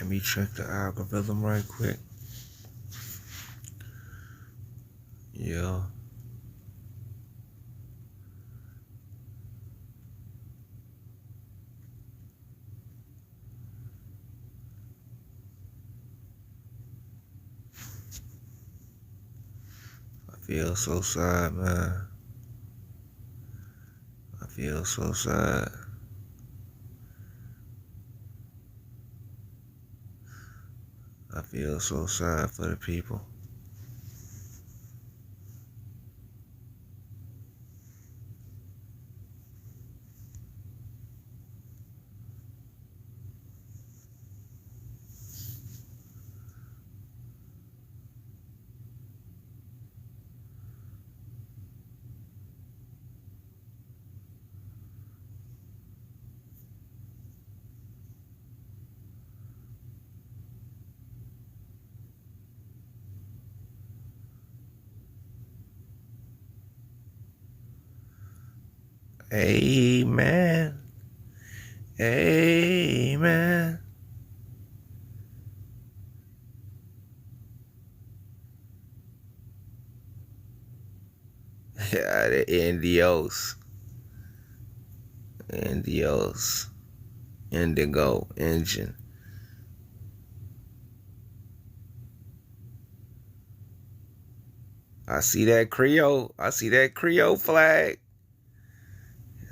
Let me check the algorithm right quick. Yeah. I feel so sad, man. I feel so sad. I feel so sad for the people. Amen. Amen. Yeah, the Indios. Indios. Indigo. Engine. I see that Creole. I see that Creole flag.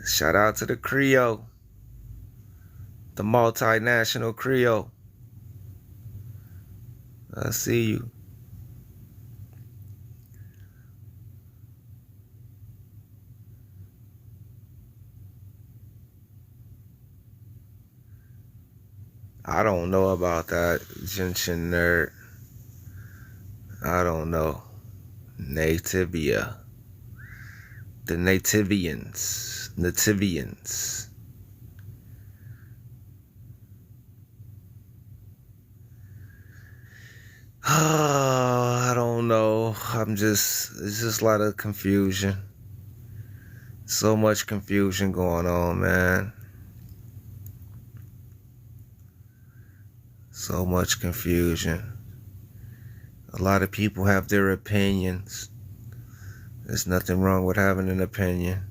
Shout out to the Creole. The multinational Creole. I see you. I don't know about that Genshin nerd. I don't know. Nativia. The Nativians. Nativians. I don't know. It's just a lot of confusion. So much confusion going on, man. So much confusion. A lot of people have their opinions. There's nothing wrong with having an opinion.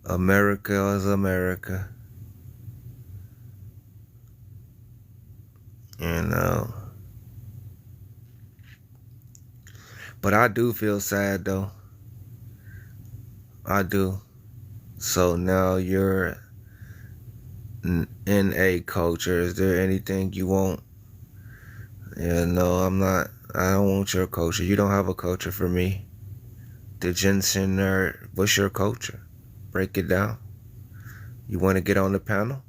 America is America. You know. But I do feel sad, though. I do. So now you're in a culture. Is there anything you want? Yeah, no, I don't want your culture. You don't have a culture for me. The Jensen nerd, what's your culture? Break it down. You want to get on the panel?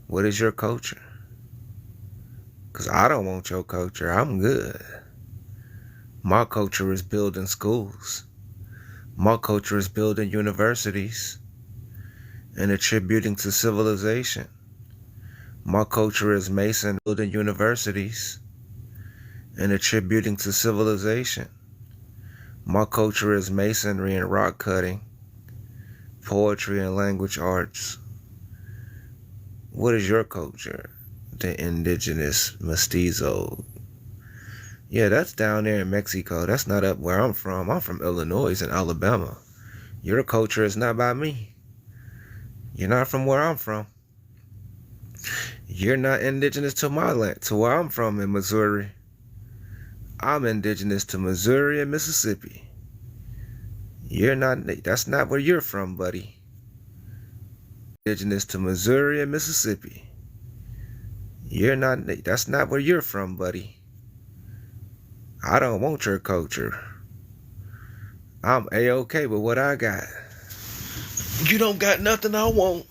What is your culture? Because I don't want your culture. I'm good. My culture is building schools. My culture is building universities and attributing to civilization. My culture is Mason building universities and attributing to civilization. My culture is masonry and rock cutting, poetry and language arts. What is your culture? The indigenous mestizo. Yeah, that's down there in Mexico. That's not up where I'm from. I'm from Illinois and Alabama. Your culture is not by me. You're not from where I'm from. You're not indigenous to my land, to where I'm from in Missouri. I'm indigenous to Missouri and Mississippi. You're not, that's not where you're from, buddy. Indigenous to Missouri and Mississippi. You're not, that's not where you're from, buddy. I don't want your culture. I'm A-okay with what I got. You don't got nothing I want.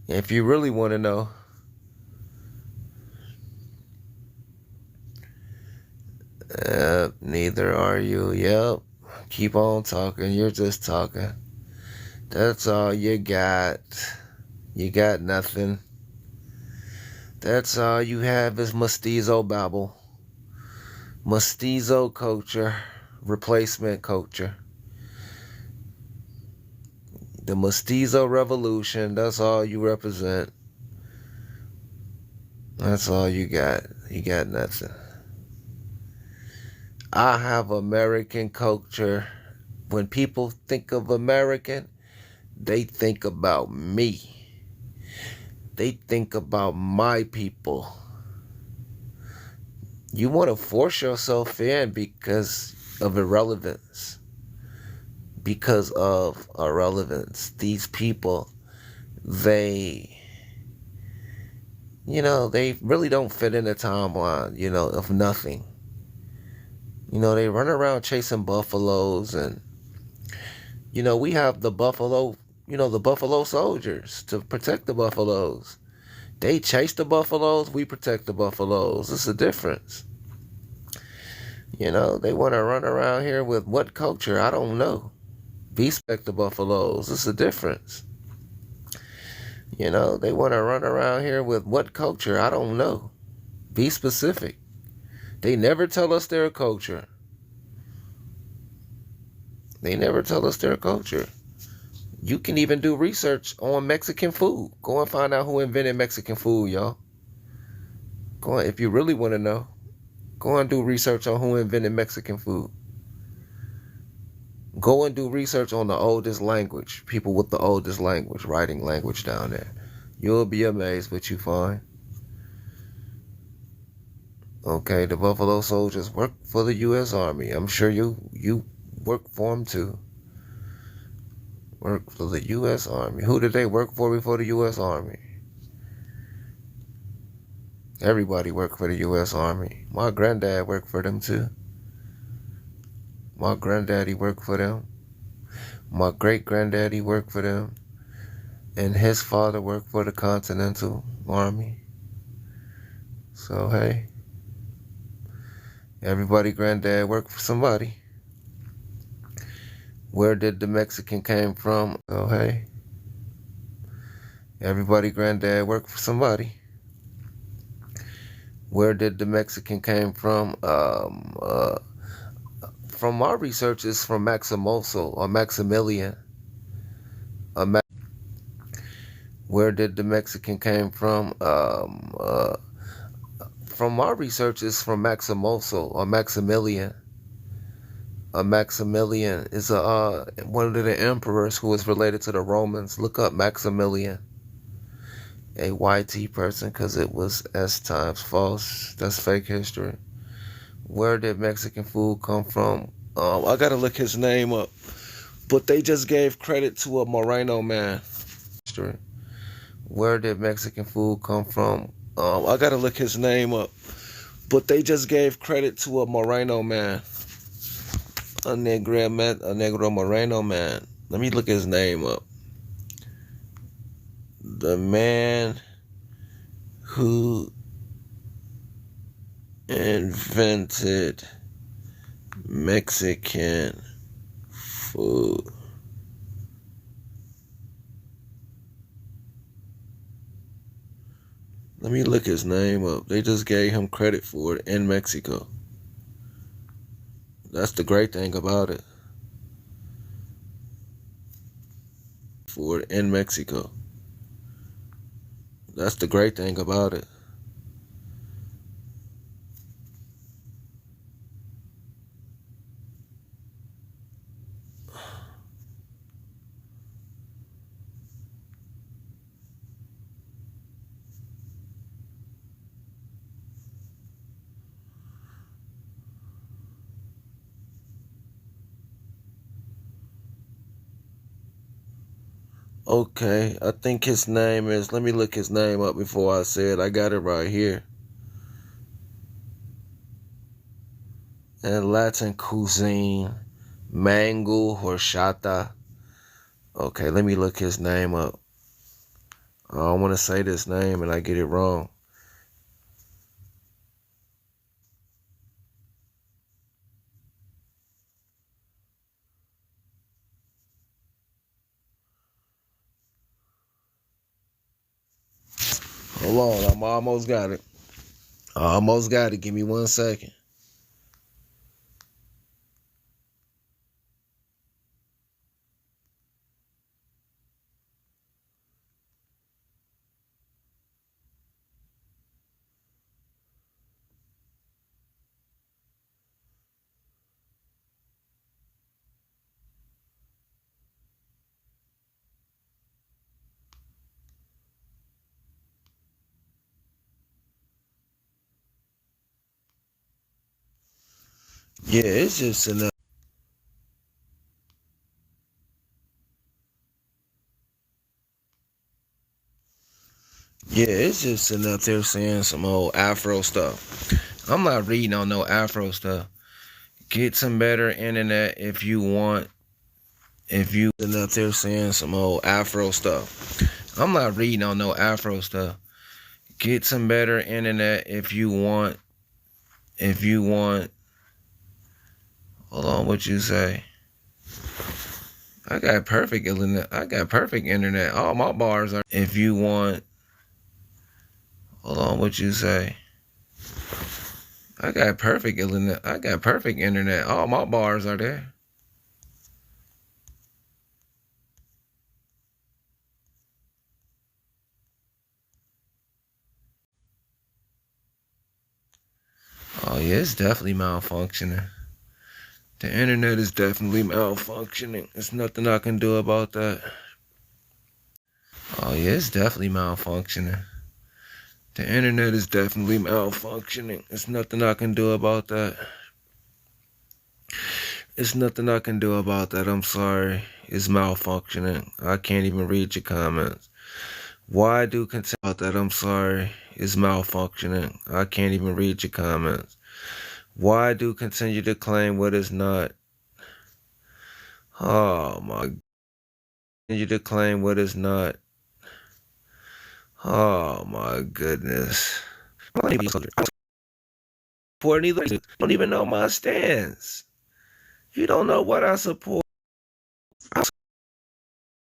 If you really want to know, neither are you. Yep. Keep on talking. You're just talking. That's all you got. You got nothing. That's all you have is mestizo babble. Mestizo culture. Replacement culture. The Mestizo Revolution, that's all you represent. That's all you got. You got nothing. I have American culture. When people think of American, they think about me. They think about my people. You want to force yourself in because of irrelevance. Because of irrelevance. These people, they they really don't fit in the timeline, of nothing. They run around chasing buffaloes, and, we have the buffalo, the buffalo soldiers to protect the buffaloes. They chase the buffaloes, we protect the buffaloes. It's a difference. They want to run around here with what culture? I don't know. We protect the buffaloes. It's a difference. They want to run around here with what culture? I don't know. Be specific. They never tell us their culture. They never tell us their culture. You can even do research on Mexican food. Go and find out who invented Mexican food, y'all. Go on, if you really want to know. Go and do research on who invented Mexican food. Go and do research on the oldest language. People with the oldest language, writing language down there. You'll be amazed what you find. Okay, the Buffalo Soldiers work for the U.S. Army. I'm sure you work for them too. Work for the U.S. Army. Who did they work for before the U.S. Army? Everybody worked for the U.S. Army. My granddad worked for them too. My granddaddy worked for them. My great-granddaddy worked for them. And his father worked for the Continental Army. So, hey. Everybody granddad worked for somebody. Where did the Mexican came from? So, hey. Everybody granddad worked for somebody. Where did the Mexican came from? From my research, it's from Maximoso or Maximilian. Where did the Mexican came from? From my research, it's from Maximoso or Maximilian. Maximilian is one of the emperors who was related to the Romans. Look up Maximilian. A YT person, because it was S times false. That's fake history. Where did Mexican food come from? I gotta look his name up. But they just gave credit to a Moreno man. Where did Mexican food come from? I gotta look his name up. But they just gave credit to a Moreno man. A Negro Moreno man. Let me look his name up. The man who invented Mexican food. Let me look his name up. They just gave him credit for it in Mexico. That's the great thing about it. For it in Mexico. That's the great thing about it. Okay, I think his name is, let me look his name up before I say it. I got it right here. And Latin cuisine, mango horchata. Okay, let me look his name up. I don't want to say this name and I get it wrong. Hold on, I almost got it. I almost got it. Give me 1 second. Yeah, it's just enough. Yeah, it's just sitting up there saying some old Afro stuff. I'm not reading on no Afro stuff. Get some better internet if you want. If you sitting up there saying some old Afro stuff. I'm not reading on no Afro stuff. Get some better internet if you want. If you want. Hold on, what you say? I got perfect internet. I got perfect internet. All my bars are. If you want. Hold on, what you say? I got perfect internet. I got perfect internet. All my bars are there. Oh yeah, it's definitely malfunctioning. The internet is definitely malfunctioning. There's nothing I can do about that. Oh yeah, it's definitely malfunctioning. The internet is definitely malfunctioning. There's nothing I can do about that. It's nothing I can do about that. I'm sorry. It's malfunctioning. I can't even read your comments. Why do continue about that? I'm sorry. It's malfunctioning. I can't even read your comments. Why do continue to claim what is not? Oh my. Continue to claim what is not. Oh my goodness. I don't even support either. You don't even know my stance. You don't know what I support. I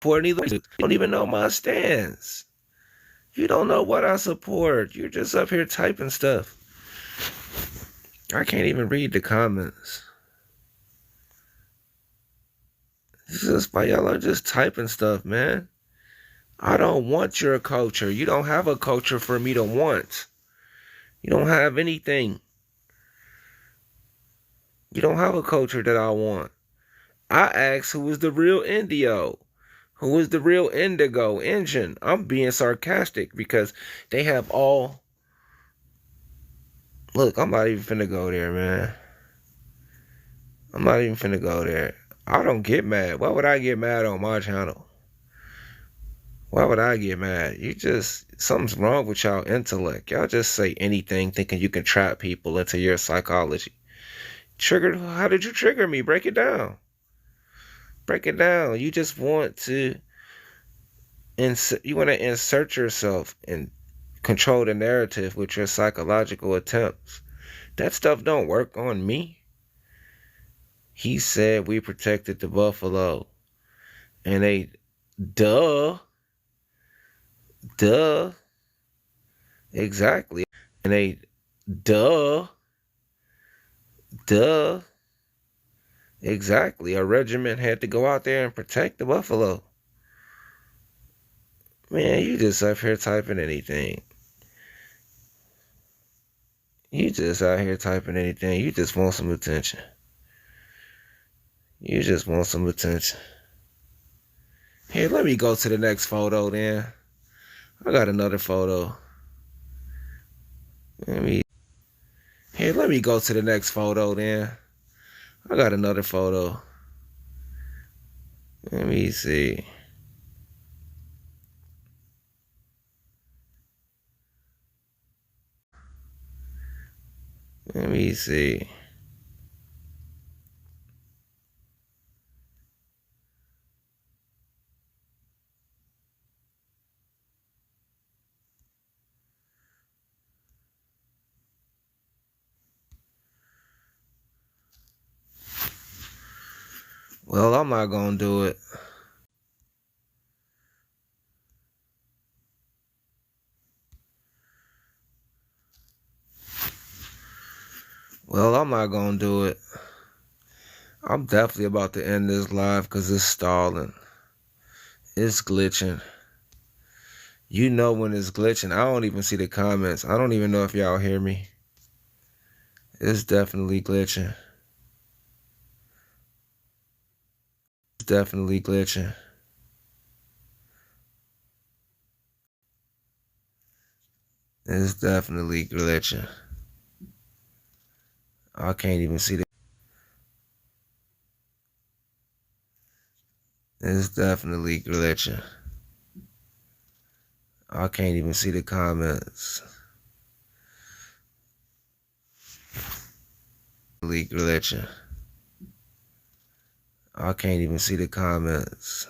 support either. You don't even know my stance. You don't know what I support. You're just up here typing stuff. I can't even read the comments. It's just by y'all are just typing stuff, man. I don't want your culture. You don't have a culture for me to want. You don't have anything. You don't have a culture that I want. I asked who was the real Indio. Who was the real Indigo engine? I'm being sarcastic because they have all. Look, I'm not even finna go there, man. I'm not even finna go there. I don't get mad. Why would I get mad on my channel? Why would I get mad? You just, something's wrong with y'all intellect. Y'all just say anything thinking you can trap people into your psychology. Triggered? How did you trigger me? Break it down. Break it down. You just want to, you want to insert yourself and control the narrative with your psychological attempts. That stuff don't work on me. He said we protected the buffalo. And they, duh, duh, exactly. And they, duh, duh, exactly. A regiment had to go out there and protect the buffalo. Man, you just up here typing anything. You just out here typing anything. You just want some attention. You just want some attention. Here, let me go to the next photo then. I got another photo. Let me Here, let me go to the next photo then. I got another photo. Let me see. Let me see. Well, I'm not gonna do it. Well, I'm not gonna do it. I'm definitely about to end this live because it's stalling. It's glitching. You know when it's glitching. I don't even see the comments. I don't even know if y'all hear me. It's definitely glitching. It's definitely glitching. It's definitely glitching. I can't even see the It's definitely glitching. I can't even see the comments. Glitching. I can't even see the comments.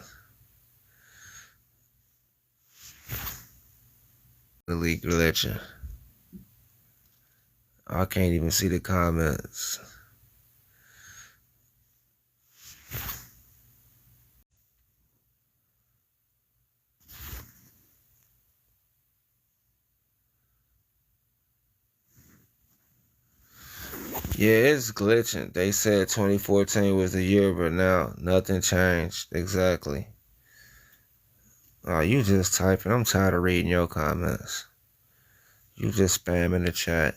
Glitching. I can't even see the comments. Yeah, it's glitching. They said 2014 was the year, but now nothing changed. Exactly. Oh, you just typing. I'm tired of reading your comments. You just spamming the chat.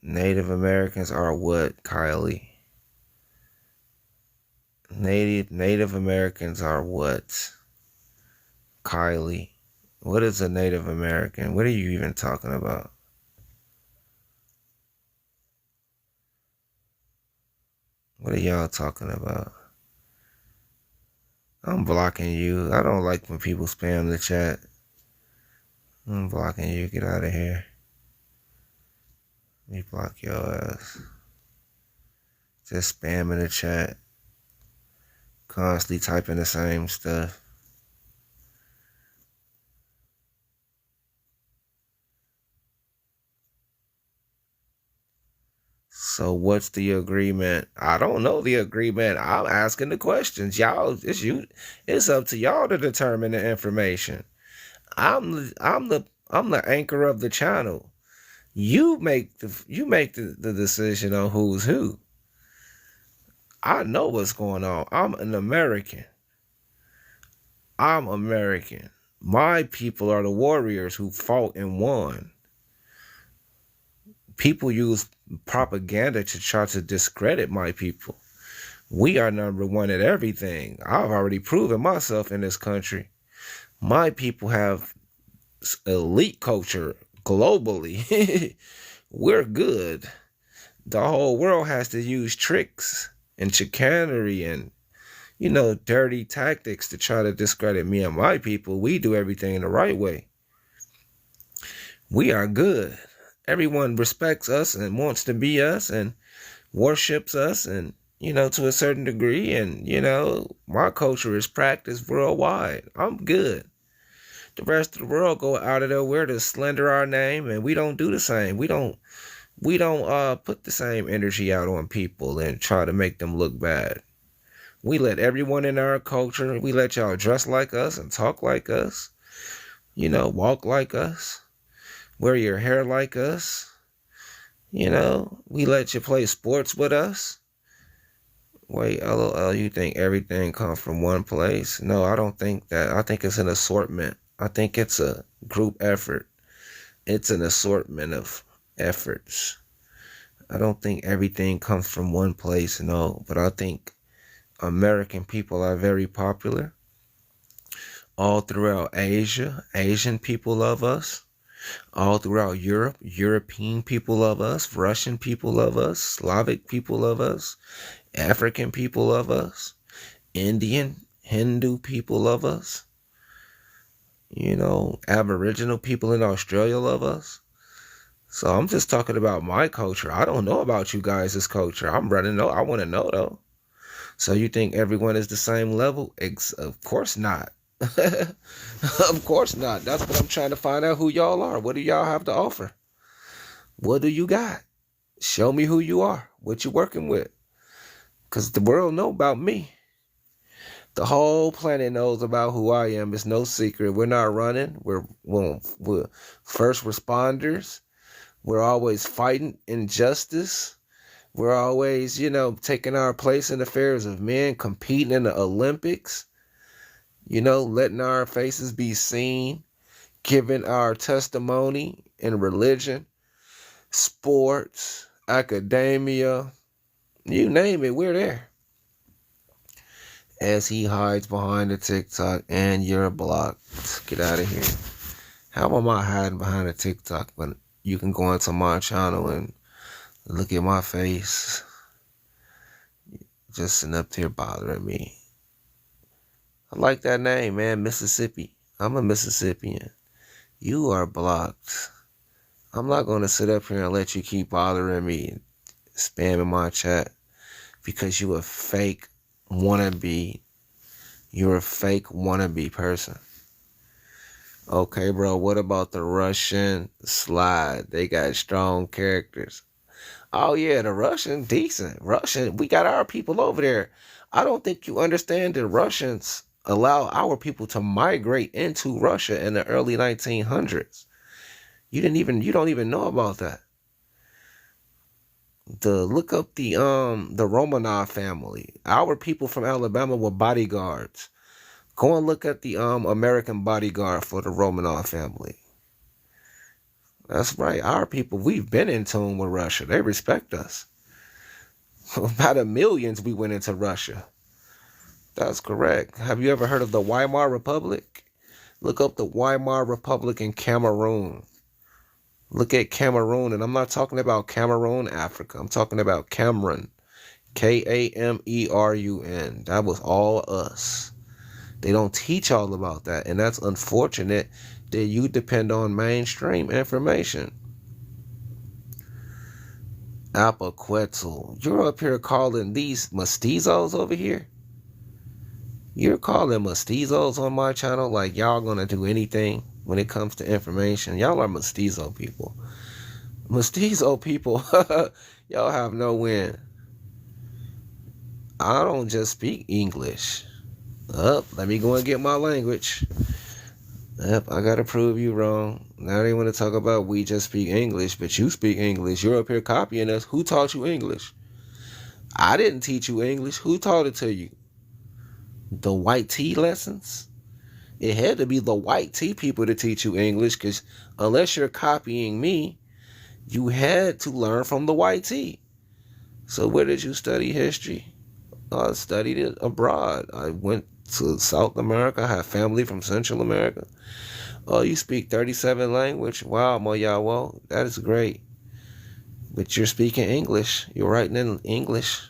Native Americans are what, Kylie? Native Americans are what, Kylie? What is a Native American? What are you even talking about? What are y'all talking about? I'm blocking you. I don't like when people spam the chat. I'm blocking you. Get out of here. Let me block your ass. Just spamming the chat. Constantly typing the same stuff. So what's the agreement? I don't know the agreement. I'm asking the questions. Y'all, it's you. It's up to y'all to determine the information. I'm the anchor of the channel. You make the decision on who's who. I know what's going on. I'm an American. I'm American. My people are the warriors who fought and won. People use propaganda to try to discredit my people. We are number one at everything. I've already proven myself in this country. My people have elite culture globally. We're good. The whole world has to use tricks and chicanery and, dirty tactics to try to discredit me and my people. We do everything the right way. We are good. Everyone respects us and wants to be us and worships us and, to a certain degree. And, my culture is practiced worldwide. I'm good. The rest of the world go out of their way to slander our name, and we don't do the same. We don't put the same energy out on people and try to make them look bad. We let everyone in our culture, we let y'all dress like us and talk like us, walk like us, wear your hair like us, we let you play sports with us. Wait, LOL, you think everything comes from one place? No, I don't think that. I think it's an assortment. I think it's a group effort. It's an assortment of efforts. I don't think everything comes from one place, no, but I think American people are very popular. All throughout Asia, Asian people love us. All throughout Europe, European people love us. Russian people love us. Slavic people love us. African people love us. Indian, Hindu people love us. Aboriginal people in Australia love us. So I'm just talking about my culture. I don't know about you guys' culture. I want to know though. So you think everyone is the same level? Of course not. Of course not. That's what I'm trying to find out who y'all are. What do y'all have to offer? What do you got? Show me who you are. What you working with? Because the world know about me. The whole planet knows about who I am. It's no secret. We're not running. We're first responders. We're always fighting injustice. We're always, taking our place in affairs of men, competing in the Olympics, letting our faces be seen, giving our testimony in religion, sports, academia, you name it, we're there. As he hides behind the TikTok and you're blocked. Get out of here. How am I hiding behind a TikTok when you can go into my channel and look at my face? Just sitting up here bothering me. I like that name, man. Mississippi. I'm a Mississippian. You are blocked. I'm not going to sit up here and let you keep bothering me and spamming my chat because you a fake wannabe. You're a fake wannabe person. Okay, bro, what about the Russian slide? They got strong characters. Oh, yeah, the Russian, decent. Russian, we got our people over there. I don't think you understand that Russians allow our people to migrate into Russia in the early 1900s. You don't even know about that. Look up the Romanov family. Our people from Alabama were bodyguards. Go and look at the American bodyguard for the Romanov family. That's right. Our people, we've been in tune with Russia. They respect us. By the millions we went into Russia. That's correct. Have you ever heard of the Weimar Republic? Look up the Weimar Republic in Cameroon. Look at Cameroon, and I'm not talking about Cameroon, Africa. I'm talking about Cameroon. Kamerun. That was all us. They don't teach all about that, and that's unfortunate that you depend on mainstream information. Apaquetzal. You're up here calling these mestizos over here? You're calling mestizos on my channel like y'all gonna do anything when it comes to information. Y'all are mestizo people. Mestizo people, y'all have no win. I don't just speak English. Let me go and get my language. I gotta prove you wrong. Now they want to talk about we just speak English, but you speak English. You're up here copying us. Who taught you English? I didn't teach you English. Who taught it to you? The white tea lessons? It had to be the white tea people to teach you English, because unless you're copying me, you had to learn from the white tea. So where did you study history? I studied it abroad. I went to South America. I have family from Central America. Oh, you speak 37 language? Wow, Moyawo, that is great. But you're speaking English. You're writing in English.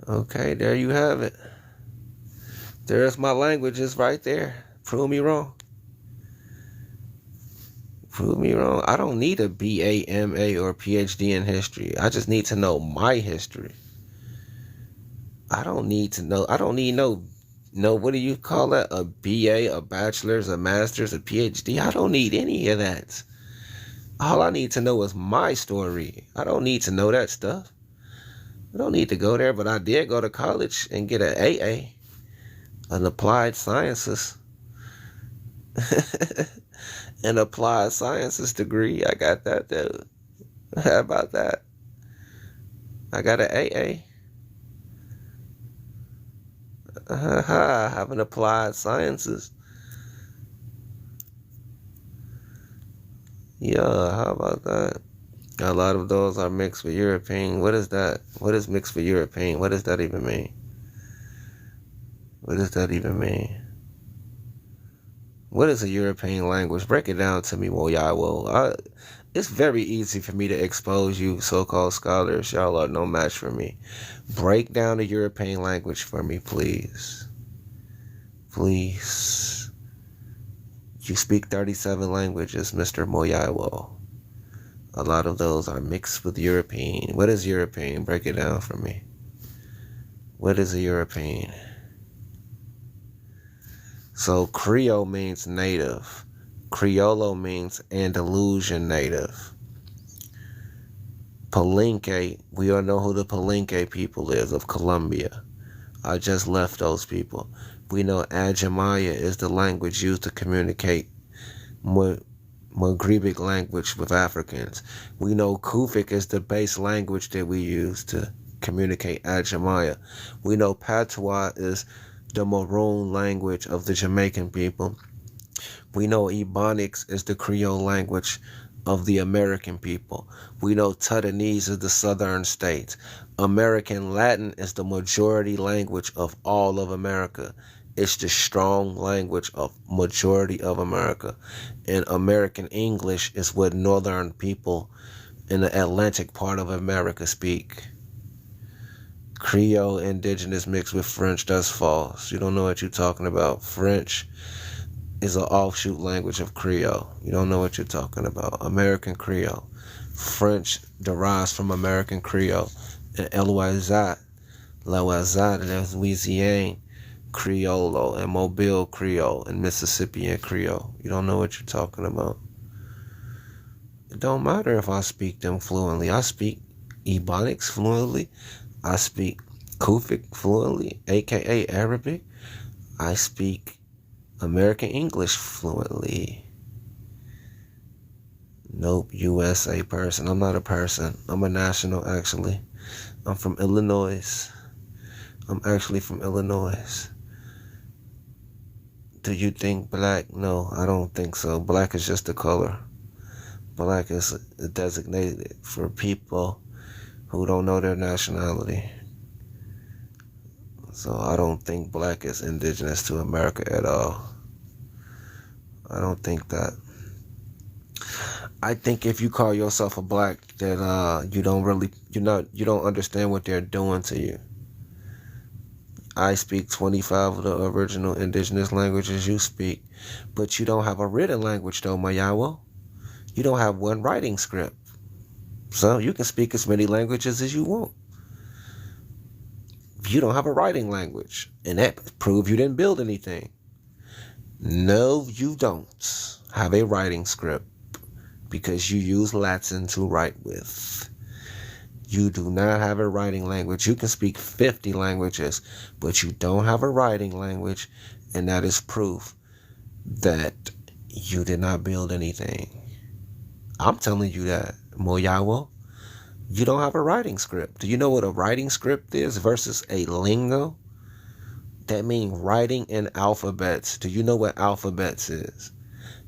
Okay, there you have it. There's my languages right there. Prove me wrong. Prove me wrong. I don't need a BA, MA, or PhD in history. I just need to know my history. I don't need what do you call that? A BA, a bachelor's, a master's, a PhD? I don't need any of that. All I need to know is my story. I don't need to know that stuff. I don't need to go there, but I did go to college and get an AA, an applied sciences, an applied sciences degree. I got that though. How about that? I got an AA. I have an applied sciences. Yeah, how about that? A lot of those are mixed with European. What is that? What is mixed with European? What does that even mean? What does that even mean? What is a European language? Break it down to me, Woyawo. It's very easy for me to expose you so-called scholars. Y'all are no match for me. Break down the European language for me, please. Please. You speak 37 languages, Mr. Moyawo. A lot of those are mixed with European. What is European? Break it down for me. What is a European? So Creole means native. Criollo means Andalusian native. Palenque, we all know who the Palenque people is of Colombia. I just left those people. We know Ajamaya is the language used to communicate Maghrebic language with Africans. We know Kufic is the base language that we use to communicate Ajamaya. We know Patois is the Maroon language of the Jamaican people. We know Ebonics is the Creole language of the American people. We know Tutanese is the southern states. American Latin is the majority language of all of America. It's the strong language of majority of America. And American English is what northern people in the Atlantic part of America speak. Creole indigenous mixed with French, that's false. You don't know what you're talking about. French is an offshoot language of Creole. You don't know what you're talking about. American Creole. French derives from American Creole. And Eloizat, and Louisiana Creole, and Mobile Creole, and Mississippian Creole. You don't know what you're talking about. It don't matter if I speak them fluently. I speak Ebonics fluently. I speak Kufic fluently, aka Arabic. I speak American English fluently. Nope, USA person. I'm not a person. I'm a national, actually. I'm from Illinois. I'm actually from Illinois. Do you think black? No, I don't think so. Black is just a color. Black is designated for people who don't know their nationality. So I don't think black is indigenous to America at all. I don't think that. I think if you call yourself a black, that you don't understand what they're doing to you. I speak 25 of the original indigenous languages you speak, but you don't have a written language though, Mayawo. You don't have one writing script. So you can speak as many languages as you want. You don't have a writing language, and that proves you didn't build anything. No, you don't have a writing script because you use Latin to write with. You do not have a writing language. You can speak 50 languages, but you don't have a writing language, and that is proof that you did not build anything. I'm telling you that, Moyawo. You don't have a writing script. Do you know what a writing script is versus a lingo? That means writing in alphabets. Do you know what alphabets is?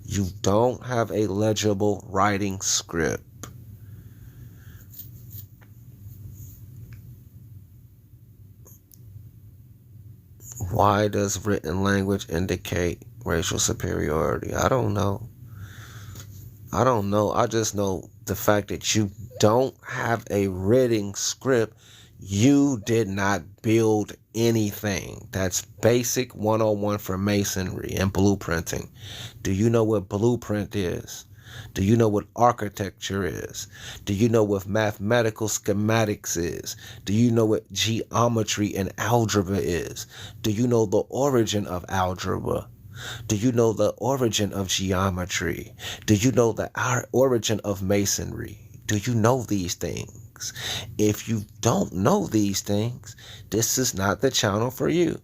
You don't have a legible writing script. Why does written language indicate racial superiority? I don't know. I just know the fact that you don't have a written script. You did not build anything. That's basic 101 for masonry and blueprinting. Do you know what blueprint is? Do you know what architecture is? Do you know what mathematical schematics is? Do you know what geometry and algebra is? Do you know the origin of algebra? Do you know the origin of geometry? Do you know the origin of masonry? Do you know these things? If you don't know these things, this is not the channel for you.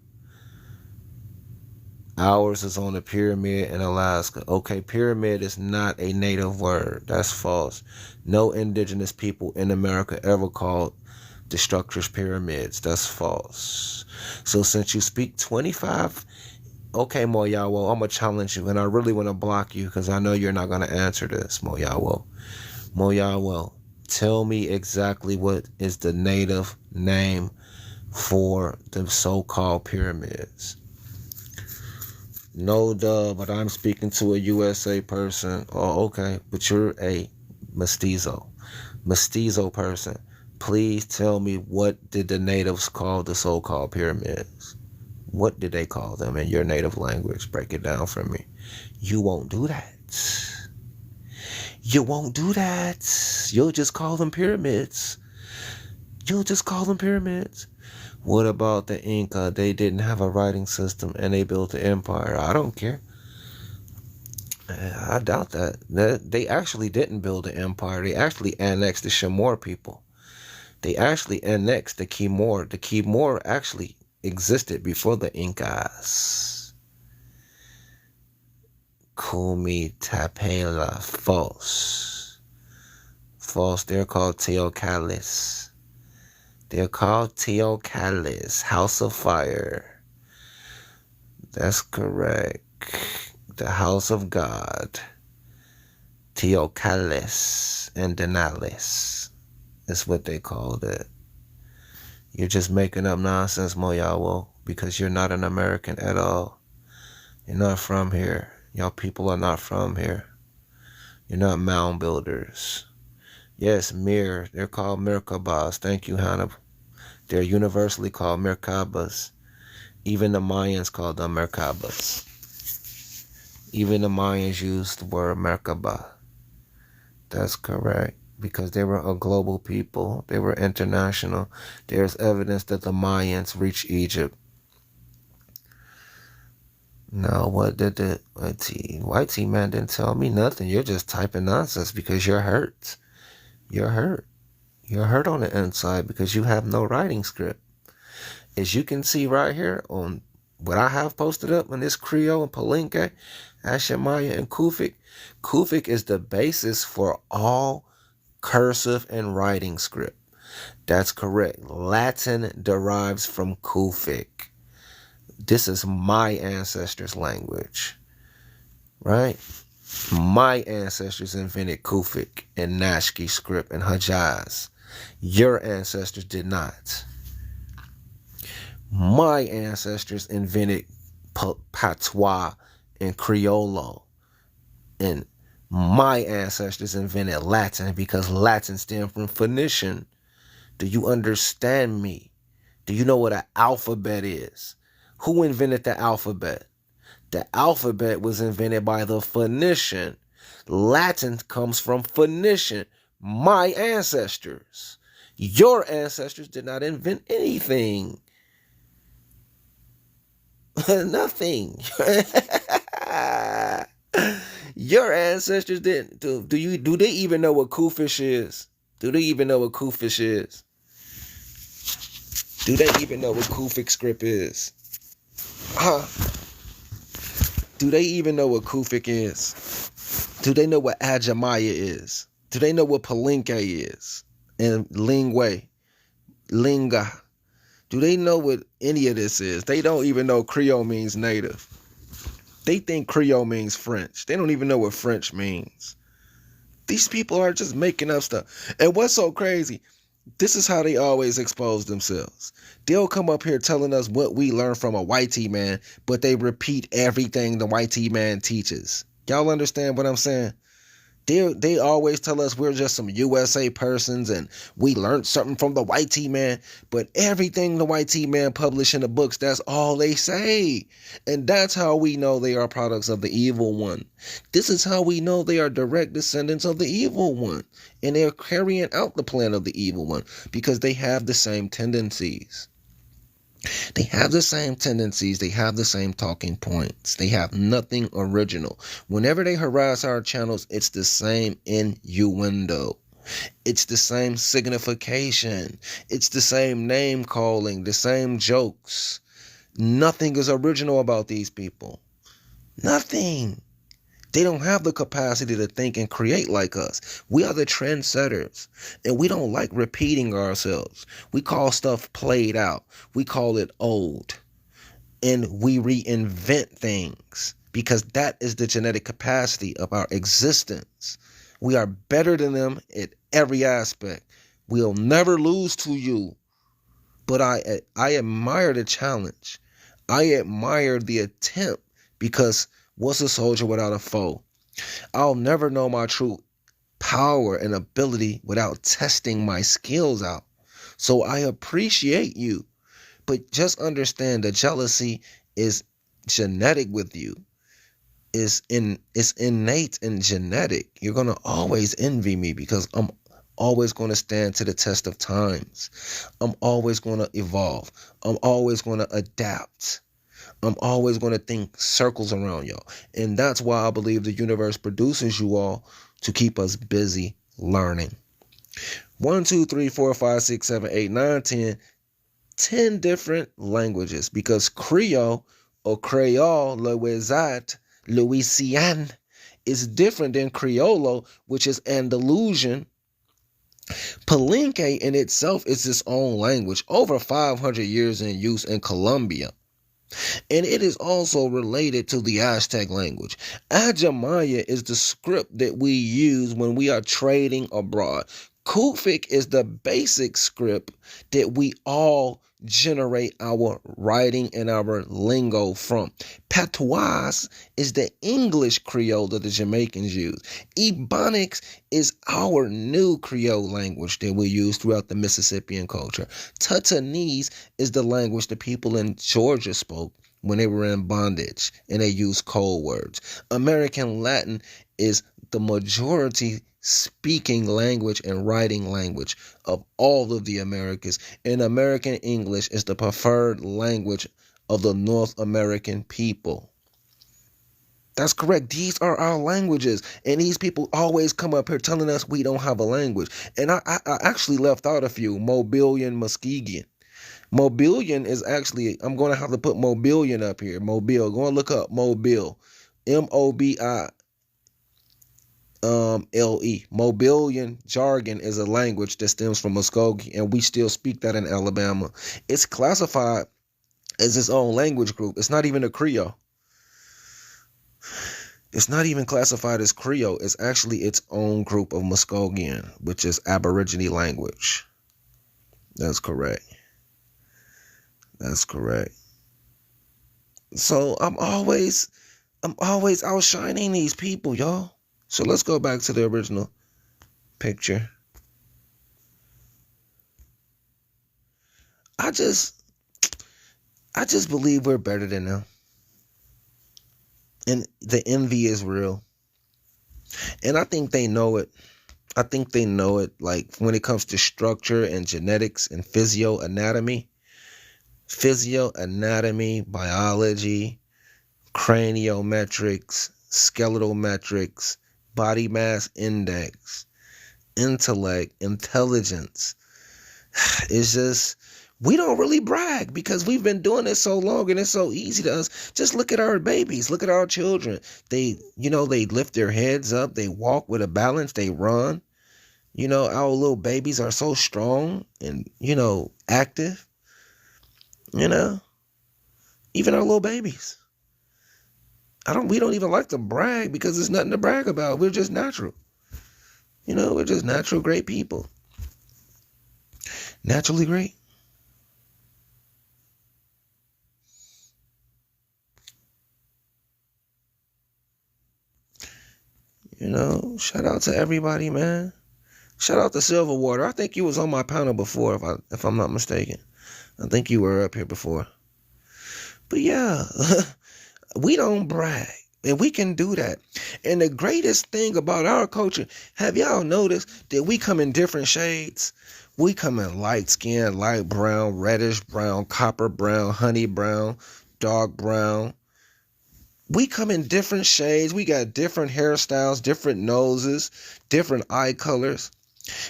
Ours is on the pyramid in Alaska. Okay, pyramid is not a native word. That's false. No indigenous people in America ever called the structures pyramids. That's false. So since you speak 25, okay, Moyawo, I'm going to challenge you. And I really want to block you because I know you're not going to answer this, Moyawo. Moyawo, tell me exactly what is the native name for the so-called pyramids. No, duh, but I'm speaking to a USA person. Oh, okay, but you're a mestizo person. Please tell me, what did the natives call the so-called pyramids? What did they call them in your native language? Break it down for me. You won't do that. You won't do that. You'll just call them pyramids. What about the Inca? They didn't have a writing system and they built an empire. I don't care. I doubt that. They actually didn't build an empire. They actually annexed the Chamorro people. They actually annexed the Quimor. The Quimor actually existed before the Incas. Kumi Tapela. False. They're called Teocallis. House of Fire. That's correct. The House of God. Teocales and Denales is what they called it. You're just making up nonsense, Moyawo, because you're not an American at all. You're not from here. Y'all people are not from here. You're not mound builders. Yes, they're called Merkabahs. Thank you, Hannah. They're universally called Merkabahs. Even the Mayans called them Merkabahs. Even the Mayans used the word Merkabah. That's correct. Because they were a global people. They were international. There's evidence that the Mayans reached Egypt. No, what did the white tea man didn't tell me nothing. You're just typing nonsense because you're hurt. You're hurt. You're hurt on the inside because you have no writing script. As you can see right here on what I have posted up on this Creole and Palenque, Ashamaya and Kufic. Kufic is the basis for all cursive and writing script. That's correct. Latin derives from Kufic. This is my ancestors' language, right? My ancestors invented Kufic and Nashki script and Hijaz. Your ancestors did not. My ancestors invented Patois and Criollo. And my ancestors invented Latin because Latin stemmed from Phoenician. Do you understand me? Do you know what an alphabet is? Who invented the alphabet? The alphabet was invented by the Phoenician. Latin comes from Phoenician. My ancestors. Your ancestors did not invent anything. Nothing. Your ancestors didn't. Do they even know what kufish is? Do they even know what kufish is? Do they even know what Kufic script is? Do they even know what Kufic is? Do they know what Ajamaya is? Do they know what Palenque is? And Lingwe, Linga. Do they know what any of this is? They don't even know Creole means native. They think Creole means French. They don't even know what French means. These people are just making up stuff. And what's so crazy, this is how they always expose themselves. They'll come up here telling us what we learned from a white tea man, but they repeat everything the white tea man teaches. Y'all understand what I'm saying? They always tell us we're just some USA persons and we learned something from the white tea man, but everything the white tea man published in the books, that's all they say. And that's how we know they are products of the evil one. This is how we know they are direct descendants of the evil one. And they're carrying out the plan of the evil one because they have the same tendencies. They have the same tendencies. They have the same talking points. They have nothing original. Whenever they harass our channels, it's the same innuendo. It's the same signification. It's the same name calling, the same jokes. Nothing is original about these people. Nothing. They don't have the capacity to think and create like us. We are the trendsetters, and we don't like repeating ourselves. We call stuff played out. We call it old, and we reinvent things because that is the genetic capacity of our existence. We are better than them at every aspect. We'll never lose to you, but I admire the challenge. I admire the attempt because what's a soldier without a foe? I'll never know my true power and ability without testing my skills out. So I appreciate you. But just understand that jealousy is genetic with you. It's innate and genetic. You're going to always envy me because I'm always going to stand to the test of times. I'm always going to evolve. I'm always going to adapt. I'm always going to think circles around y'all. And that's why I believe the universe produces you all to keep us busy learning. 1, 2, 3, 4, 5, 6, 7, 8, 9, 10. 10 different languages. Because Creole or Creole, Louisiane, is different than Criollo, which is Andalusian. Palenque in itself is its own language. Over 500 years in use in Colombia. And it is also related to the Aztec language. Ajamaya is the script that we use when we are trading abroad. Kufic is the basic script that we all generate our writing and our lingo from. Patois is the English Creole that the Jamaicans use. Ebonics is our new Creole language that we use throughout the Mississippian culture. Tutanese is the language the people in Georgia spoke when they were in bondage and they used code words. American Latin is the majority speaking language and writing language of all of the Americas, and American English is the preferred language of the North American people. That's correct. These are our languages. And these people always come up here telling us we don't have a language. And I actually left out a few. Mobilian, Muskegon. Mobilian is actually, I'm going to have to put Mobilian up here. Mobile. Go and look up Mobile. Mobilian. Mobilian jargon is a language that stems from Muskogee, and we still speak that in Alabama. It's classified as its own language group. It's not even a Creole. It's not even classified as Creole. It's actually its own group of Muskogean, which is Aborigine language. That's correct. That's correct. So I'm always outshining these people, y'all. So let's go back to the original picture. I just believe we're better than them. And the envy is real. And I think they know it. I think they know it, like when it comes to structure and genetics and physioanatomy, biology, craniometrics, skeletal metrics, body mass index, intellect, intelligence. It's just, we don't really brag because we've been doing it so long and it's so easy to us. Just look at our babies, look at our children. They lift their heads up, they walk with a balance, they run. Our little babies are so strong and, active. Even our little babies. We don't even like to brag because there's nothing to brag about. We're just natural. We're just natural great people. Naturally great. Shout out to everybody, man. Shout out to Silverwater. I think you was on my panel before, if I'm not mistaken. I think you were up here before. But yeah, we don't brag. And we can do that. And the greatest thing about our culture, have y'all noticed that we come in different shades? We come in light skin, light brown, reddish brown, copper brown, honey brown, dark brown. We come in different shades. We got different hairstyles, different noses, different eye colors.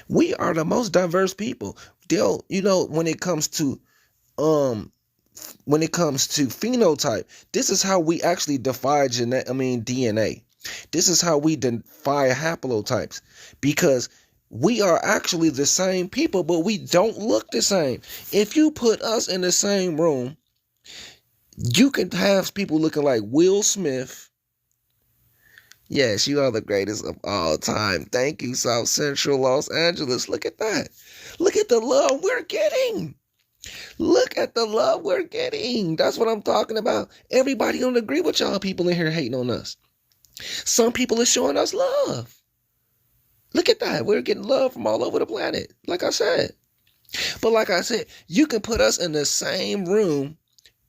We are the most diverse people. When it comes to phenotype, this is how we actually defy DNA. This is how we defy haplotypes, because we are actually the same people, but we don't look the same. If you put us in the same room, you can have people looking like Will Smith. Yes, you are the greatest of all time. Thank you, South Central Los Angeles. Look at that. Look at the love we're getting. Look at the love we're getting. That's what I'm talking about. Everybody don't agree with y'all people in here hating on us. Some people are showing us love. Look at that. We're getting love from all over the planet, like I said. But like I said, you can put us in the same room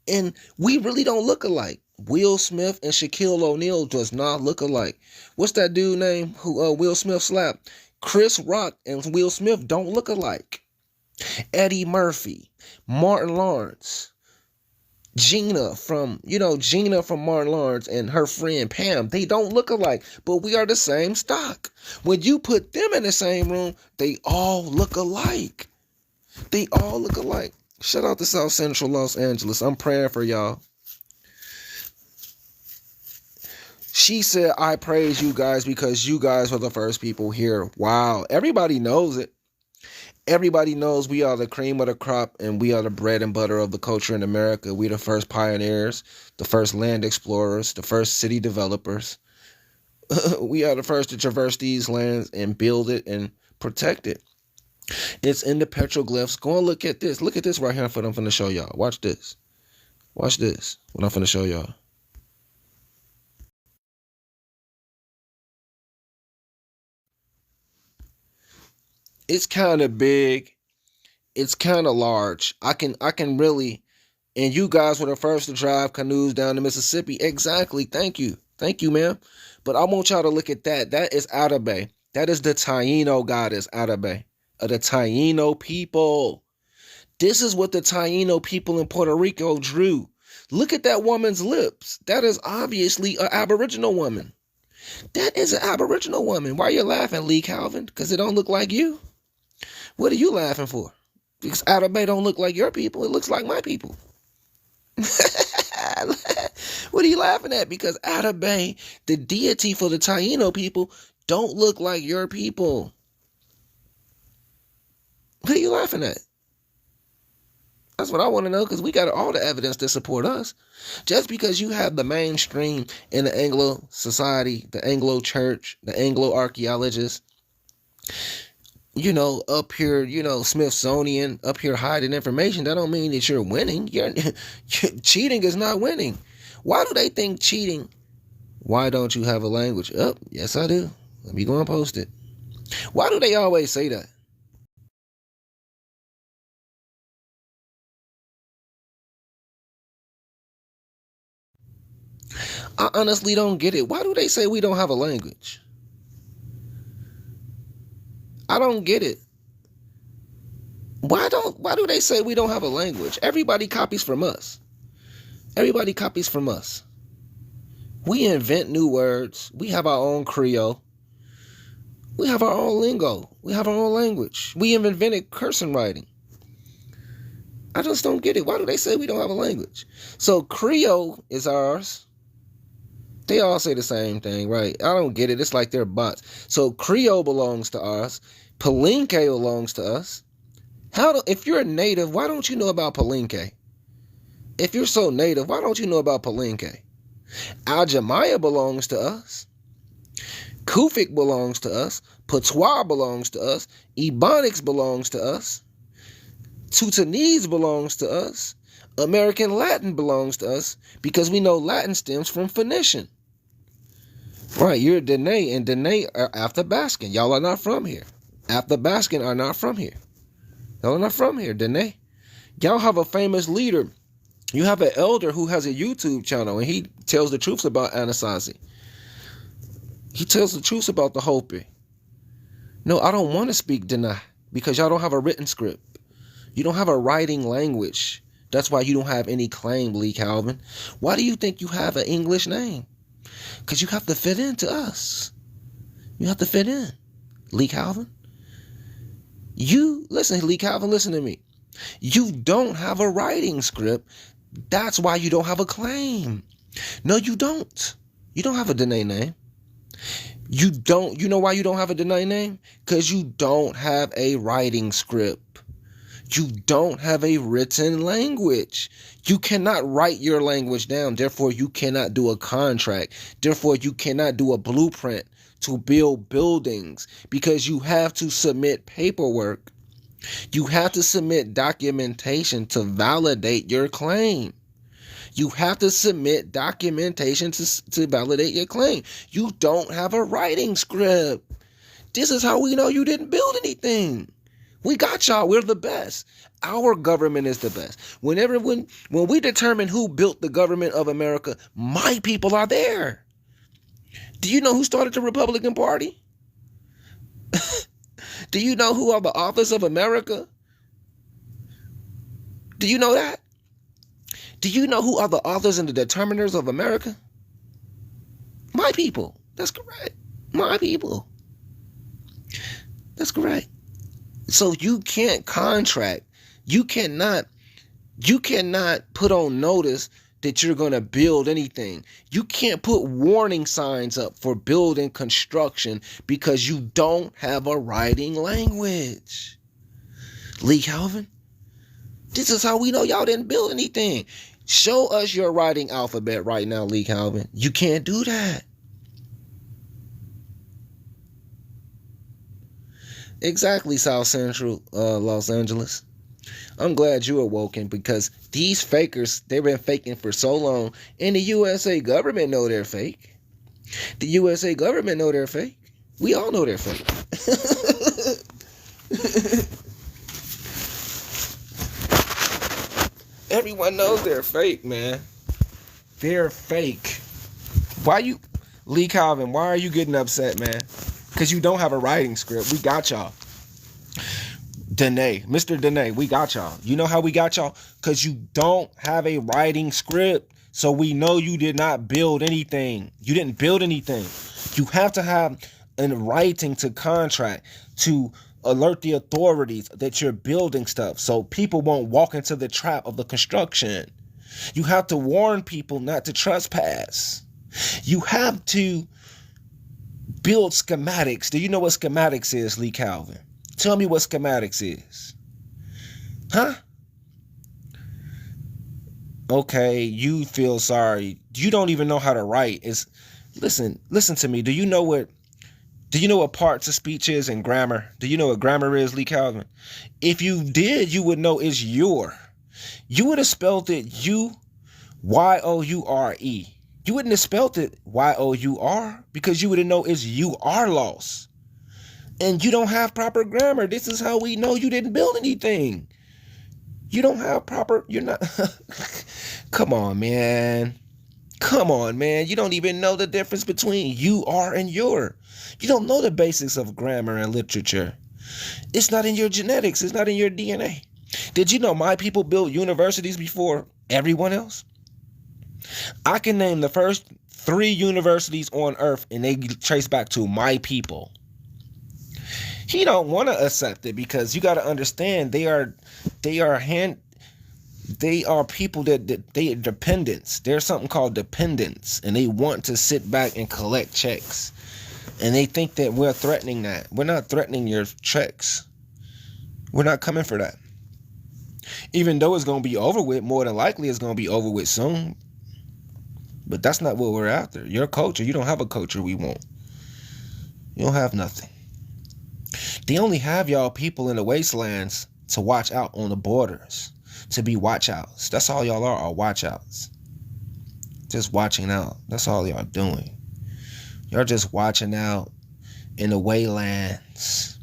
and we really don't look alike. Will Smith and Shaquille O'Neal does not look alike. What's that dude name who Will Smith slapped? Chris Rock and Will Smith don't look alike. Eddie Murphy, Martin Lawrence, Gina from Martin Lawrence and her friend Pam, they don't look alike, but we are the same stock. When you put them in the same room, they all look alike. They all look alike. Shout out to South Central Los Angeles. I'm praying for y'all. She said, I praise you guys because you guys were the first people here. Wow. Everybody knows it. Everybody knows we are the cream of the crop and we are the bread and butter of the culture in America. We the first pioneers, the first land explorers, the first city developers. We are the first to traverse these lands and build it and protect it. It's in the petroglyphs. Go and look at this. Look at this right here. I'm finna show y'all. Watch this. Watch this. What I'm finna show y'all. It's kind of big. It's kind of large. I can really. And you guys were the first to drive canoes down the Mississippi. Exactly. Thank you. Thank you, ma'am. But I want y'all to look at that. That is Atabey. That is the Taino goddess Atabey. Of the Taino people. This is what the Taino people in Puerto Rico drew. Look at that woman's lips. That is obviously an Aboriginal woman. That is an Aboriginal woman. Why are you laughing, Lee Calvin? Because it don't look like you. What are you laughing for? Because Atabey don't look like your people. It looks like my people. What are you laughing at? Because Atabey, the deity for the Taino people, don't look like your people. What are you laughing at? That's what I want to know, because we got all the evidence to support us. Just because you have the mainstream in the Anglo society, the Anglo church, the Anglo archaeologists, up here, Smithsonian, up here hiding information, that don't mean that you're winning. Cheating is not winning. Why do they think cheating? Why don't you have a language? Oh, yes, I do. Let me go and post it. Why do they always say that? I honestly don't get it. Why do they say we don't have a language? I don't get it. Why do they say we don't have a language? Everybody copies from us. Everybody copies from us. We invent new words. We have our own Creole. We have our own lingo. We have our own language. We have invented cursing writing. I just don't get it. Why do they say we don't have a language? So Creole is ours. They all say the same thing, right? I don't get it. It's like they're bots. So Creole belongs to us. Palenque belongs to us. If you're a native, why don't you know about Palenque? If you're so native, why don't you know about Palenque? Aljamaya belongs to us. Kufic belongs to us. Patois belongs to us. Ebonics belongs to us. Tutanese belongs to us. American Latin belongs to us because we know Latin stems from Phoenician. Right, you're Dene, and Dene are Athabascan. Y'all are not from here. Athabascan are not from here. Y'all are not from here, Dene. Y'all have a famous leader. You have an elder who has a YouTube channel, and he tells the truths about Anasazi. He tells the truths about the Hopi. No, I don't want to speak Dene because y'all don't have a written script. You don't have a writing language. That's why you don't have any claim, Lee Calvin. Why do you think you have an English name? Because you have to fit into us. You have to fit in, Lee Calvin. Listen, Lee Calvin, listen to me. You don't have a writing script. That's why you don't have a claim. No, you don't. You don't have a Dene name. You know why you don't have a Dene name? Because you don't have a writing script. You don't have a written language. You cannot write your language down. Therefore, you cannot do a contract. Therefore, you cannot do a blueprint to build buildings because you have to submit paperwork. You have to submit documentation to validate your claim. You have to submit documentation to validate your claim. You don't have a writing script. This is how we know you didn't build anything. We got y'all. We're the best. Our government is the best. When we determine who built the government of America, my people are there. Do you know who started the Republican Party? Do you know who are the authors of America? Do you know that? Do you know who are the authors and the determiners of America? My people. That's correct. My people. That's correct. So you can't contract. You cannot put on notice that you're going to build anything. You can't put warning signs up for building construction because you don't have a writing language. Lee Calvin, this is how we know y'all didn't build anything. Show us your writing alphabet right now, Lee Calvin. You can't do that. Exactly, South Central Los Angeles. I'm glad you awoken, because these fakers, they've been faking for so long, and the USA government know they're fake. The USA government know they're fake. We all know they're fake. Everyone knows they're fake, man. They're fake. Lee Calvin, why are you getting upset, man? Because you don't have a writing script. We got y'all. Mr. Danae, we got y'all. You know how we got y'all? Because you don't have a writing script. So we know you did not build anything. You didn't build anything. You have to have a writing to contract to alert the authorities that you're building stuff, so people won't walk into the trap of the construction. You have to warn people not to trespass. You have to build schematics. Do you know what schematics is, Lee Calvin? Tell me what schematics is. Huh? Okay, you feel sorry. You don't even know how to write. Listen to me. Do you know what parts of speech is and grammar? Do you know what grammar is, Lee Calvin? If you did, you would know it's your. You would have spelled it U-Y-O-U-R-E. You wouldn't have spelled it Y-O-U-R, because you would know it's you are lost. And you don't have proper grammar. This is how we know you didn't build anything. You don't have proper, you're not. Come on, man. You don't even know the difference between you are and your. You don't know the basics of grammar and literature. It's not in your genetics. It's not in your DNA. Did you know my people built universities before everyone else? I can name the first 3 universities on earth, and they trace back to my people. He don't want to accept it, because you got to understand they are people that they are dependents. There's something called dependents, and they want to sit back and collect checks. And they think that we're threatening that. We're not threatening your checks. We're not coming for that. Even though it's going to be over with, more than likely it's going to be over with soon. But that's not what we're after. Your culture, you don't have a culture we want. You don't have nothing. They only have y'all people in the wastelands to watch out on the borders, to be watch outs. That's all y'all are watch outs. Just watching out. That's all y'all doing. You're just watching out in the waylands,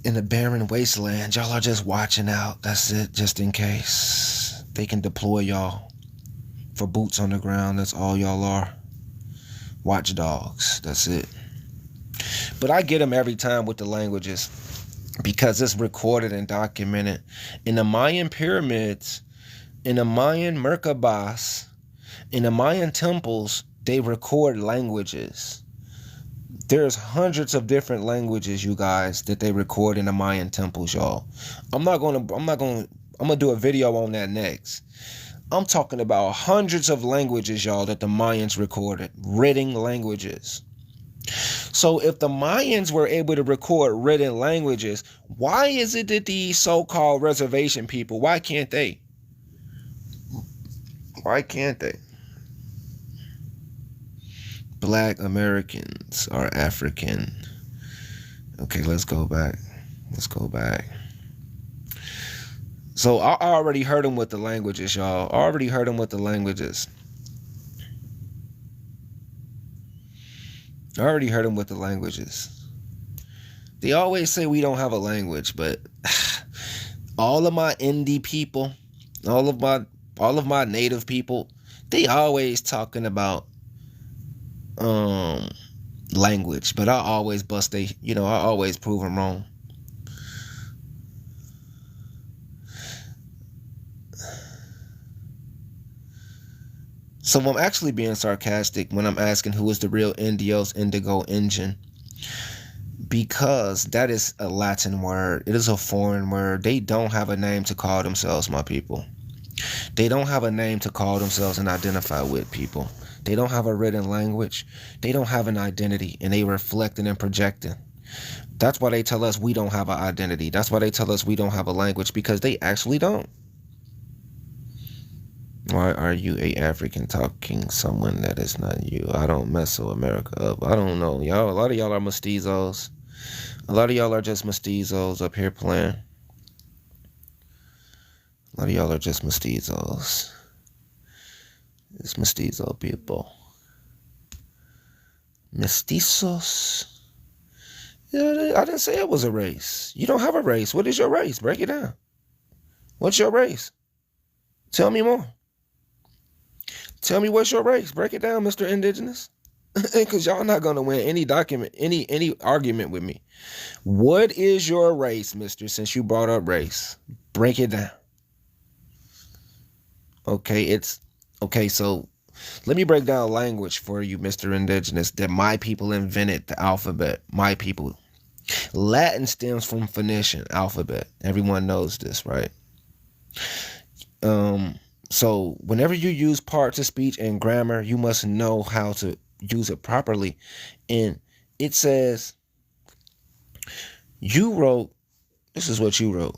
in the barren wasteland. Y'all are just watching out. That's it, just in case they can deploy y'all for boots on the ground. That's all y'all are. Watchdogs. That's it. But I get them every time with the languages, because it's recorded and documented. In the Mayan pyramids, in the Mayan Merkabahs, in the Mayan temples, they record languages. There's hundreds of different languages, you guys, that they record in the Mayan temples, y'all. I'm gonna do a video on that next. I'm talking about hundreds of languages, y'all, that the Mayans recorded, written languages. So if the Mayans were able to record written languages, why is it that these so-called reservation people, why can't they? Why can't they? Black Americans are African. Okay, let's go back. So I already heard them with the languages, y'all. They always say we don't have a language, but all of my indie people, all of my native people, they always talking about language, but I always I always prove them wrong. So I'm actually being sarcastic when I'm asking who is the real Indigo engine, because that is a Latin word. It is a foreign word. They don't have a name to call themselves, my people. They don't have a name to call themselves and identify with, people. They don't have a written language. They don't have an identity, and they reflecting and projecting. That's why they tell us we don't have an identity. That's why they tell us we don't have a language, because they actually don't. Why are you a African talking someone that is not you? I don't mess with America up. I don't know. Y'all, a lot of y'all are mestizos. A lot of y'all are just mestizos up here playing. A lot of y'all are just mestizos. It's mestizo people. Mestizos. Yeah, I didn't say it was a race. You don't have a race. What is your race? Break it down. What's your race? Tell me more. Tell me what's your race. Break it down, Mr. Indigenous. Because y'all not gonna win any argument with me. What is your race, mister, since you brought up race? Break it down. Okay, so let me break down language for you, Mr. Indigenous, that my people invented the alphabet. My people. Latin stems from Phoenician alphabet. Everyone knows this, right? So whenever you use parts of speech and grammar, you must know how to use it properly. And it says, you wrote, this is what you wrote.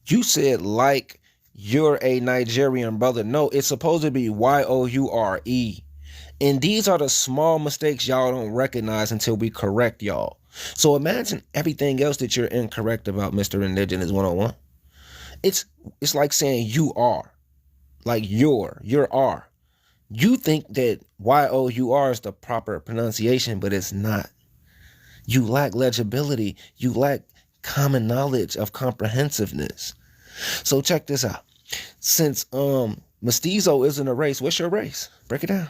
You said like you're a Nigerian brother. No, it's supposed to be Youre. And these are the small mistakes y'all don't recognize until we correct y'all. So imagine everything else that you're incorrect about, Mr. Indigenous 101. It's like saying you are. Like you're are. You think that Youre is the proper pronunciation, but it's not. You lack legibility. You lack common knowledge of comprehensiveness. So check this out. Since mestizo isn't a race, what's your race? Break it down.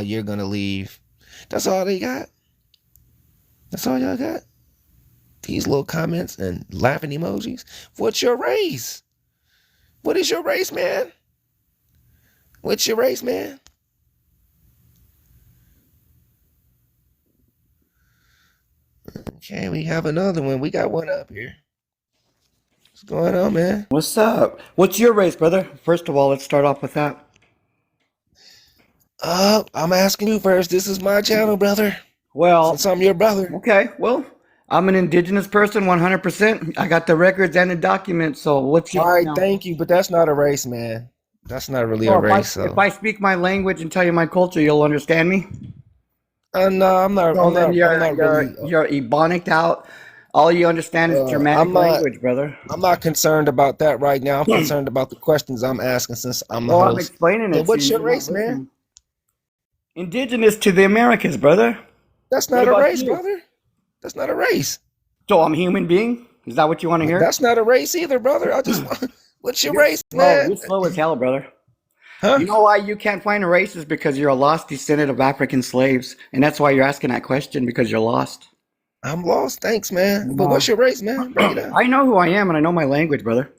You're gonna leave. That's all they got. That's all y'all got. These little comments and laughing emojis. What's your race? What is your race, man? What's your race, man? Okay, we have another one. We got one up here. What's going on, man? What's up? What's your race, brother? First of all, let's start off with that. I'm asking you first. This is my channel, brother. Since Well, I'm your brother. okay, well, I'm an indigenous person, 100%. I got the records and the documents, so what's All your, right, thank you, but that's not a race, man. That's not really a well, if I race, if so. I speak my language and tell you my culture, you'll understand me. No, I'm not. So then I'm not really. you're ebonic out. All you understand is Germanic I'm not. language, brother. I'm not concerned about that right now. I'm concerned about the questions I'm asking since I'm the Well, I'm host. explaining So, it to you, what's and your you're not race, man? listening. Indigenous to the Americas, brother. That's What not a about race, you? brother. That's not a race. So I'm a human being? Is that what you want to hear? That's not a race either, brother. I just want. What's your You're race, slow. man? You're slow as hell, brother. Huh? You know why you can't find a race is because you're a lost descendant of African slaves, and that's why you're asking that question because you're lost. I'm lost. Thanks, man. But No. what's your race, man? Break it down. I know who I am and I know my language, brother.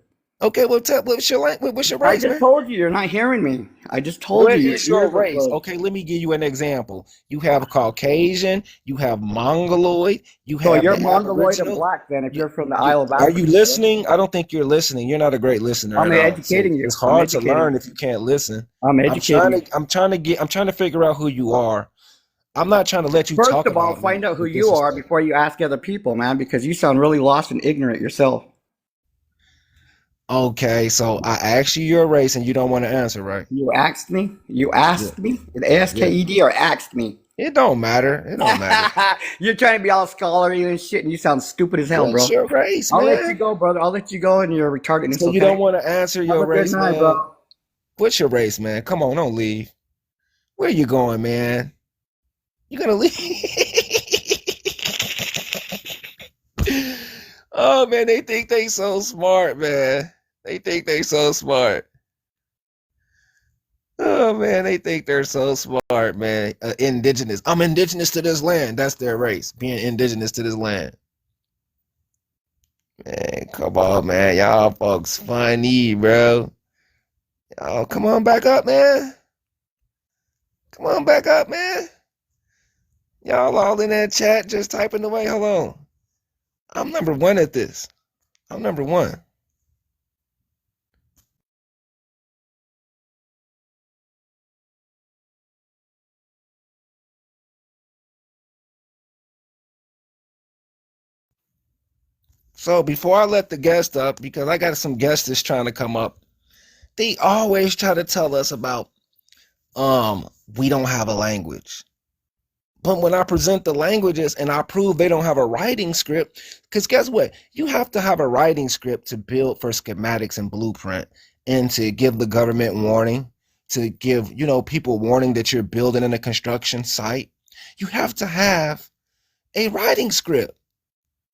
Okay, well, what's your language? What's your I race, just man? told you you're not hearing me. I just told you What your is your ears are race? closed. Okay, let me give you an example. You have Caucasian, you have Mongoloid, you So have you're the Mongoloid and Aboriginal. black then if You, you're from the Isle of are you Africa, brother. listening? I don't think you're listening. You're not a great listener I'm at all. So educating it's you. I'm hard to educating learn you. if you can't listen. I'm educating you. I'm trying to figure out who you are. I'm not trying to let you First talk of all, about me find out who with you are disrespect. before you ask other people, man, because you sound really lost and ignorant yourself. Okay, so I asked you your race and you don't want to answer, right? You asked me? You Yeah. asked me? Yeah. ASKED or asked me? It don't matter. It don't matter. You're trying to be all scholarly and shit, and you sound stupid as hell, What's bro. your race, I'll let you man? go, brother. I'll let you go in your retardedness, So you don't okay? want to answer Have your a good race, night, man? bro. What's your race, man? Come on, don't leave. Where you going, man? You gonna leave? Oh man, they think they so smart, man. They think they so smart. Oh man, they think they're so smart, man. Indigenous. I'm indigenous to this land. That's their race. Being indigenous to this land. Man, come on, man. Y'all folks funny, bro. Y'all come on back up, man. Come on back up, man. Y'all all in that chat just typing away. Hold on. I'm number one at this. I'm number one. So before I let the guest up, because I got some guests that's trying to come up, they always try to tell us about we don't have a language. But when I present the languages and I prove they don't have a writing script, because guess what? You have to have a writing script to build for schematics and blueprint and to give the government warning, to give, people warning that you're building in a construction site. You have to have a writing script.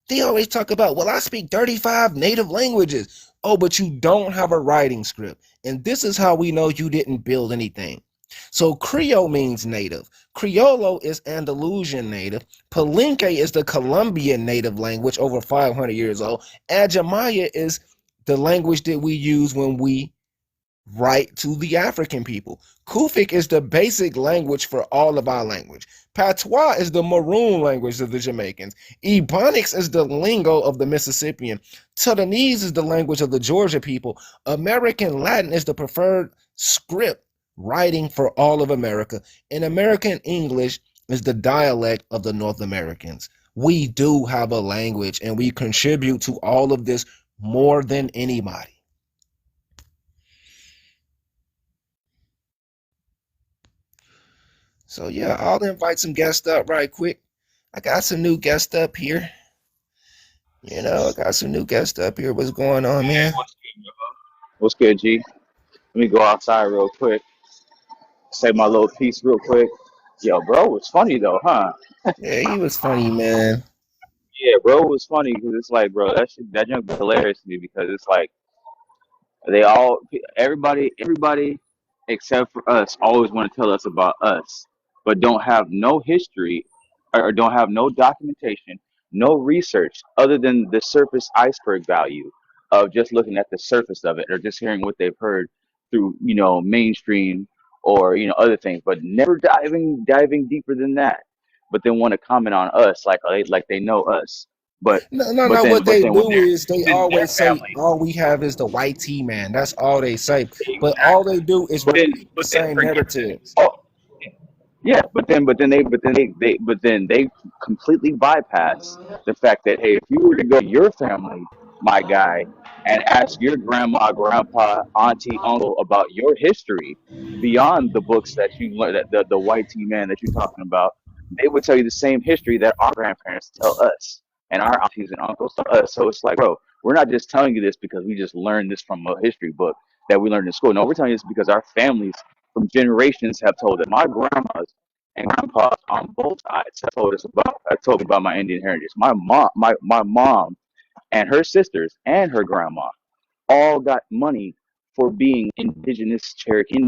They always talk about, well, I speak 35 native languages. Oh, but you don't have a writing script. And this is how we know you didn't build anything. So Creole means native. Criollo is Andalusian native. Palenque is the Colombian native language, over 500 years old. Ajamaya is the language that we use when we right to the African people. Kufic is the basic language for all of our language. Patois is the Maroon language of the Jamaicans. Ebonics is the lingo of the Mississippian. Tutanese is the language of the Georgia people. American Latin is the preferred script writing for all of America. And American English is the dialect of the North Americans. We do have a language and we contribute to all of this more than anybody. So yeah, I'll invite some guests up right quick. I got some new guests up here. I got some new guests up here. What's going on, man? What's good, bro? What's good, G? Let me go outside real quick, say my little piece real quick. Yo, bro, it's funny though, huh? Yeah, he was funny, man. Yeah, bro, it was funny because it's like, bro, that junk was hilarious to me because it's like they all, everybody except for us always want to tell us about us, but don't have no history or don't have no documentation, no research other than the surface iceberg value of just looking at the surface of it or just hearing what they've heard through, mainstream or, other things, but never diving deeper than that. But then want to comment on us like they know us. But No, no, but no. then What but they then when do they're is they within their always say family. all we have is the white T man. That's all they say. But all Exactly. they do is But then, repeat the but then same forget. narratives. Oh, yeah. But then they completely bypass the fact that hey, if you were to go to your family, my guy, and ask your grandma, grandpa, auntie, uncle about your history beyond the books that you learned, that the white tea man that you're talking about, they would tell you the same history that our grandparents tell us and our aunties and uncles tell us. So it's like, bro, we're not just telling you this because we just learned this from a history book that we learned in school. No, we're telling you this because our families from generations have told it. My grandmas and grandpas on both sides have told me about my Indian heritage. My mom and her sisters and her grandma all got money for being indigenous Cherokee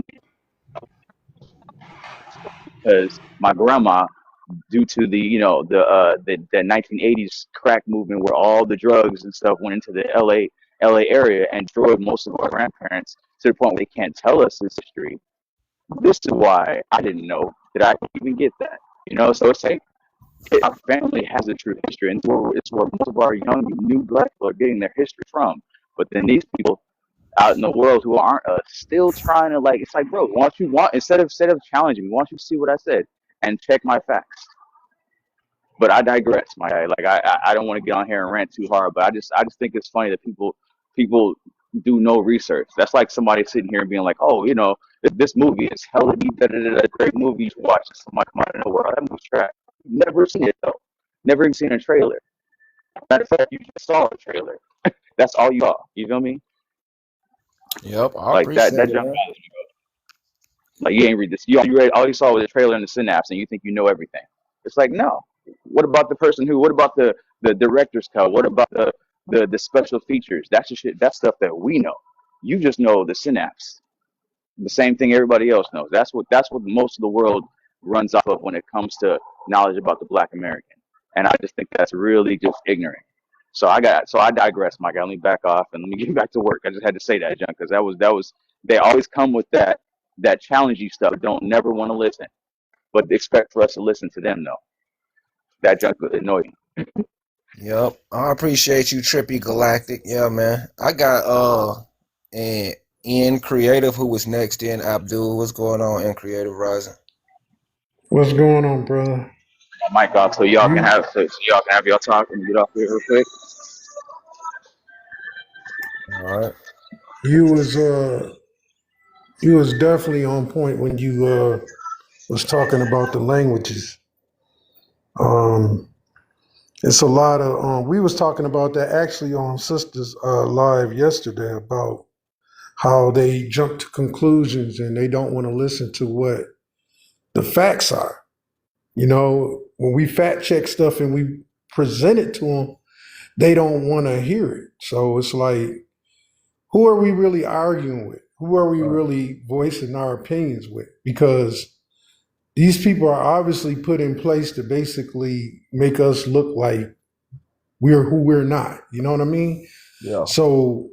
because my grandma, due to the 1980s crack movement where all the drugs and stuff went into the LA area and destroyed most of our grandparents to the point where they can't tell us this history. This is why I didn't know that I could even get that. So it's like our family has a true history, and it's where most of our young new black people are getting their history from. But then these people out in the world who aren't us still trying to like. It's like, bro, instead of challenging me, why don't you see what I said and check my facts? But I digress, my guy. Like I don't want to get on here and rant too hard, but I just think it's funny that people do no research. That's like somebody sitting here and being like, oh, this movie is hella deep, da, da, da, da, great movie you should watch. Somebody come out of nowhere, oh, that movie's trash. Never seen it though. Never even seen a trailer. Matter of fact, you just saw a trailer. That's all you saw. You feel me? Yep, I Like that appreciate that it, jump. man. Like you ain't read this. You read all you saw was a trailer and the synapse, and you think you know everything. It's like no. What about the person who? What about the director's cut? What about the special features? That's the shit. That's stuff that we know. You just know the synapse. The same thing everybody else knows. That's what most of the world runs off of when it comes to knowledge about the Black American. And I just think that's really just ignorant. So I digress, Mike. Let me back off and let me get back to work. I just had to say that, John, because that was they always come with that challenging stuff. Don't never want to listen, but expect for us to listen to them though. That junk annoys me. Yep, I appreciate you, Trippy Galactic. Yeah, man. I got and Ian Creative who was next. In Abdul, what's going on in Creative Rising? What's going on, brother? My mic off so y'all can You have so y'all can have y'all talk and get off here real quick. All right. You was you was definitely on point when you was talking about the languages. Um, it's a lot of we was talking about that actually on Sisters Live yesterday about how they jump to conclusions and they don't want to listen to what the facts are. You know, when we fact check stuff and we present it to them, they don't want to hear it. So it's like, who are we really arguing with? Who are we Right. really voicing our opinions with? Because these people are obviously put in place to basically make us look like we're who we're not. You know what I mean? Yeah. So,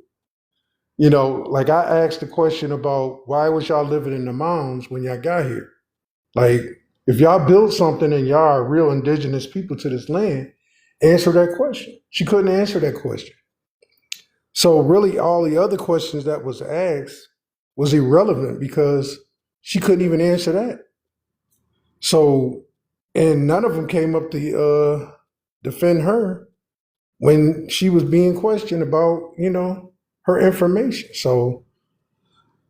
like I asked the question about why was y'all living in the mounds when y'all got here? Like, if y'all built something and y'all are real indigenous people to this land, answer that question. She couldn't answer that question. So really all the other questions that was asked was irrelevant because she couldn't even answer that. So, and none of them came up to defend her when she was being questioned about, her information. So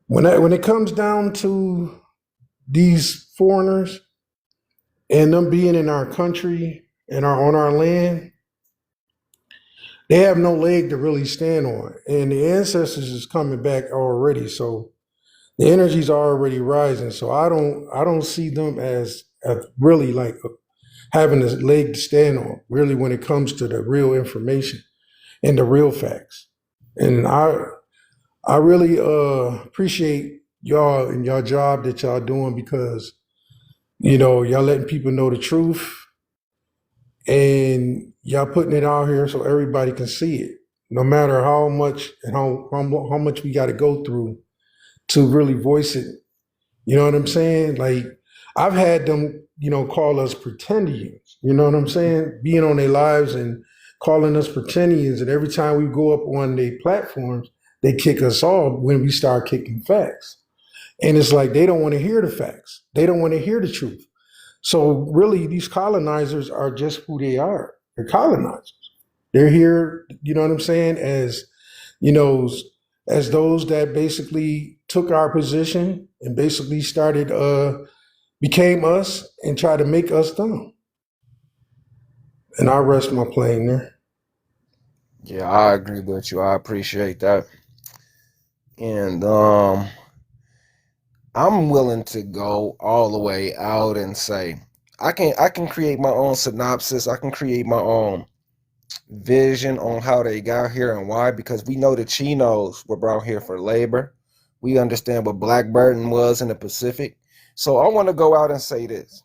when it comes down to these foreigners and them being in our country and on our land, they have no leg to really stand on. And the ancestors is coming back already. So the energy's already rising. So I don't see them as really like having a leg to stand on, really, when it comes to the real information and the real facts. And I really appreciate y'all and y'all job that y'all doing because y'all letting people know the truth and y'all putting it out here so everybody can see it. No matter how much and how much we got to go through to really voice it. You know what I'm saying? Like I've had them, call us pretendians. You know what I'm saying? Being on their lives and calling us pretendians, and every time we go up on their platforms, they kick us off when we start kicking facts. And it's like they don't want to hear the facts. They don't want to hear the truth. So really, these colonizers are just who they are. They're colonizers. They're here, you know what I'm saying, you know, as those that basically took our position and basically started became us and tried to make us dumb. And I rest my plane there. Yeah, I agree with you. I appreciate that. And I'm willing to go all the way out and say I can create my own synopsis. I can create my own vision on how they got here and why, because we know the Chinos were brought here for labor. We understand what black burden was in the Pacific. So I want to go out and say this.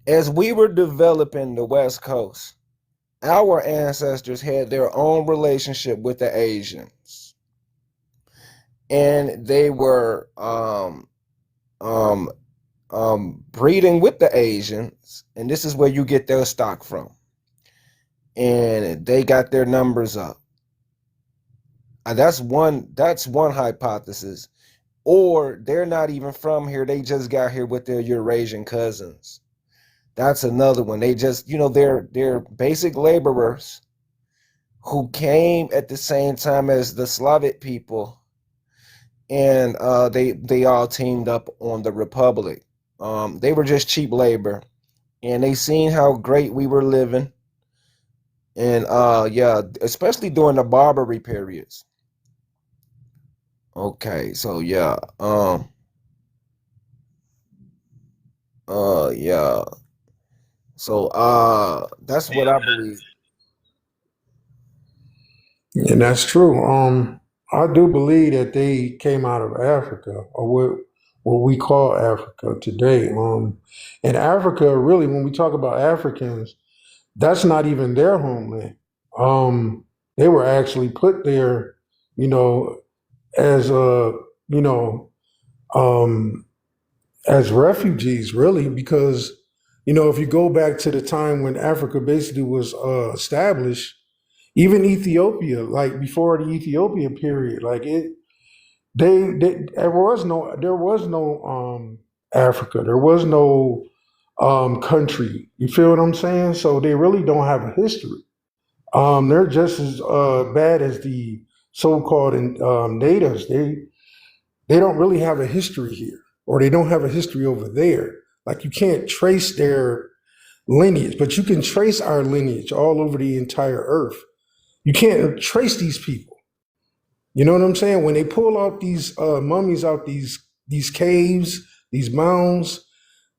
As we were developing the West Coast, our ancestors had their own relationship with the Asians. And they were um, breeding with the Asians, and this is where you get their stock from. And they got their numbers up. That's one hypothesis. Or they're not even from here. They just got here with their Eurasian cousins. That's another one. They just, they're basic laborers who came at the same time as the Slavic people, and they all teamed up on the Republic. They were just cheap labor, and they seen how great we were living, and yeah, especially during the Barbary periods. Okay, so yeah, yeah, so that's what I believe. And that's true. I do believe that they came out of Africa, or what we call Africa today. And Africa, really, when we talk about Africans, that's not even their homeland. They were actually put there, you know, as you know, um, as refugees, really, because if you go back to the time when Africa basically was established, even Ethiopia, like before the Ethiopia period, like they there was no Africa, there was no country. You feel what I'm saying? So they really don't have a history. They're just as bad as the so-called natives, they don't really have a history here, or they don't have a history over there. Like you can't trace their lineage, but you can trace our lineage all over the entire earth. You can't trace these people. You know what I'm saying? When they pull out these mummies out these caves, these mounds,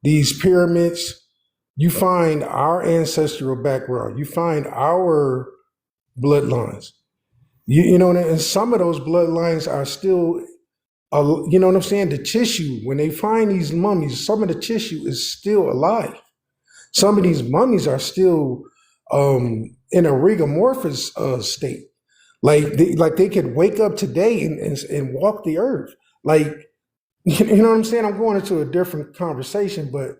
these pyramids, you find our ancestral background. You find our bloodlines. You know, and some of those bloodlines are still, you know what I'm saying? The tissue, when they find these mummies, some of the tissue is still alive. Some of these mummies are still in a rigor mortis state. Like they could wake up today and walk the earth. Like, you know what I'm saying? I'm going into a different conversation, but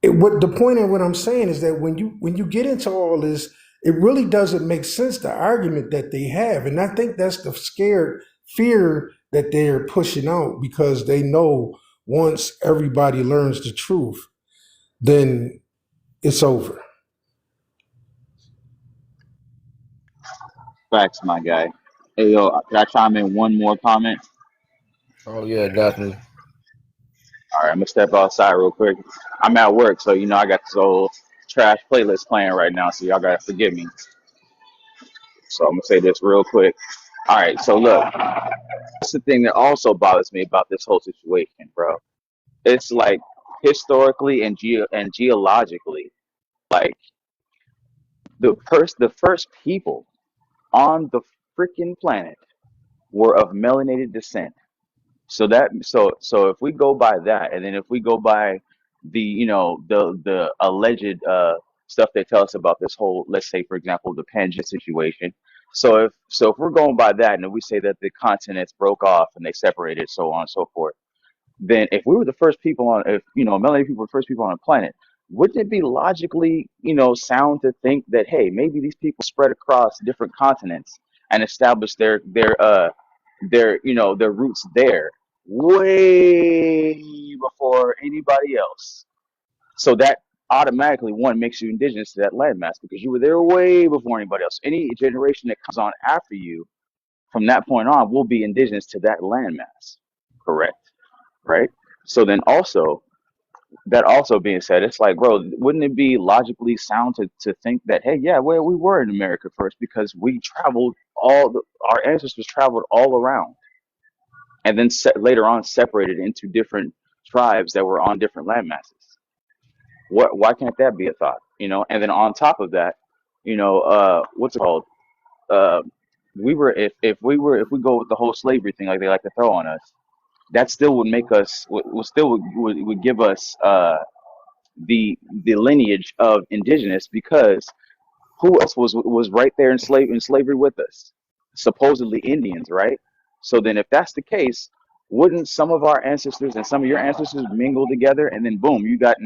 what the point of what I'm saying is that when you get into all this, it really doesn't make sense, the argument that they have. And I think that's the scared fear that they're pushing out, because they know once everybody learns the truth, then it's over. Facts, my guy. Hey, yo, can I chime in one more comment? Oh yeah, definitely. All right, I'm gonna step outside real quick. I'm at work, so I got this old trash playlist playing right now, so y'all gotta forgive me. So I'm gonna say this real quick. All right, so look, that's the thing that also bothers me about this whole situation, bro. It's like historically and geologically, like the first people on the freaking planet were of melanated descent. So if we go by that, and then if we go by the alleged stuff they tell us about this whole, let's say for example, the Pangea situation. So if we're going by that, and then we say that the continents broke off and they separated, so on and so forth, then if we were the first people on, if melanated people were the first people on the planet, wouldn't it be logically sound to think that, hey, maybe these people spread across different continents and established their roots there way before anybody else. So that automatically, one, makes you indigenous to that landmass because you were there way before anybody else. Any generation that comes on after you from that point on will be indigenous to that landmass. Correct. Right. So then also, that also being said, it's like, bro, wouldn't it be logically sound to think that, hey, yeah, well, we were in America first because we traveled our ancestors traveled all around, and then later on separated into different tribes that were on different land masses. Why can't that be a thought? And then on top of that, what's it called? Uh, we were if we go with the whole slavery thing like they like to throw on us, that still would make us would still would give us the lineage of indigenous, because who else was right there in slavery with us? Supposedly Indians, right? So then, if that's the case, wouldn't some of our ancestors and some of your ancestors mingle together, and then boom, you got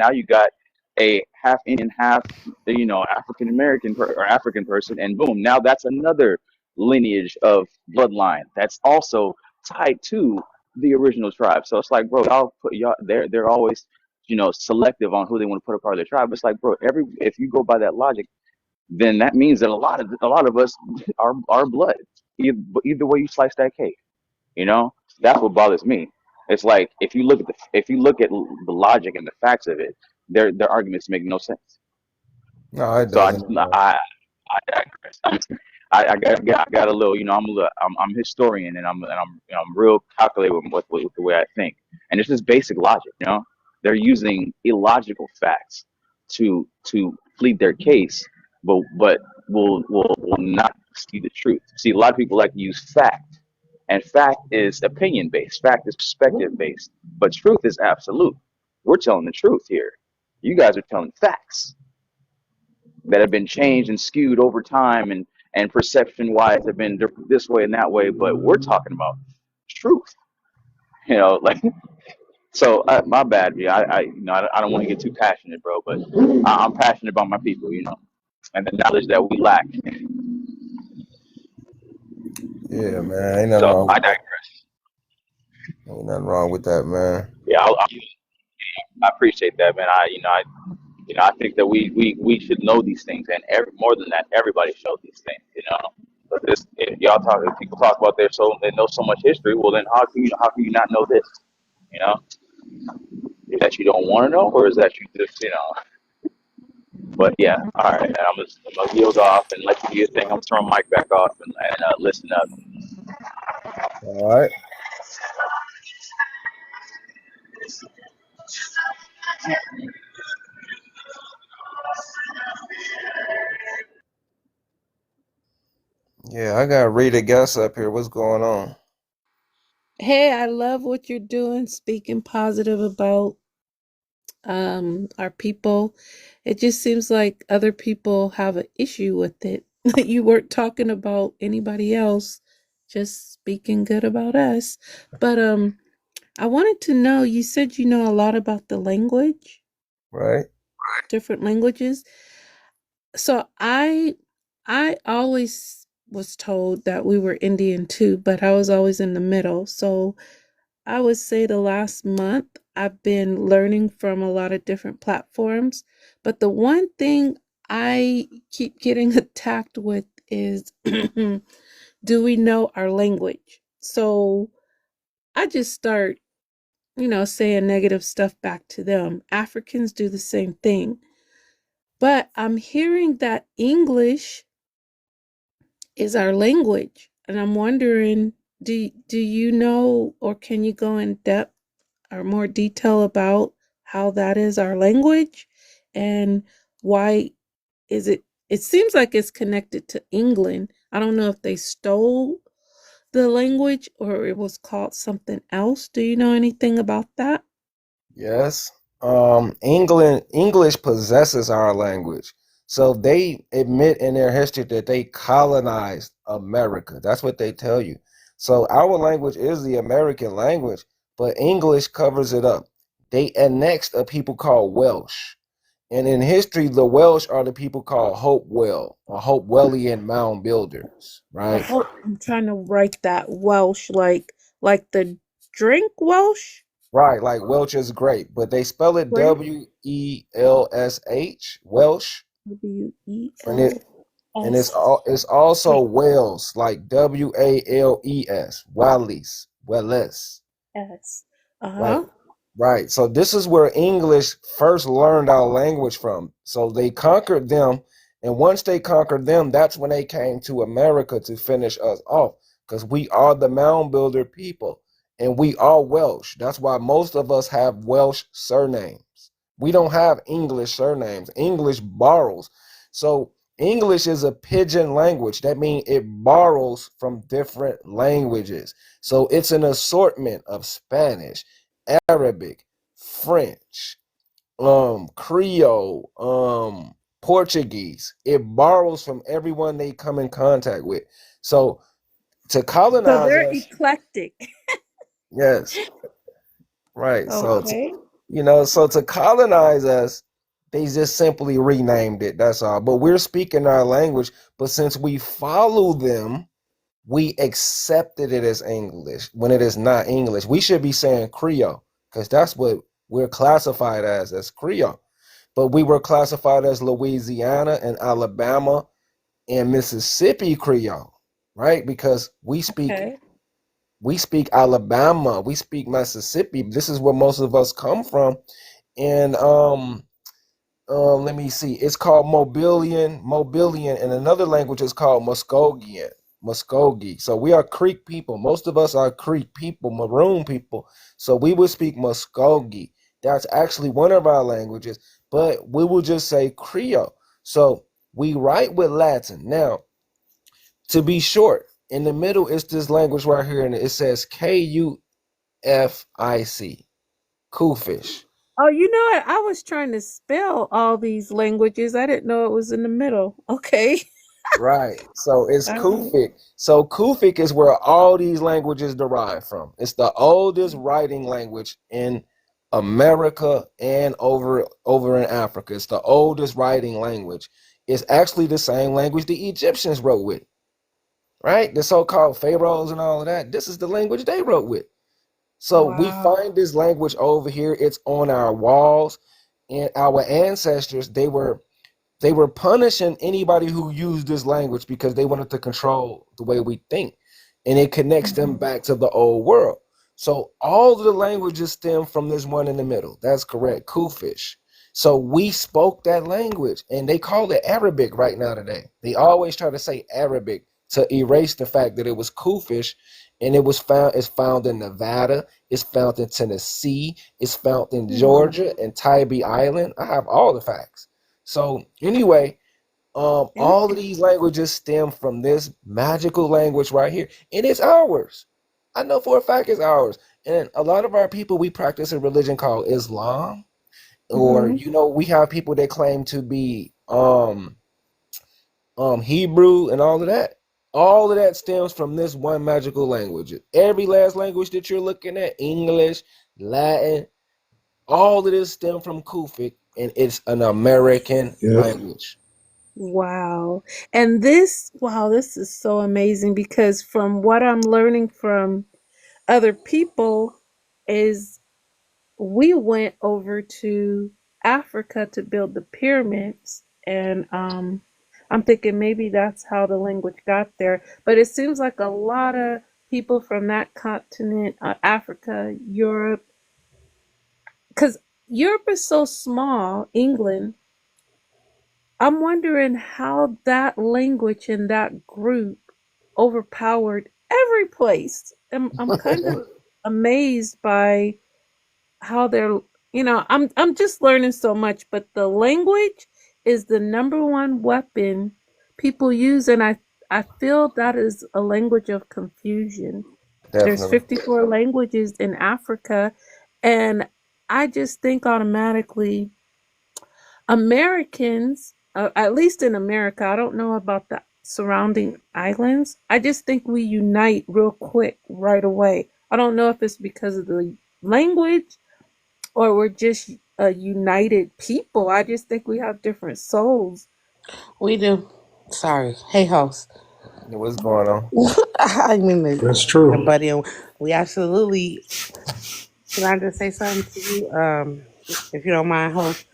a half Indian, half African American or African person, and boom, now that's another lineage of bloodline that's also tied to the original tribe. So it's like, bro, y'all they're always selective on who they want to put a part of their tribe. It's like, bro, if you go by that logic, then that means that a lot of us are blood. Either way you slice that cake, that's what bothers me. It's like if you look at the logic and the facts of it, their arguments make no sense. No, it So doesn't. I digress. I got a little, I'm a historian, and I'm real calculated with the way I think, and it's just basic logic. They're using illogical facts to plead their case, but will not see the truth. See, a lot of people like to use fact, and fact is opinion based. Fact is perspective based, but truth is absolute. We're telling the truth here. You guys are telling facts that have been changed and skewed over time, and perception wise have been this way and that way, but we're talking about truth. Like, so my bad. Yeah, I don't want to get too passionate, bro, but I'm passionate about my people, and the knowledge that we lack. Yeah, man. Ain't nothing So wrong I with that. digress. Ain't nothing wrong with that, man. Yeah, I appreciate that, man. I think that we should know these things, and more than that, everybody shows these things. But this, if y'all talk, if people talk about they know so much history, well then how can you not know this? You know, is that you don't want to know, or is that you just But yeah, all right. I'm gonna yield off and let you do your thing. I'm gonna turn my mic back off and listen up. All right. Yeah, I got Rita Guess up here. What's going on? Hey, I love what you're doing, speaking positive about our people. It just seems like other people have an issue with it. You weren't talking about anybody else, just speaking good about us. But I wanted to know, you said you know a lot about the language, Right? different languages. So I always was told that we were Indian too, but I was always in the middle. So I would say the last month I've been learning from a lot of different platforms, but the one thing I keep getting attacked with is do we know our language? So I just start, saying negative stuff back to them. Africans do the same thing. But I'm hearing that English is our language. And I'm wondering, do you know or can you go in depth or more detail about how that is our language and why it seems like it's connected to England. I don't know if they stole the language or it was called something else. Do you know anything about that? Yes. English possesses our language. So they admit in their history that they colonized America. That's what they tell you. So our language is the American language, but English covers it up. They annexed a people called Welsh. And in history, the Welsh are the people called Hopewell or Hopewellian mound builders, right? I'm trying to write that Welsh like the drink Welsh. Right, like Welch is great, but they spell it Great. Welsh, Welsh, W E and L S it's also Wales, like Wales, Wales. S. Right. Uh-huh. Right. So this is where English first learned our language from. So they conquered them, and once they conquered them, that's when they came to America to finish us off. Because we are the mound builder people, and we are Welsh. That's why most of us have Welsh surnames. We don't have English surnames. English borrows. So English is a pidgin language. That means it borrows from different languages. So it's an assortment of Spanish, Arabic, French, Creole, Portuguese. It borrows from everyone they come in contact with. So to So colonize they're us, eclectic. yes, right. Okay. So to colonize us, they just simply renamed it. That's all. But we're speaking our language. But since we follow them, we accepted it as English when it is not English. We should be saying Creole because that's what we're classified as Creole. But we were classified as Louisiana and Alabama and Mississippi Creole, right? Because Okay. we speak Alabama, we speak Mississippi. This is where most of us come from. And let me see. It's called Mobilian, and another language is called Muskogee. So we are Creek people. Most of us are Creek people, Maroon people. So we would speak Muskogee. That's actually one of our languages, but we will just say Creole. So we write with Latin. Now, to be short, in the middle is this language right here, and it says Kufic, Kufish. Oh, you know what? I was trying to spell all these languages. I didn't know it was in the middle. Okay. Right. So it's All right. Kufic. So Kufic is where all these languages derive from. It's the oldest writing language in America and over in Africa. It's the oldest writing language. It's actually the same language the Egyptians wrote with, right? The so-called pharaohs and all of that. This is the language they wrote with. So we Wow. find this language over here. It's on our walls, and our ancestors, They were punishing anybody who used this language because they wanted to control the way we think. And it connects them back to the old world. So all of the languages stem from this one in the middle. That's correct, Kufish. So we spoke that language, and they call it Arabic right now today. They always try to say Arabic to erase the fact that it was Kufish, and it's found in Nevada, it's found in Tennessee, it's found in Georgia and Tybee Island. I have all the facts. So anyway, all of these languages stem from this magical language right here, and it's ours. I know for a fact it's ours. And a lot of our people, we practice a religion called Islam, or Mm-hmm. we have people that claim to be Hebrew and all of that. All of that stems from this one magical language. Every last language that you're looking at, English, Latin, all of this stem from Kufic, and it's an American Yep. language. Wow. And this is so amazing because from what I'm learning from other people is we went over to Africa to build the pyramids, and I'm thinking maybe that's how the language got there. But it seems like a lot of people from that continent, Africa, Europe, because Europe is so small, England. I'm wondering how that language and that group overpowered every place. I'm kind of amazed by how they're, I'm just learning so much, but the language is the number one weapon people use, and I feel that is a language of confusion. There's Definitely. 54 languages in Africa, and I just think automatically Americans, at least in America, I don't know about the surrounding islands. I just think we unite real quick right away. I don't know if it's because of the language or we're just a united people. I just think we have different souls. We do. Sorry. Hey, host. What's going on? I mean, That's true. buddy, we absolutely. Can I just say something to you? If you don't mind, host.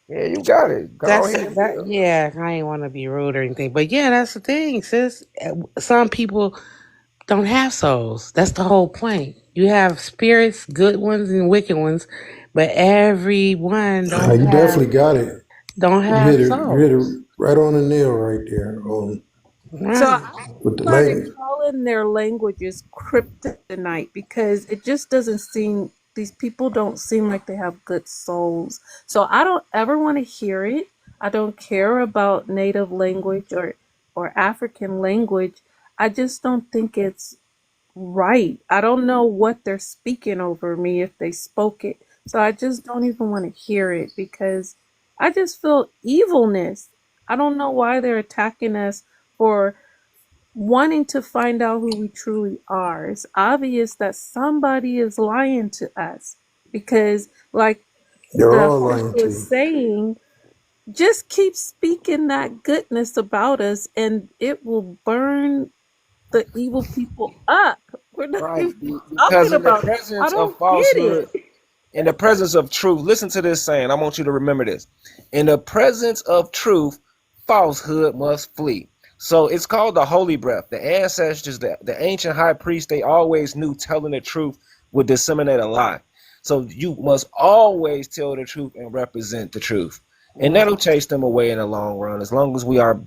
Yeah, you got it. Go That's ahead. that. Yeah, I ain't want to be rude or anything, but yeah, that's the thing, sis. Some people don't have souls. That's the whole point. You have spirits, good ones and wicked ones, but everyone You definitely got it. don't You have hit it. You hit it souls. right on the nail right there. So Right. I With the started language. calling their languages kryptonite because it just doesn't seem, these people don't seem like they have good souls. So I don't ever want to hear it. I don't care about native language or African language. I just don't think it's right. I don't know what they're speaking over me if they spoke it. So I just don't even want to hear it because I just feel evilness. I don't know why they're attacking us for wanting to find out who we truly are. It's obvious that somebody is lying to us because, like They're the all host lying to was you. saying, just keep speaking that goodness about us and it will burn the evil people up. We're not Right. even Because talking in the about it. I presence of don't get falsehood, it. in the presence of truth, listen to this saying. I want you to remember this. In the presence of truth, falsehood must flee. So it's called the holy breath. The ancestors, the ancient high priests, they always knew telling the truth would disseminate a lie. So you must always tell the truth and represent the truth. And that'll chase them away in the long run. As long as we are,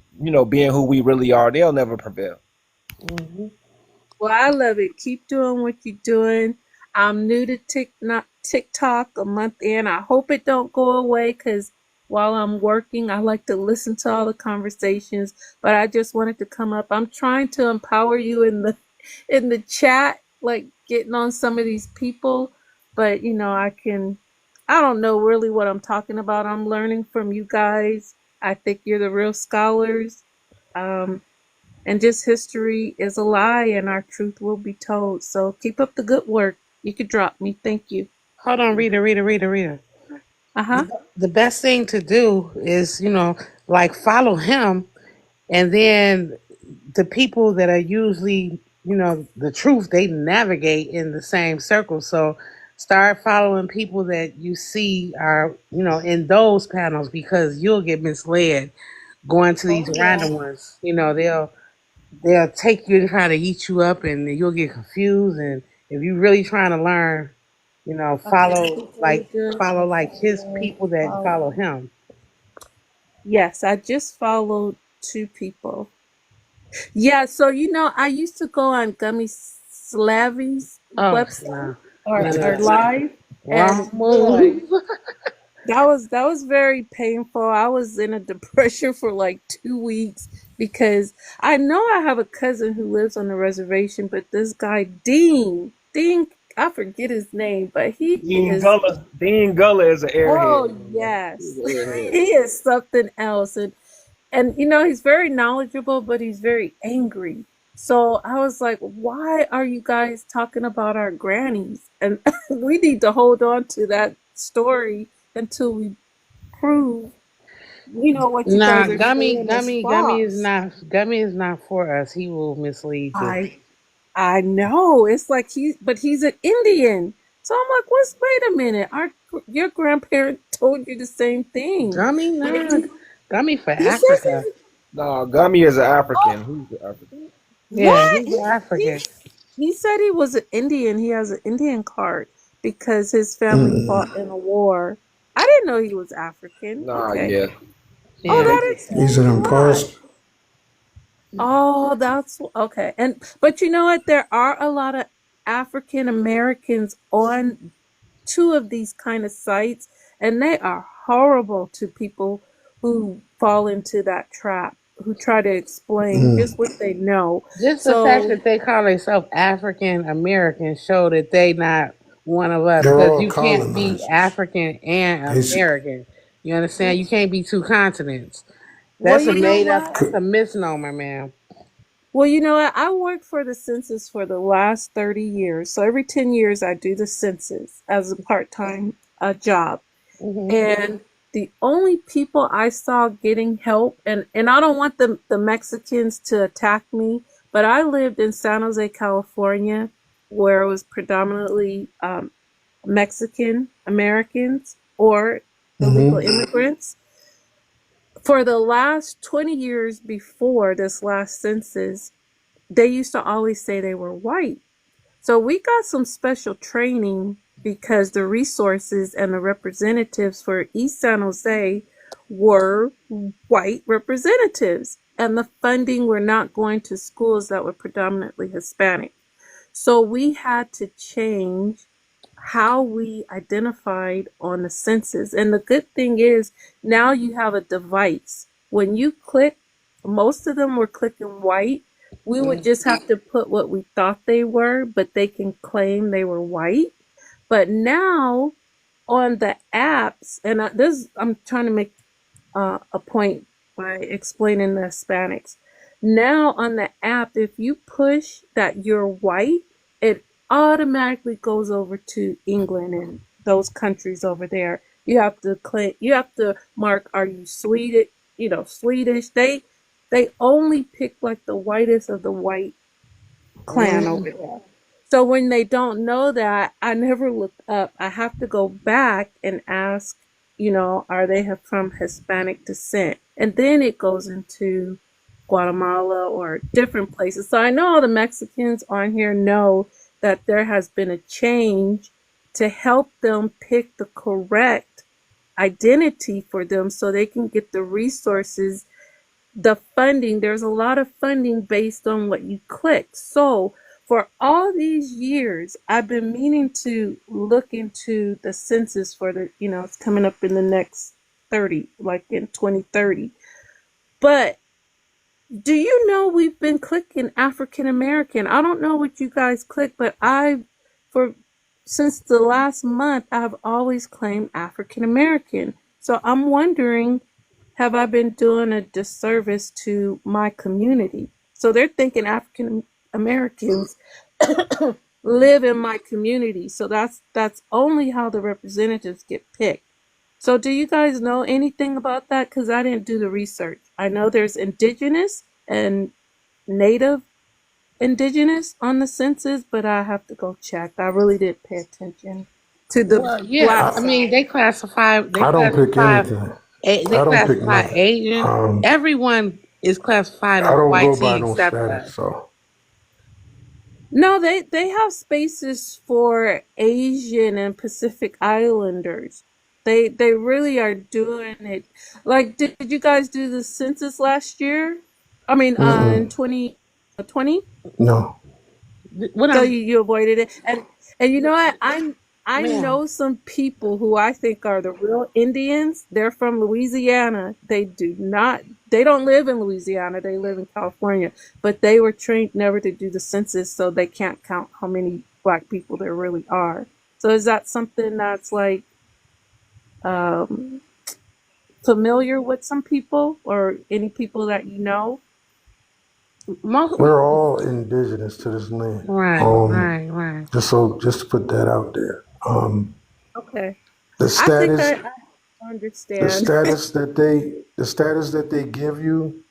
being who we really are, they'll never prevail. Mm-hmm. Well, I love it. Keep doing what you're doing. I'm new to TikTok a month in. I hope it don't go away because while I'm working, I like to listen to all the conversations. But I just wanted to come up. I'm trying to empower you in the chat, like getting on some of these people. But I don't know really what I'm talking about. I'm learning from you guys. I think you're the real scholars. Um, and just history is a lie and our truth will be told. So keep up the good work. You could drop me. Thank you. Hold on, reader. Uh huh. The best thing to do is, like follow him, and then the people that are usually, the truth, they navigate in the same circle. So Start following people that you see are, in those panels, because you'll get misled going to these Oh yeah. random ones. They'll take you and try to eat you up, and you'll get confused. And if you're really trying to learn, Okay, this is really good. follow like his people that follow him. Yes, I just followed two people. Yeah, so I used to go on Gummy Slavy's Oh website no, no, or no, live, wrong and boy, move. that was very painful. I was in a depression for like 2 weeks because I know I have a cousin who lives on the reservation, but this guy Dean, I forget his name, but he Dean is, Gullah. Dean Gullah is an airhead, oh man. He's yes, an airhead. he is something else. And he's very knowledgeable, but he's very angry. So I was like, why are you guys talking about our grannies? And we need to hold on to that story until we prove, what you Nah, guys are gummy, saying is gummy, false. gummy is not for us. He will mislead you. I know. It's like but he's an Indian. So I'm like, wait a minute. Your grandparent told you the same thing. Gummy, And nah, gummy for he says Africa. No, Gummy is an African. oh, He's an African. Yeah, what? he's African. He said he was an Indian. He has an Indian card because his family fought in a war. I didn't know he was African. Nah, Okay. yeah. Oh, Yeah. They, that He's explains an a lot. imposter. Oh, that's okay. But you know what? There are a lot of African Americans on two of these kind of sites, and they are horrible to people who fall into that trap, who try to explain just what they know. Just the fact So, that they call themselves African American show that they not one of us, They're because all you can't be colonizers. African and Basically. American. You understand? You can't be two continents. well, That's a you know made up. what? That's a misnomer, man. Well, you know what? I worked for the census for the last 30 years. So every 10 years, I do the census as a part time job. Hmm. And the only people I saw getting help, and I don't want the Mexicans to attack me, but I lived in San Jose, California, where it was predominantly Mexican Americans or illegal Hmm. immigrants. For the last 20 years before this last census, they used to always say they were white. So we got some special training because the resources and the representatives for East San Jose were white representatives, and the funding were not going to schools that were predominantly Hispanic. So we had to change how we identified on the census. And the good thing is now you have a device. When you click, most of them were clicking white. We would just have to put what we thought they were, but they can claim they were white. But now on the apps, and I'm trying to make a point by explaining the Hispanics. Now on the app, if you push that you're white, it automatically goes over to England and those countries over there. You have to click. You have to mark. Are you Swedish? Swedish. They only pick like the whitest of the white clan over there. So when they don't know that, I never look up. I have to go back and ask, are they from Hispanic descent? And then it goes into Guatemala or different places. So I know all the Mexicans on here know that there has been a change to help them pick the correct identity for them so they can get the resources, the funding. There's a lot of funding based on what you click. So for all these years, I've been meaning to look into the census for it's coming up in the next 30, like in 2030. But do you know we've been clicking African American? I don't know what you guys click, but for since the last month, I've always claimed African American. So I'm wondering, have I been doing a disservice to my community? So they're thinking African Americans live in my community. So that's only how the representatives get picked. So do you guys know anything about that? Because I didn't do the research. I know there's indigenous and native indigenous on the census, but I have to go check. I really didn't pay attention. to the Well, yeah. black I side. mean, they classify. They I don't pick classify. anything. They I don't pick classify nothing. Asian. Everyone is classified I as don't white go by tea no except status. us. So No, they have spaces for Asian and Pacific Islanders. They really are doing it. Like, did you guys do the census last year? I mean, in mm-mm, 2020. no. What So I'm, you avoided it, and you know what? I man. know some people who I think are the real Indians. They're from Louisiana. They don't live in Louisiana. They live in California, but they were trained never to do the census, so they can't count how many black people there really are. So is that something that's like um, familiar with some people or any people that you know? Most, We're all indigenous to this land. right, right, right. Just to put that out there. Okay, The I think status I understand. the status that they give you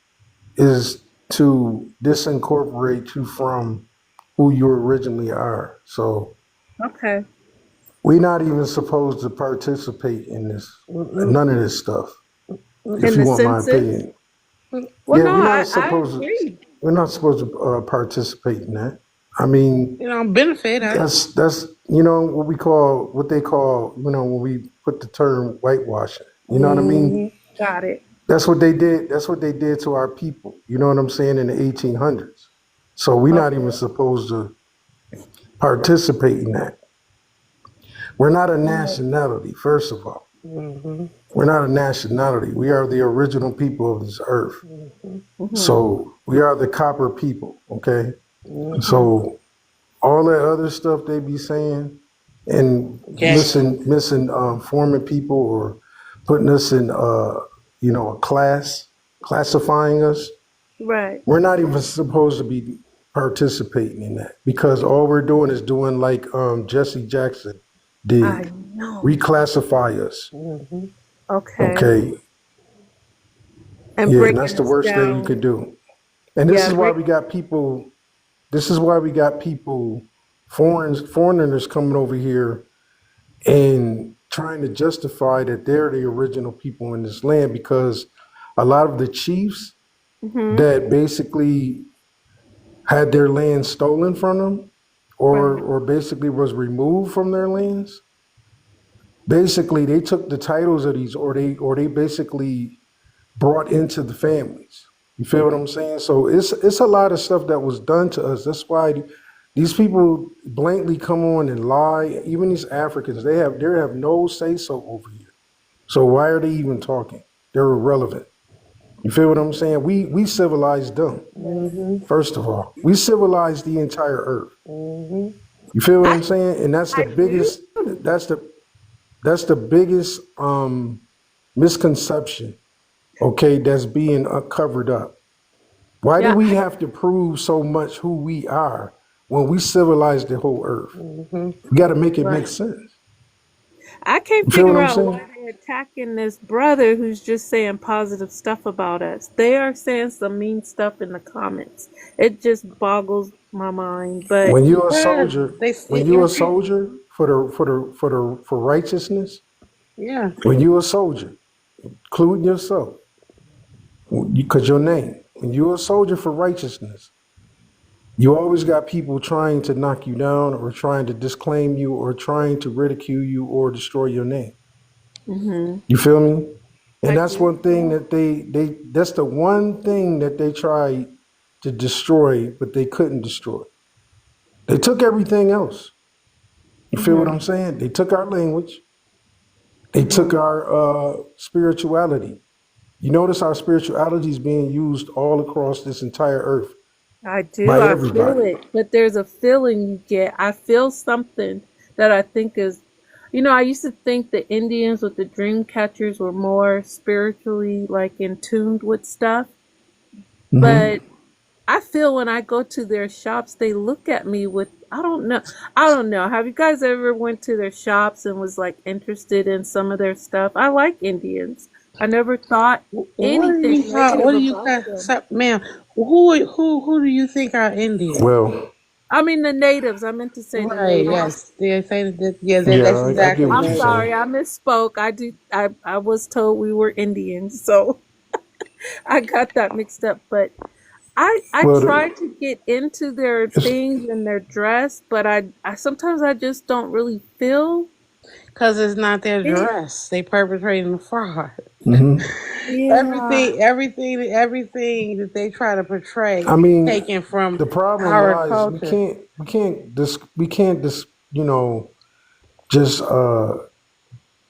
is to disincorporate you from who you originally are. So Okay. we're not even supposed to participate in this, Mm-mm, none of this stuff. If In you the want my census? opinion, Well, yeah, no, I agree. we're not supposed to participate in that. I mean, benefit us. that's what they call when we put the term whitewashing. You know what I mean? Hmm. Got it. That's what they did. That's what they did to our people. You know what I'm saying in the 1800s. So we're not even Okay. supposed to participate in that. We're not a nationality, first of all. Hmm. We're not a nationality. We are the original people of this earth. Hmm. Hmm. So we are the copper people, okay? Hmm. So all that other stuff they be saying and Gang. misinforming people or putting us in a class, classifying us. Right. We're not even supposed to be participating in that because all we're doing is doing like Jesse Jackson I did, know. reclassify us. Hmm. Okay. Okay, And yeah, and that's breaking the us worst thing you down. could do. And this Yeah, is why break. we got people. This is why we got people, foreigners coming over here and trying to justify that they're the original people in this land because a lot of the chiefs Hmm. that basically had their land stolen from them Right. or basically was removed from their lands, basically they took the titles of these or they basically brought into the families. You feel what I'm saying? So it's a lot of stuff that was done to us. That's why these people blankly come on and lie. Even these Africans, they have no say so over here. So why are they even talking? They're irrelevant. You feel what I'm saying? We civilized them. Hmm. First of all, we civilized the entire earth. Hmm. You feel what I I'm saying? And that's the I do. biggest. That's the biggest misconception. Okay, that's being covered up. Why do Yeah, we have to prove so much who we are when we civilized the whole earth? Hmm. We got to make it make right. sense. I can't You feel what figure I'm out saying? why they're attacking this brother who's just saying positive stuff about us. They are saying some mean stuff in the comments. It just boggles my mind. But When you're a Because soldier, they, when you're a soldier for righteousness, yeah. when you're a soldier, including yourself, because your name, when you're a soldier for righteousness, you always got people trying to knock you down or trying to disclaim you or trying to ridicule you or destroy your name. hmm, You feel me? And I that's do. one thing that that's the one thing that they tried to destroy, but they couldn't destroy. They took everything else. You feel what Hmm. I'm saying? They took our language. They took Hmm. our spirituality. You notice our spirituality is being used all across this entire earth I do. by I feel everybody. it. But there's a feeling you get. I feel something that I think is, I used to think the Indians with the dream catchers were more spiritually like in tuned with stuff. Hmm. But I feel when I go to their shops, they look at me with, I don't know. I don't know. Have you guys ever went to their shops and was like interested in some of their stuff? I like Indians. I never thought What do anything you call? negative What do you about call, them. ma'am? Who do you think are Indians? Well, I mean the natives. I meant to say the Right, natives. yes. They say that, yeah, Yeah, that's I get exactly what I'm you're native. saying. sorry, I misspoke. I was told we were Indians, so I got that mixed up. But I Well, try to get into their it's things and their dress, but I sometimes I just don't really feel Because it's not their it. dress. They perpetrating the fraud. mhm. Yeah. Everything that they try to portray I is mean, taken from the problem our lies culture. we can't just just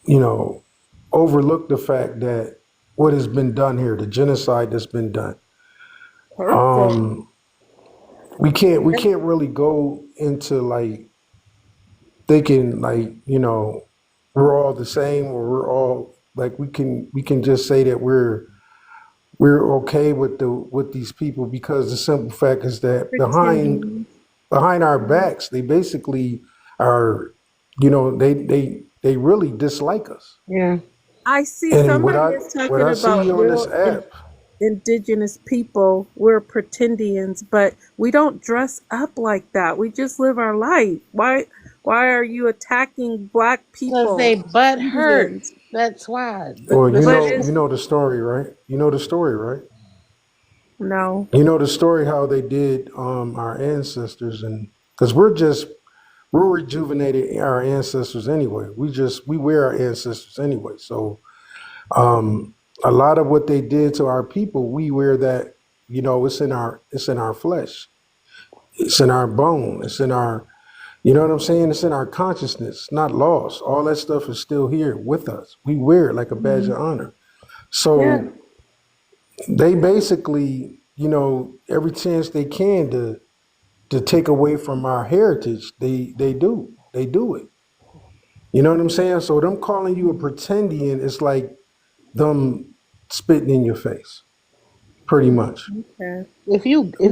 you know overlook the fact that what has been done here, the genocide that's been done. Hurtful. Um, we can't really go into like thinking like we're all the same or we're all like we can just say that we're okay with these people because the simple fact is that Pretending. behind our backs they basically are they really dislike us. Yeah. I see And somebody is what talking I about see on this real app, indigenous people. We're pretendians, but we don't dress up like that. We just live our life. Why are you attacking black Because people, they butt hurt. Indians? That's why. well, But you it's know the story, right? You know the story, right? no. You know the story how they did our ancestors, and because we're rejuvenated our ancestors anyway. We wear our ancestors anyway. So um, a lot of what they did to our people, we wear that. It's in our flesh. It's in our bone. It's in our you know what I'm saying. It's in our consciousness, not lost. All that stuff is still here with us. We wear it like a badge Mhm. of honor. Yeah. So they basically, every chance they can to take away from our heritage, they do it. You know what I'm saying? So them calling you a pretendian is like them spitting in your face, pretty much, Okay. If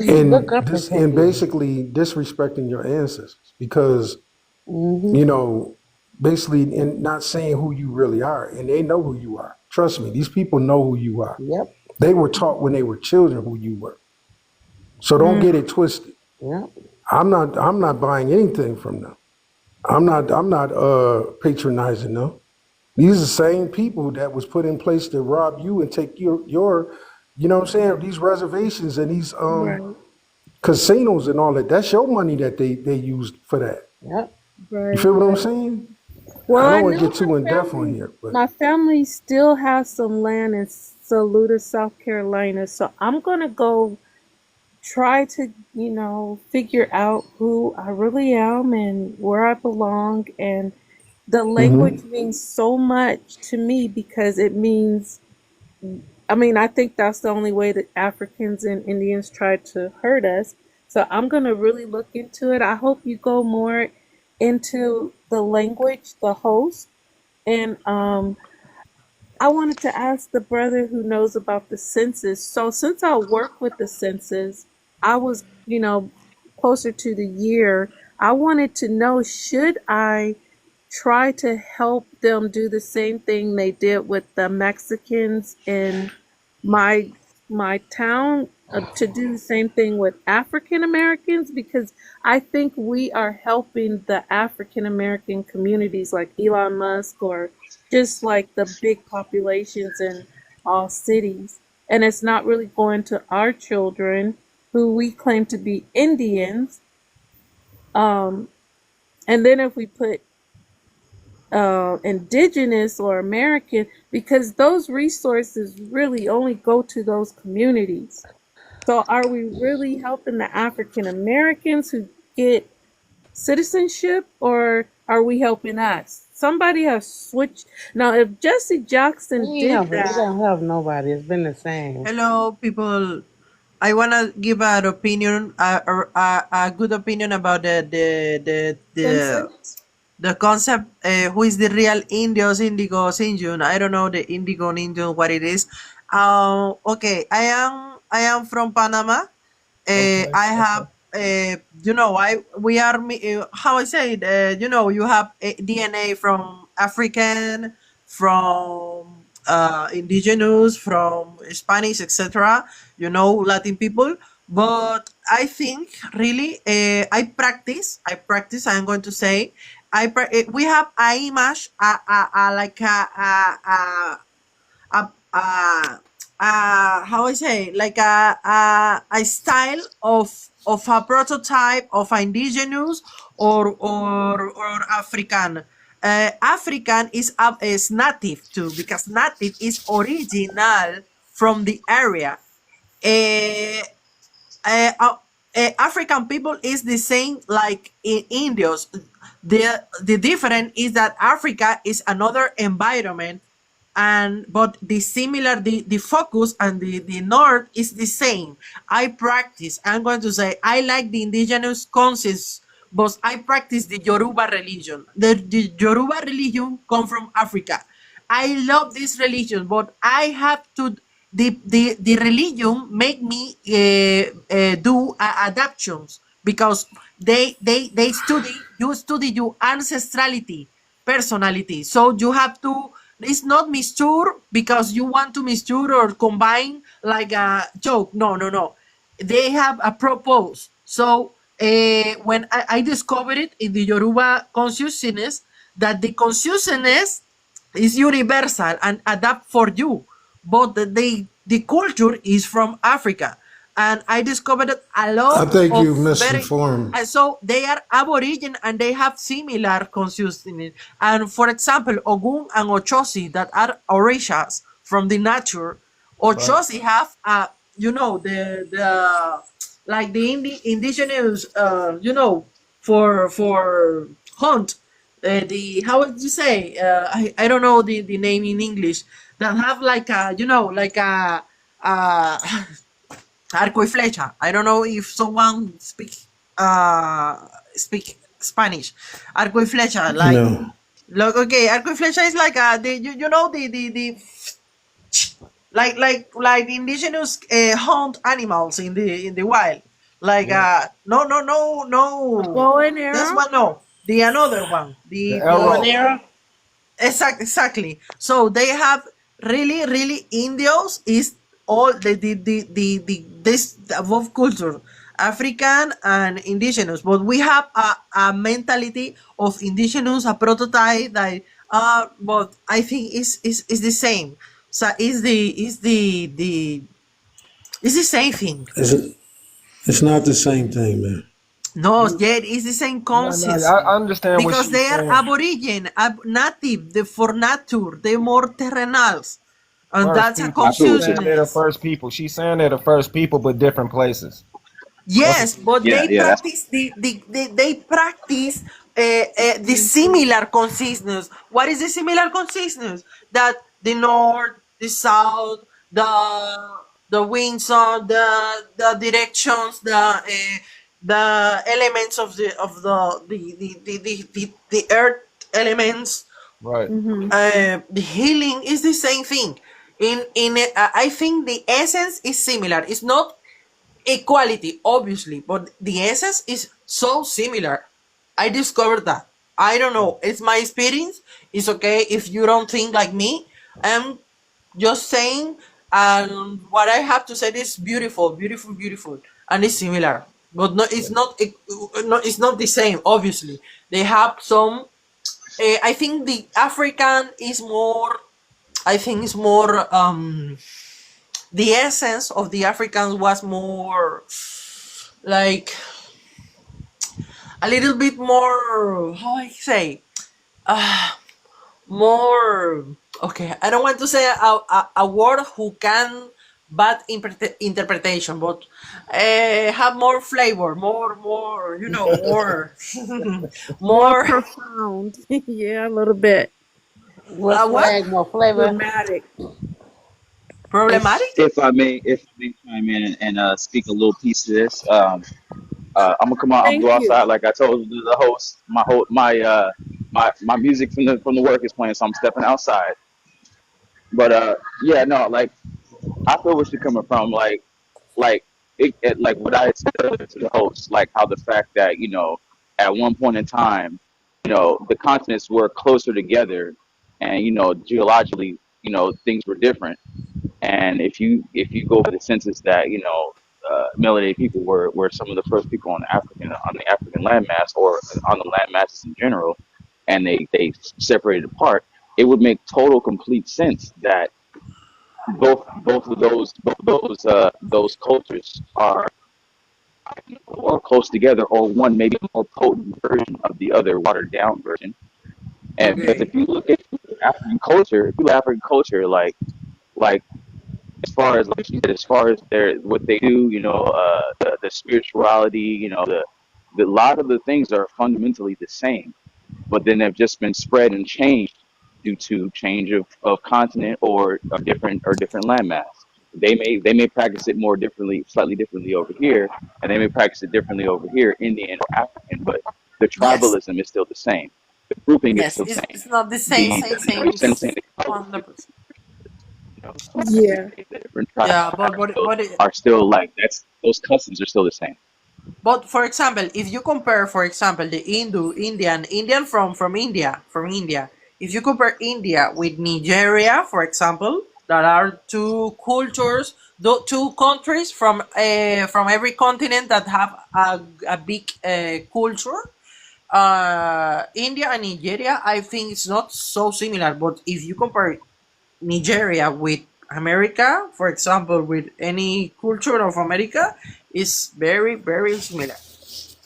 you look and up this and pretendians. basically disrespecting your ancestors because Hmm. you know, basically, and not saying who you really are, and they know who you are. Trust me, these people know who you are. Yep. They were taught when they were children who you were. So don't Mm. get it twisted. Yep. I'm not buying anything from them. I'm not patronizing them. These are the same people that was put in place to rob you and take your you know what I'm saying, these reservations and these Right. casinos and all that. That's your money that they used for that. Yep. You Right. feel what I'm Right. saying? Well, I I don't want to know get too in depth on here, but my family still has some land in Saluda, South Carolina, so I'm gonna go try to, figure out who I really am and where I belong. And the language hmm means so much to me because it means, I mean, I think that's the only way that Africans and Indians tried to hurt us. So I'm going to really look into it. I hope you go more into the language, the host, and I wanted to ask the brother who knows about the census. So since I work with the census, I was, closer to the year. I wanted to know, should I try to help them do the same thing they did with the Mexicans in my my town, to do the same thing with African Americans, because I think we are helping the African American communities like Elon Musk, or just like the big populations in all cities. And it's not really going to our children who we claim to be Indians. Um, and then if we put indigenous or American, because those resources really only go to those communities. So are we really helping the African Americans who get citizenship, or are we helping us? Somebody has switched. Now, if Jesse Jackson We ain't did helping. We that, don't help nobody. It's been the same. Hello, people. I wanna give an opinion, a good opinion about census, the concept. Who is the real Indios, Indigos, Indian? I don't know the Indigo Indian what it is. Okay, I am from Panama. okay, I have I we are how I say it. You have DNA from African, from indigenous, from Spanish, etc. Latin people. But I think really, I practice. I'm going to say, we have a image, like a how I say, like a style of a prototype of indigenous or African. African is native too, because native is original from the area. Uh, African people is the same like in Indios. The difference is that Africa is another environment, and but the similar, the focus and the north is the same. I practice. I'm going to say I like the indigenous concepts, but I practice the Yoruba religion. The Yoruba religion come from Africa. I love this religion, but I have to the religion make me do adaptations, because they study your ancestrality, personality. So you have to. It's not mixture because you want to mixture or combine like a joke. No, no, no. They have a purpose. So when I discovered it in the Yoruba consciousness, that the consciousness is universal and adapt for you, but the culture is from Africa, and I discovered a I lot think of you very. misinformed. And so they are aborigine and they have similar consciousness. And for example, Ogun and Ochosi, that are orishas from the nature. Right. Ochosi have the like the indigenous for hunt, the how would you say, I don't know the name in English, that have like a like a uh arco y flecha. I don't know if someone speak Spanish. Arco y flecha, like No. look, okay, arco y flecha is like you know the like indigenous hunt animals in the wild, like Yeah. no, Bow and this arrow. one, no, the another one, The Bow and arrow. arrow. exactly. So they have really Indios is all the this above culture, African and indigenous, but we have a mentality of indigenous, a prototype that but I think is the same. So is the same thing. It's, it's not the same thing, man. No, You yet it's the same no, no, consciousness, I understand what because she's they are saying. aborigine, native, the for nature, they more terrenals, and First that's a people. I feel She's what you're saying they're the consciousness. first people. She's saying they're the first people, but different places. That's what Yes, she's but Yeah, they yeah, that's practice they practice the similar consciousness. What is the similar consciousness? That the north, the south, the winds, the directions, the elements of the earth elements. right. Mm-hmm. The healing is the same thing. I think the essence is similar. It's not equality, obviously, but the essence is so similar. I discovered that. I don't know. It's my experience. It's okay if you don't think like me. I'm just saying, and what I have to say is beautiful, beautiful, beautiful, and it's similar. But no, Yeah. it's not the same. Obviously, they have some. I think the African is more. I think it's more. The essence of the Africans was more like a little bit more, how I say, more, okay, I don't want to say a word who can bad interpretation, but have more flavor, more more More more profound. Yeah, a little bit What what swag? More flavor? dramatic. problematic. if I may chime in and speak a little piece to this. I'm gonna come out. I'm gonna Thank go you. outside like I told the host. My music from the work is playing, so I'm stepping outside. But yeah, no, like I feel where she's coming from. Like like what I had said to the host, like how the fact that at one point in time, the continents were closer together, and geologically, things were different. And if you go by the census that melanated people were some of the first people on the African landmass or on the land masses in general, and they separated apart. It would make total complete sense that both of those cultures are or close together, or one maybe a more potent version of the other watered down version. And because Okay. if you look at African culture, if you look at African culture, like as far as like you said, as far as their what they do, the spirituality, the lot of the things are fundamentally the same, but then they've just been spread and changed due to change of continent or different landmass. They may practice it more differently, slightly differently over here, and they may practice it differently over here, Indian or African, but the Yes. tribalism is still the same. The grouping is Yes. still the It's same. not the same. The Same. you know, Same. you saying the colors, 100%. Yeah. the different tribes Yeah. are still like that's those customs are still the same. But for example, if you compare, for example, the Indian from India, if you compare India with Nigeria, for example, that are two cultures, two countries from every continent that have a big culture. India and Nigeria, I think it's not so similar. But if you compare Nigeria with America, for example, with any culture of America, is very, very similar.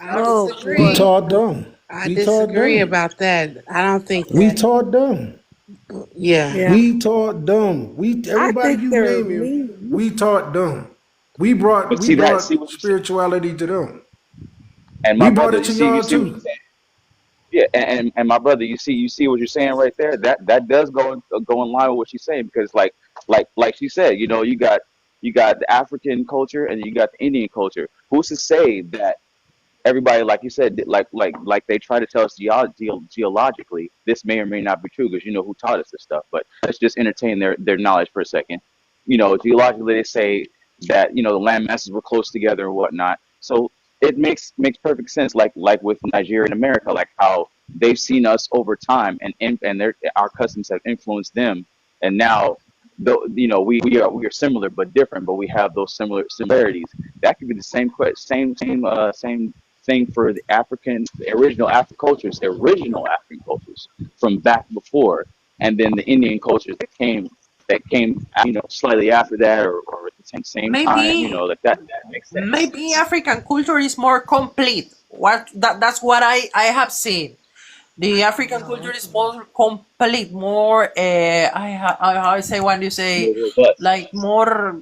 I Oh We boy. disagree. taught them. I We taught disagree them. about that. I don't think We that. taught them. Yeah. Yeah. We taught them. We I everybody think you they're naming, mean. we taught them. We brought But we see brought what you're saying, spirituality to them. and We my brought brother, it you to see, you y'all see what you're too. saying. Yeah, and my brother, you see what you're saying right there. That does go in line with what she's saying because like she said, you got the African culture and you got the Indian culture. Who's to say that everybody, like you said, like they try to tell us geologically, this may or may not be true because you know who taught us this stuff. But let's just entertain their knowledge for a second. Geologically, they say that the land masses were close together and whatnot. So it makes perfect sense. Like with Nigeria and America, like how they've seen us over time, and our customs have influenced them, and now. Though we are similar but different, but we have those similarities. That could be the same thing for the original African cultures, the original African cultures from back before, and then the Indian cultures that came slightly after that or at the same time, Maybe like that makes sense. maybe African culture is more complete. That's what I have seen. The African culture is more complete, more I say when you say More robust. like more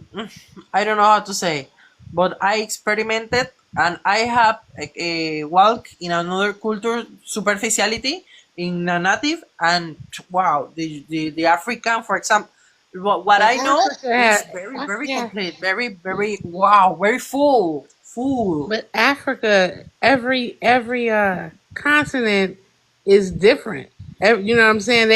I don't know how to say, but I experimented and I have a walk in another culture superficiality in a native and wow the African for example what But I know Africa is has very very Africa, complete, very very wow, very full. but Africa, every continent is different. You know what I'm saying?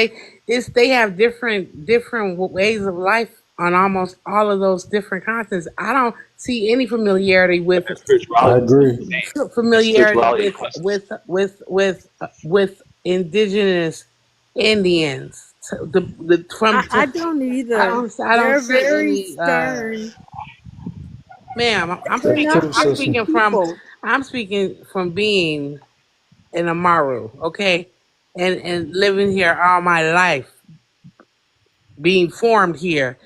They have different ways of life on almost all of those different continents. I don't see any familiarity But with their I spirituality is still the agree. same. Their familiarity spirituality and with customs. with with with with indigenous Indians. I don't either. I don't They're see very any stern. ma'am. They're Thanks to not the sister. friendly people. I'm speaking from being in Amaru, okay, and living here all my life, being formed here.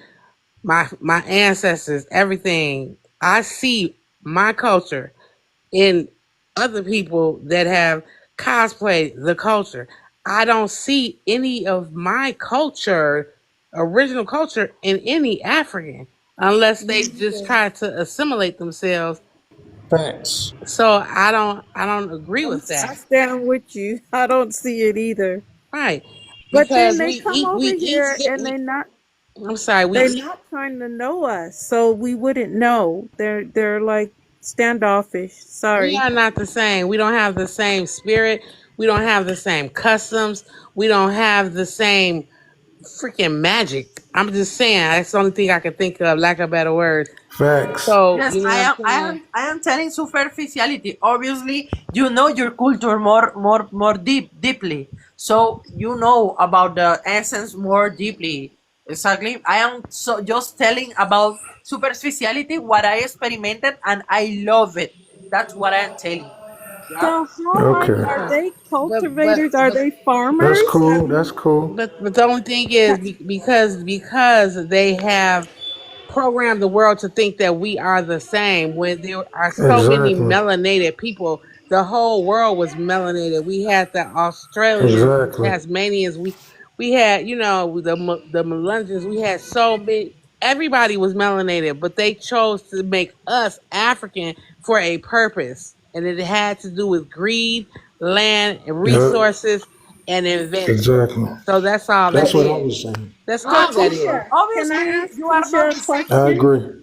My ancestors, everything. I see my culture in other people that have cosplayed the culture. I don't see any of my culture, original culture, in any African unless they Me just either. try to assimilate themselves. Facts. So I don't agree with I that. stand with you. I don't see it either. Right. But then Because they come over we each here get and we I'm sorry, they're not trying to know us, so we wouldn't know. They're like standoffish. we Sorry. are not the same. We don't have the same spirit. We don't have the same customs. We don't have the same freaking magic. I'm just saying that's the only thing I can think of, lack of better words. Facts. So Yes, you know I what I'm am. I saying? am. I am telling superficiality. Obviously, you know your culture more deeply. So you know about the essence more deeply. exactly. I am so just telling about superficiality, what I experimented, and I love it. That's what I am telling. Yeah. So how Okay, are Uh, they but cultivators? but Are but they that's farmers? Have cool. That's you cool. but the only thing is because they have program the world to think that we are the same when there are so many Exactly. melanated people. The whole world was melanated. We had the Australians, the Exactly. Tasmanians, we had, the Melungeons, we had so many, everybody was melanated, but they chose to make us African for a purpose. And it had to do with greed, land, and Yep. resources, and invention. Exactly. So that's all That's that what I is. was saying. That's So all that is. Keisha, can I Obviously, ask you are Keisha not a the same. I question? agree.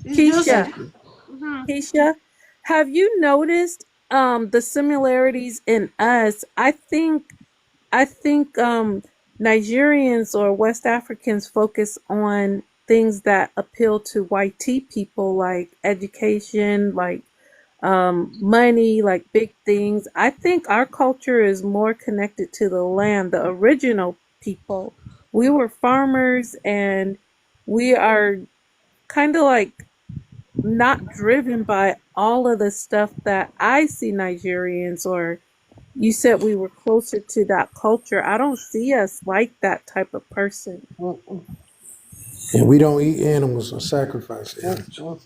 It's just. Keisha, Thank you. Mhm. Keisha, have you noticed the similarities in us? I think Nigerians or West Africans focus on things that appeal to white tea people, like education, like money, like big things. I think our culture is more connected to the land, the original people. We were farmers, and we are kind of like not driven by all of the stuff that I see Nigerians, or you said we were closer to that culture. I don't see us like that type of person. Mm-mm, And we don't eat animals or sacrifice animals. mm-mm.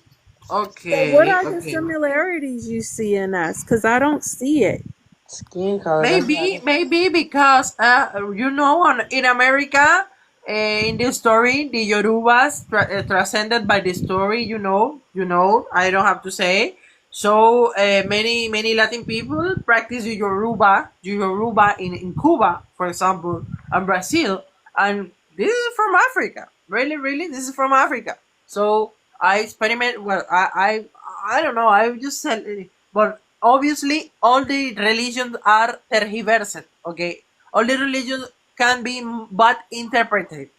So what Okay, are the okay. similarities you see in us? Because I don't see it. Skin color. That's Maybe, not. maybe because in America, in the story, the Yorubas transcended by the story. I don't have to say. So many Latin people practice the Yoruba in Cuba, for example, and Brazil, and this is from Africa. Really, really, this is from Africa. So I experiment. Well, I don't know. I just said, but obviously all the religions are tergiversed. Okay, all the religions can be but interpreted.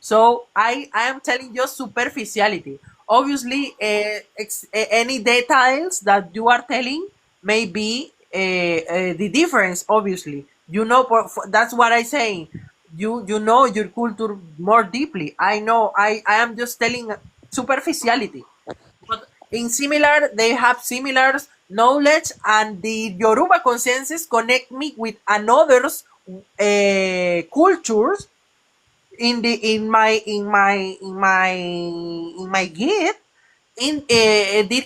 So I am telling you superficiality. Obviously, any details that you are telling may be the difference. Obviously, that's what I saying. You know your culture more deeply. I know. I am just telling superficiality, but in similar, they have similar knowledge, and the Yoruba consensus connect me with another's cultures in my gift.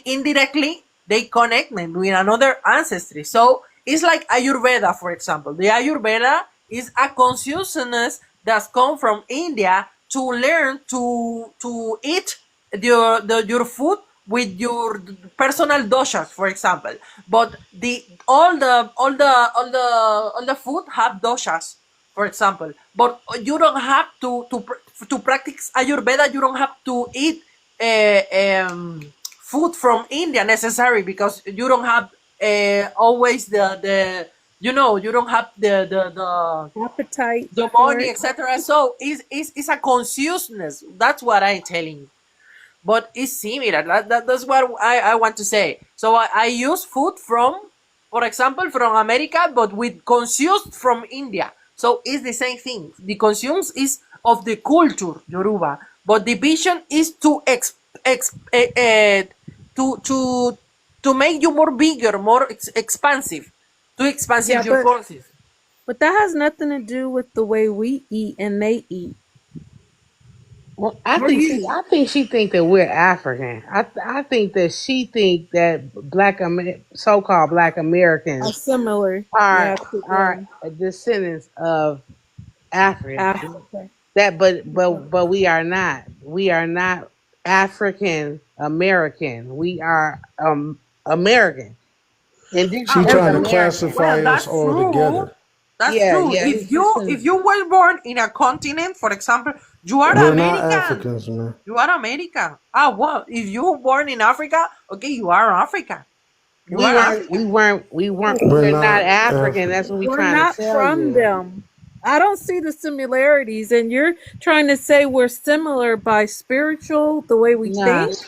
Indirectly they connect me with another ancestry. So it's like Ayurveda, for example. The Ayurveda is a consciousness that's come from India to learn to eat your food with your personal doshas, for example. But the all the food have doshas, for example. But you don't have to practice Ayurveda. You don't have to eat food from India necessary, because you don't have always you don't have Appetite the for money, it. etc. So it's a consciousness. That's what I'm telling you, but it's similar. That's what I want to say. So I use food from, for example, from America, but with consumed from India. So it's the same thing. The consumes is of the culture Yoruba, but the vision is to to make you more bigger, more expansive, too Yeah, expansive your but courses. that has nothing to do with the way we eat and they eat. Well, How do you? I think she think that we're African. I think that she think that so-called Black Are Americans similar, are yeah, to are them. descendants of African. Africa. But we are not. We are not African American. We are American. She Well, Indigenous trying to American. classify well, us that's all true. together. That's Yeah, true. yeah, If his you descendants. were born in a continent, for example, you are Yeah. We're not American. Africans, man. You are American. Ah, well, if you were born in Africa, okay, you are African. You We are weren't African. we weren't we weren't We're we're not not African. That's African. what we're We're trying to not tell from you. them. I don't see the similarities, and you're trying to say we're similar by spiritual, the way we Nah, think.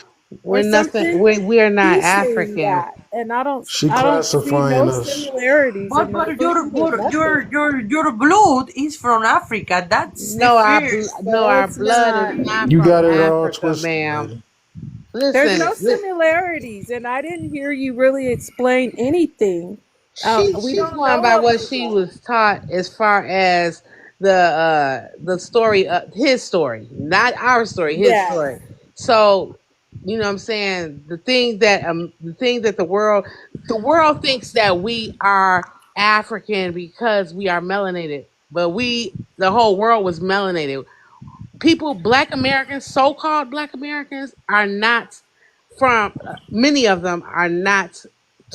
or We're nothing. something. We're not He's saying African. that, and She I don't see classifying no us. similarities in But the but food or nothing. your blood is from Africa. That's the No, first. no, No, our it's blood is not. not You from got it all Africa, twisted, ma'am. lady. There's Listen, no similarities, and I didn't hear you really explain anything. We she's don't going by know what about she that. was taught as far as the story, his story, not our story, his Yes. story. So, you know what I'm saying? The thing that the world thinks that we are African because we are melanated, but the whole world was melanated. Black Americans, so-called Black Americans, are not from. Many of them are not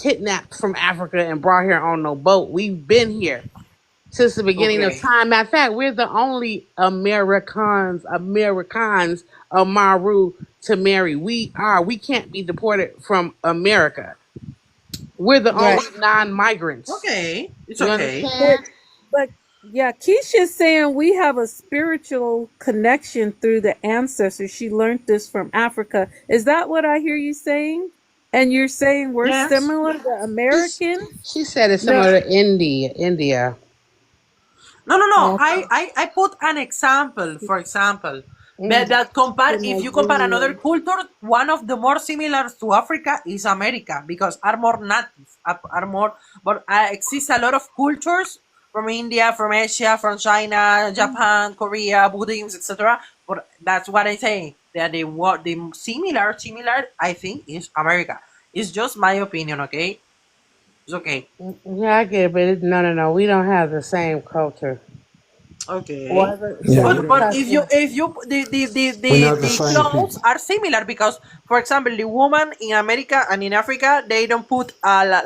kidnapped from Africa and brought here on no boat. We've been here since the beginning of Okay. time. Matter of fact, we're the only Americans, Amaru to marry. We are. We can't be deported from America. We're the only Right. non-migrants. Okay. It's You okay. But understand? but yeah, Keisha's saying we have a spiritual connection through the ancestors. She learned this from Africa. Is that what I hear you saying? And you're saying we're Yes. similar to She's, Americans? she said it's No. similar to India. India. No, no, no. Okay. I put an example, for example, Mm. that compare To if you compare another Nigeria. culture, one of the more similar to Africa is America because are more native, are more. But exists a lot of cultures from India, from Asia, from China, Japan, Korea, Buddhism, etc. But that's what I say. That the similar I think is America. It's just my opinion. Okay, it's okay. Yeah, I get it, but no, no, no. We don't have the same culture or Okay. the Yeah, we same But don't. customs. if you We're not the the same clothes people. are similar because for example the woman in America and in Africa they don't put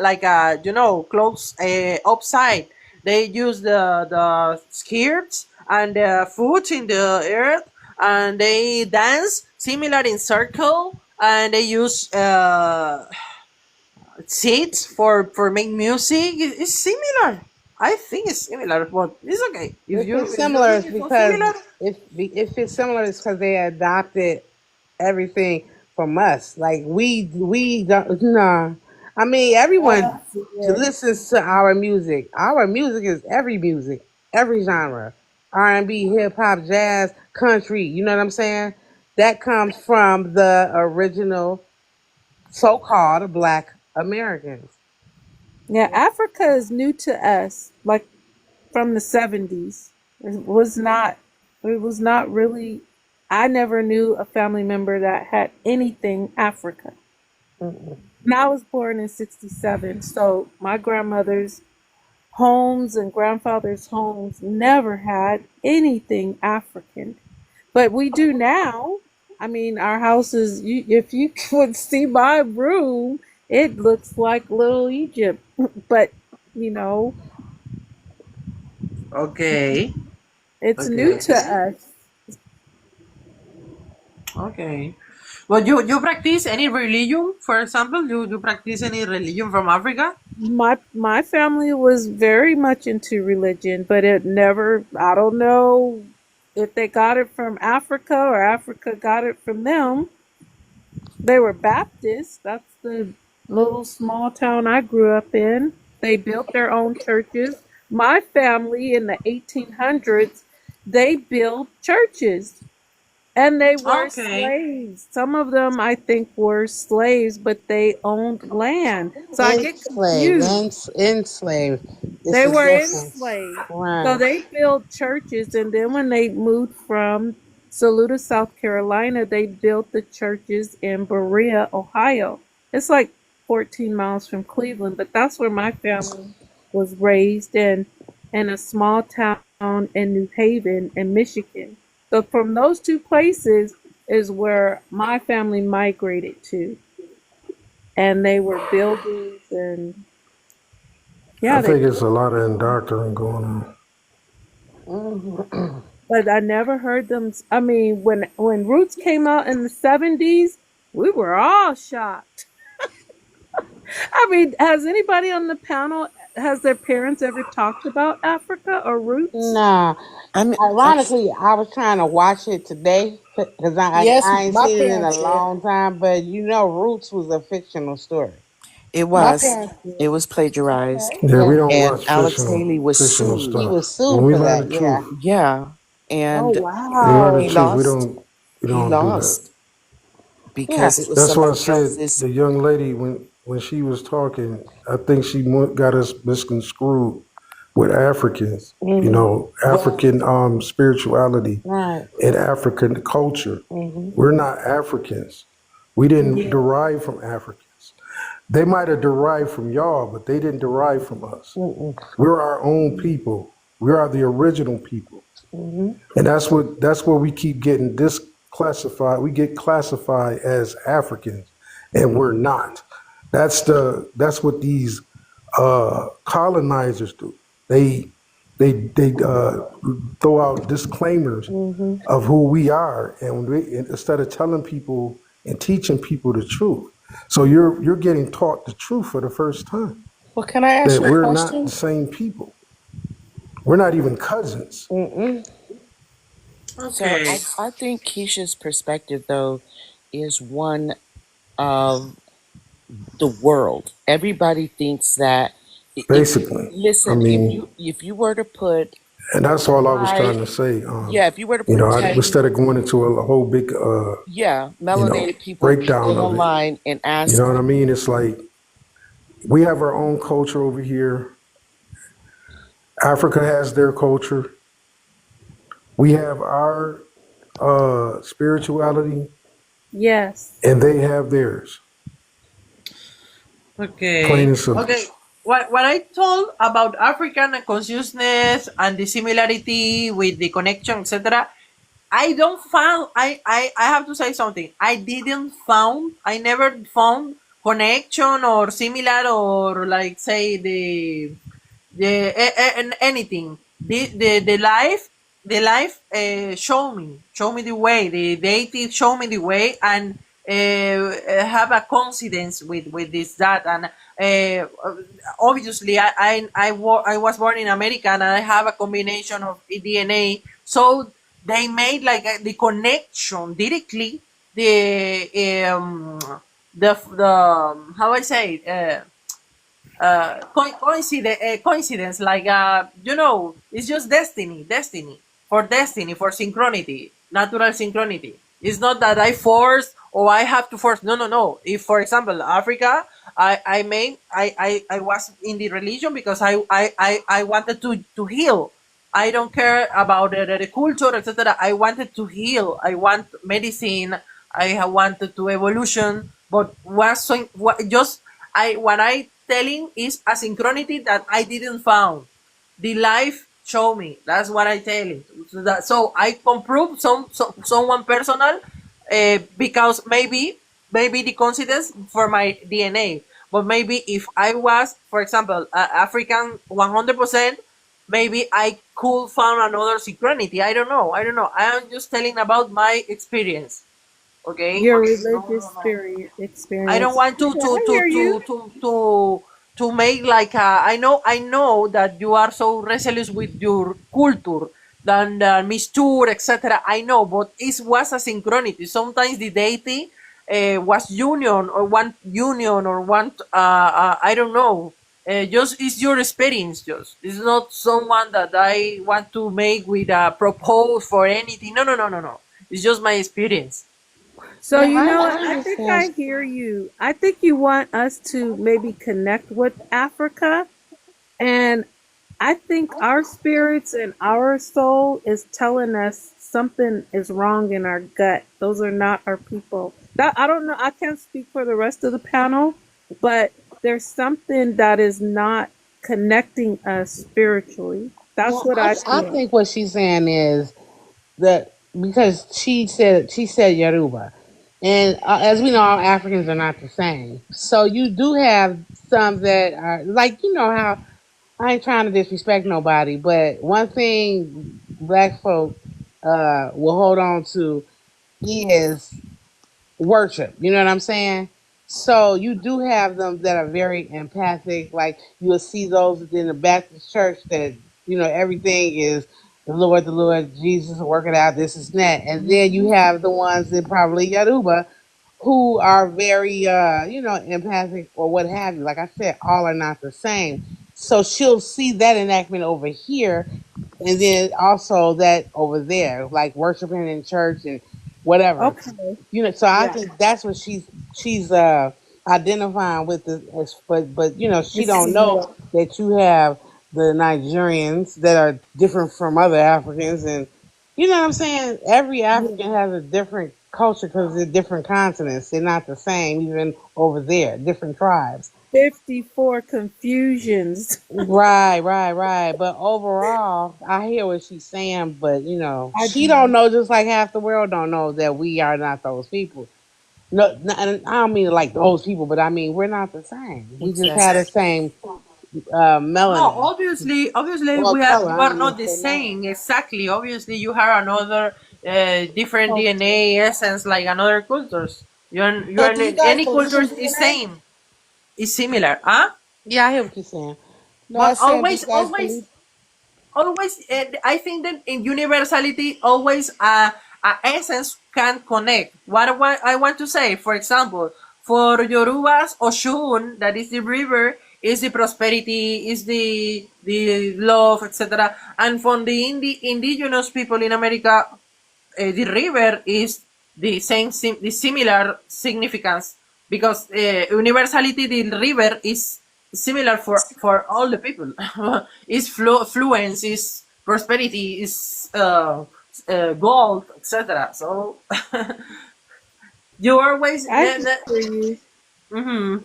like clothes upside. They use the skirts and the foot in the earth and they dance similar in circle and they use seats for make music. It's similar. I think it's similar, but it's okay. If it's If you similar, think it's it's not because similar, if it's similar, it's because they adopted everything from us. Like we don't. Nah, I mean I everyone don't see it. listens to our music. Our music is every music, every genre, R&B, hip hop, jazz, country. You know what I'm saying? That comes from the original so-called Black Americans. Yeah, Africa is new to us, like from the 70s. It was not really I never knew a family member that had anything Africa. And I was born in 67, so my grandmother's homes and grandfather's homes never had anything African. But we do now. I mean, our houses, if you would see my room, it looks like Little Egypt. But, you know, okay, it's new okay, to us. okay. But you practice any religion? For example, you practice any religion from Africa? My family was very much into religion, but it never I don't know if they got it from Africa or Africa got it from them. They were Baptists. That's the little small town I grew up in. They built their own churches. My family in the 1800s, they built churches and they were Okay, slaves. Some of them I think were slaves, but they owned land. So I get Enslaved, confused. enslaved. It's They a were difference, enslaved. So right? they built churches, and then when they moved from Saluda, South Carolina, they built the churches in Berea, Ohio. It's like 14 miles from Cleveland, but that's where my family was raised in a small town in New Haven in Michigan. So from those two places is where my family migrated to, and they were builders and I yeah, they think it's a lot of indoctrinating going on. Mhm. but I never heard them. I mean, when Roots came out in the 70s, we were all shocked. I mean, has anybody on the panel? has their parents ever talked about Africa or roots? Nah. I mean, Ironically, I was trying to watch it today because yes, I ain't my seen it in a parents did. long time. But Roots was a fictional story. It My was. Okay. It was plagiarized, Yeah, we Yeah. don't and watch Alex Haley was fictional He sued. stuff. was When sued we for learn that. the Yeah. truth, Yeah, Oh and we learn the he wow. truth. lost. We He don't do that. lost Yeah. because it was That's why I somebody said else's. the young lady when she was talking, I think she got us misconstrued with Africans. You Hmm. know, Well, African spirituality right. and African culture. Hmm. We're not Africans. We didn't Yeah. derive from Africans. They might have derived from y'all, but they didn't derive from us. Mm-mm. We're our own people. We are the original people. Hmm. And that's what we keep getting disclassified. We get classified as Africans, and we're not. That's what these colonizers do. They throw out disclaimers Hmm. of who we are, and instead of telling people and teaching people the truth. So you're getting taught the truth for the first time Well, can I ask that you a we're not the question? same people. We're not even cousins. Mm-mm. So Okay. I think Keisha's perspective though is one of the world. Everybody thinks that if Basically, I listen, mean, if you were to put and that's all I was white, trying to say. yeah, if you were to put Instead 10, of going into a whole big, yeah, melanated people breakdown in a of it, line and you ask know what I mean? It's like we have our own culture over here. Africa has their culture. We have our spirituality, Yes. and they have theirs. Plain Okay. and simple. Okay. What I told about African consciousness and the similarity with the connection, etc. I don't found I have to say something. I never found connection or similar or like say anything. The life show me the way. The deity show me the way, and have a coincidence with this that. And obviously I was born in America, and I have a combination of DNA, so they made like the connection directly. The how I say coincidence, like it's just destiny for synchronity, natural synchronity. It's not that I force or I have to force. No. If, for example, Africa, I was in the religion because I wanted to heal. I don't care about the culture, etc. I wanted to heal. I want medicine. I wanted to evolution, but was so, just what I telling is a synchronity that I didn't found. The life show me. That's what I telling. So I can prove someone personal, because maybe the coincidence for my DNA. But maybe if I was, for example, African 100%, maybe I could found another synchronity. I don't know. I am just telling about my experience. Okay. Your religious spirit I don't experience. want to Yeah, to I to hear to you. to to to make like I know that you are so restless with your culture than misture, etc. I know, but it was a synchronity. Sometimes the deity was union or one I don't know. Just it's your experience. Just it's not someone that I want to make with a propose for anything. No. It's just my experience. So Yeah, you know what? I I think understand. I hear you. I think you want us to maybe connect with Africa, and I think our spirits and our soul is telling us something is wrong in our gut. Those are not our people. That I don't know. I can't speak for the rest of the panel, but there's something that is not connecting us spiritually. That's Well, what I I feel. think what she's saying is that because she said Yoruba, and as we know, all Africans are not the same. So you do have some that are like how I ain't trying to disrespect nobody, but one thing black folk will hold on to is worship. You know what I'm saying? So you do have them that are very empathic. Like you'll see those within the Baptist church that everything is the Lord, Jesus, work it out. This is that, and then you have the ones that probably Yoruba, who are very empathic or what have you. Like I said, all are not the same. So she'll see that enactment over here, and then also that over there, like worshiping in church and whatever. Okay. So I Yeah. think that's what she's identifying with the but she It's don't know similar. that you have the Nigerians that are different from other Africans, and you know what I'm saying. Every Yeah. African has a different culture because they're different continents. They're not the same, even over there, different tribes. 54 confusions. Right, right, right. But overall, I hear what she's saying, but I she don't do. know, just like half the world don't know that we are not those people. No, and I don't mean like those people, but I mean we're not the same. We just Exactly. have the same No, melanin obviously, or color. you I are don't not want to the say melanin. same. Exactly. Obviously, you have another different Culture. DNA essence, like another cultures. So, do you guys Any believe in cultures is DNA? same, is similar, huh? Yeah, I hear what you're saying. No, I But was saying, do you guys believe? always, I think that in universality, always a essence can connect. What I want to say, for example, for Yorubas, Oshun, that is the river, is the prosperity, is the love, etc. And for the indigenous people in America, the river is the similar significance, because universality, the river is similar for all the people. Is fluence, is prosperity, is gold, etc. So you always I just hear you. mhm.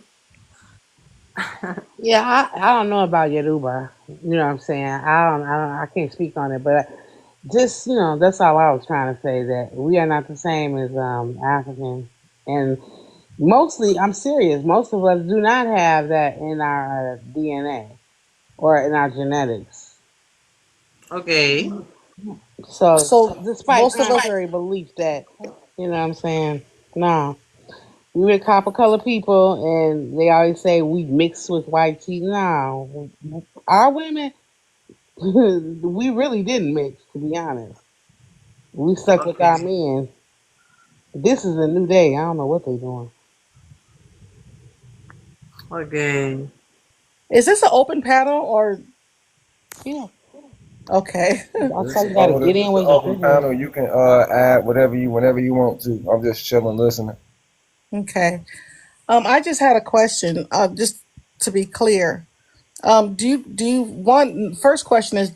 Yeah, I don't know about Yoruba. You know what I'm saying? I can't speak on it, but just that's all I was trying to say. That we are not the same as African, and mostly, I'm serious. Most of us do not have that in our DNA or in our genetics. Okay. So, So despite most of us. contrary belief that, what I'm saying, no, we were copper color people, and they always say we mix with white teeth. No, our women, we really didn't mix, to be honest. We stuck with Okay. our men. This is a new day. I don't know what they're doing. Okay. Is this an open panel or Yeah, okay? that's why This you got to open, get in this an where you open fit in. panel. You can add whenever you want to. I'm just chilling, listening. Okay. I just had a question. Just to be clear, do you want? First question is,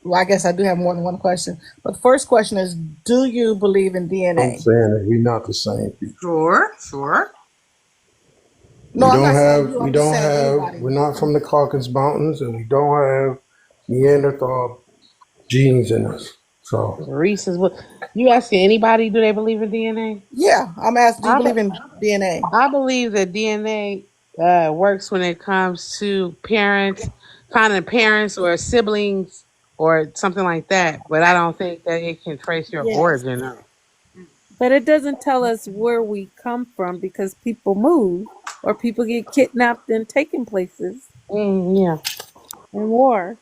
well, I guess I do have more than one question. But the first question is, do you believe in I'm DNA? saying that we're not the same people. Sure. Sure. No, I'm not saying you. I'm just saying We're anybody. not from the Caucasus Mountains, and we don't have Neanderthal genes in us. So Reese's. You asking anybody, do they believe in DNA? Yeah, I'm asking. Do you I, believe be- in DNA? I believe that DNA works when it comes to parents, finding parents or siblings or something like that. But I don't think that it can trace your Yes. origin. No. But it doesn't tell us where we come from because people move or people get kidnapped and taken places Yeah. in war.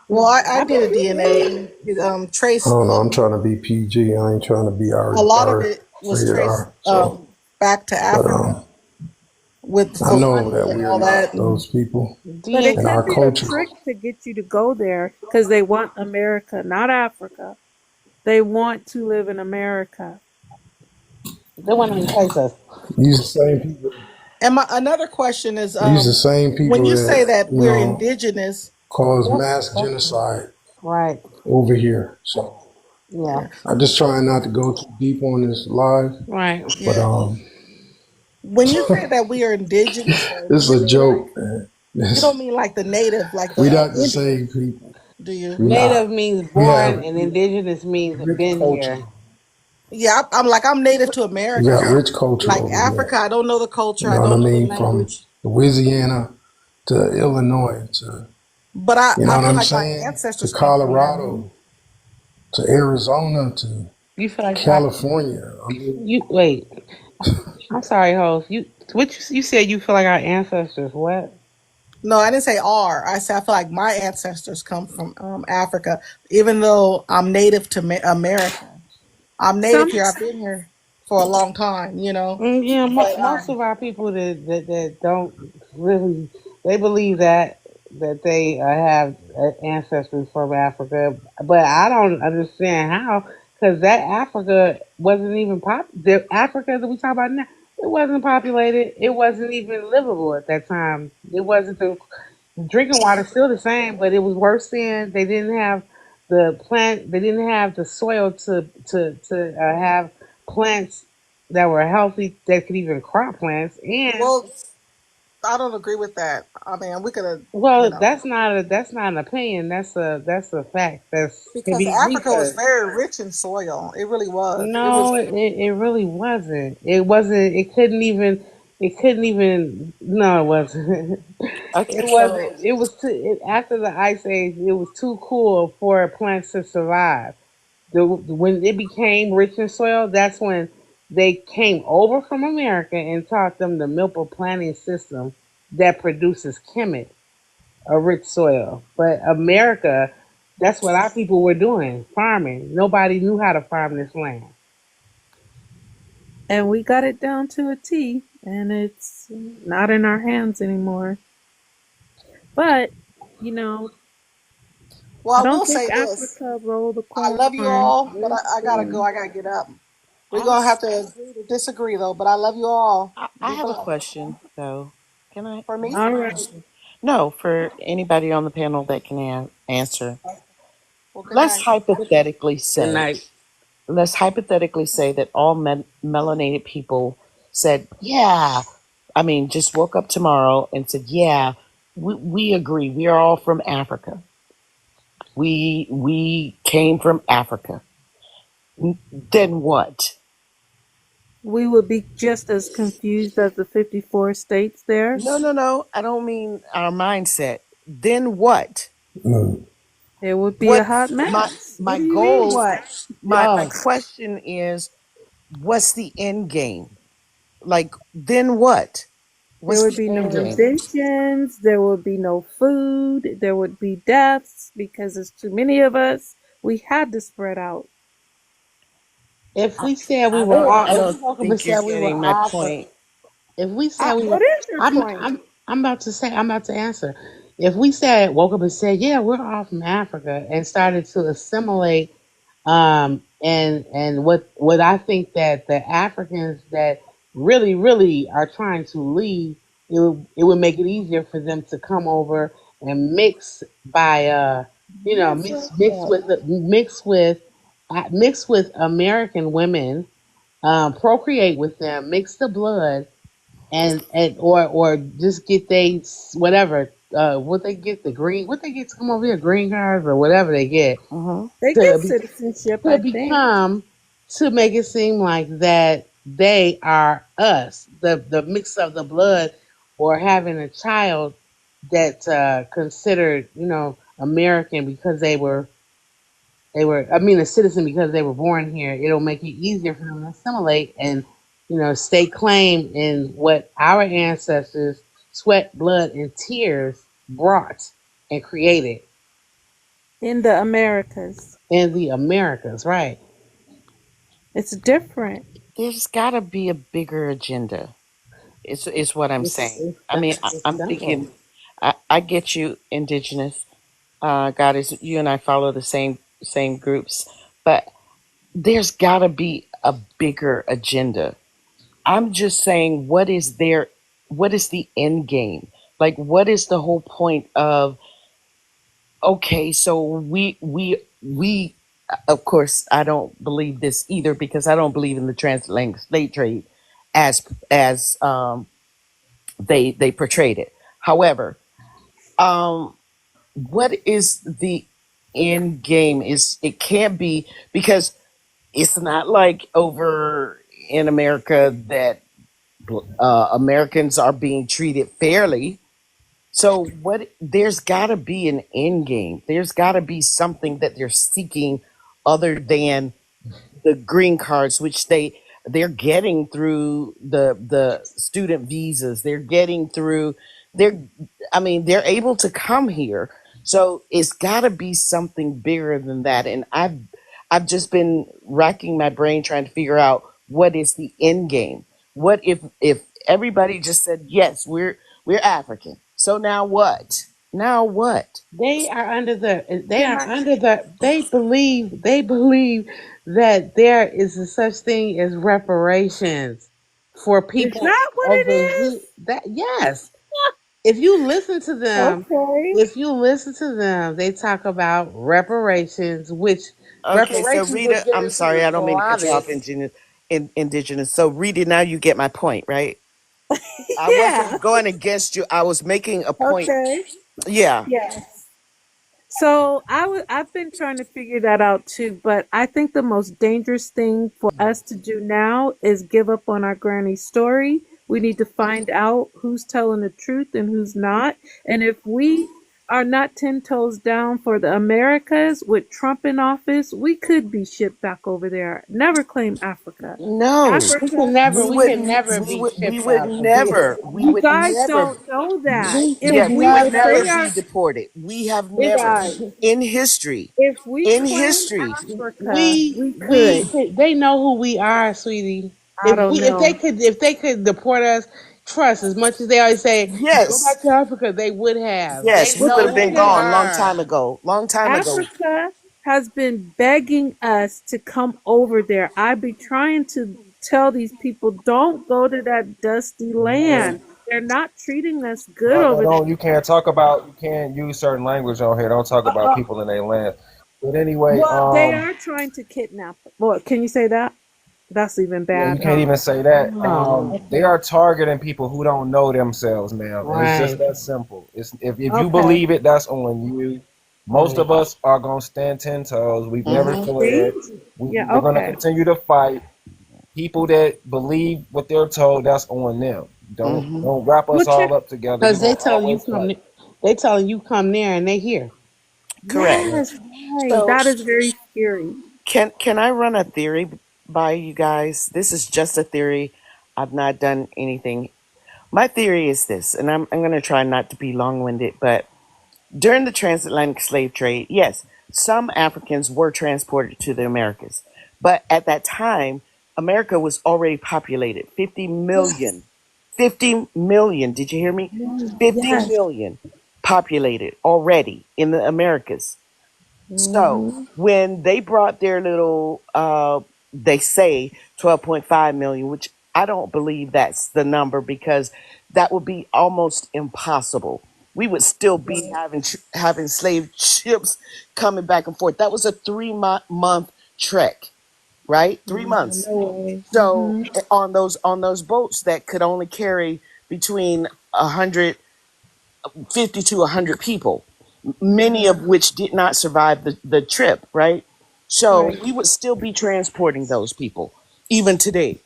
Well, I I did a believe it. DNA and it I traced don't know. I'm trying to be PG. I ain't trying to be a lot of R it was rated traced R. So, back to but Africa with I know Fulani that and we're all that. not And those people, But it and DNA. could our be a culture. trick to get you to go there because they want America, not Africa. They want to live in America. They want to entice us. These the same people. another question is, These the same when people you say that that we're indigenous, cause That's, mass that's genocide right. over here. So Yeah. yeah, I'm just trying not to go too deep on this live, Right. but yeah. When you say that we are indigenous, though, this do is you a mean like joke, man. you This, don't mean like the native, like the we not the Indian, same people. do you? We Native not. means We born, have and indigenous means rich been culture. here. Yeah, I'm like I'm native to We got America. rich culture Like over Africa, here. I don't know the You culture, I know what I don't know the mean? From language, Louisiana to Illinois to, but you know I what feel I'm like my saying? To ancestors came from there. Colorado to Arizona to You feel like California. I mean, you wait. I'm sorry, host. You said you feel like our ancestors what? No, I didn't say R. I said I feel like my ancestors come from Africa, even though I'm native to America. I'm native Some here. I've been here for a long time, you know. Yeah, But most of our people that don't really, they believe that they have ancestors from Africa, but I don't understand how, because that Africa wasn't even the Africa that we talk about now, it wasn't populated, it wasn't even livable at that time. It wasn't the drinking water still the same, but it was worse then. They didn't have the plant. They didn't have the soil to have plants that were healthy that could even crop plants. And well, I don't agree with that. I mean, we could have, you well, know, that's not an opinion. That's a fact. That's can because be Africa was researched. very rich in soil. It really was. It was. No, it really wasn't. It wasn't. It couldn't even. It couldn't even. No, it wasn't. Okay, It so wasn't. It was after the ice age. It was too cool for plants to survive. When it became rich in soil, that's when they came over from America and taught them the milpa planting system that produces kemet, a rich soil. But America, that's what our people were doing, farming. Nobody knew how to farm this land. and we got it down to a T, and it's not in our hands anymore. But, you know, Well, I I will don't say think this. Africa rolled the I love you corn. all, but I gotta go. Listen, I gotta get up. We're gonna also, have to agree to disagree, though. But I love you all. I Be have a blessed. question though. Can I For me? ask all a right. question? No, for anybody on the panel that can answer. Well, good Let's night. hypothetically Good say, night. that all melanated people said, "Yeah," I mean, just woke up tomorrow and said, "Yeah, we agree. We are all from Africa. We came from Africa." Then what? We would be just as confused as the 54 states there. No, no, no. I don't mean our mindset. Then what? It would be a What hot my mess. What my do you mean, goal, what? my question is, what's the end game? Like, then what? There What's would the be end no game? inventions. There would be no food. There would be deaths because there's too many of us. We had to spread out. If I, we said we I were don't all, I if don't we woke up and think you're said we were getting my all from, point. if we I, said we were, What is your I'm, point? I'm, I'm about to say, I'm about to answer. If we said, woke up and said, yeah, we're all from Africa and started to assimilate, and what I think that the Africans that really are trying to leave, it would make it easier for them to come over and mix by, That's mix, right. mix with American women, procreate with them, mix the blood, and or just get they whatever what they get what they get to come over here, green cards or whatever they get mhm. They get to be citizenship, to I think. become to make it seem like that they are us, the mix of the blood, or having a child that considered American because they were, I mean, a citizen because they were born here. It'll make it easier for them to assimilate and, stake claim in what our ancestors, sweat, blood, and tears brought and created In the Americas, in the Americas, right? it's different. There's got to be a bigger agenda. It's what I'm It's, saying. it's, I mean, it's I'm simple. thinking. I get you, indigenous. God is you and I follow the same groups, but there's got to be a bigger agenda. I'm just saying, what is the end game? Like, what is the whole point of? Okay, so we. Of course, I don't believe this either because I don't believe in the transatlantic slave trade as they portrayed it. However, um, what is the end game? Is it can't be because it's not like over in America that Americans are being treated fairly. So what? There's got to be an end game. There's got to be something that they're seeking other than the green cards, which they. They're getting through the student visas. They're getting through. They're, I mean, they're able to come here. So it's got to be something bigger than that. And I've just been racking my brain trying to figure out what is the end game. What if everybody just said yes, we're African. So now what? Now what? They are under the. They They're are not. under the. They believe that there is a such thing as reparations for Is people that what it over here. is? That yes, if you listen to them, Okay. they talk about reparations, which Okay, so reparations would Rita, get I'm into sorry, I a don't mean to lot cut of you off, it. indigenous. So Rita, now you get my point, right? I Yeah. wasn't going against you. I was making a point. Okay. Yeah. Yes. So I've been trying to figure that out too, but I think the most dangerous thing for us to do now is give up on our granny's story. We need to find out who's telling the truth and who's not. And if we are not 10 toes down for the Americas with Trump in office, we could be shipped back over there. Never claim Africa. No, Africa, We can never be we shipped would out of here. never, we you would guys never, don't know that. We If yeah, could we we would if never they never. be are deported. We have you never, guys, in history, if we in claim history. Africa, we We could. could. They know who we are, sweetie. I don't know. If they could deport us, trust as much as they always say, go Yes, back to Africa, they would have. They yes, we But would the have know who been thing we is, gone long time are. ago. Long time ago. Africa has been begging us to come over there. I be trying to tell these people, don't go to that dusty Yeah. land. They're not treating us good But over there. don't, you can't talk about, you can't use certain language on here. Don't talk Uh, about uh, people in their land. But anyway, well, they are trying to kidnap. Well, can you say that? That's even yeah, you bad, can't huh? even say that. Oh, They Okay. are targeting people who don't know themselves, ma'am. It's just right, that simple. It's if you Okay. believe it, that's on you. Most right. of us are gonna stand 10 toes. We've never Hmm. fled. See? Yeah. We're gonna Okay. continue to fight. People that believe what they're told, that's on them. Hmm. Don't wrap Well, us check. all up together. We're Because gonna always fight. they telling you come there, and they here. Correct. Yeah. Yes. Right. So That is very scary. can I run a theory by you guys? This is just a theory. I've not done anything. My theory is this, and I'm going to try not to be long winded, but during the transatlantic slave trade, yes, some Africans were transported to the Americas. But at that time, America was already populated 50 Yes. million. 50 million. Did you hear me? 50 Yes. million populated already in the Americas. So Hmm. when they brought their little, they say 12.5 million, which I don't believe that's the number because that would be almost impossible. We would still be having slave ships coming back and forth. That was a 3 month trek, right? 3 months. No way. So Hmm. on those boats that could only carry between 150 to 100 people, many of which did not survive the trip, right? So Right. we would still be transporting those people even today.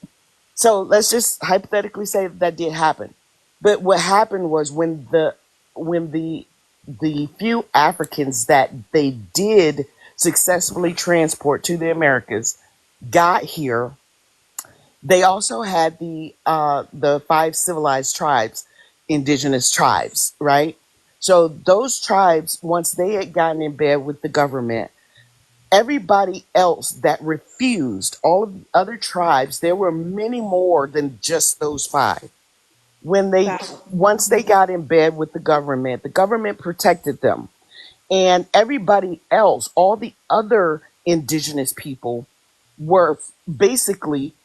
So let's just hypothetically say that did happen. But what happened was when the few Africans that they did successfully transport to the Americas got here, they also had the five civilized tribes, indigenous tribes, right? So those tribes, once they had gotten in bed with the government, everybody else that refused, all of the other tribes, there were many more than just those five. When they Got it. once they got in bed with the government protected them. And everybody else, all the other indigenous people were basically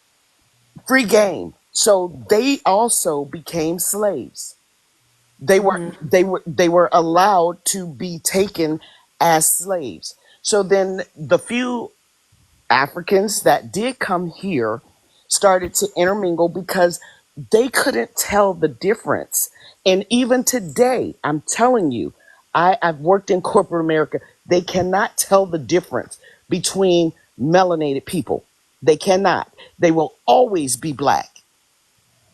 free game. So they also became slaves. Hmm. They were allowed to be taken as slaves. So then the few Africans that did come here started to intermingle because they couldn't tell the difference. And even today, I'm telling you, I've worked in corporate America. They cannot tell the difference between melanated people. They cannot. They will always be black.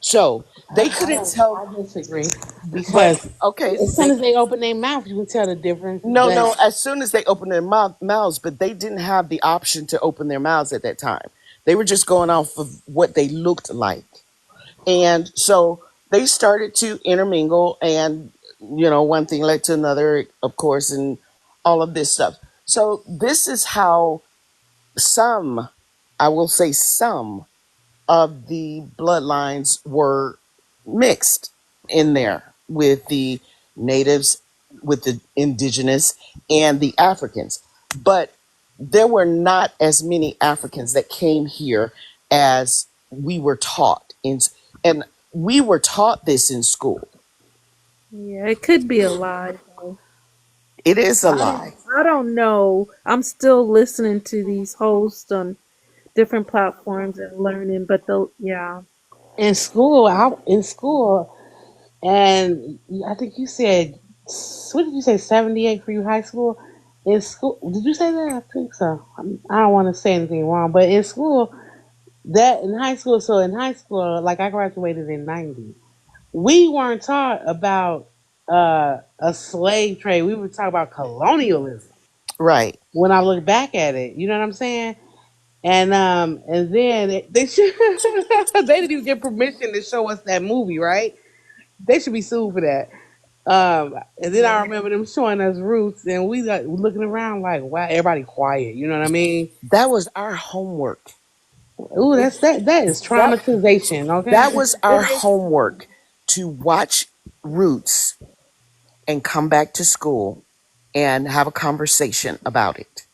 So they couldn't tell. I disagree But because okay, as soon they as they open their mouth, you can tell the difference. no, But no. As soon as they opened their mouths, but they didn't have the option to open their mouths at that time. They were just going off of what they looked like. And so they started to intermingle, and, one thing led to another, of course, and all of this stuff. So this is how some, I will say some, of the bloodlines were mixed in there with the natives, with the indigenous, and the Africans. But there were not as many Africans that came here as we were taught and we were taught this in school. Yeah, it could be a lie though. It is a I don't lie. I don't know. I'm still listening to these hosts on different platforms and learning, but yeah. In school, and I think you said, what did you say, 78 for you high school? In school, did you say that? I think so. I don't want to say anything wrong, but in school, so in high school, like I graduated in 90, we weren't taught about a slave trade. We were taught about colonialism. Right. When I look back at it, you know what I'm saying? And then they should they didn't even get permission to show us that movie, right? They should be sued for that. And then I Yeah. remember them showing us Roots, and we got looking around like, wow, everybody quiet. You know what I mean? That was our homework. Ooh, that is That traumatization. Okay. that was our homework, to watch Roots and come back to school and have a conversation about it.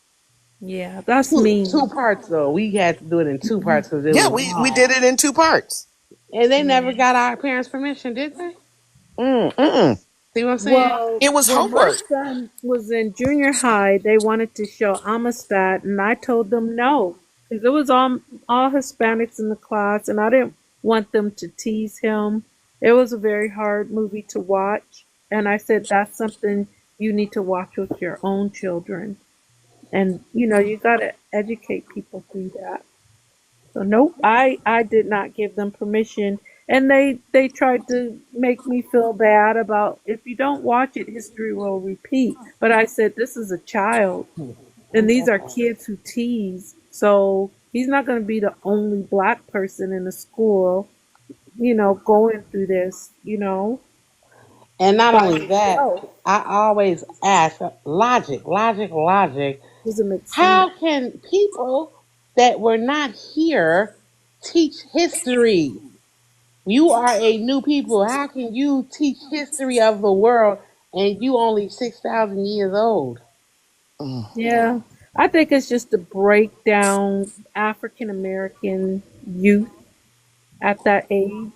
Yeah, that's Two mean. parts though. We had to do it in two parts because it Yeah, was we long, did it in two parts. and they Yeah. never got our parents' permission, did they? Mm-mm. See what I'm saying? Well, It was when my homework. son was in junior high, they wanted to show Amistad, and I told them no, because it was all Hispanics in the class, and I didn't want them to tease him. It was a very hard movie to watch, and I said that's something you need to watch with your own children, and you got to educate people through that. So nope, I did not give them permission, and they tried to make me feel bad about if you don't watch it, history will repeat. But I said this is a child, and these are kids who tease. So he's not going to be the only black person in the school, going through this, And not by only that, himself. I always ask logic, logic, logic. Doesn't make sense. How can people that were not here teach history? You are a new people. How can you teach history of the world and you only 6,000 years old? Mm. Yeah, I think it's just to break down African American youth at that age,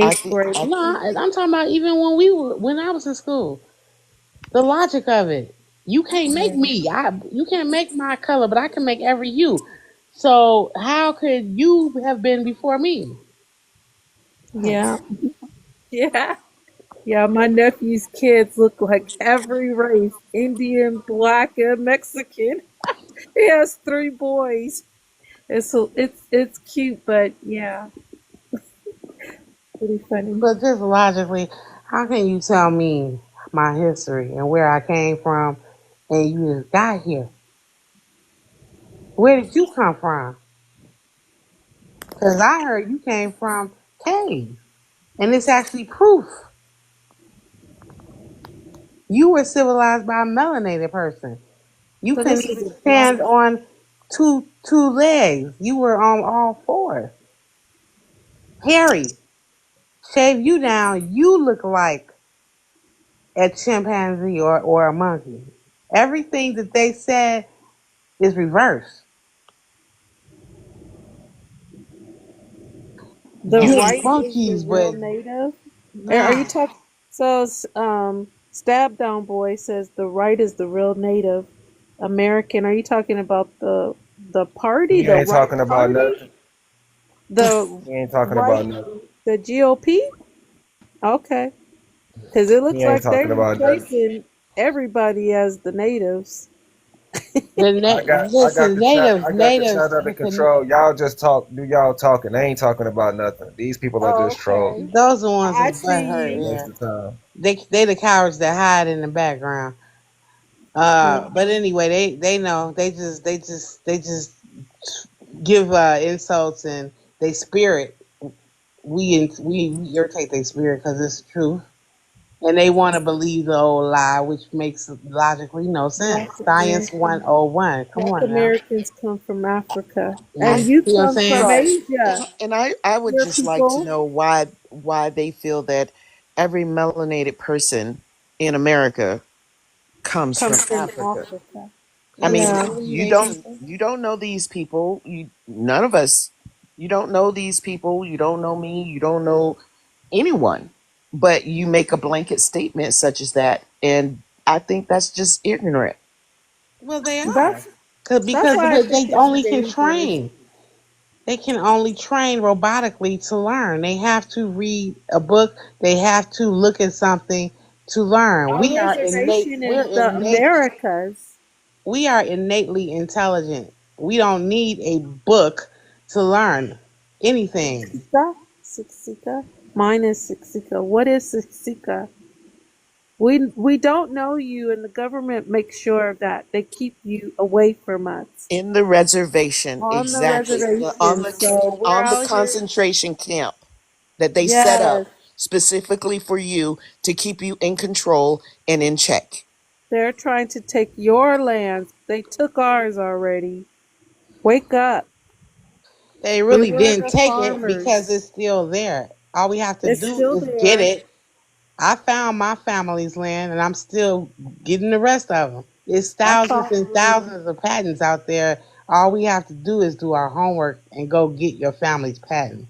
I eighth think grade. I No, I'm talking about even when I was in school. The logic of it. You can't make Yeah. me. You can't make my color, but I can make every you. So how could you have been before me? Yeah. Yeah. Yeah. My nephew's kids look like every race: Indian, black, and Mexican. He has three boys. It's cute, but yeah, pretty funny. But just logically, how can you tell me my history and where I came from, and you just got here? Where did you come from? Because I heard you came from cave, and it's actually proof you were civilized by a melanated person. You So couldn't this is even a black. stand on two legs. You were on all fours. Harry, shave you down, you look like a chimpanzee or a monkey. Everything that they said is reversed. The You mm. are right is the monkeys, real but native. Are you nah. talking? So, Stab Down Boy says the right is the real Native American. Are you talking about the party, He the ain't right talking about party, nothing. the He ain't talking about right, nothing. the GOP? Okay, because it He looks ain't like they're talking about nothing. replacing everybody as the natives. Listen, I got the chat natives under with the control. Y'all just talk. Do y'all talking? They ain't talking about nothing. These people are Oh, just trolls. okay. those are the ones I that butt see hurt. you. Waste Yeah, of time. they the cowards that hide in the background. Yeah. But anyway, they know they just give insults and they spirit. We irritate their spirit because it's true, and they want to believe the old lie, which makes logically no sense. Black Science Americans. 101. Come Black on now. Americans come from Africa, I and You you see what I'm come from saying? right, Asia. and I would Your just like to people know why they feel that every melanated person in America comes come from from Africa. Africa. I mean, Yeah. Really, they think so? you don't know these people. You none of us. You don't know these people. You don't know me. You don't know anyone. But you make a blanket statement such as that, and I think that's just ignorant. Well, they are. That's that's Because why I think they it's only can dangerous. train. They can only train robotically to learn. They have to read a book. They have to look at something to learn. Our reservation is the Americas. We are innately intelligent. We don't need a book to learn anything. Sika, Sika. Mine is Sika. What is Sika? We don't know you, and the government makes sure that they keep you away from us In the reservation, on the exactly. reservation. So we're On the out here. concentration camp that they set Yes, up specifically for you to keep you in control and in check. they're trying to take your lands. They took ours already. Wake up. They We really were didn't the take it because farmers. it's still there. All we have to It's do still is get there. it. I found my family's land and I'm still getting the rest of them. It's I thousands found and mine. thousands of patents out there. All we have to do is do our homework and go get your family's patent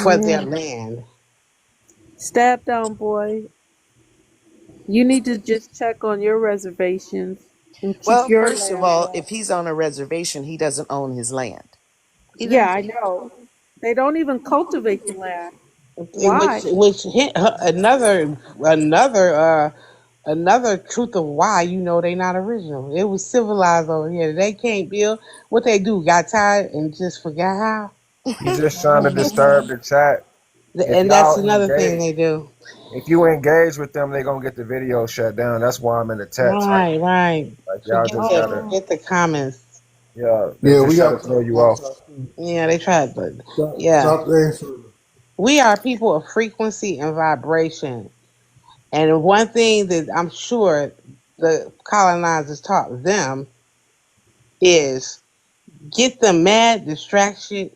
for their Yeah. land. Stab down, boy. You need to just check on your reservations and keep Well, your first of lands all, up. if he's on a reservation, he doesn't own his land. He Yeah, does. I know. They don't even cultivate the land. Which Why? hit another truth of why you know they not original. It was civilized over here. They can't build. What they do? Got tired and just forgot how. You just trying to disturb the chat. If And that's y'all another thing engage, they do. if you engage with them, they gonna get the video shut down. That's why I'm in the chat type. Right, right. Like y'all Forget just the gotta, Oh, forget the comments. yeah, they Yeah, just we try to got throw you Clubhouse off. out too. Yeah, they tried, but yeah, Stop answering. we are people of frequency and vibration. And one thing that I'm sure the colonizers taught them is get them mad, distracted,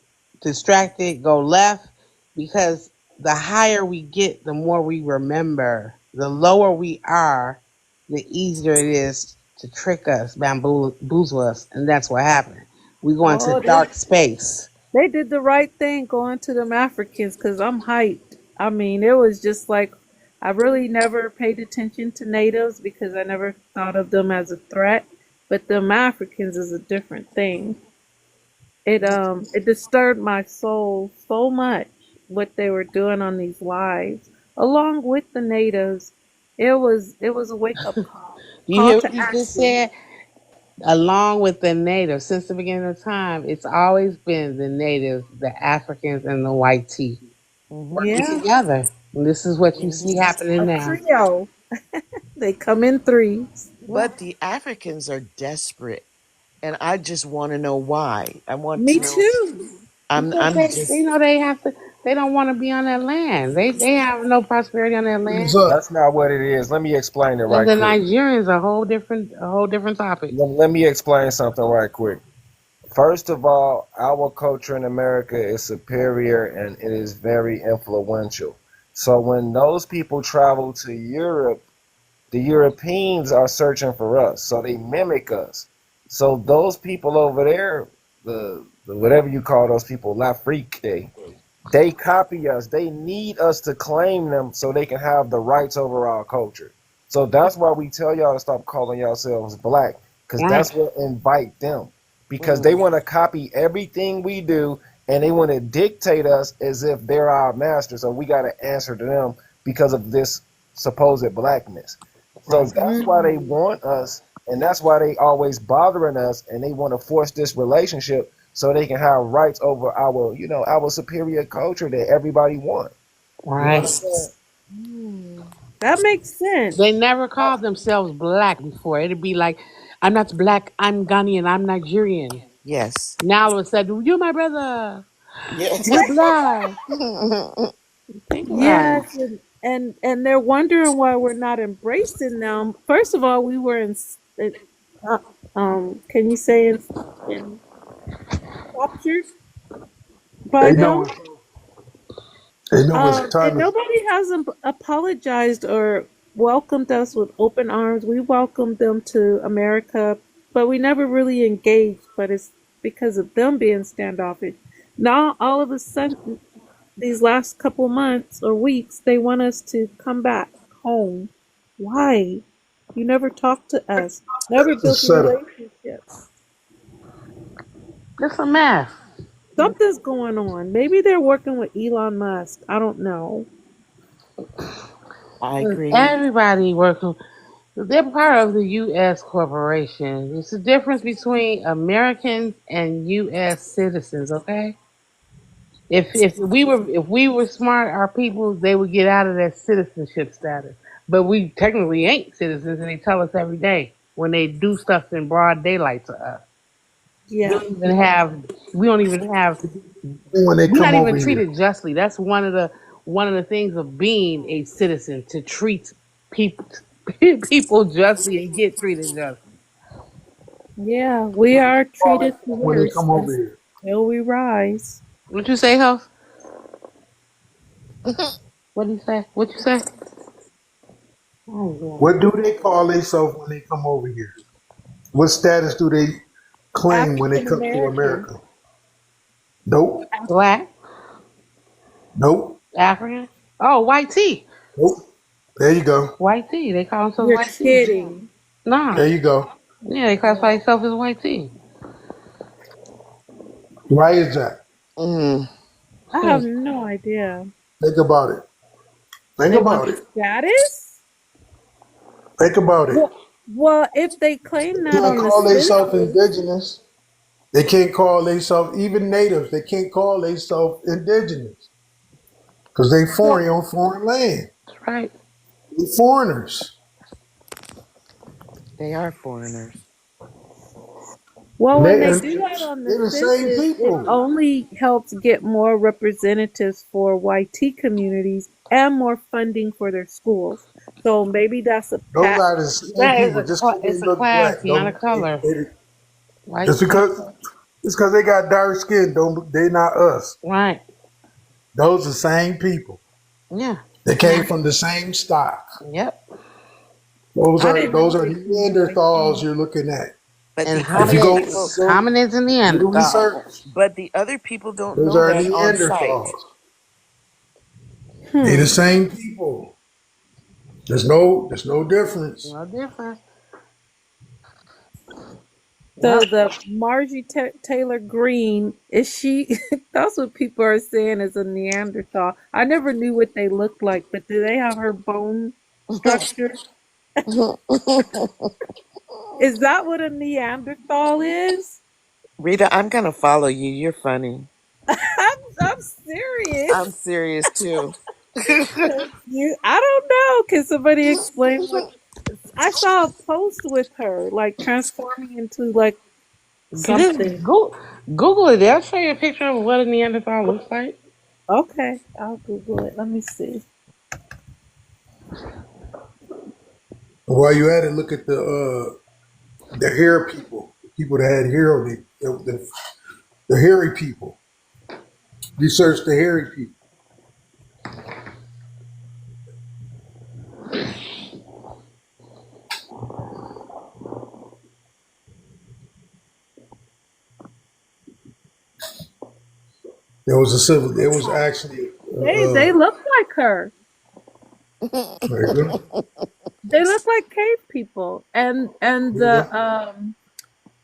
go left, because the higher we get, the more we remember. The lower we are, the easier it is to trick us, bamboozle us, and that's what happened. We go into oh, dark space. they did the right thing going to them Africans because I'm hyped. I mean, it was just like I really never paid attention to natives because I never thought of them as a threat. But them Africans is a different thing. It disturbed my soul so much what they were doing on these lives, along with the natives. It was a wake up You call hear what to you just action. said? Along with the natives, since the beginning of time, it's always been the natives, the Africans, and the white tea Hmm. working Yeah, together. And this is what you see Hmm. happening a now. trio. They come in threes. Well, But the Africans are desperate, and I just want to know why. I want Me to know. too. because I'm they just know they have to. They don't want to be on that land. They have no prosperity on that What's land. up? That's not what it is. Let me explain it And right the quick. Nigerians a whole different topic. Let me explain something right quick. First of all, our culture in America is superior and it is very influential. So when those people travel to Europe, the Europeans are searching for us. So they mimic us. So those people over there, the whatever you call those people, L'Afrique, they copy us. They need us to claim them so they can have the rights over our culture. So that's why we tell y'all to stop calling yourselves black, because Right. that's what invite them. Because they mm, want to copy everything we do and they want to dictate us as if they're our master. So we got to answer to them because of this supposed blackness. So Right. that's why they Mm. want us, and that's why they always bothering us, and they want to force this relationship so they can have rights over our, our superior culture that everybody wants. You Right. understand? That makes They sense. never called themselves black before. It'd be like, I'm not black. I'm Ghanaian. I'm Nigerian. Yes. Now all of a sudden, you're my brother. Yes. We're blood. Think about Yes, it. and they're wondering why we're not embracing them. First of all, we were uh, can you say in captured by They know them? it. They know it's And time to. nobody has apologized or welcomed us with open arms. We welcomed them to America, but we never really engaged. But it's because of them being standoffish. Now, all of a sudden, these last couple months or weeks, they want us to come back home. Why? You never talked to us, never It's a built a setup. relationship. It's a mess. Something's going on. Maybe they're working with Elon Musk. I don't know. I agree. Everybody working. They're part of the U.S. corporation. It's the difference between Americans and U.S. citizens. Okay, if we were smart, our people they would get out of that citizenship status. But we technically ain't citizens, and they tell us every day when they do stuff in broad daylight to us. We Yeah. don't even have. We don't even have. When they We're come not even over here, treated justly. That's one of the things of being a citizen to treat people people justly and get treated justly. Yeah, we are treated the when they worst come over and here, still we rise. What you say, Health? What do you say? What you say? Oh, what do they call themselves when they come over here? What status do they claim when they African come to American. America? Nope. yeah. Black, Nope. African. Oh, white tea. Nope. There you go. White tea. They call themselves You're white tea. kidding. Nah. There you go. Yeah, they classify themselves as white tea. Why is that? Mm. I Hmm. have no idea. Think about it. Think They want about the it. status? Think about it. Well, if they claim They that can't on the call themselves census, indigenous. They can't call themselves even natives. They can't call themselves indigenous because they well, foreign on foreign land. That's right. They foreigners. They are foreigners. well, And when they and do that on the they're the same census, it people. only helps get more representatives for YT communities and more funding for their schools. So maybe that's a Those pat. are the same That is people. Just 'cause they it's a look black, class, not a don't color. White just tea. because it's because they got dark skin. Don't they not us? Right. Those are the same people. Yeah. They came from the same stock. Yep. Those I are didn't know those are they claimed white Neanderthals ing. you're looking at. But And the If other you go people, hominids and do the Neanderthals. research, but the other people don't those know are that on site. Neanderthals. They the Hmm. same people. There's no difference. No difference. So Yep. the Margie Taylor Greene is she? That's what people are saying is a Neanderthal. I never knew what they looked like, but do they have her bone structure? Is that what a Neanderthal is? Rita, I'm gonna follow you. You're funny. I'm I'm serious. serious too. I don't know. Can somebody explain what? I saw a post with her, like transforming into like Just something. Google it. They'll show you a picture of what a Neanderthal looks like. Okay, I'll Google it. Let me see. While you at it, look at the hair people, the people that had hair, the hairy people. Research the hairy people. There was a civil. There was actually. They look like her. There you go. They look like cave people, and There you go.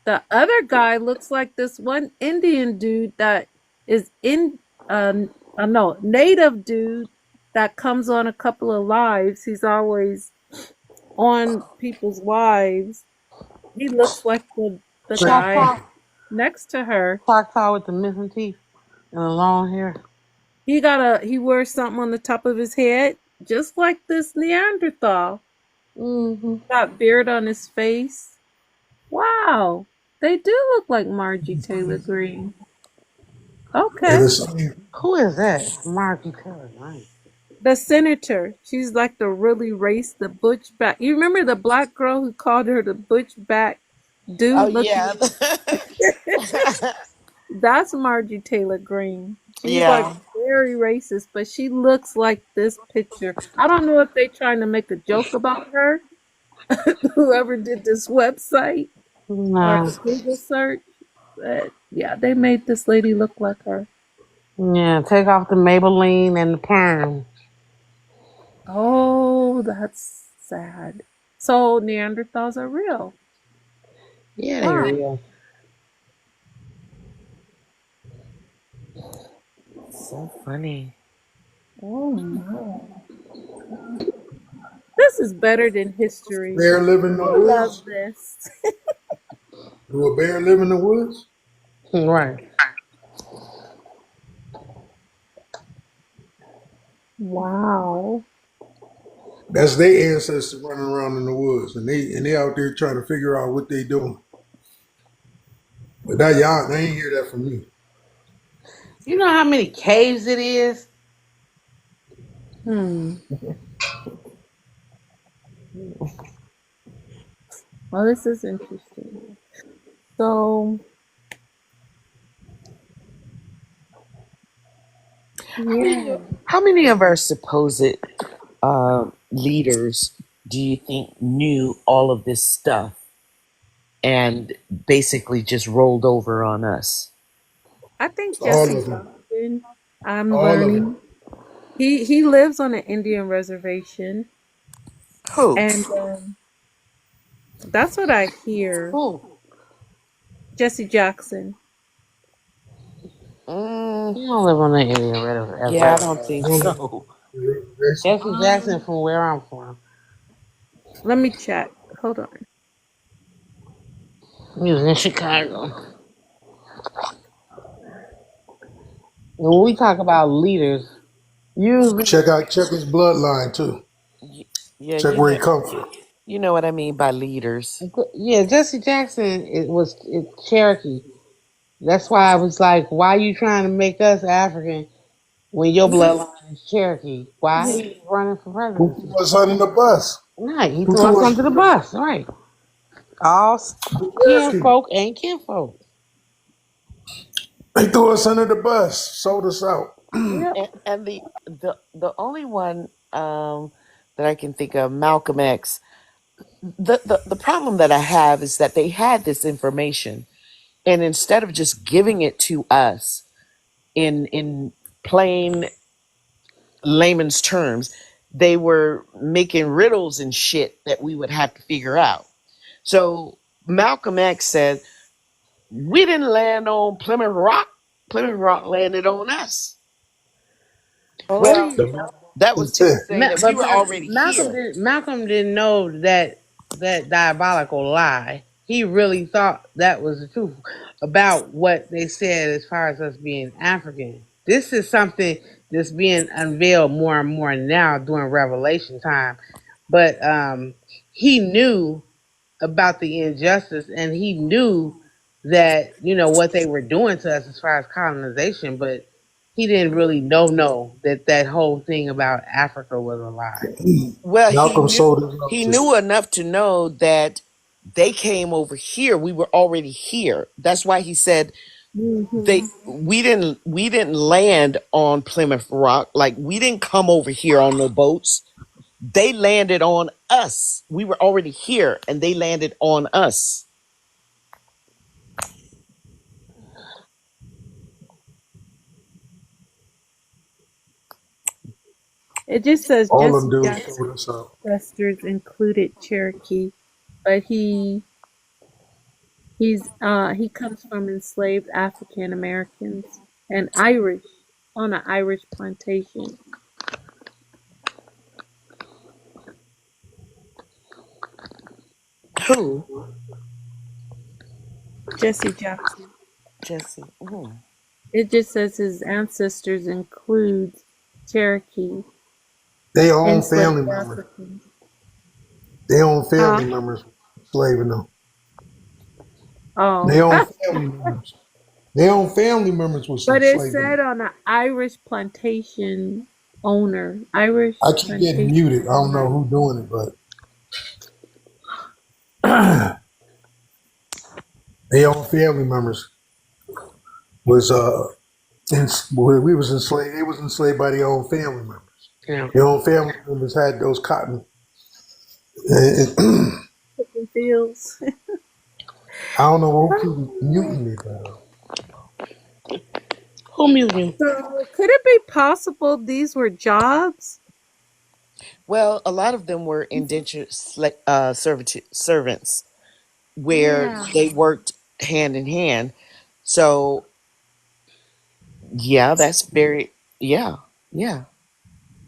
the other guy looks like this one Indian dude that is in no native dude that comes on a couple of lives. He's always on people's lives. He looks like the Same guy Choctaw, people. next to her. Choctaw with the missing teeth and the long hair. He wears something on the top of his head, just like this Neanderthal. Mm-hmm. Got beard on his face. Wow. They do look like Margie Taylor Greene. They're Okay. the same. Who is that? Marky Taylor. Right. The senator. She's like the really race, the butch back. You remember the black girl who called her the butch back Oh dude yeah. looking? That's Margie Taylor Greene. She's like Yeah. very racist, but she looks like this picture. I don't know if they're trying to make a joke about her, whoever did this website or Nah. the Google search. But yeah, they made this lady look like her. Yeah, take off the Maybelline and the perm. Oh, that's sad. So Neanderthals are real. Yeah, they Wow. real. So funny. Oh my. This is better than history. Bear live in the I love woods. this. Do a bear live in the woods? Right. Wow. That's their ancestors running around in the woods, and they out there trying to figure out what they doing. But that y'all, they ain't hear that from me. You know how many caves it is? Hmm. Well, this is interesting. So, yeah. How many of our supposed leaders do you think knew all of this stuff and basically just rolled over on us? I think All Jesse of them. Jackson, I'm All of them. learning. He lives on an Indian reservation, Who? and that's what I hear. Who? Jesse Jackson. Mm, You don't live on the Indian yeah, I don't think I don't know. so. Jesse Jackson Um, from where I'm from. Let me check. Hold on. He was in Chicago. When we talk about leaders, usually, Check his bloodline too. Y- Yeah, Check where he come from. you know what I mean by leaders. yeah, Jesse Jackson it Cherokee. That's why I was like, why you trying to make us African when your bloodline is Cherokee? Why he was running for Who presidency? threw us under the bus? Right, he Who threw us threw us under under the the bus? bus. Right, all The Cherokee. kinfolk ain't kinfolk. They threw us under the bus, sold us out. Yep. And the only one that I can think of, Malcolm X. The problem that I have is that they had this information, and instead of just giving it to us in plain layman's terms, they were making riddles and shit that we would have to figure out. So Malcolm X said, "We didn't land on Plymouth Rock. Plymouth Rock landed on us." Oh, Well, yeah. The that was him intent. saying that we were already here. Malcolm didn't know that diabolical lie. He really thought that was the truth about what they said as far as us being African. This is something that's being unveiled more and more now during Revelation time. But he knew about the injustice, and he knew that what they were doing to us as far as colonization, but he didn't really know that that whole thing about Africa was a lie. Well, Malcolm sold us out he to. knew enough to know that they came over here. We were already here. That's why he said Hmm. we didn't land on Plymouth Rock. Like, we didn't come over here on no boats. They landed on us. We were already here and they landed on us. It just says All them Jesse dudes Jackson's sold us out. ancestors included Cherokee, but he comes from enslaved African Americans and Irish on an Irish plantation. Who? Jesse Jackson. Jesse. Mm. It just says his ancestors include Cherokee, They own family enslaved members. Africans. They own Huh? family members slaving them. Oh, They own family members. They own family members with some but it slavery. said on the Irish plantation owner, Irish I keep getting plantation muted. I don't know owner. who doing it, but they own family members was where we was enslaved. They was enslaved by their own family members. Yeah. Their own family members had those cotton. And Cooking fields. I don't know who keep muting me, but Who muted you? So could it be possible these were jobs? Well, a lot of them were indentured servants where Yeah. they worked hand in hand. So, yeah, that's very, yeah, yeah,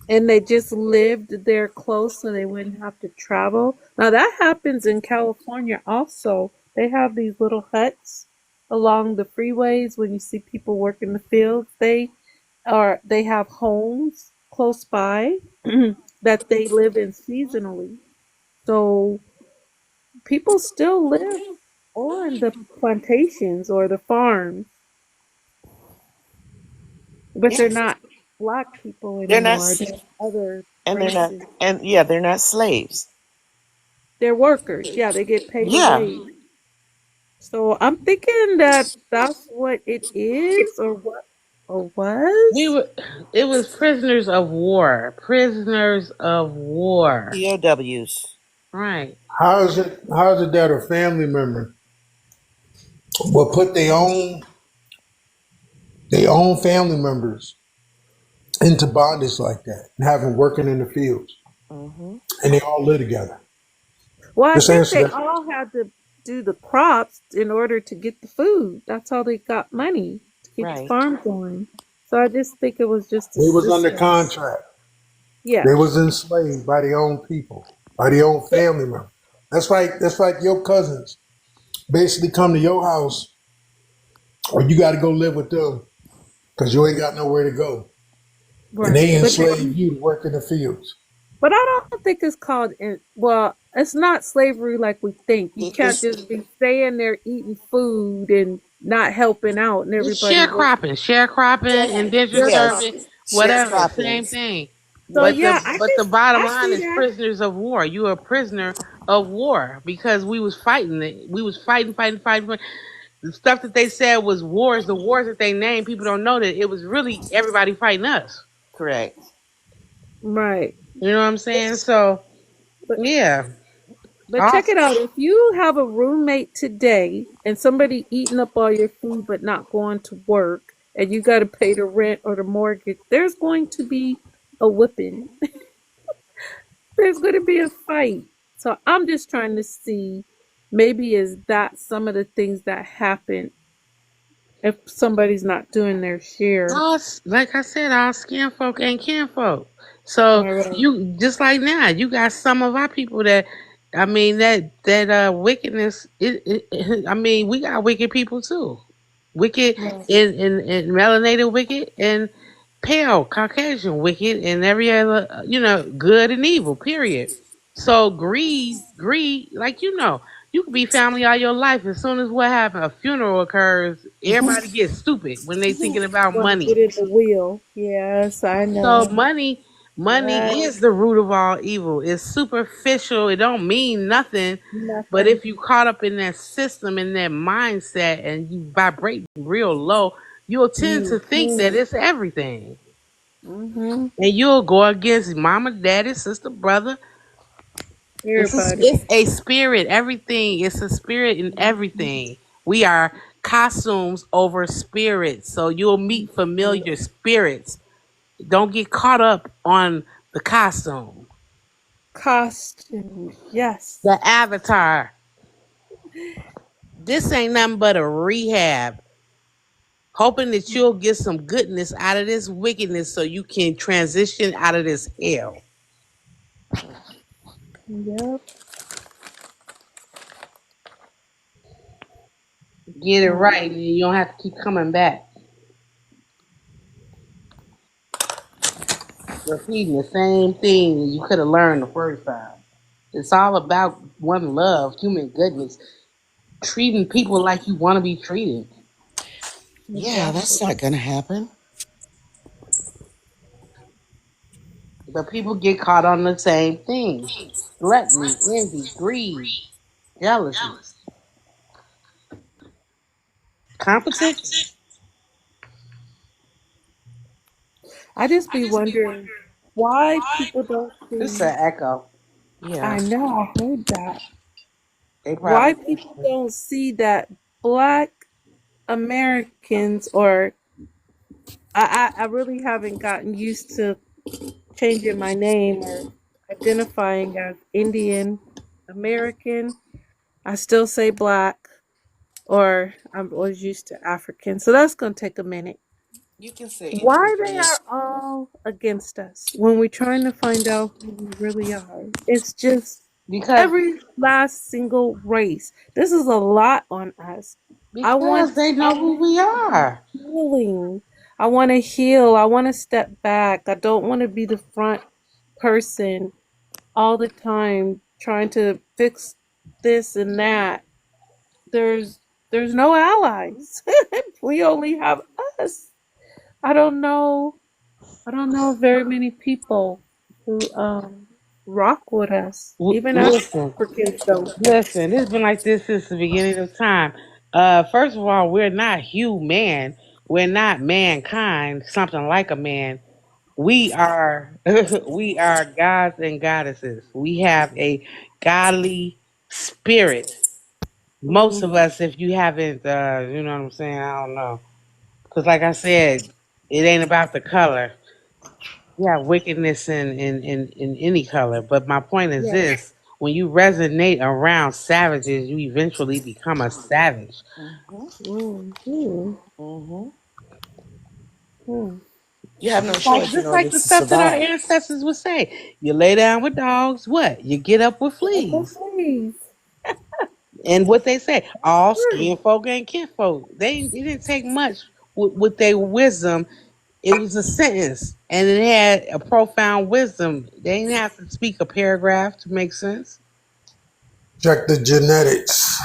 And they just lived there close so they wouldn't have to travel. Now that happens in California also. They have these little huts along the freeways when you see people work in the fields. They have homes close by that they live in seasonally. So people still live on the plantations or the farms, but yeah. they're not black people They're not, anymore. They're other and they're not, races. and yeah, they're not slaves. They're workers. Yeah, they get paid a Yeah, wage. So I'm thinking that that's what it is, or what, or We was. were. It was prisoners of war. Prisoners of war. POWs. Right. how is it that a family member will put their own family members into bondage like that and have them working in the fields Hmm. and they all live together? Well, I Just think answer they that. all had to do the crops in order to get the food. That's how they got money to keep the Right. farm going. So I just think it was just a They was under system. contract. Yeah. They was enslaved by their own people, by their own family members. That's like your cousins basically come to your house, or you got to go live with them because you ain't got nowhere to go, and Right. they enslave you to work in the fields. But I don't think it's called well, it's not slavery like we think. You can't It's just be staying there eating food and not helping out and It's everybody work. sharecropping, indentured yes, servant, whatever. Same sharecropping. thing. So But Yes, yeah, the bottom I line see is that. prisoners of war. You are a prisoner of war because we was fighting it. We was fighting. The stuff that they said was wars. The wars that they named, people don't know that it was really everybody fighting us. correct. Right. You know what I'm saying? So But yeah. but check it Awesome. out. If you have a roommate today and somebody eating up all your food but not going to work and you got to pay the rent or the mortgage, there's going to be a whipping. There's going to be a fight. So I'm just trying to see, maybe is that some of the things that happen if somebody's not doing their share. Like I said, all skin folk ain't kin folk. So All right. you just like now, you got some of our people that, I mean, that wickedness. I mean, we got wicked people too. Wicked Right. in melanated wicked and pale Caucasian wicked and every other, good and evil. Period. So greed, like you could be family all your life. As soon as what happened, a funeral occurs, everybody gets stupid when they thinking about Want to money. get in the wheel. Yes, I So know. money Yes. is the root of all evil. It's superficial. It don't mean nothing. But Nothing. if you caught up in that system, in that mindset, and you vibrate real low, you'll tend to think that Mm-hmm. it's everything. Mm-hmm. And you'll go against mama, daddy, sister, brother. Everybody. It's a spirit. Everything. It's a spirit in everything. We are costumes over spirits. So you'll meet familiar spirits. Don't get caught up on the costume. Costume. Yes. The avatar. This ain't nothing but a rehab. Hoping that you'll get some goodness out of this wickedness so you can transition out of this hell. Yep. Get it Mm. right and you don't have to keep coming back. Repeating the same thing you could have learned the first time. It's all about one love, human goodness. treating people like you want to be treated. Yeah, Exactly. that's not gonna happen. But people get caught on the same things: gluttony, envy, greed, jealousy, competition. I just be wondering why people don't It's see. an echo. Yeah. I know, I heard that. They Why probably. people don't see that Black Americans, or I really haven't gotten used to changing my name or identifying as Indian American. I still say Black, or I'm always used to African. So that's going to take a minute. You can say Why they indigenous. are all against us when we're trying to find out who we really are. It's just Because every last single race. This is a lot on us. I want they know who we are. healing. I want to heal. I want to step back. I don't want to be the front person all the time trying to fix this and that. There's there's no allies. We only have us. I don't know. I don't know very many people who rock with us. Even Listen, Africans don't. listen. It's been like this since the beginning of time. First of all, we're not human. We're not mankind. Something like a man. We are we are gods and goddesses. We have a godly spirit. Most Mhm. of us, if you haven't, you know what I'm saying. I don't know, because like I said, it ain't about the color. Yeah, wickedness in any color. But my point is Yes. this: when you resonate around savages, you eventually become a savage. Hmm. Mhm. Hmm. Mhm. You have no Like choice in just order like to the stuff that our survive. ancestors would say. You lay down with dogs, what? You get up with fleas. Please. And what they say, all True. skin folk and kinfolk. It didn't take much with their wisdom. It was a sentence, and it had a profound wisdom. They didn't have to speak a paragraph to make sense. Check the genetics.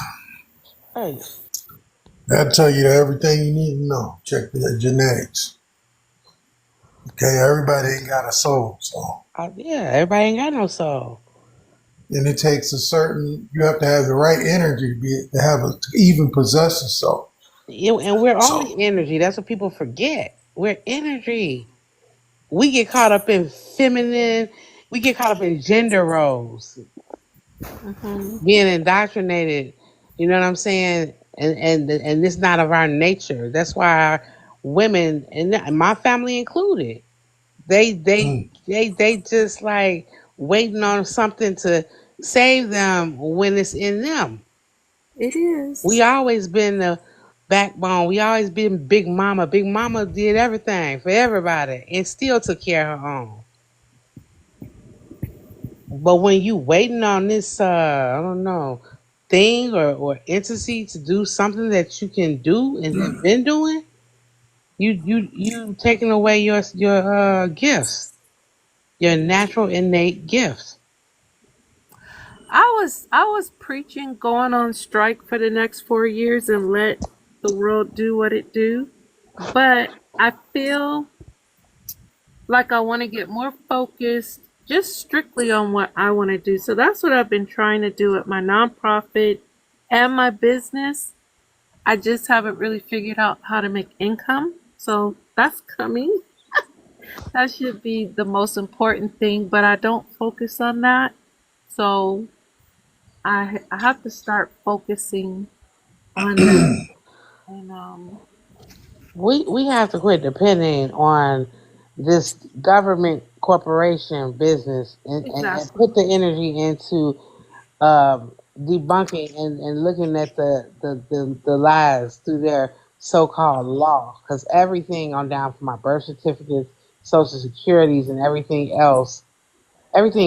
Right. That'll tell you everything you need to know. Check the genetics. Okay, everybody ain't got a soul, so Yeah, everybody ain't got no soul. and it takes a certain. You have to have the right energy to have to even possess a soul. And we're only So energy. That's what people forget. We're energy. We get caught up in feminine. We get caught up in gender roles, Mhm. being indoctrinated. You know what I'm saying? And it's not of our nature. That's why our women, and my family included, they they mm, they just like waiting on something to save them when it's in them. It We is. always been the backbone. We always been big mama. Big mama did everything for everybody and still took care of her own. But when you waiting on this, I don't know, thing or entity to do something that you can do and have been doing, you taking away your gifts, your natural innate gifts. I was preaching going on strike for the next 4 years and let the world do what it do. But I feel like I want to get more focused just strictly on what I want to do. So that's what I've been trying to do at my nonprofit and my business. I just haven't really figured out how to make income. So that's coming. That should be the most important thing, but I don't focus on that. So I have to start focusing on that. And We have to quit depending on this government corporation business and exactly. put the energy into debunking and looking at the lies through their so-called law, because everything on down from my birth certificates, social securities, and everything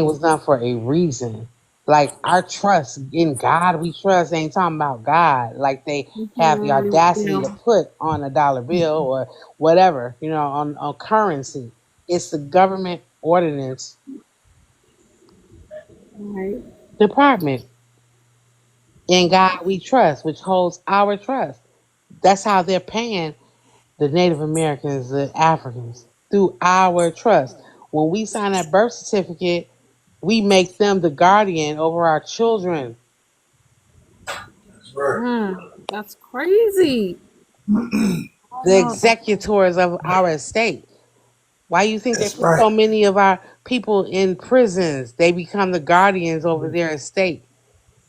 was done for a reason. Like our trust in God, we trust ain't talking about God. Like they have the audacity to Yeah. put on a dollar bill or whatever, on currency. It's the government ordinance Right. department. In God we trust, which holds our trust. That's how they're paying the Native Americans, the Africans, through our trust. When we sign that birth certificate, we make them the guardian over our children, That's right. That's crazy. Oh the no, that executors of our estate. Why you think they That's put right. so many of our people in prisons? They become the guardians over their estate.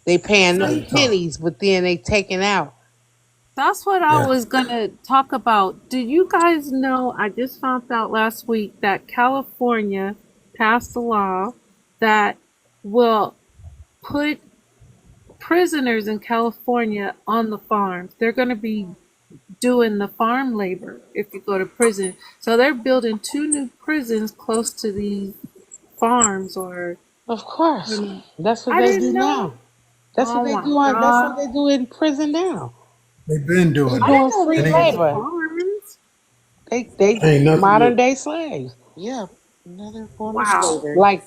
They paying There no see, you go. pennies, but then they taking out. that's what I Yeah. was gonna talk about. Do you guys know? I just found out last week that California passed a law that will put prisoners in California on the farms. They're going to be doing the farm labor if you go to prison. So they're building two new prisons close to these farms or Of course, that's what I they didn't do know. now. That's what Oh they my do on. That's what god. they do in prison now. They've been They doing I it. doing didn't know free they And built labor. farms. They ain't nothing modern new. day slaves, Yeah, another form of Wow. slavery. like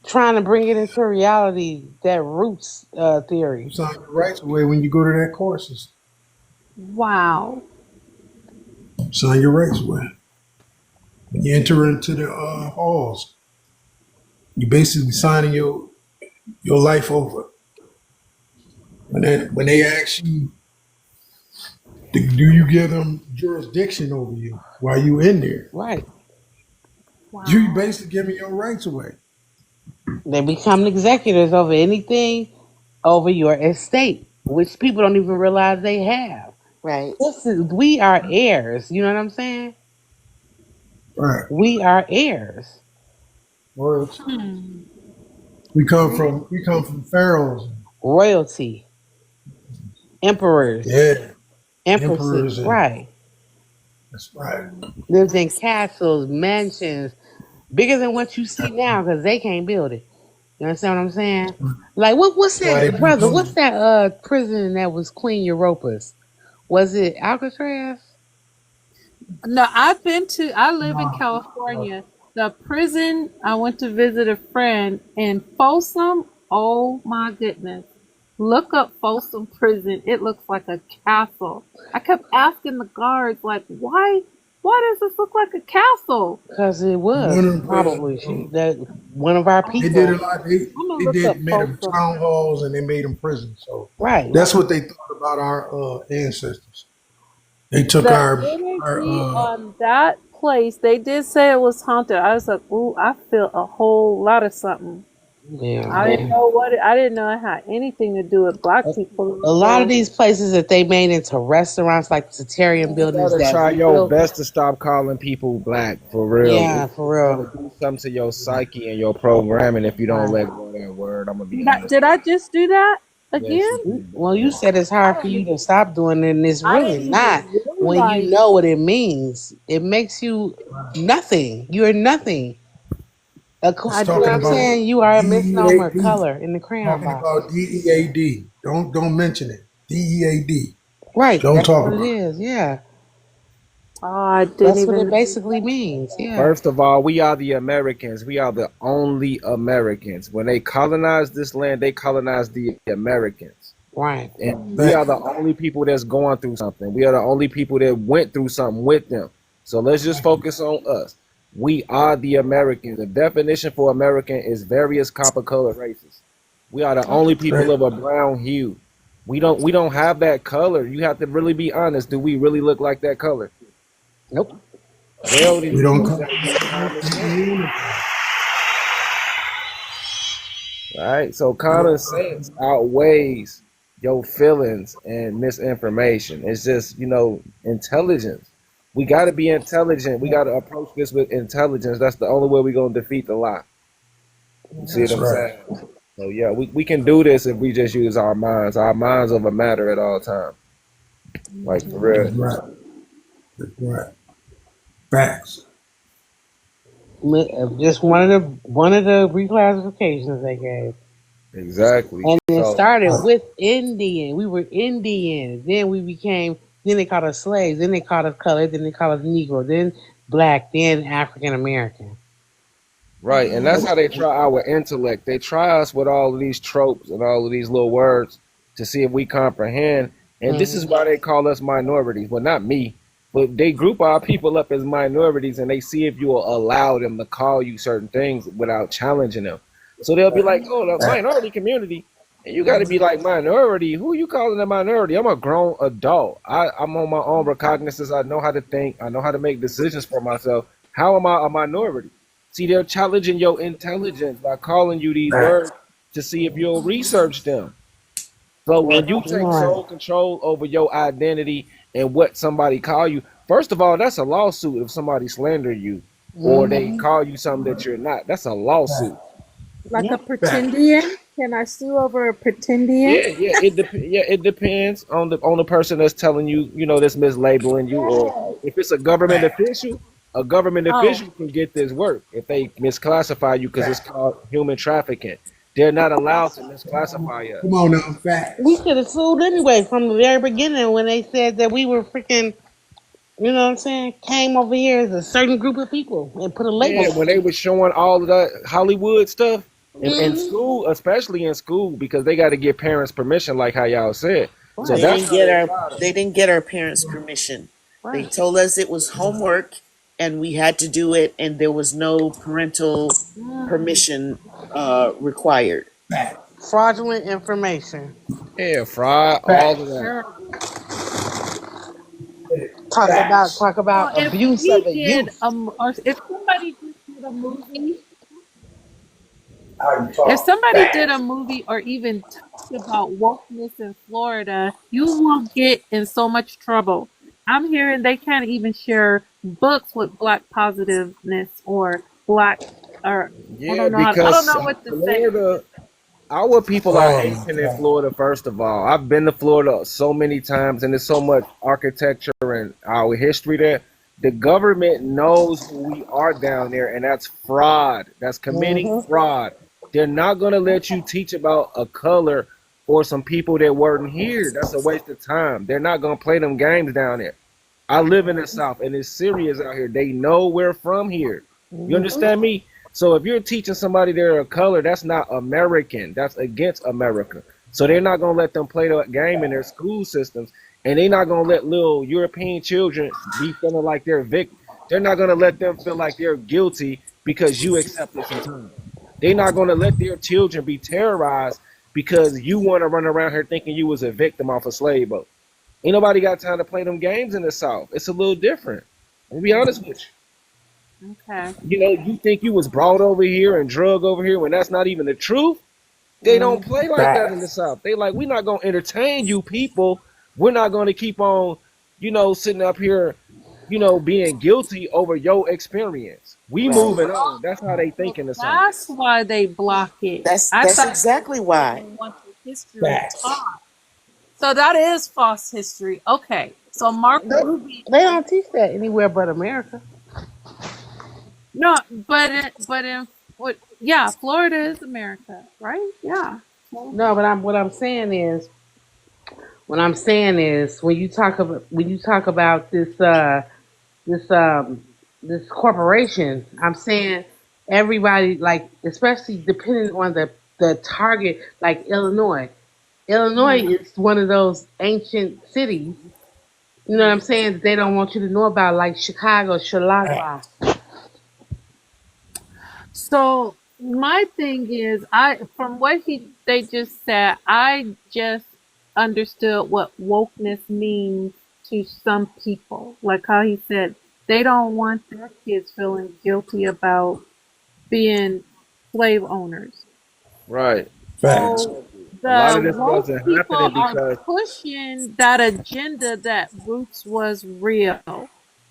trying to bring it into reality. That roots You theory. sign your rights away when you go to that courses. Wow. Sign your rights away. When you enter into the halls, you basically signing your life over. When they ask you, do you give them jurisdiction over you while you in there? Right. You Wow. basically giving your rights away. They become executors over anything over your estate, which people don't even realize they have. Right. We are heirs. You know what I'm saying? Right. We are heirs. Royalty. Hmm. We come from pharaohs. Royalty, emperors, Yeah. empresses. Emperors and Right. that's right. Lived in castles, mansions, bigger than what you see now because they can't build it. You understand what I'm saying? Like what's That's why they that built brother? What's those. that prison that was Queen Europa's? Was it Alcatraz? No, I live in California. The prison, I went to visit a friend in Folsom. Oh my goodness. Look up Folsom Prison. It looks like a castle. I kept asking the guards, like, why does this look like a castle? Because it was One of them probably prisons. she that one of our They did a people. lot. They I'm gonna they look up did made them Folsom. town halls and they made them prisons. So Right. that's what they thought about our ancestors. They took The our energy on that place, they did say it was haunted. I was like, ooh, I feel a whole lot of something. Yeah. I didn't know I didn't know it had anything to do with black people. A lot of So these places that they made into restaurants, like the Satarian You buildings gotta that try we your built. best to stop calling people black for real. Yeah, It's for gonna real. do something to your psyche and your programming if you don't Right. let go of that word. I'm gonna be honest. did I just do that Yes, again? you did. Well, you said it's I hard for didn't you even to stop doing it, and it's I really didn't not even when you realize. know what it means. It makes you nothing. You're nothing. it's I You know talking what didn't I'm about even saying? You are a misnomer DEAD. color in the crayon Talking box. about DEAD. Don't mention it. DEAD. Right. Don't That's talk what it about it. is. Yeah. I didn't That's what even it know basically that. means. Yeah. First of all, we are the Americans. We are the only Americans. When they colonized this land, they colonized the Americans. Right. And we Fact. are the only people that's going through something. We are the only people that went through something with them. So let's just focus on us. We are the Americans. The definition for American is various copper colored races. We are the only people Fact. of a brown hue. We don't have that color. You have to really be honest. Do we really look like that color? Nope. Well, then We you don't just come gotta from use the common sense. universe. Right? So common sense outweighs your feelings and misinformation. It's just, intelligence. We got to be intelligent. We got to approach this with intelligence. That's the only way we're going to defeat the lie. You see what That's I'm right. saying? So, yeah, we can do this if we just use our minds. Our minds over matter at all times. Like, for That's real. right. That's right. Facts. Just one of the reclassifications they gave. Exactly. And it So, started with Indian. We were Indian. Then we became. Then they called us slaves. Then they called us colored. Then they called us Negro. Then black. Then African American. right. And that's how they try our intellect. They try us with all of these tropes and all of these little words. to see if we comprehend. And this is Mhm. why they call us minorities. Well, not me, but they group our people up as minorities, and they see if you will allow them to call you certain things without challenging them. So they'll be like, "Oh, the minority community," and you got to be like, "Minority? Who you calling a minority? I'm a grown adult. I'm on my own recognizance. I know how to think. I know how to make decisions for myself. How am I a minority?" See, they're challenging your intelligence by calling you these words to see if you'll research them. So when you take Right. sole control over your identity and what somebody call you, first of all, that's a lawsuit if somebody slander you or they Mhm. call you something that you're not. That's a lawsuit. Like a Yeah. pretendian? Can I sue over a pretendian? Yeah, it depends on the person that's telling you, that's mislabeling you, or if it's a government Oh, official can get this work if they misclassify you because it's called human trafficking. They're not allowed to misclassify Come us. on now, We facts. could have sued anyway from the very beginning when they said that we were freaking, you know what I'm saying, came over here as a certain group of people and put a Yeah, label when on they it. were showing all of that Hollywood stuff in Hmm. school, especially in school, because they got to get parents' permission, like how y'all said. So They Right. that's didn't how get they our got us. they didn't get our parents' permission. They Right. told us it was homework and we had to do it and there was no parental mm, permission required. Fraudulent information. Yeah, fraud, all of Facts. that. terrible. Facts. Talk Well, about if abuse of we the did youth. or if somebody just did a movie, How you if talk. somebody did a Facts. movie or even talked about wokeness in Florida, you will get in so much trouble. I'm hearing they can't even share books with black positiveness or black or Yeah, I don't because know what to say. Florida, our people are Oh my ancient in God. Florida, first of all. I've been to Florida so many times, and there's so much architecture and our history there. The government knows who we are down there, and that's fraud. That's committing Hmm. fraud. They're not going to let you teach about a color or some people that weren't here. That's a waste of time. They're not going to play them games down there. I live in the South, and it's serious out here. They know we're from here. You Hmm. understand me? So if you're teaching somebody they're a color, that's not American. That's against America. So they're not gonna let them play the game in their school systems, and they're not gonna let little European children be feeling like they're They're not gonna let them feel like they're guilty because you accepted some time. They're not gonna let their children be terrorized because you want to run around here thinking you was a victim off a slave boat. Ain't nobody got time to play them games in the South. It's a little different. I'll be honest with you. Okay. You think you was brought over here and drug over here when that's not even the truth. They don't play like that in the Facts. South. They like, we're not gonna entertain you people. We're not gonna keep on, sitting up here, being guilty over your experience. We Right. moving on. That's how they So think in the South. that's why they block it. I That's thought they exactly just why. didn't want the history Facts. taught. So that is false history. Okay. So Marco They, Rubio. they don't teach that anywhere but America. No, but in what? Yeah, Florida is America, right? Yeah. So, No, but what I'm saying is when you talk about this this corporation, I'm saying everybody, like, especially depending on the target, like Illinois. Illinois mhm. is one of those ancient cities, you know what I'm saying, that they don't want you to know about, like Chicago, Shalagua. So my thing is, I from what he they just said, I just understood what wokeness means to some people. Like how he said they don't want their kids feeling guilty about being slave owners. Right. Facts. So A lot the of this woke wasn't people happening are because pushing that agenda that Roots was real.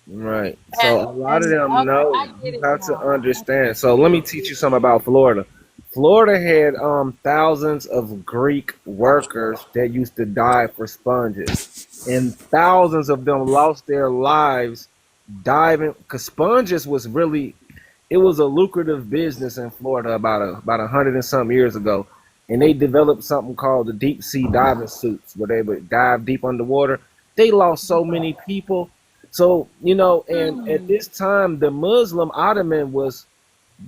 right. So a lot of them Okay, know I get you it have to now. understand. So let me teach you something about Florida. Florida had thousands of Greek workers that used to die for sponges. And thousands of them lost their lives diving because sponges was really it was a lucrative business in Florida about 100 and some years ago, and they developed something called the deep sea diving suits where they would dive deep underwater. They lost so many people. So and at Hmm. this time, the Muslim Ottoman was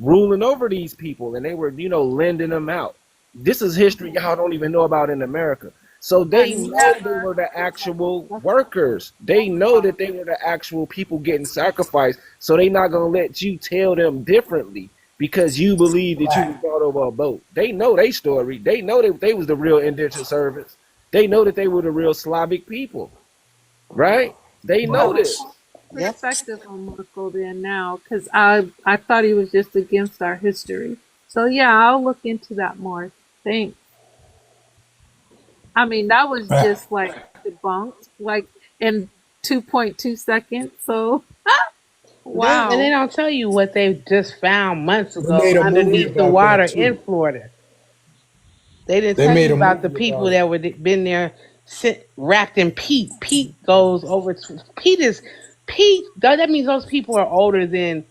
ruling over these people, and they were lending them out. This is history y'all don't even know about in America. So I they know they never. were the actual That's workers. They know that they were the actual people getting sacrificed. So they not gonna let you tell them differently because you believe that you was brought over a boat. They know their story. They know that they was the real indentured servants. They know that they were the real Slavic people, right? They I know have this. Yep. perspective on Marco then now because I thought he was just against our history. So yeah, I'll look into that more. Thanks. I mean, that was just like debunked, like in 2.2 seconds. So And they wow. don't tell you what they just found months They ago made a movie underneath the about water that in too. Florida. They didn't They tell made you a about the movie people about it. that were been there, wrapped in peat. Peat goes over. Peat is peat. That means those people are older than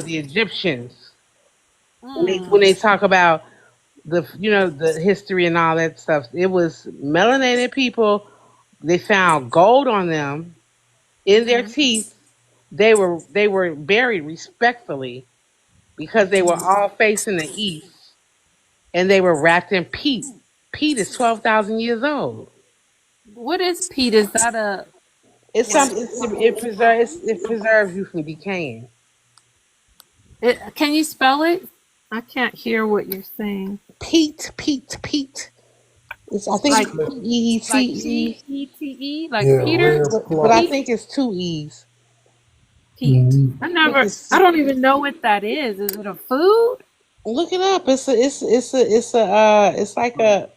the Egyptians. When they Mm. talk about the history and all that stuff, it was melanated people. They found gold on them in their Mm-hmm. teeth. They were buried respectfully because they were all facing the east, and they were wrapped in peat. Peat is 12,000 years old. What is peat? Is that a It's like? something. It preserves you from decaying. Can you spell it? I can't hear what you're saying. Peat, peat, peat. I think Like it's Peete, Pete, like Yeah, Peter? rare but I cloth. Pete? think it's two E's. Pete. Mhm. I think I it's don't even know what that is. Is it a food? Look it up. It's like a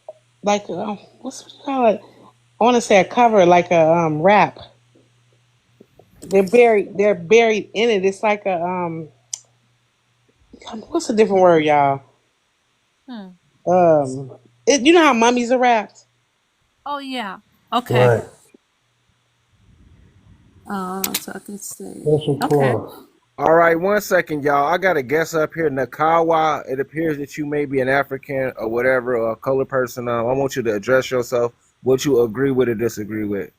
what's what you call it? I want to say a cover, like a wrap. They're buried in it. It's like a what's a different word, y'all? Hmm. You know how mummies are wrapped? Oh yeah. Okay. Right. So I can say. Special Okay. cloth. All right, 1 second, y'all. I got a guess up here, Nakawa. It appears that you may be an African or whatever, or a colored person. I want you to address yourself. What you agree with or disagree with?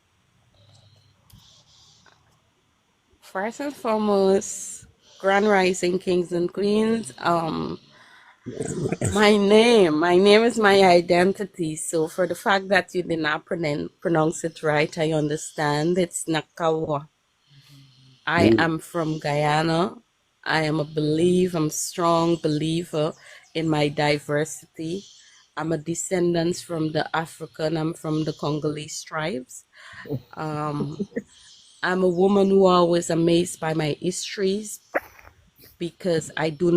First and foremost, Grand Rising Kings and Queens. My name is my identity. So for the fact that you did not pronounce it right, I understand. It's Nakawa. I Beautiful. am from Guyana. I'm a strong believer in my diversity. I'm a descendant from the African. I'm from the Congolese tribes. Um, I'm a woman who always amazed by my histories because I do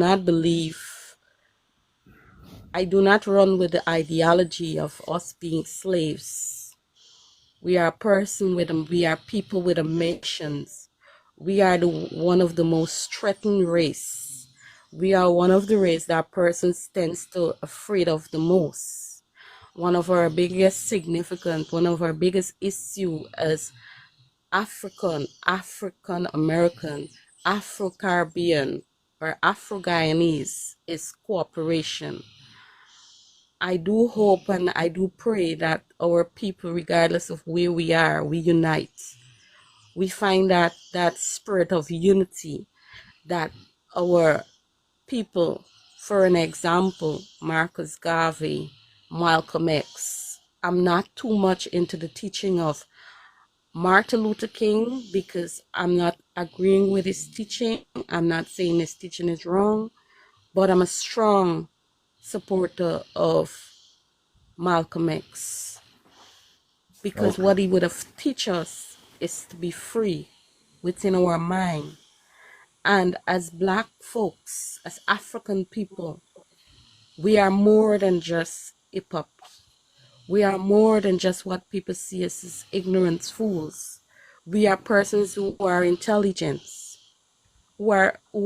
not run with the ideology of us being slaves. We are people with emotions. We are one of the most threatened race. We are one of the race that persons tends to afraid of the most. One of our biggest issue as African American, Afro Caribbean, or Afro Guyanese is cooperation. I do hope and I do pray that our people, regardless of where we are, we unite. We find that spirit of unity that our people, for an example, Marcus Garvey, Malcolm X. I'm not too much into the teaching of Martin Luther King because I'm not agreeing with his teaching. I'm not saying his teaching is wrong, but I'm a strong supporter of Malcolm X because Okay. what he would have teach us is to be free within our mind. And as black folks, as African people, we are more than just hip hop. We are more than just what people see us as ignorant fools. We are persons who are intelligent, who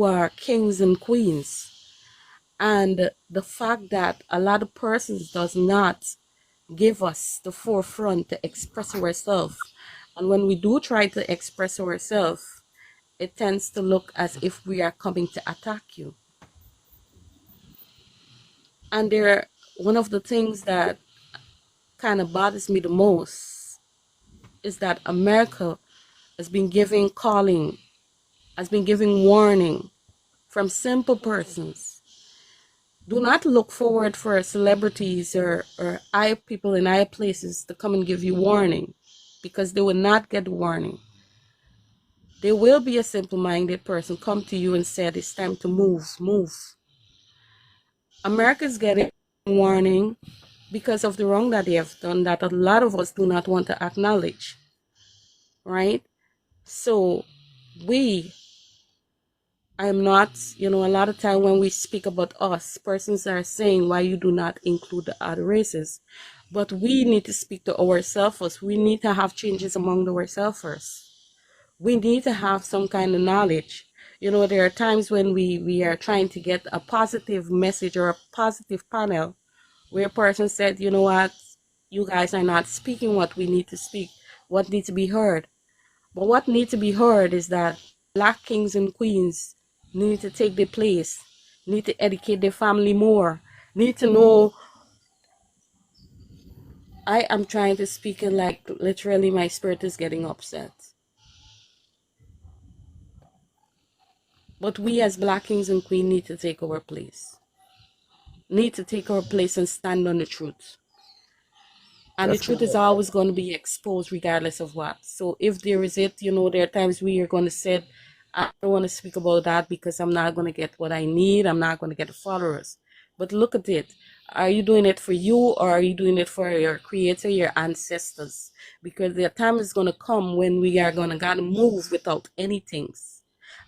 are kings and queens. And the fact that a lot of persons does not give us the forefront to express ourselves. And when we do try to express ourselves, it tends to look as if we are coming to attack you. And one of the things that kind of bothers me the most is that America has been giving warning from simple persons Do not look forward for celebrities or high people in high places to come and give you warning, because they will not get warning. There will be a simple-minded person come to you and said, it's time to move. America's getting warning because of the wrong that they have done that a lot of us do not want to acknowledge, right? So I am not, a lot of time when we speak about us, persons are saying why you do not include the other races. But we need to speak to ourselves first. We need to have changes among ourselves first. We need to have some kind of knowledge. There are times when we are trying to get a positive message or a positive panel where a person said, you know what, you guys are not speaking what we need to speak, what needs to be heard. But what needs to be heard is that Black kings and queens need to take their place, need to educate their family more, need to know. I am trying to speak and like literally my spirit is getting upset. But we as Black kings and queens need to take our place. Need to take our place and stand on the truth. And the That's truth is correct. always going to be exposed regardless of what. So if there is it, there are times where you're going to say, I don't want to speak about that because I'm not going to get what I need. I'm not going to get the followers. But look at it. Are you doing it for you, or are you doing it for your creator, your ancestors? Because the time is going to come when we are going to gotta move without anything.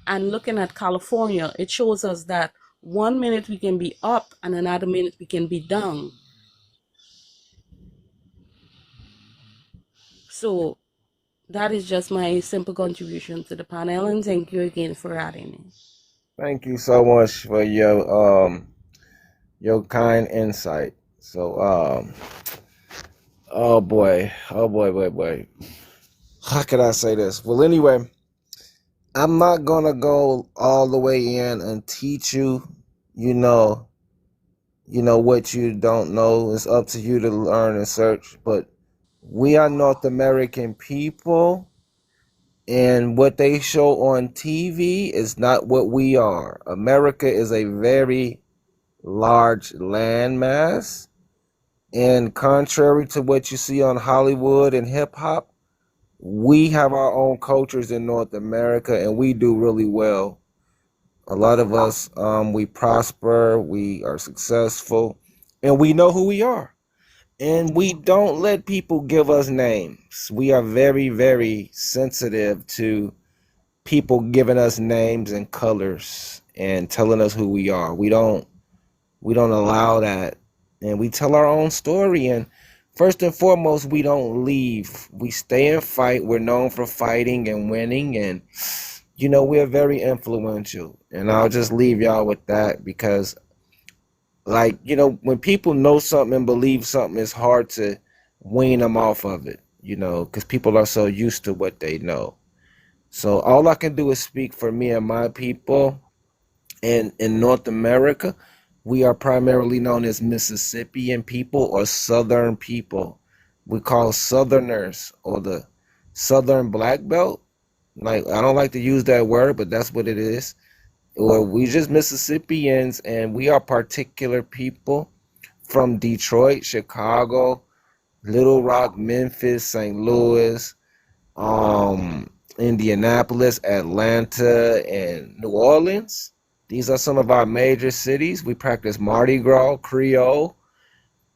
And looking at California, it shows us that 1 minute we can be up and another minute we can be down. So that is just my simple contribution to the panel, and thank you again for adding it. Thank you so much for your kind insight. So oh boy. How could I say this? Well, anyway, I'm not gonna go all the way in and teach you, you know, what you don't know. It's up to you to learn and search. But we are North American people, and what they show on TV is not what we are. America is a very large landmass, and contrary to what you see on Hollywood and hip hop, we have our own cultures in North America, and we do really well. A lot of us, we prosper, we are successful, and we know who we are. And we don't let people give us names. We are very, very sensitive to people giving us names and colors and telling us who we are. We don't allow that. And we tell our own story. And first and foremost, we don't leave. We stay and fight. We're known for fighting and winning. And, we're very influential. And I'll just leave y'all with that because, like, when people know something and believe something, it's hard to wean them off of it, because people are so used to what they know. So all I can do is speak for me and my people. And in North America, we are primarily known as Mississippian people or Southern people. We call Southerners or the Southern Black Belt. Like, I don't like to use that word, but that's what it is. Or we just Mississippians, and we are particular people from Detroit, Chicago, Little Rock, Memphis, St. Louis, Indianapolis, Atlanta, and New Orleans. These are some of our major cities. We practice Mardi Gras, Creole,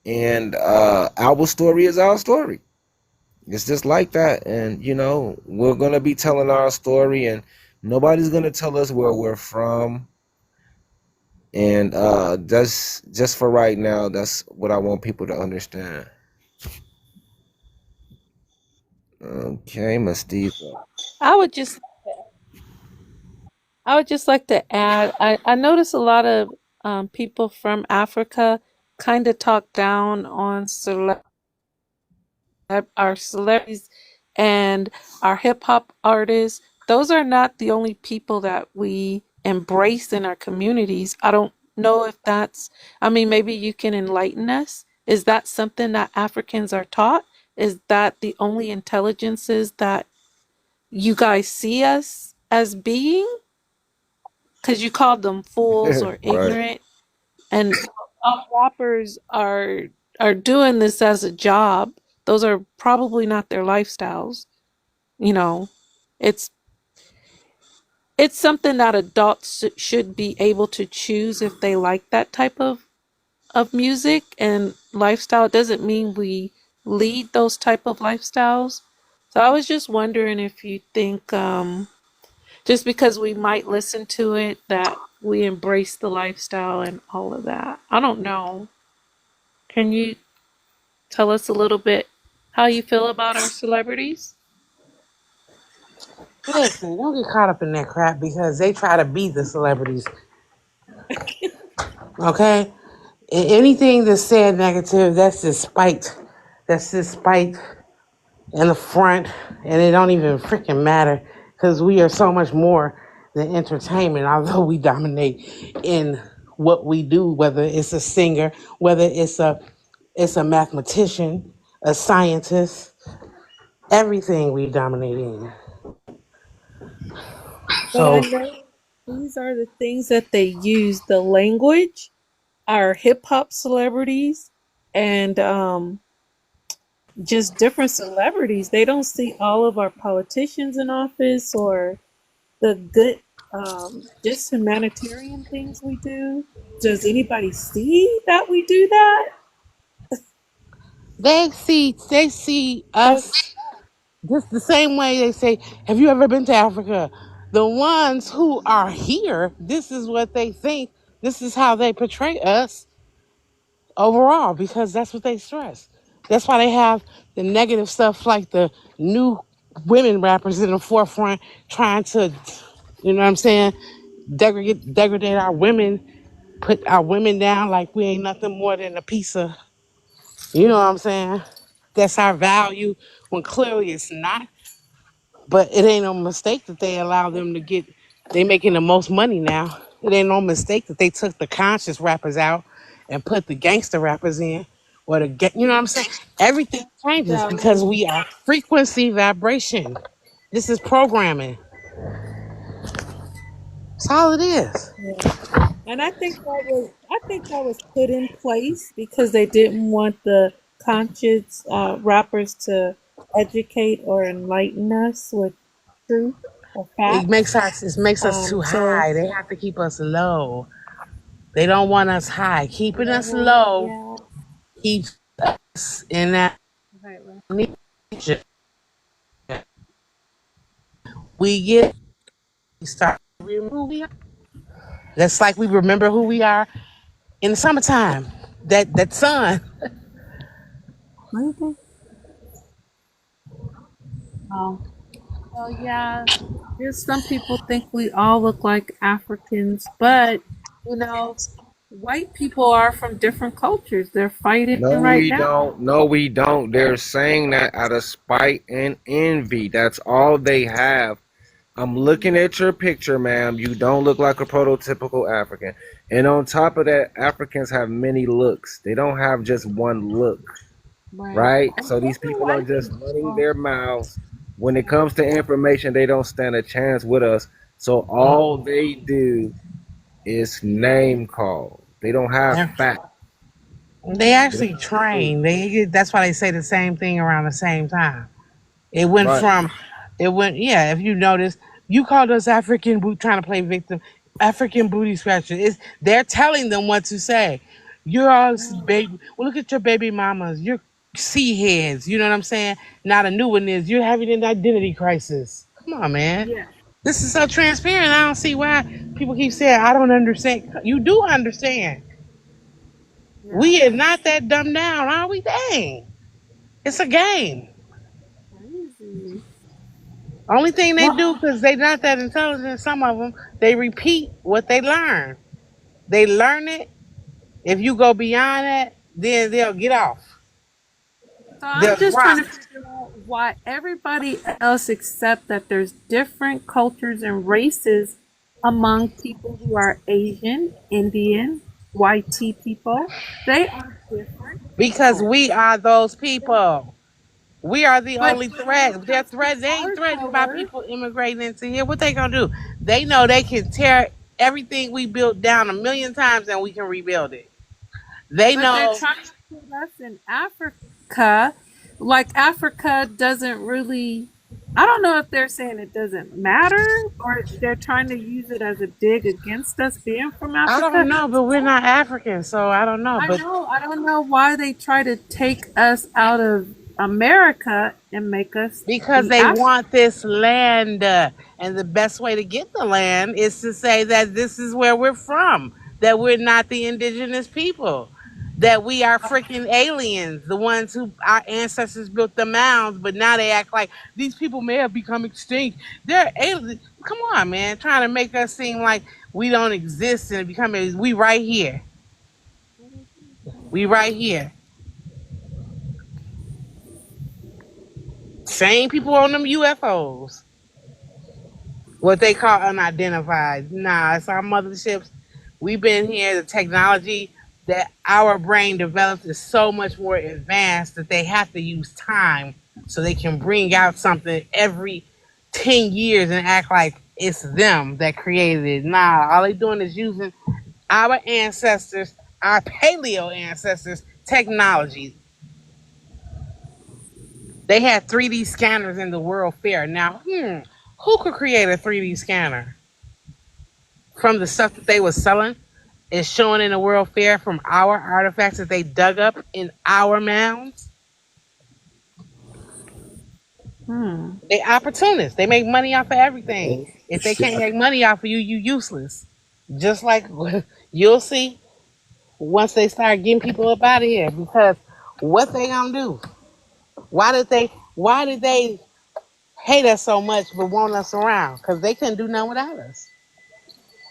and our story is our story. It's just like that. And, we're going to be telling our story, and nobody's going to tell us where we're from. And that's just for right now. That's what I want people to understand. Okay, Steve. I would just I would just like to add, I notice a lot of people from Africa kind of talk down on our celebrities and our hip hop artists. Those are not the only people that we embrace in our communities. I don't know if I mean, maybe you can enlighten us. Is that something that Africans are taught? Is that the only intelligences that you guys see us as being? Because you called them fools or Right. ignorant. And rappers are doing this as a job. Those are probably not their lifestyles. You know, it's it's something that adults should be able to choose if they like that type of music and lifestyle. It doesn't mean we lead those type of lifestyles. So I was just wondering if you think just because we might listen to it that we embrace the lifestyle and all of that. I don't know. Can you tell us a little bit how you feel about our celebrities? Listen, don't get caught up in that crap because they try to be the celebrities. Okay? Anything that's said negative, that's just spite. That's just spite in the front, and it don't even freaking matter because we are so much more than entertainment. Although we dominate in what we do, whether it's a singer, whether it's a mathematician, a scientist, everything we dominate in. But I So know these are the things that they use. The language, our hip hop celebrities, and just different celebrities. They don't see all of our politicians in office or the good, just humanitarian things we do. Does anybody see that we do that? they see That's us just the same way they say, "Have you ever been to Africa?" The ones who are here, this is what they think. This is how they portray us overall because that's what they stress. That's why they have the negative stuff like the new women rappers in the forefront trying to, you know what I'm saying, degrade our women, put our women down like we ain't nothing more than a piece of, you know what I'm saying? That's our value when clearly it's not. But it ain't no mistake that they allow them to get, they making the most money now. It ain't no mistake that they took the conscious rappers out and put the gangster rappers in. Or you know what I'm saying? Everything changes yeah, because we are frequency vibration. This is programming. That's all it is. yeah. And I think that was put in place because they didn't want the conscious rappers to educate or enlighten us with truth or facts. It makes us too So high. They have to keep us low. They don't want us high. Keeping us level, low yeah, keeps us in that right, right. nature. We start to remember who we are. That's like we remember who we are in the summertime. That sun. Mhm. Well, yeah. There's some people think we all look like Africans, but you know, white people are from different cultures. They're fighting No, right we now. don't. No, we don't. They're saying that out of spite and envy. That's all they have. I'm looking at your picture, ma'am. You don't look like a prototypical African. And on top of that, Africans have many looks. They don't have just one look, Right. right? And So these different people are white just running people. their mouths. When it comes to information, they don't stand a chance with us. So all they do is name call. They don't have They're- facts. They They actually don't have truth. train. That's why they say the same thing around the same time. It went Right. from, it went, yeah, if you notice, you called us trying to play victim, African booty scratchers. They're telling them what to say. You're all baby, well, look at your baby mamas. You're sea heads. You know what I'm saying? Now the new one is, you're having an identity crisis. Come on, man. Yeah. This is so transparent. I don't see why people keep saying, I don't understand. You do understand. Yeah. We are not that dumbed down, are we? Dang. It's a game. Crazy. Only thing they Well, do, because they not that intelligent, some of them, they repeat what they learn. They learn it. If you go beyond that, then they'll get off. so I'm They'll just drop. trying to figure out why everybody else accept that there's different cultures and races among people who are Asian, Indian, white tea people. They are different Because people. we are those people. We are the But only when it threat. comes to They ain't our threatened by color, people immigrating into here. What they gonna do? They know they can tear. everything we built down a million times and we can rebuild it. They But they're know trying to put us in Africa. Like Africa doesn't really. I don't know if they're saying it doesn't matter or they're trying to use it as a dig against us being from I don't Africa. know, but we're not African, so I don't know. I But know. I don't know why they try to take us out of America and make us because be they African. want this land. And the best way to get the land is to say that this is where we're from, that we're not the indigenous people, that we are freaking aliens, the ones who our ancestors built the mounds, but now they act like these people may have become extinct. They're aliens. Come on, man, trying to make us seem like we don't exist and become we right here. We right here. Same people on them UFOs. What they call unidentified. Nah, it's our motherships. We've been here. The technology that our brain develops is so much more advanced that they have to use time so they can bring out something every 10 years and act like it's them that created it. Nah, all they doing is using our ancestors, our paleo ancestors, technology. They had 3D scanners in the World Fair. Now, who could create a 3D scanner from the stuff that they were selling? Is showing in the World Fair from our artifacts that they dug up in our mounds. Hmm. They opportunists. They make money off of everything. Oh, If they shit. can't make money off of you, you useless. Just like you'll see once they start getting people up out of here. Because what they gonna do? Why did they hate us so much but want us around? Because they couldn't do nothing without us.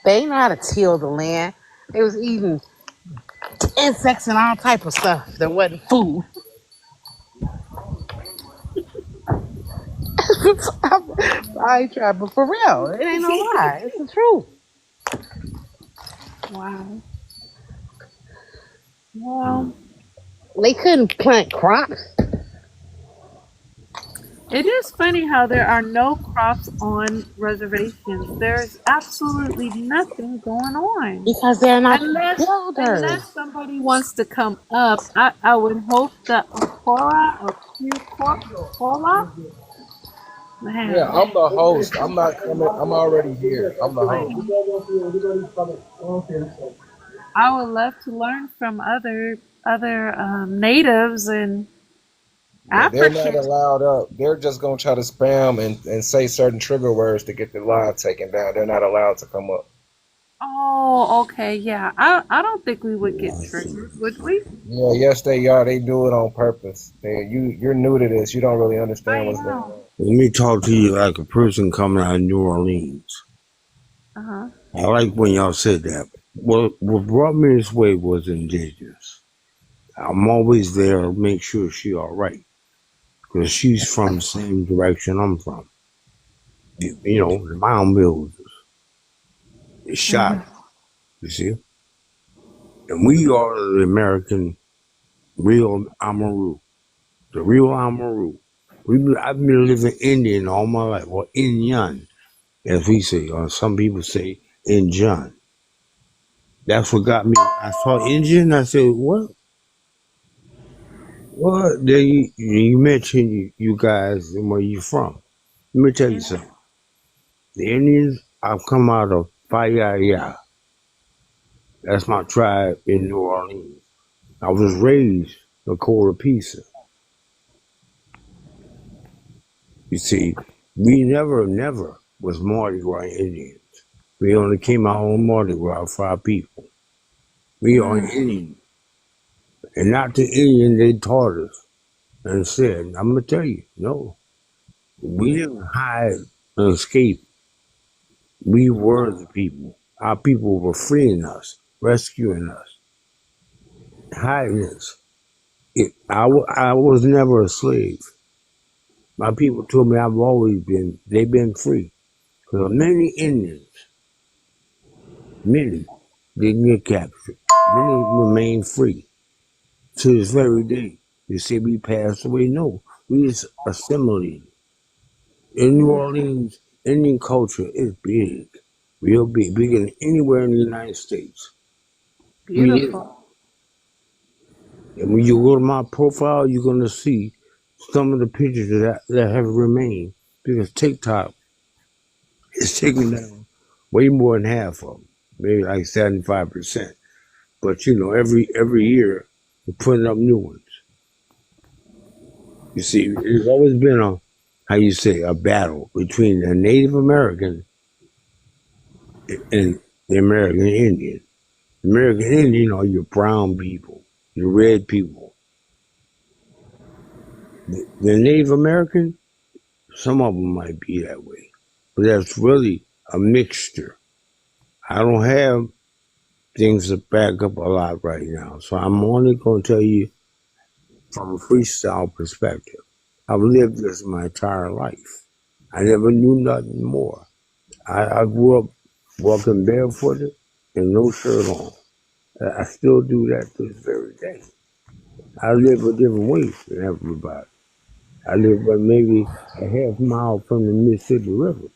They didn't know how to till the land. They was eating insects and all type of stuff that wasn't food. I ain't trying, but for real, it ain't no lie. It's the truth. Wow. Well, They couldn't plant crops it is funny how there are no crops on reservations. There's absolutely nothing going on. because they're not Unless builders. somebody wants to come up, I would hope that Akora or Pukola, Yeah, man, I'm the host. I'm not coming. I'm already here. I'm the host. man, I would love to learn from other natives and Yeah, they're not Africans. allowed up. They're just gonna try to spam and say certain trigger words to get the live taken down. They're not allowed to come up. Oh, okay, yeah. I don't think we would get triggered, would we? Yeah, yes, they are. They do it on purpose. You're new to this. You don't really understand I what's going am. on. Let me talk to you like a person coming out of New Orleans. Uh huh. I like when y'all said that. What brought me this way was indigenous. I'm always there to make sure she all right. Because she's from the same direction I'm from. You know, the mound builders. They shot Hmm. her, you see? And we are the American real Amaru. The real Amaru. I've been living Indian all my life, or Inyan, as we say, or some people say Injan. That's what got me. I saw Indian. I said, "What? What?" Then you mentioned you guys and where you from. Let me tell you something. The Indians. I've come out of Fayaya. That's my tribe in New Orleans. I was raised a quarter pizza. You see, we never was Mardi Gras Indians. We only came out on Mardi Gras for our people. We are Hmm. Indian, and not the Indian they taught us and said. I'm gonna tell you, no. We didn't hide and escape. We were the people. Our people were freeing us, rescuing us, hiding us. I was never a slave. My people told me they've been free. Because many Indians, many, didn't get captured. Many remain free to this very day. They say we passed away. No, we just assimilated. In New Orleans, Indian culture is big. Real big, bigger than anywhere in the United States. We Beautiful. And when you go to my profile, you're gonna see some of the pictures that have remained because TikTok is taking down way more than half of them, maybe like 75%. But every year we're putting up new ones. You see, there's always been a battle between the Native Americans and the American Indian. The American Indian are your brown people, your red people. The Native American, some of them might be that way, but that's really a mixture. I don't have things to back up a lot right now, so I'm only going to tell you from a freestyle perspective. I've lived this my entire life. I never knew nothing more. I grew up walking barefooted and no shirt on. I still do that to this very day. I live a different way than everybody. I live maybe a half mile from the Mississippi River.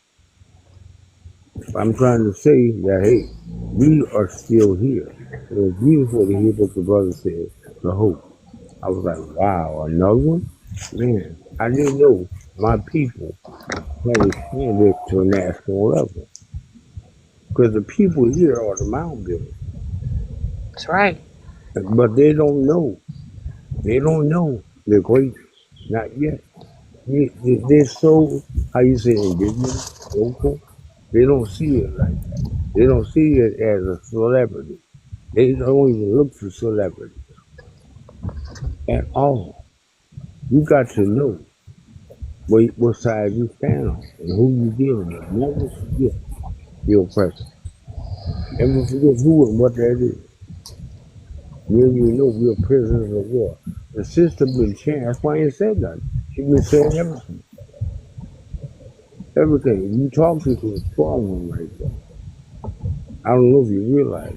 I'm trying to say that, hey, we are still here. It was beautiful to hear what the brother said, the hope. I was like, wow, another one? Man, I didn't know my people had expanded to a national level. Because the people here are the mound builders. That's right. But they don't know. They don't know the greatness. Not yet. They're so, how you say, indigenous, local. They don't see it like that. They don't see it as a celebrity. They don't even look for celebrity at all. You got to know what side you stand on and who you dealing with. Never forget your oppressor. Never forget who and what that is. When you know we're prisoners of war. The sister been saying, that's why I ain't said nothing. She been saying everything. Everything. You talk to a strong one right there. I don't know if you realize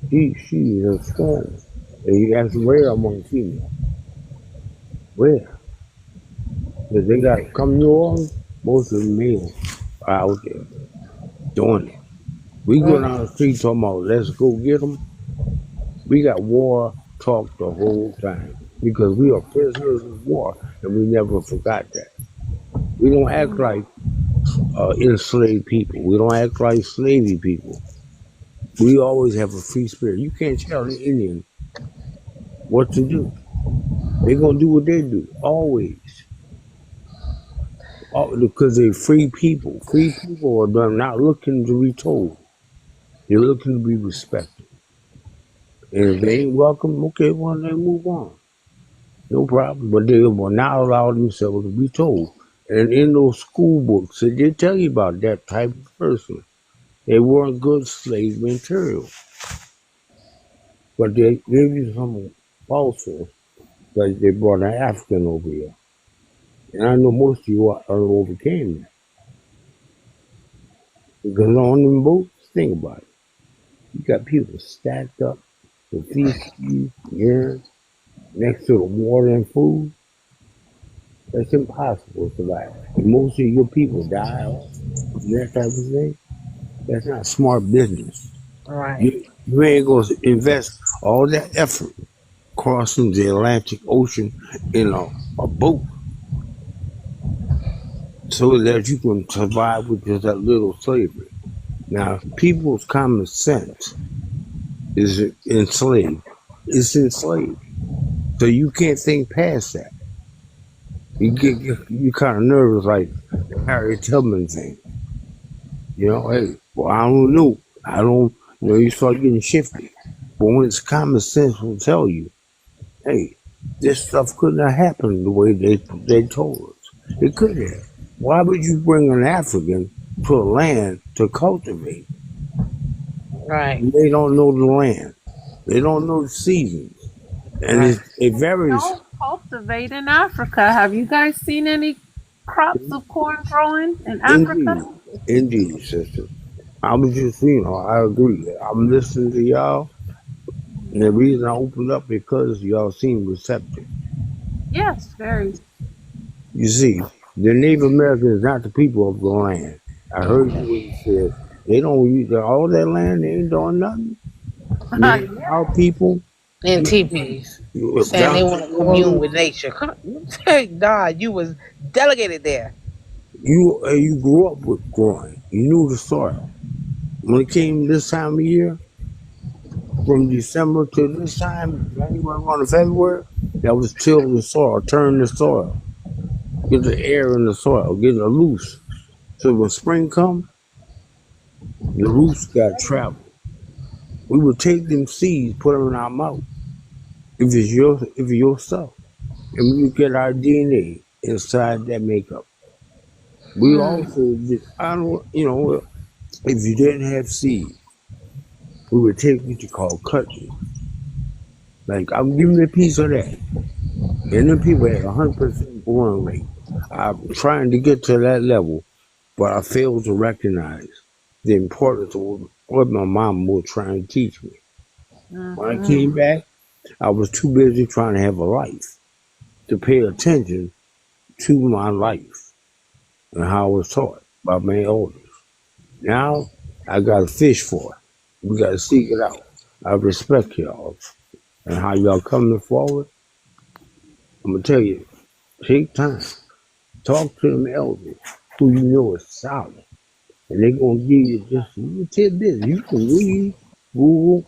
she is a strong one. And you ask rare among females. Where? Because they got to come to New Orleans, most of the males are out there doing it. We go down the street talking about let's go get them. We got war talk the whole time because we are prisoners of war and we never forgot that. We don't act like enslaved people. We don't act like slavey people. We always have a free spirit. You can't tell the Indian what to do. They're going to do what they do, always. Because they're free people. Free people are not looking to be told. They're looking to be respected. And if they ain't welcome, okay, well, they move on. No problem. But they will not allow themselves to be told. And in those school books, they did tell you about that type of person. They weren't good slave material. But they gave you some falsehood that they brought an African over here. And I know most of you overcame that. Because on them boats, think about it. You got people stacked up with feces, urine, next to the water and food. That's impossible to survive. And most of your people die off that type of thing. That's not smart business. Right. You ain't going to invest all that effort crossing the Atlantic Ocean in a boat so that you can survive with just that little slavery. Now, people's common sense is enslaved. It's enslaved. So you can't think past that. You kind of nervous like the Harriet Tubman thing. Hey, well, I don't know. You start getting shifty. But when it's common sense will tell you, hey, this stuff couldn't have happened the way they told us. It could have. Why would you bring an African to a land to cultivate? Right. They don't know the land. They don't know the seasons. And Right. it varies. Don't cultivate in Africa. Have you guys seen any crops of corn growing in Africa? Indeed. Indeed, sister. I was just, I agree. I'm listening to y'all. And the reason I opened up because y'all seem receptive. Yes, very. You see, the Native Americans is not the people of the land. I heard you when you said they don't use all that land. They ain't doing nothing. Me, our people, In you, teepees, saying they down want in to New commune Orleans, with nature. Thank God you was delegated there. you grew up with growing. You knew the soil. When it came this time of year, from December to this time, January on to February, that was till the soil, turn the soil, get the air in the soil, get it loose. So when spring come, the roots got travel. We would take them seeds, put them in our mouth. If it's your stuff, and we would get our DNA inside that makeup. We also did. I don't. If you didn't have seeds, we would take what you call cutting. Like I'm giving a piece of that, and then people had 100% growing rate. I'm trying to get to that level, but I failed to recognize the importance of what my mom was trying to teach me. When I came back, I was too busy trying to have a life to pay attention to my life and how I was taught by my elders. Now I got a fish for it. We got to seek it out. I respect y'all and how y'all coming forward. I'm gonna tell you, take time, talk to them elders who you know is solid, and they're gonna give you just a little tidbit. You can read, Google,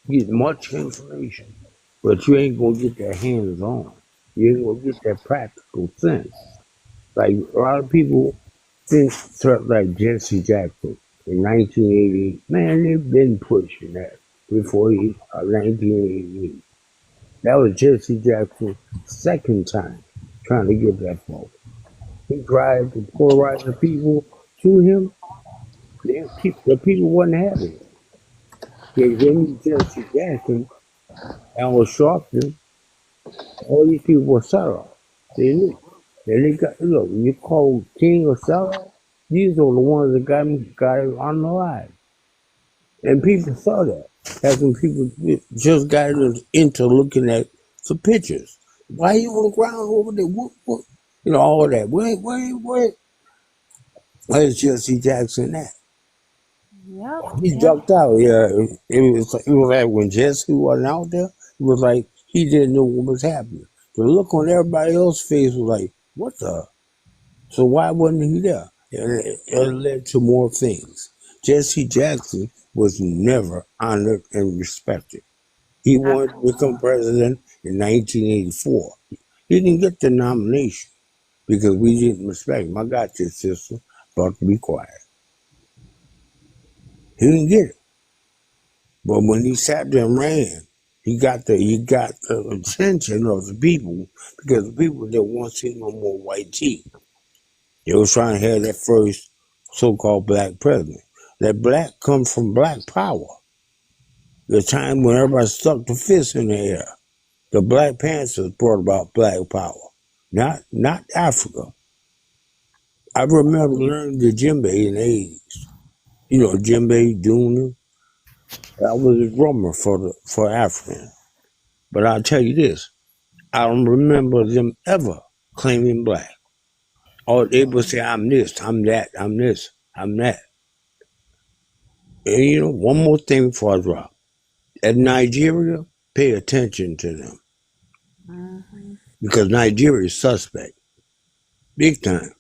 get much information, but you ain't gonna get that hands on. You ain't gonna get that practical sense. Like a lot of people think stuff like Jesse Jackson in 1988. Man, they've been pushing that before 1988. That was Jesse Jackson's second time trying to get that forward. He tried to polarize the people to him. The people wasn't having it. They knew Jesse Jackson, Al Sharpton, all these people were set-off. They knew. And they got, look, when you call King a set-off, these are the ones that got it on the line. And people saw that. That's when people just got into looking at the pictures. Why you on the ground over there? What? All of that. Wait. Where's Jesse Jackson at? Yep, He yep. ducked out. Yeah, it was like when Jesse wasn't out there, it was like he didn't know what was happening. The look on everybody else's face was like, what the? So why wasn't he there? And it led to more things. Jesse Jackson was never honored and respected. He wanted to become president in 1984. He didn't get the nomination because we didn't respect him. I got your sister, but be quiet. He didn't get it. But when he sat there and ran, he got the attention of the people because the people didn't want to see no more white teeth. They was trying to have that first so-called black president. That black comes from black power. The time when everybody stuck the fist in the air. The Black Panthers brought about black power, not Africa. I remember learning the djembe in the 80s. Djembe Junior. I was a drummer for African. But I'll tell you this, I don't remember them ever claiming black. Or they would say, I'm this, I'm that, I'm this, I'm that. And one more thing before I drop. At Nigeria, pay attention to them. Because Nigeria is suspect. Big time.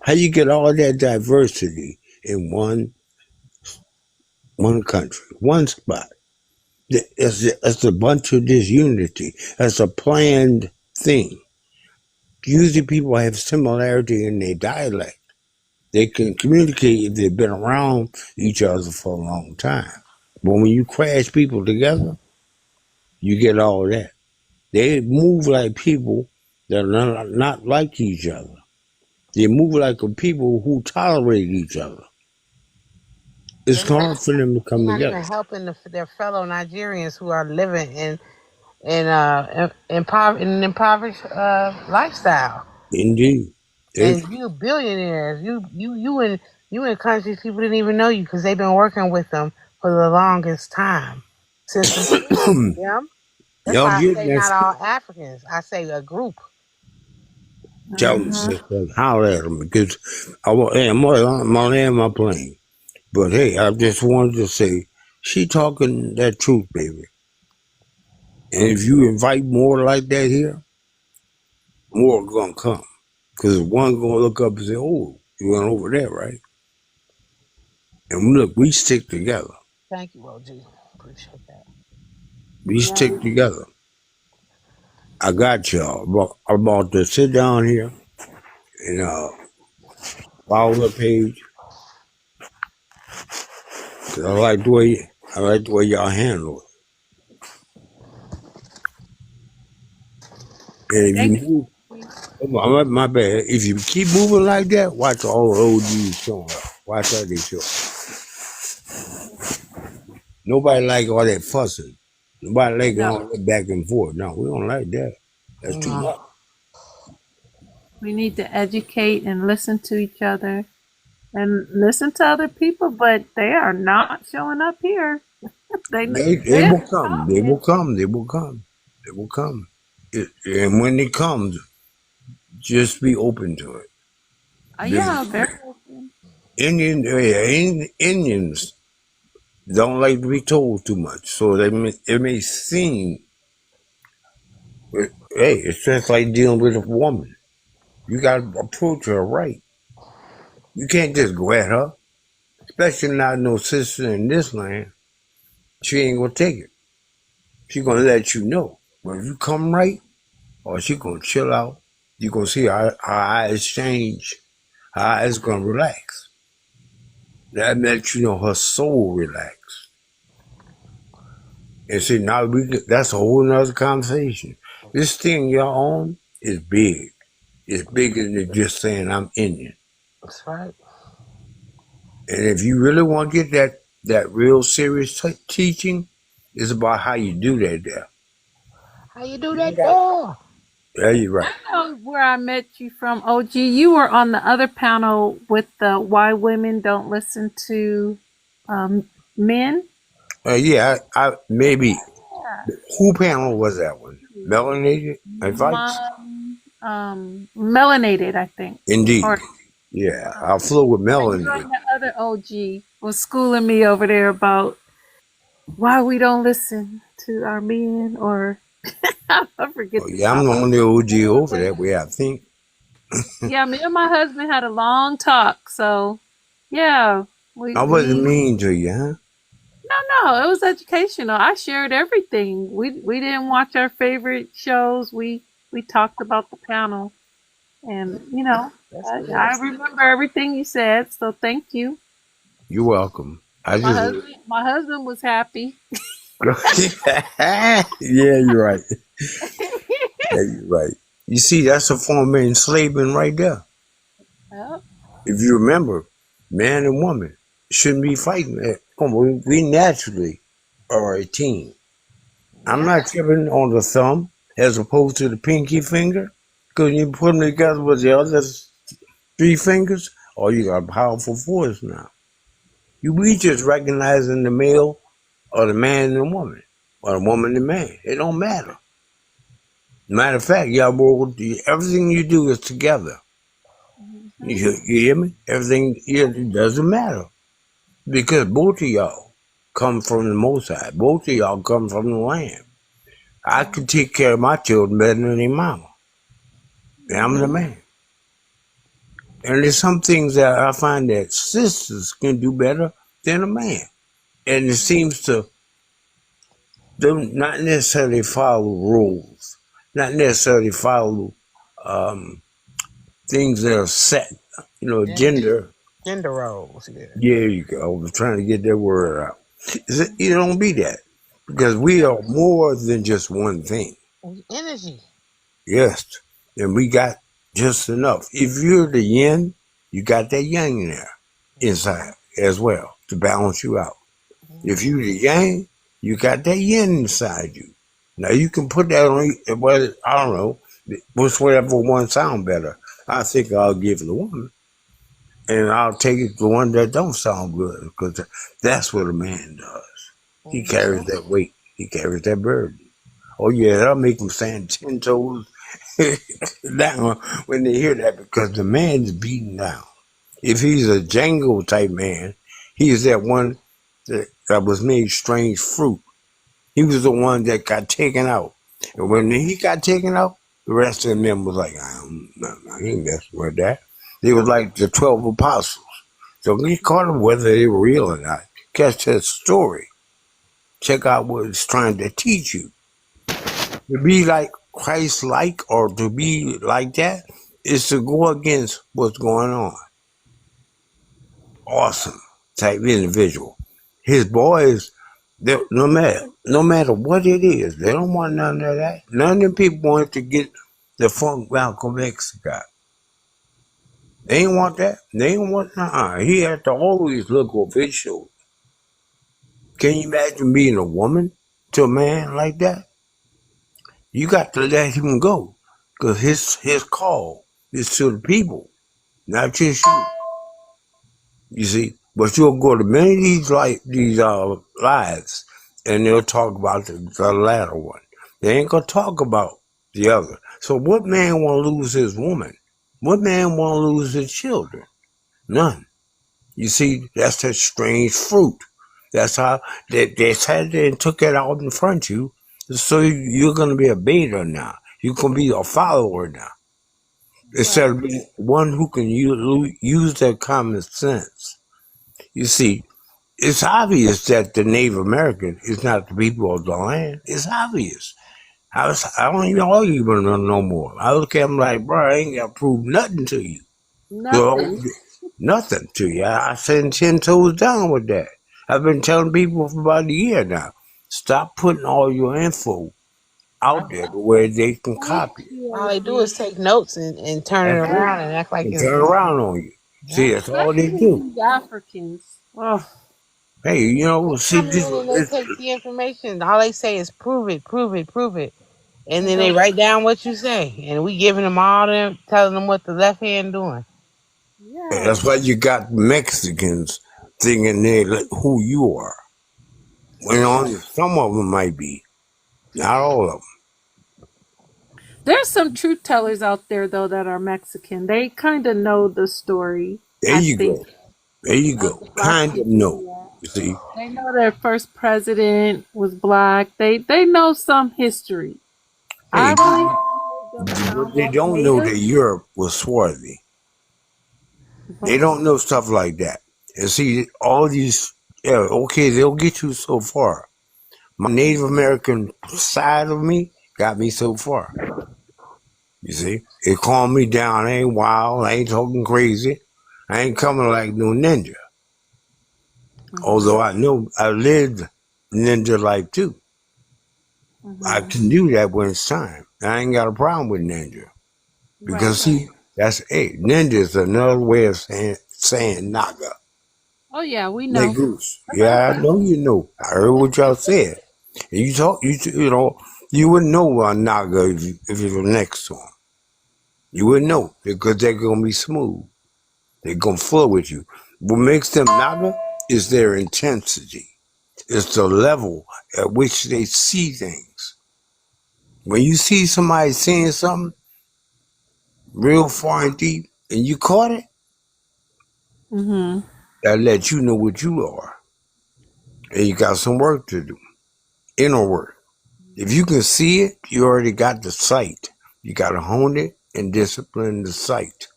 How you get all that diversity in one country, one spot? It's a bunch of disunity. It's a planned thing. Usually people have similarity in their dialect. They can communicate if they've been around each other for a long time. But when you crash people together, you get all that. They move like people that are not like each other. They move like people who tolerate each other. It's They're not, hard for them to they're come not even together. helping their fellow Nigerians who are living in an impoverished lifestyle. Indeed. It's, And you billionaires, you in countries people didn't even know you because they've been working with them for the longest time since the beginning. Yeah, that's y'all why I getting say that not stuff. all Africans. I say a group. Tell them, Uh-huh. sister, holler at them because hey, I'm gonna land my plane. But hey, I just wanted to say, she talking that truth, baby. And if you invite more like that here, more gonna come. Because one gonna look up and say, "Oh, you went over there, right?" And look, we stick together. Thank you, OG. Appreciate that. We Yeah. stick together. I got y'all. I'm about to sit down here and follow the page. 'Cause I like the way y'all handle it. And if you Thank move, you. my bad. If you keep moving like that, watch all the OGs showing up. Watch how they show up. Nobody like all that fussing. Nobody like No, all that back and forth. No, we don't like that. That's too No. much. we need to educate and listen to each other and listen to other people, but they are not showing up here. They They're will come. They will talking. come. They will come. They will come. And when it comes, just be open to it. Because Yeah, very open. Indians don't like to be told too much, so it may seem. Hey, it's just like dealing with a woman. You got to approach her right. You can't just go at her, especially not no sister in this land. She ain't gonna take it. She gonna let you know. But if you come right, or she gonna chill out, you gonna see her eyes change. Her eyes gonna relax. That lets you know her soul relax. And see, now that's a whole nother conversation. This thing y'all on is big. It's bigger than just saying I'm Indian. That's right. And if you really want to get that real serious teaching, it's about how you do that there. How you do You ain't that got. there? Yeah, you're I right. know where I met you from, OG. You were on the other panel with the why women don't listen to um, men. Yeah, I maybe. Yeah. Who panel was that one? Melanated advice? Melanated, I think. Indeed. Or Yeah, I flew with yeah, you Melanie. and the other OG was schooling me over there about why we don't listen to our men, or I Oh, forget the yeah, I'm the topic. only OG over that way, I think. Yeah, me and my husband had a long talk. So, yeah, we I wasn't we mean to you, huh? no, it was educational. I shared everything. We didn't watch our favorite shows. We talked about the panel, and That's good. I remember everything you said. So thank you. You're welcome. I just. My husband was happy. Yeah, you're right. Yeah, you're right. You see, that's a form of enslavement right there. Yep. If you remember, man and woman shouldn't be fighting. Come on, we naturally are a team. I'm Yep. not tripping on the thumb as opposed to the pinky finger. Because you put them together with the other three fingers, oh, you got a powerful force now. We just recognizing the male or the man and the woman, or the woman and the man. It don't matter. Matter of fact, y'all both, everything you do is together. Mhm. You hear me? Everything, it doesn't matter. Because both of y'all come from the Most High. Both of y'all come from the land. I can take care of my children better than their mama. And I'm the man. And there's some things that I find that sisters can do better than a man. And it seems to them not necessarily follow rules, not necessarily follow um, things that are set. Gender, Gender. gender roles. Yeah. Yeah, you go. I was trying to get that word out. It don't be that because we are more than just one thing. Energy. Yes, and we got just enough. If you're the yin, you got that yang in there inside as well to balance you out. If you the yang, you got that yin inside you. Now you can put that on. Well, I don't know, whatever one sound better. I think I'll give the woman, and I'll take it the one that don't sound good because that's what a man does. He carries that weight. He carries that burden. Oh yeah, that'll make him stand 10 toes Now, when they hear that, because the man's beaten down. If he's a Django type man, he's that one that was made strange fruit. He was the one that got taken out. And when he got taken out, the rest of them was like, I ain't messing with that. They was like the 12 apostles. So we caught them whether they were real or not. Catch that story. Check out what it's trying to teach you. To be like Christ like or to be like that is to go against what's going on. Awesome type individual. His boys, no matter what it is, they don't want none of that. None of them people want to get the funk Malcolm X got. They ain't want that. They ain't want He had to always look official. Can you imagine being a woman to a man like that? You got to let him go. Because his call is to the people, not just you. You see, but you'll go to many of these lives, and they'll talk about the latter one. They ain't gonna talk about the other. So, what man want to lose his woman? What man want to lose his children? None. You see, that's that strange fruit. That's how they sat there and took it out in front of you. So you're gonna be a beta now. You're gonna be a follower now, instead Right. of being one who can use their common sense. You see, it's obvious that the Native American is not the people of the land. It's obvious. I don't even argue with them no more. I look at them like, bro, I ain't got to prove nothing to you. Well, Nothing. nothing to you. I stand 10 toes down with that. I've been telling people for about a year now. Stop putting all your info out there to where they can Thank copy it. you, All they do Avery. is take notes and turn it That's it. around and act like And it's turn around on you. yeah. See, that's all they Especially do. these Africans. Oh, Hey, They see, come this in and they is take the information. All they say is prove it, prove it, prove it. And then they uh-huh. write down what you say. And we giving them all them telling them what the left hand doing. Yes. That's why you got Mexicans thinking they who you are. When only some of them might be, not all of them. There's some truth tellers out there though that are Mexican. They kind of know the story, There I you think, go. There you of go. the black Kind of people. no. Yeah. You see, They know their first president was black. They know some history. I hey, really haven't heard them what sound they like don't know native. that Europe was swarthy. They don't know stuff like that. And see, all these, yeah, okay, they'll get you so far. My Native American side of me got me so far. You see, it calmed me down. I ain't wild. I ain't talking crazy. I ain't coming like no ninja. Mm-hmm. Although I know I lived ninja life too. I Mm-hmm. can do that when it's time. I ain't got a problem with ninja. Right, Because right. see, ninja is another way of saying naga. Oh yeah, we know. Negus. Yeah, I know you know. I heard what y'all said. And you talk, you know, you wouldn't know a naga if you were next to 'em. You wouldn't know because they're gonna be smooth. They're gonna flow with you. What makes them naga is their intensity. It's the level at which they see things. When you see somebody saying something real far and deep, and you caught it, Mm-hmm. that lets you know what you are, and you got some work to do, inner work. If you can see it, you already got the sight. You got to hone it and discipline the sight.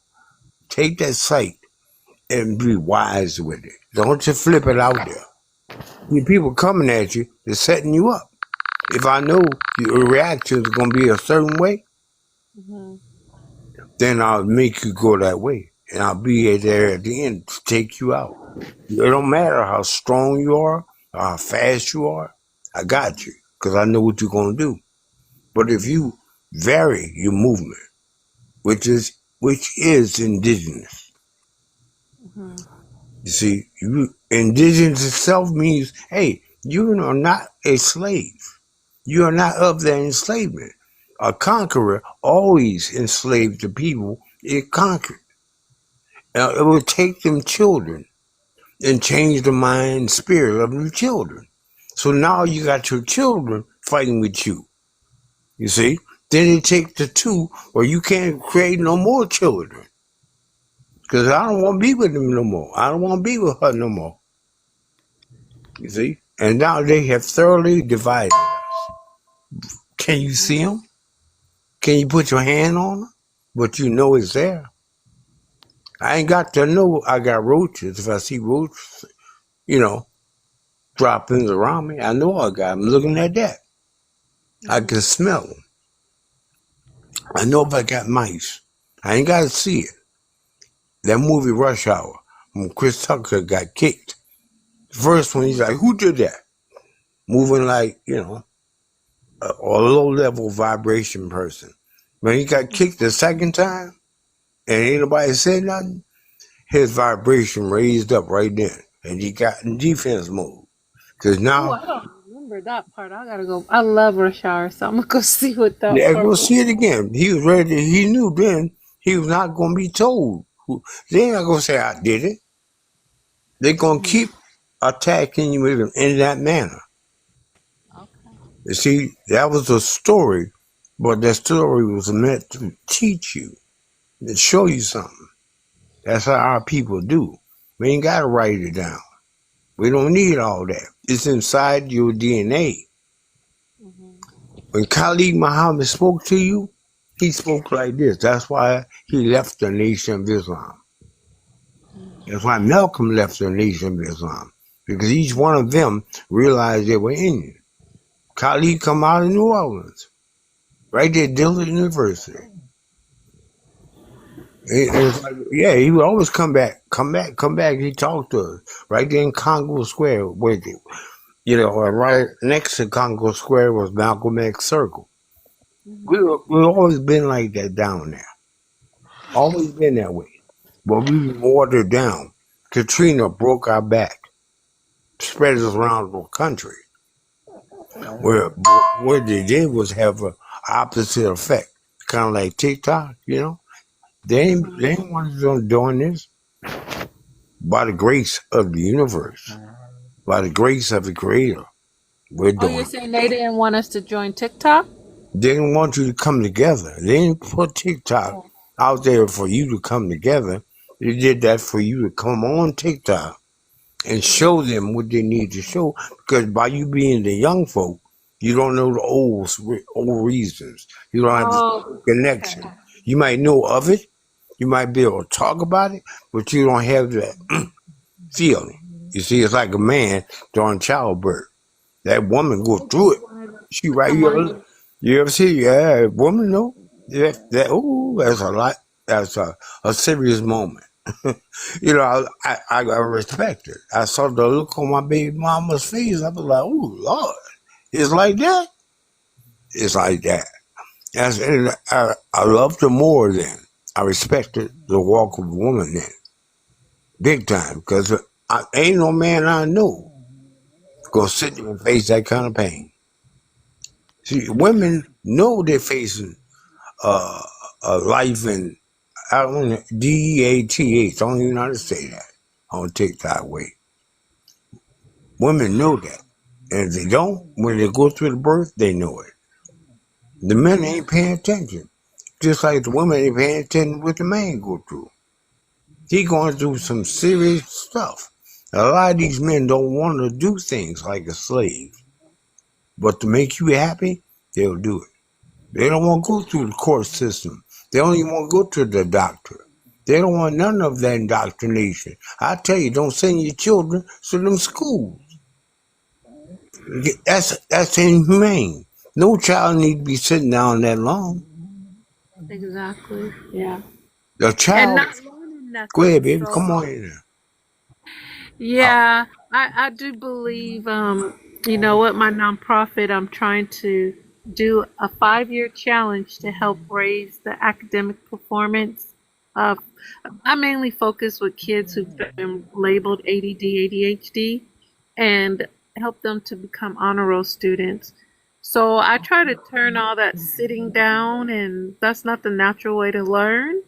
Take that sight and be wise with it. Don't just flip it out there. The people coming at you, they're setting you up. If I know your reaction is going to be a certain way, Mm-hmm. then I'll make you go that way. And I'll be there at the end to take you out. It don't matter how strong you are or how fast you are. I got you because I know what you're going to do. But if you vary your movement, which is indigenous, Mm-hmm. you see, indigenous itself means, hey, you are not a slave. You are not of that enslavement. A conqueror always enslaved the people it conquered. It will take them children and change the mind and spirit of the children. So now you got your children fighting with you. You see? Then they take the two where you can't create no more children. Because I don't want to be with them no more. I don't want to be with her no more. You see? And now they have thoroughly divided us. Can you see them? Can you put your hand on them? But you know it's there. I ain't got to know I got roaches. If I see roaches, you know, droppings around me, I know I got them. Looking at that, I can smell them. I know if I got mice. I ain't got to see it. That movie Rush Hour, when Chris Tucker got kicked, the first one, he's like, who did that? Moving like, you know, a low level vibration person. When he got kicked the second time and ain't nobody said nothing, his vibration raised up right then. And he got in defense mode. Because Oh, now, I don't remember that part. I gotta go. I love Rush Hour, so I'm gonna go see what that yeah, part go was. see it again. He was ready. He knew then he was not going to be told. They ain't going to say, I did it. They're going to keep attacking you in that manner. Okay. You see, that was a story, but that story was meant to teach you, to show you something. That's how our people do. We ain't got to write it down. We don't need all that. It's inside your DNA. When Khalid Muhammad spoke to you, he spoke like this. That's why he left the Nation of Islam. That's why Malcolm left the Nation of Islam. Because each one of them realized they were Indian. Khalid come out of New Orleans, right there, Dillard University. It's like, yeah, he would always come back, come back, come back. He talked to us right there in Congo Square, where you know, right next to Congo Square was Malcolm X Circle. We've always been like that down there, always been that way. But we've been watered down. Katrina broke our back, spread us around the country. Where what they did was have a opposite effect, kind of like TikTok. You know, they ain't wanted them doing this by the grace of the universe, by the grace of the Creator. We're Oh, you're doing it. saying they didn't want us to join TikTok? They didn't want you to come together. They didn't put TikTok out there for you to come together. They did that for you to come on TikTok and show them what they need to show. Because by you being the young folk, you don't know the old reasons. You don't have the Oh, okay. connection. You might know of it. You might be able to talk about it, but you don't have that feeling. You see, it's like a man during childbirth. That woman go Oh, through it. you wanted us She to right. come on. You ever see? Yeah, woman. No, that's a lot. That's a serious moment. You know, I respect it. I saw the look on my baby mama's face. I was like, oh Lord, it's like that. It's like that. And I loved her more then. I respected the walk of a woman then, big time, because ain't no man I know gonna sit there and face that kind of pain. See, women know they're facing uh, a life in, I don't know, DEATH. I don't even know how to say that on TikTok. Way women know that, and if they don't, when they go through the birth, they know it. The men ain't paying attention, just like the women ain't paying attention what the man go through. He going through some serious stuff. A lot of these men don't want to do things like a slave, but to make you happy, they'll do it. They don't want to go through the court system. They don't even want to go to the doctor. They don't want none of that indoctrination. I tell you, don't send your children to them schools. That's inhumane. No child need to be sitting down that long. Exactly. Yeah. The And child, not learning go ahead, nothing. baby, So come on in there. yeah, I do believe you know what, my nonprofit, I'm trying to do a 5-year challenge to help raise the academic performance of, I mainly focus with kids who've been labeled ADD, ADHD, and help them to become honor roll students. So I try to turn all that sitting down, and that's not the natural way to learn,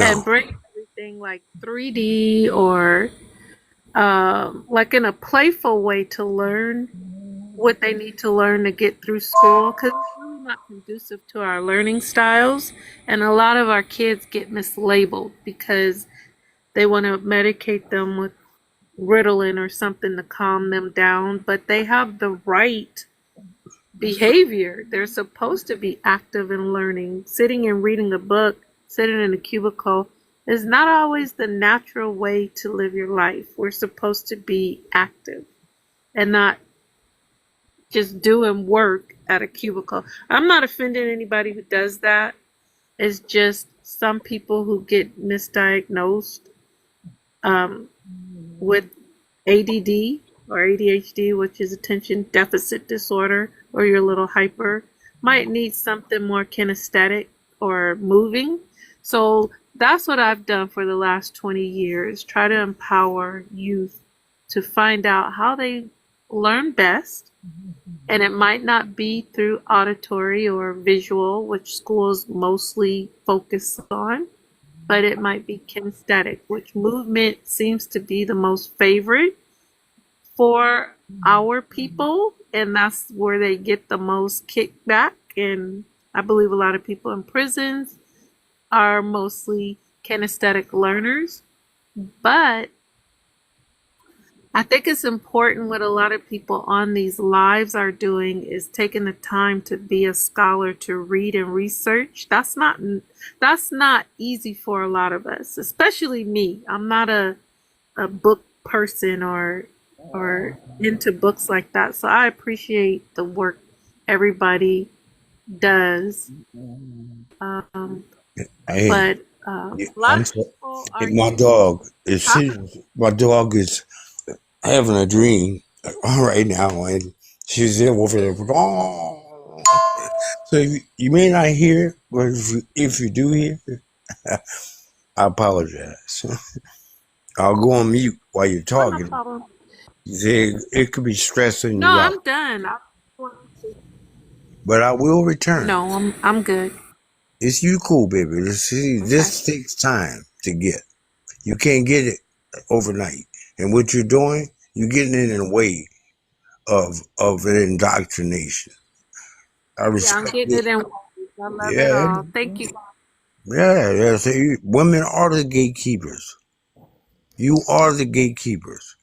and No, bring everything like 3D or like in a playful way to learn what they need to learn to get through school, because it's really not conducive to our learning styles, and a lot of our kids get mislabeled because they want to medicate them with Ritalin or something to calm them down, but they have the right behavior. They're supposed to be active and learning. Sitting and reading a book, sitting in a cubicle is not always the natural way to live your life. We're supposed to be active and not just doing work at a cubicle. I'm not offending anybody who does that. It's just some people who get misdiagnosed with ADD or ADHD, which is attention deficit disorder, or you're a little hyper, might need something more kinesthetic or moving. So that's what I've done for the last 20 years. Try to empower youth to find out how they learn best. And it might not be through auditory or visual, which schools mostly focus on, but it might be kinesthetic, which movement seems to be the most favorite for our people, and that's where they get the most kickback. And I believe a lot of people in prisons are mostly kinesthetic learners, but I think it's important what a lot of people on these lives are doing is taking the time to be a scholar, to read and research. That's not easy for a lot of us, especially me. I'm not a book person or into books like that. So I appreciate the work everybody does. Um, Hey, but a lot I'm of so, people hey, are my using dog is huh? serious. My dog is having a dream right now, and she's there over there. Oh. So you may not hear it, but if you do hear it, I apologize. I'll go on mute while you're Oh, no talking. problem. It could be stressing No, you out, I'm done. but I will return. No, I'm good. It's you cool, baby. Okay. This takes time to get. You can't get it overnight. And what you're doing, you're getting it in a way of an indoctrination. I Yeah, I'm respect getting it. it in waves. I love it Yeah, all. Thank you. yeah. See, women are the gatekeepers. You are the gatekeepers.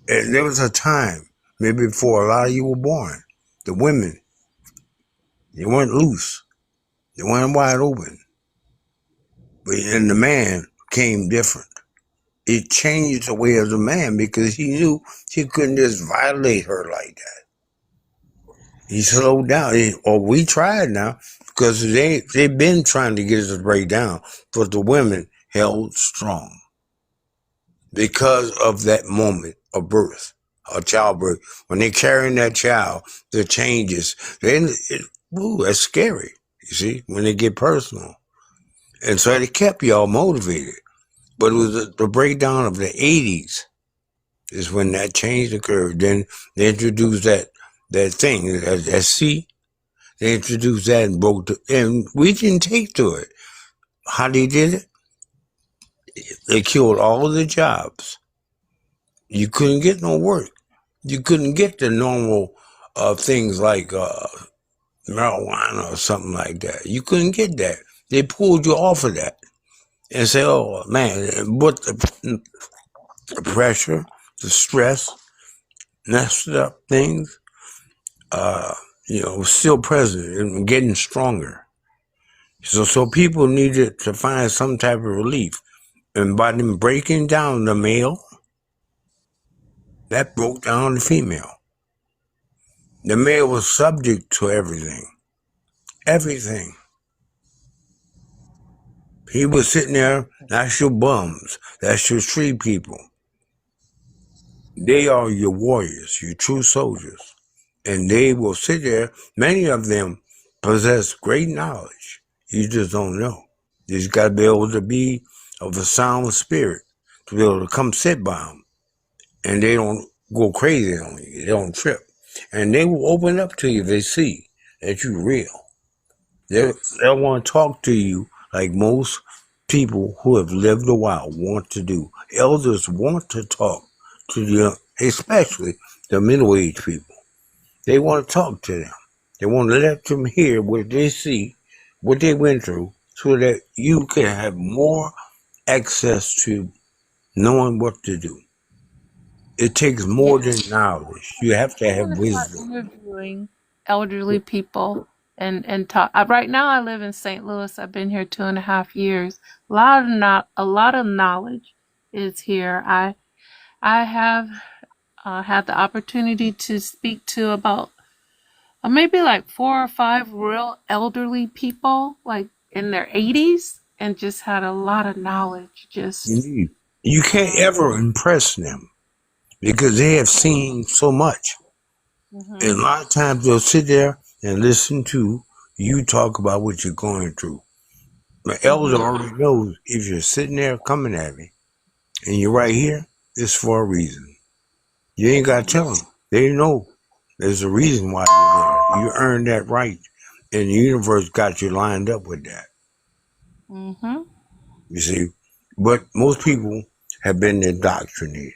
And there was a time, maybe before a lot of you were born, the women, they weren't loose. They weren't wide open. But and the man came different. It changed the way of the man because he knew he couldn't just violate her like that. He slowed down. Or we tried now because they've been trying to get us to break down, but the women held strong because of that moment of birth, of childbirth. When they're carrying that child, the changes. Then, that's scary. You see, when they get personal, and so it kept y'all motivated. But it was the breakdown of the '80s is when that change occurred. Then they introduced that thing, that C. They introduced that and and we didn't take to it. How they did it? They killed all of the jobs. You couldn't get no work. You couldn't get the normal things like marijuana or something like that. You couldn't get that. They pulled you off of that and say, "Oh man," but the pressure, the stress, messed up things, uh, was still present and getting stronger. So people needed to find some type of relief. And by them breaking down the male, that broke down the female. The male was subject to everything. Everything. He was sitting there, that's your bums. That's your street people. They are your warriors, your true soldiers. And they will sit there. Many of them possess great knowledge. You just don't know. You just got to be able to be of a sound spirit to be able to come sit by them. And they don't go crazy on you. They don't trip. And they will open up to you. They see that you're real. They'll want to talk to you like most people who have lived a while want to do. Elders want to talk to the, especially the middle-aged people. They want to talk to them. They want to let them hear what they see, what they went through, so that you can have more access to knowing what to do. It takes more Yeah. than knowledge. You have to I'm have gonna start wisdom. interviewing elderly people and talk. Right now, I live in St. Louis. I've been here 2.5 years. A lot of knowledge is here. I have had the opportunity to speak to about maybe like 4 or 5 real elderly people, like in their 80s, and just had a lot of knowledge. Just Indeed. You can't ever impress them because they have seen so much. And a mhm, lot of times they'll sit there and listen to you talk about what you're going through. The elder mhm, already knows if you're sitting there coming at me and you're right here, it's for a reason. You ain't got to mhm, tell them. They know there's a reason why you're there. You earned that right. And the universe got you lined up with that. mhm. You see? But most people have been indoctrinated.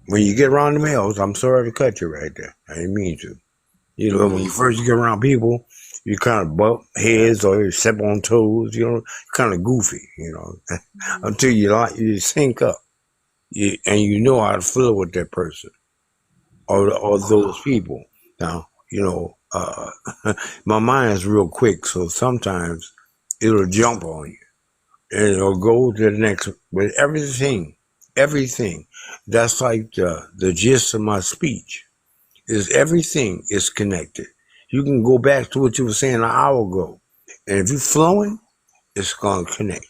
When you get around the males, I'm sorry to cut you right there. I didn't mean to. You know, when you first get around people, you kind of bump heads or you step on toes, you know, kind of goofy, you know, until you sync up and you know how to flow with that person or those people. Now, my mind is real quick, so sometimes it'll jump on you and it'll go to the next, but everything. That's like the gist of my speech is everything is connected. You can go back to what you were saying an hour ago, and if you're flowing, it's gonna connect.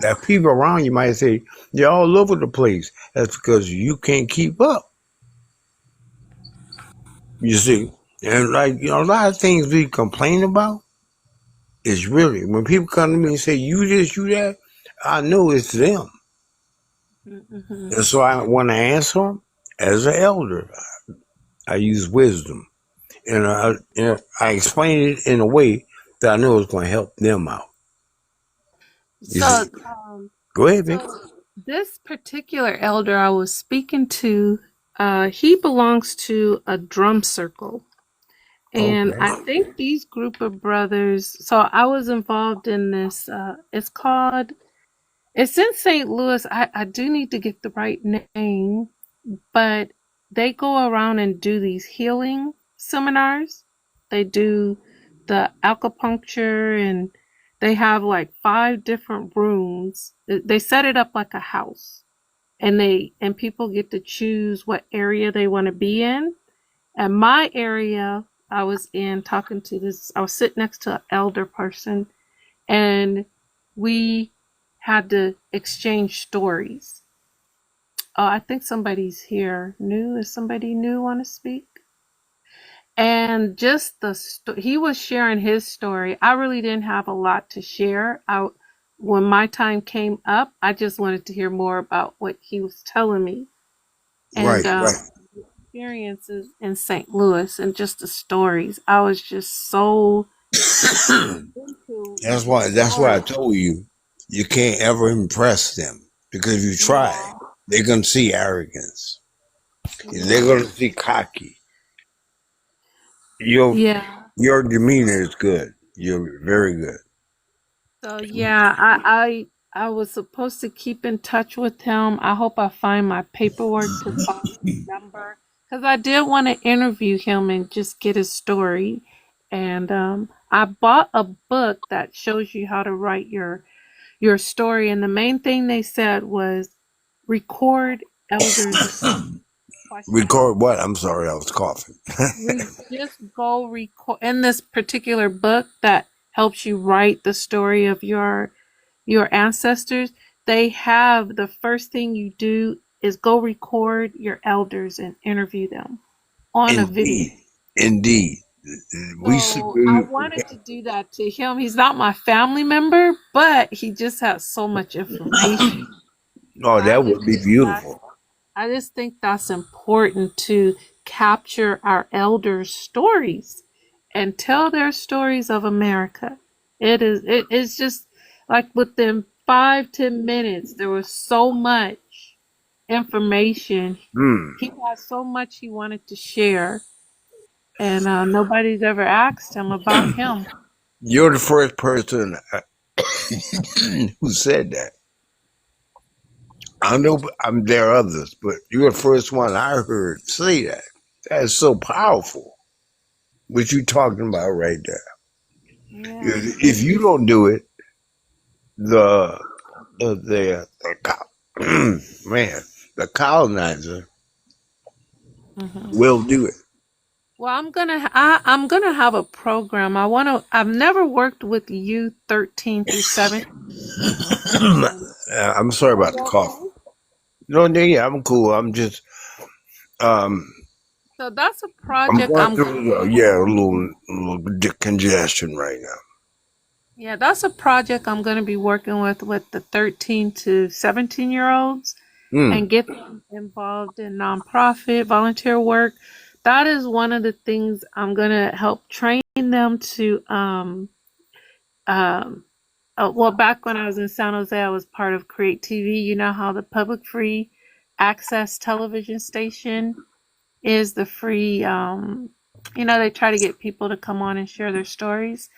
That Wow. people around you might say you're all over the place. That's because you can't keep up. You see, and a lot of things we complain about is really when people come to me and say you this, you that. I know it's them, Mhm. and so I want to answer them as an elder. I use wisdom. And I explain it in a way that I know is going to help them out. You see, So, go ahead, Vic. so this particular elder I was speaking to, he belongs to a drum circle. And Okay. I think these group of brothers, so I was involved in this, it's in St. Louis. I do need to get the right name, but they go around and do these healing seminars. They do the acupuncture and they have like 5 different rooms. They set it up like a house and people get to choose what area they want to be in. And my area I was in talking to this, I was sitting next to an elder person and we had to exchange stories. I think somebody's here. New? Is somebody new want to speak? And just he was sharing his story. I really didn't have a lot to share. When my time came up, I just wanted to hear more about what he was telling me and Right, right. experiences in St. Louis and just the stories. I was just so into the That's why I story. told you you can't ever impress them because if you try, Yeah, they're gonna see arrogance. They're yeah, gonna see cocky. Your yeah. your demeanor is good. You're very good. So yeah, I was supposed to keep in touch with him. I hope I find my paperwork to find his number because I did want to interview him and just get his story. And I bought a book that shows you how to write your story. And the main thing they said was record elders questions. Record what? I'm sorry, I was coughing. Just go record in this particular book that helps you write the story of your ancestors. They have the first thing you do is go record your elders and interview them on a video. Indeed, indeed. We should. So I wanted to do that to him. He's not my family member, but he just has so much information. Oh, I that just would be think that's beautiful. I just think that's important to capture our elders' stories and tell their stories of America. It's just like within 5-10 minutes there was so much information. Hmm. He had so much he wanted to share. and nobody's ever asked him about him. You're the first person who said that. I know there are others, but you're the first one I heard say that. That is so powerful. What you talking about right there? Yeah. If you don't do it, the man, the colonizer Hmm. will do it. Well, I'm gonna have a program. I've never worked with youth 13 through 17. I'm sorry Are about you the cough. okay? No, yeah, I'm cool. I'm just um So that's a I'm project going I'm gonna through a little congestion right now. Yeah, that's a project I'm gonna be working with the 13 to 17 year olds Mm. and get them involved in nonprofit volunteer work. That is one of the things I'm gonna help train them to um well, back when I was in San Jose, I was part of Create TV. You know how the public free access television station is the free, they try to get people to come on and share their stories.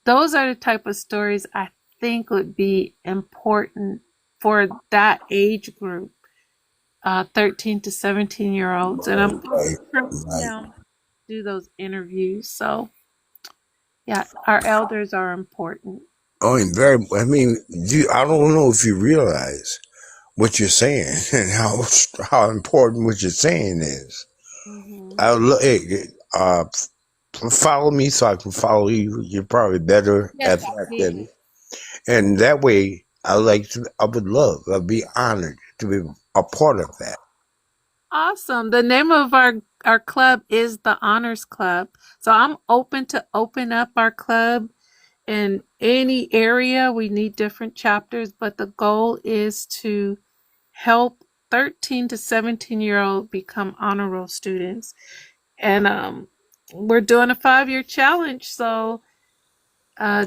Those are the type of stories I think would be important for that age group, 13 to 17-year olds. And I'm going to Right, train right. them to do those interviews. So, yeah, our elders are important. Oh, and very. I mean, I don't know if you realize what you're saying and how important what you're saying is. Hmm. Hey, follow me so I can follow you. You're probably better Yes, at I that than did. me. And that way, I'd be honored to be a part of that. Awesome. The name of our club is the Honors Club. So I'm open to open up our club in any area. We need different chapters, but the goal is to help 13 to 17-year-old become honor roll students. And we're doing a 5-year challenge. So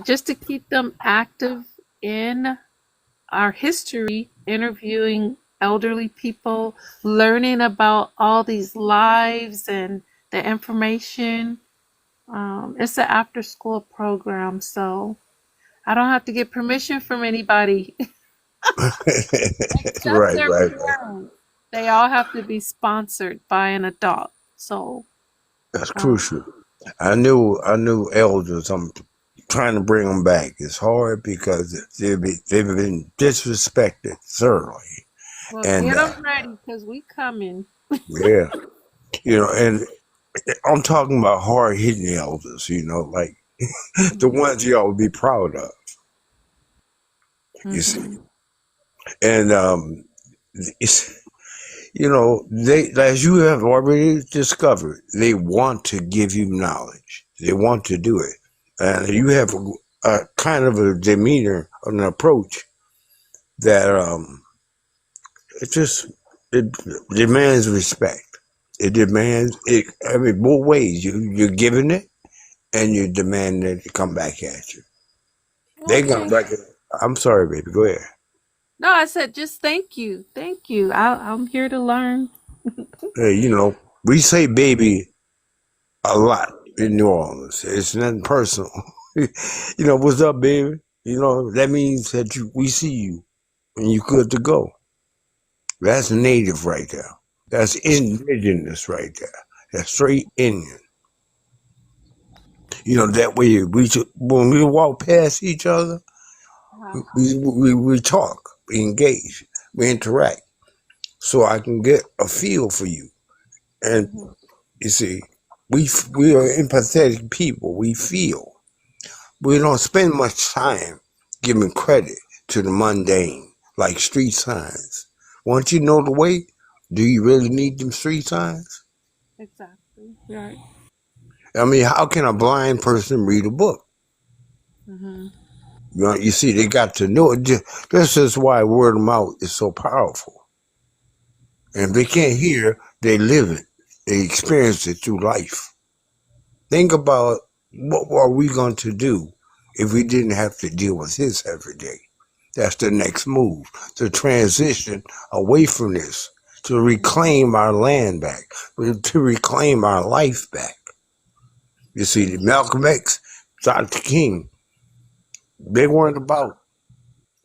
just to keep them active in our history, interviewing elderly people, learning about all these lives and the information. It's an after school program, so I don't have to get permission from anybody except Right, their right, right. parents. They all have to be sponsored by an adult. So, That's um, crucial. I knew elders. I'm trying to bring them back. It's hard because they've been disrespected thoroughly, well, and get them ready because we coming. yeah, and I'm talking about hard hitting elders. Like the Hmm. ones y'all would be proud of. You see, Hmm. and it's they, as you have already discovered, they want to give you knowledge. They want to do it, and you have a kind of a demeanor, an approach that it just it demands respect. It demands it. I mean, both ways. You're giving it, and you're demanding it to come back at you. Well, They come thank back. I'm sorry, baby. Go ahead. No, I said just thank you. Thank you. I'm here to learn. Hey, we say baby a lot in New Orleans. It's nothing personal. What's up, baby? That means that we see you and you good to go. That's native right there. That's indigenous right there. That's straight Indian. That way when we walk past each other, Uh-huh. we talk, we engage, we interact. So I can get a feel for you. And Mhm. you see, we are empathetic people. We feel. We don't spend much time giving credit to the mundane, like street signs. Once you know the way, do you really need them street signs? Exactly. Right. I mean, how can a blind person read a book? Hmm. You see, they got to know it. This is why word of mouth is so powerful. And if they can't hear, they live it. They experience it through life. Think about what were we going to do if we didn't have to deal with this every day. That's the next move, to transition away from this, to reclaim our land back, to reclaim our life back. You see, Malcolm X, Dr. King, they weren't about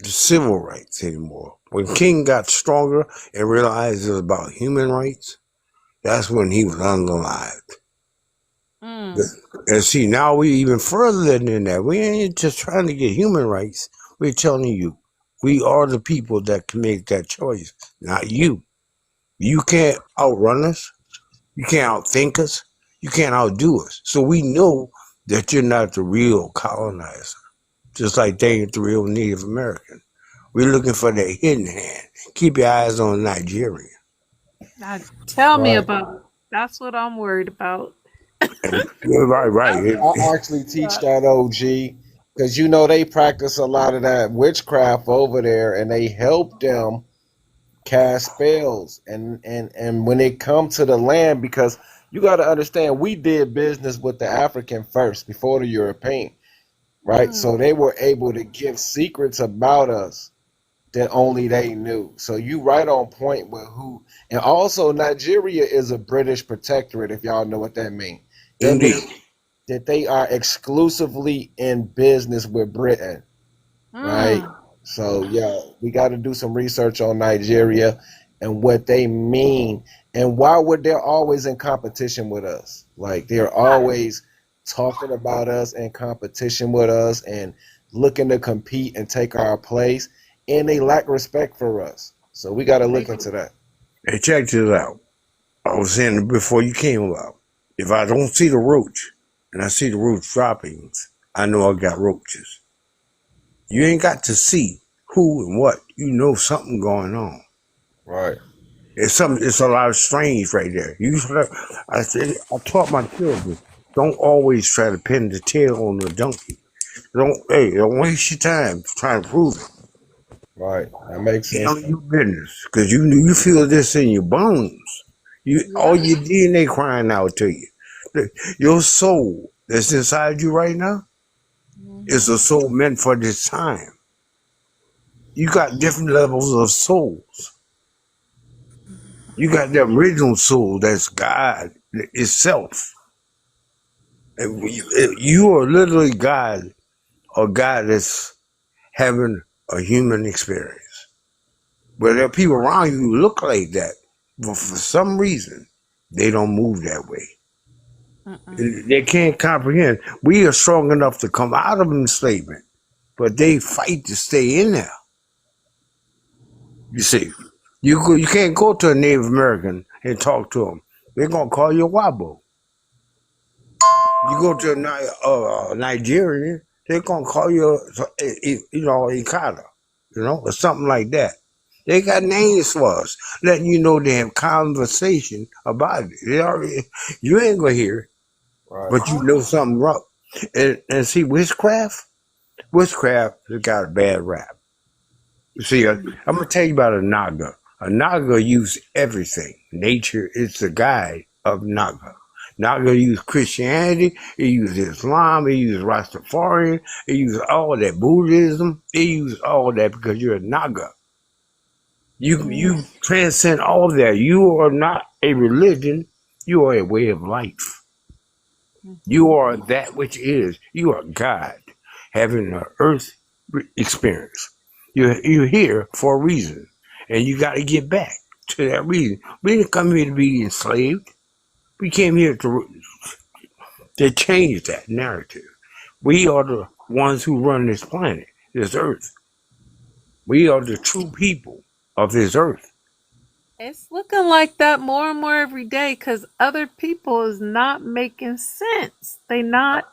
the civil rights anymore. When King got stronger and realized it was about human rights, that's when he was unalived. Mm. And see, now we even further than that. We ain't just trying to get human rights. We're telling you, we are the people that can make that choice, not you. You can't outrun us. You can't outthink us. You can't outdo us. So we know that you're not the real colonizer, just like they ain't the real Native American. We're looking for that hidden hand. Keep your eyes on Nigeria. Now, tell me Right. about it. That's what I'm worried about. Right, right. I actually teach that OG because you know they practice a lot of that witchcraft over there, and they help them cast spells. And when it come to the land, because you got to understand, we did business with the African first before the European, right? Mm. So they were able to give secrets about us that only they knew. So you right on point with who, and also Nigeria is a British protectorate. If y'all know what that means, that Indeed. means that they are exclusively in business with Britain, right? Mm. So yeah, we got to do some research on Nigeria and what they mean and why would they're always in competition with us. Like they're always talking about us in competition with us and looking to compete and take our place, and they lack respect for us. So we got to They look do. into that. Hey, check this out. I was saying before you came about, if I don't see the roach and I see the roach droppings, I know I got roaches. You ain't got to see who and what. You know something going on. Right. It's a lot of strange right there. I taught my children, don't always try to pin the tail on the donkey. Don't waste your time trying to prove it. Right. That makes sense. Handle your business, because you feel this in your bones. All Yep. your DNA crying out to you. Your soul that's inside you right now is Mm-hmm. a soul meant for this time. You got different levels of souls. You got the original soul that's God itself. And you are literally God, or God that's having a human experience. But there are people around you who look like that, but for some reason, they don't move that way. Mm-mm. They can't comprehend. We are strong enough to come out of enslavement, but they fight to stay in there. You see, you can't go to a Native American and talk to them. They're gonna call you a wabo. You go to a Nigerian, they're gonna call you, Ikada, or something like that. They got names for us, letting you know they have conversation about it. You ain't gonna hear it, Right. but you know something wrong. And see, witchcraft has got a bad rap. You see, I'm gonna tell you about a Naga. A Naga use everything. Nature is the guide of Naga. Naga use Christianity, he use Islam, he use Rastafarian, he use all that Buddhism, he use all that because you're a Naga. You transcend all that. You are not a religion, you are a way of life. You Mm-hmm. are that which is. You are God having an earth experience. You're here for a reason, and you got to get back to that reason. We didn't come here to be enslaved. We came here to change that narrative. We are the ones who run this planet, this earth. We are the true people of this earth. It's looking like that more and more every day because other people is not making sense. They not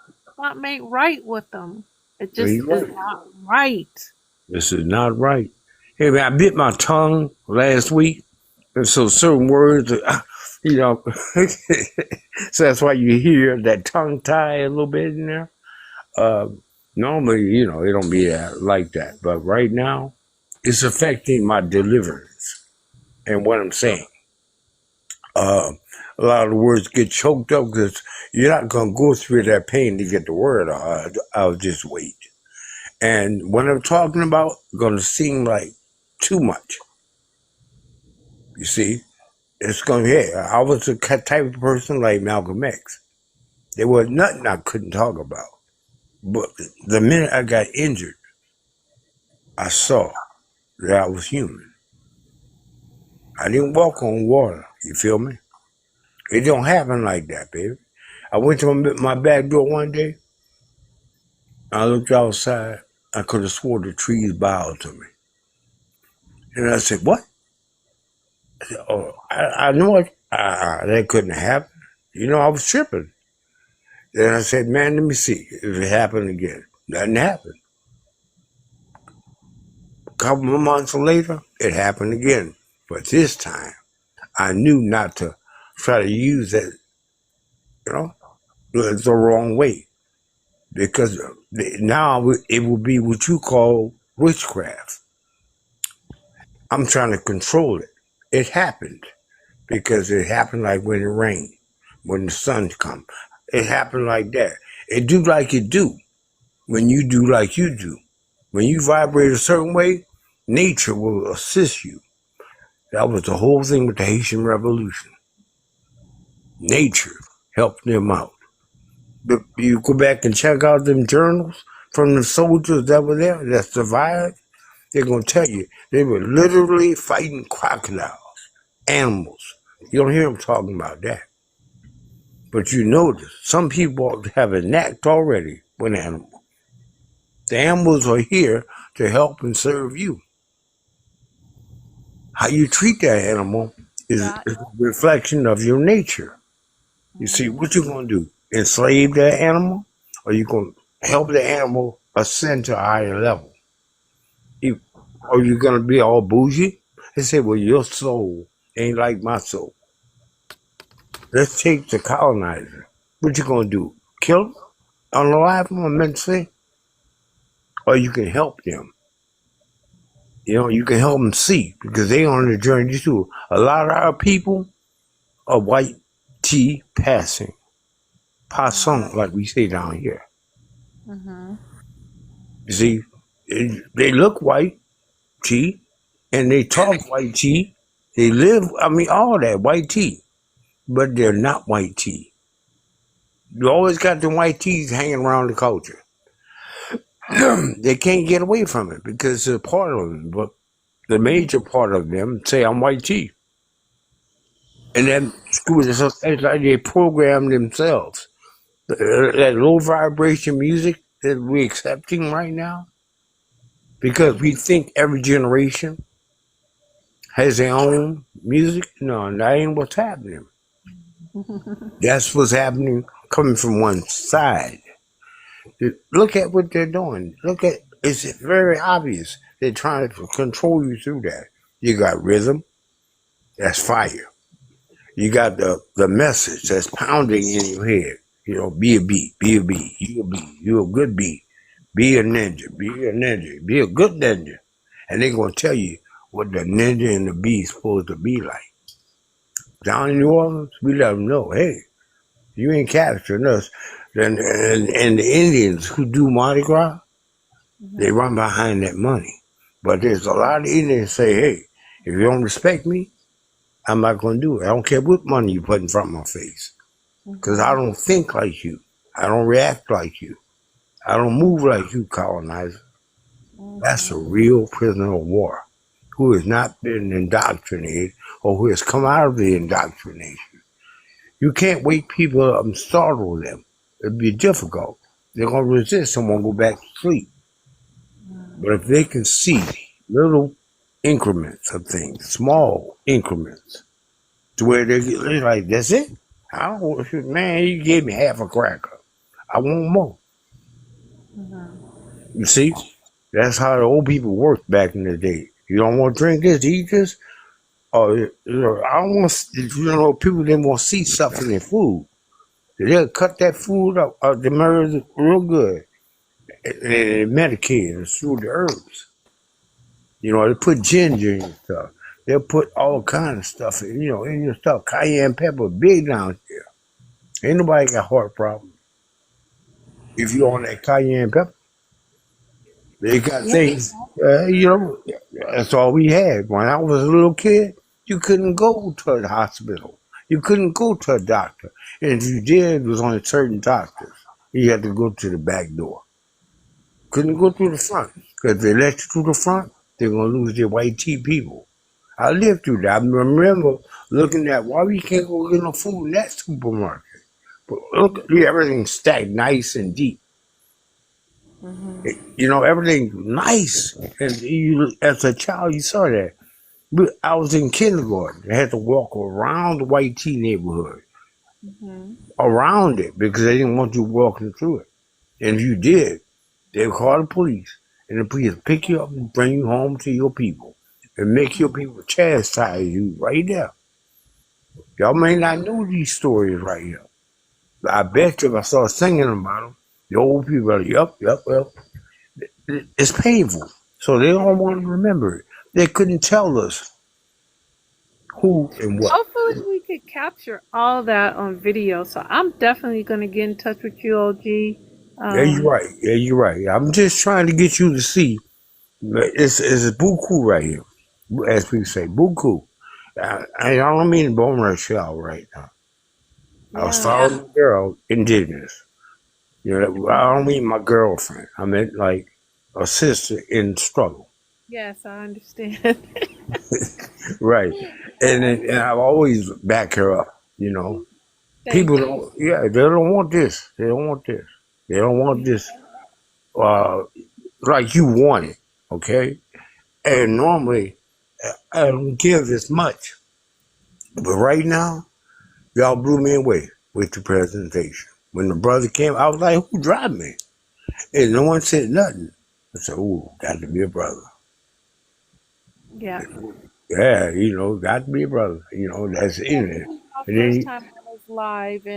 make right with them. It So just you're is right. not right. This is not right. Hey man, I bit my tongue last week, and so certain words, you know, so that's why you hear that tongue tie a little bit in there. Uh, Normally, it don't be like that, but right now, it's affecting my deliverance and what I'm saying. Uh, a lot of the words get choked up because you're not gonna go through that pain to get the word out. I'll just wait. And what I'm talking about gonna seem like too much. You see, it's gonna. Yeah, I was the type of person like Malcolm X. There was nothing I couldn't talk about. But the minute I got injured, I saw that I was human. I didn't walk on water. You feel me? It don't happen like that, baby. I went to my back door one day. I looked outside. I could have swore the trees bowed to me. And I said, what? I said, oh, I know it. That couldn't happen. You know, I was tripping. Then I said, man, let me see if it happened again. Nothing happened. A couple of months later, it happened again. But this time, I knew not to try to use that, you know, the wrong way. Because now it will be what you call witchcraft. I'm trying to control it. It happened because it happened like when it rained, when the sun come. It happened like that. It do like it do when you do like you do. When you vibrate a certain way, nature will assist you. That was the whole thing with the Haitian Revolution. Nature helped them out. You go back and check out them journals from the soldiers that were there that survived. They're going to tell you they were literally fighting crocodiles, animals. You don't hear them talking about that. But you notice some people have a knack already with animals. The animals are here to help and serve you. How you treat that animal is Yeah. a reflection of your nature. You see, what you going to do? Enslave that animal? Or you going to help the animal ascend to a higher level? Or you going to be all bougie? They say, well, your soul ain't like my soul. Let's take the colonizer. What you going to do? Kill them? Unalive them, I meant to say? Or you can help them. You know, you can help them see because they on the journey too. A lot of our people are white tea passing. Passant, like we say down here. Mm-hmm. You see, they look white tea and they talk white tea. They live, I mean, all that white tea, but they're not white tea. You always got the white teas hanging around the culture. They can't get away from it because it's a part of them. But the major part of them say, I'm white tea. And then it's like they program themselves. That low vibration music that we're accepting right now, because we think every generation has their own music. No, that ain't what's happening. That's what's happening coming from one side. Look at what they're doing. Look at it's very obvious. They're trying to control you through that. You got rhythm, that's fire. You got the message that's pounding in your head. You know, be a beat, be a beat, you a beat, you a good beat. Be a ninja, be a ninja, be a good ninja. And they're gonna tell you what the ninja and the bee is supposed to be like. Down in New Orleans, we let them know, hey, you ain't capturing us. And the Indians who do Mardi Gras, they run behind that money. But there's a lot of Indians say, hey, if you don't respect me, I'm not going to do it. I don't care what money you put in front of my face. Because I don't think like you. I don't react like you. I don't move like you, colonizer. That's a real prisoner of war who has not been indoctrinated or who has come out of the indoctrination. You can't wake people up and startle them. It'd be difficult. They're going to resist and won't go back to sleep. But if they can see little increments of things, small increments, to where they're like, that's it? I don't want, man, you gave me half a cracker. I want more. You see? That's how the old people worked back in the day. You don't want to drink this, eat this? Or, I don't want, people didn't want to see stuff in their food. They'll cut that food up, the murders real good. And medicate it through the herbs. You know, they put ginger in your stuff. They'll put all kind of stuff in, in your stuff. Cayenne pepper, big down here. Ain't nobody got heart problems. If you on that cayenne pepper, they got things, that's all we had. When I was a little kid, you couldn't go to the hospital. You couldn't go to a doctor. And if you did, it was only certain doctors. You had to go to the back door. Couldn't go through the front. Because if they let you through the front, they're going to lose their white tea people. I lived through that. I remember looking at why we can't go get no food in that supermarket. But look, yeah, everything's stacked nice and deep. You know, everything's nice. And you, as a child, you saw that. But I was in kindergarten. I had to walk around the white tea neighborhood, Mhm. around it, because they didn't want you walking through it. And if you did, they would call the police, and the police would pick you up and bring you home to your people, and make your people chastise you right there. Y'all may not know these stories right here. But I bet you if I start singing about them, the old people are like, yep. It's painful. So they don't want to remember it. They couldn't tell us who and what. Hopefully we could capture all that on video. So I'm definitely gonna get in touch with you, OG. Yeah, you're right. Yeah, you're right. I'm just trying to get you to see. It's a buku right here, as people say, buku. I don't mean bone rush out right now. I was Yeah. following a girl, indigenous. You know, I don't mean my girlfriend. I meant like a sister in struggle. Yes, I understand. Right. And I've always back her up, you know. People Thank you. don't, yeah, they don't want this. They don't want this. They don't want this uh, like you want it, okay? And normally, I don't give as much. But right now, y'all blew me away with the presentation. When the brother came, I was like, who dropped me? And no one said nothing. I said, ooh, got to be a brother. Yeah. Yeah, you know, got to be a brother. You know, that's Yeah, in this it. is my And first then, time on his live,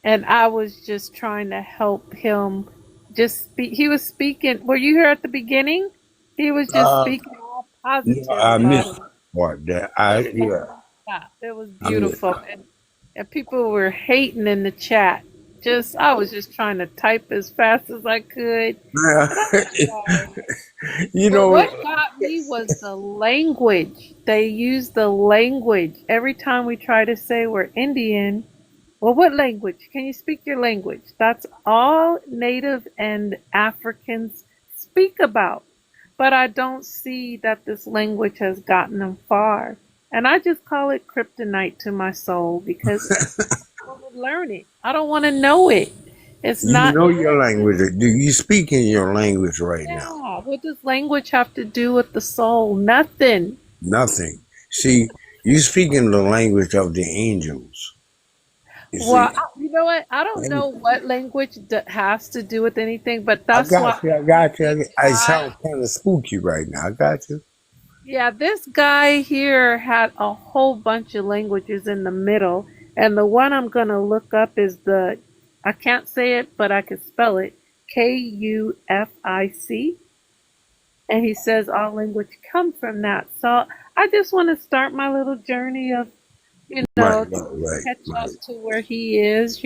and I was just trying to help him. Just speak. He was speaking. Were you here at the beginning? He was just uh, speaking all no, positive I about missed it. the part that And yeah, yeah, it was I missed beautiful, and people were hating in the chat. Just I was just trying to type as fast as I could, but I'm it. sorry. You But know, what got me was the language. They use the language. Every time we try to say we're Indian, well, what language? Can you speak your language? That's all Native and Africans speak about. But I don't see that this language has gotten them far. And I just call it kryptonite to my soul because I don't want to learn it. I don't want to know it. It's you not know your living. language. Do you speak in your language right now? Yeah. What does language have to do with the soul? Nothing. Nothing. See, you speak in the language of the angels. You Well, see, you know what? I don't know what language has to do with anything, but I that's why got you. I I got you. this I guy. sound kind of spooky right now. I got you. Yeah, this guy here had a whole bunch of languages in the middle, and the one I'm gonna look up is the I can't say it, but I can spell it Kufic, and he says all language come from that. So I just want to start my little journey of Right, to right, right, catch up right. to where he is.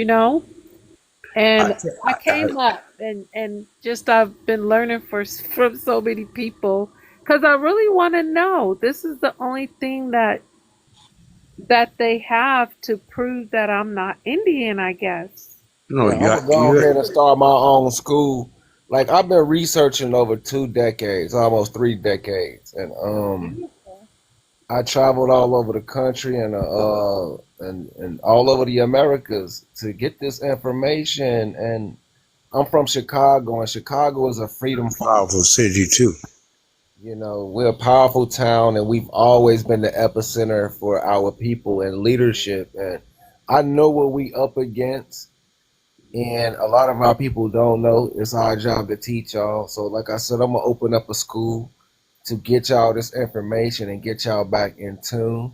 And I I, came up and just I've been learning from so many people because I really want to know. This is the only thing that they have to prove that I'm not Indian, I guess. no, Yeah, I'm gonna go ahead and start my own school. Like I've been researching over 2 decades, almost 3 decades, and Beautiful. I traveled all over the country and all over the Americas to get this information. And I'm from Chicago, and Chicago is a freedom fighter. powerful city too. You know, we're a powerful town, and we've always been the epicenter for our people and leadership. And I know what we up against, and a lot of our people don't know. It's our job to teach y'all. So, like I said, I'm gonna open up a school to get y'all this information and get y'all back in tune.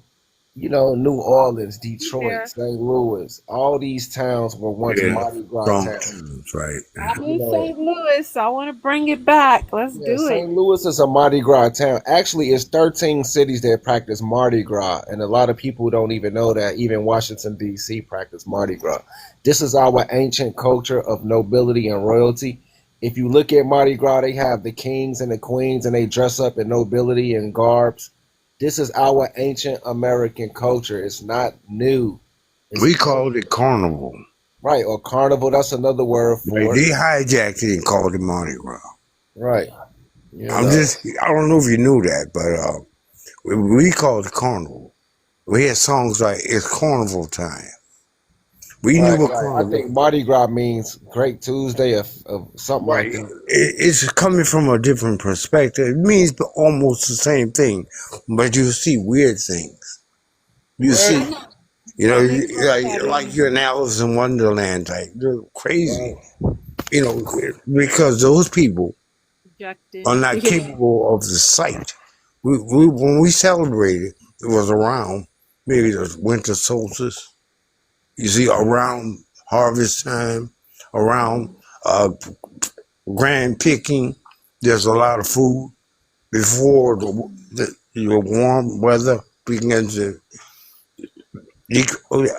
You know, New Orleans, Detroit, There. St. Louis, all these towns were once Yeah, Mardi Gras strong towns. tunes, right? I'm You in know, St. Louis. I want to bring it back. Let's yeah, do it. St. Louis is a Mardi Gras town. Actually, it's 13 cities that practice Mardi Gras, and a lot of people don't even know that. Even Washington, D.C. practice Mardi Gras. This is our ancient culture of nobility and royalty. If you look at Mardi Gras, they have the kings and the queens, and they dress up in nobility and garbs. This is our ancient American culture. It's not new. It's We called it carnival. right, or carnival. That's another word Right? for it. They hijacked it and called it Mardi Gras. Right. You I'm know. just, I don't know if you knew that, but we called it carnival. We had songs like "It's Carnival Time." We knew Right, what right. I carnival think was. Mardi Gras means Great Tuesday or something Right. like that. It's coming from a different perspective. It means almost the same thing, but you see weird things. You Right. see, you know, That makes sense, like Fabian. you're an Alice in Wonderland type. They're crazy, Right. you know, because those people Projected. are not capable of the sight. When we celebrated, it was around maybe the winter solstice. You see, around harvest time, around uh, grand picking, there's a lot of food before the warm weather begins to.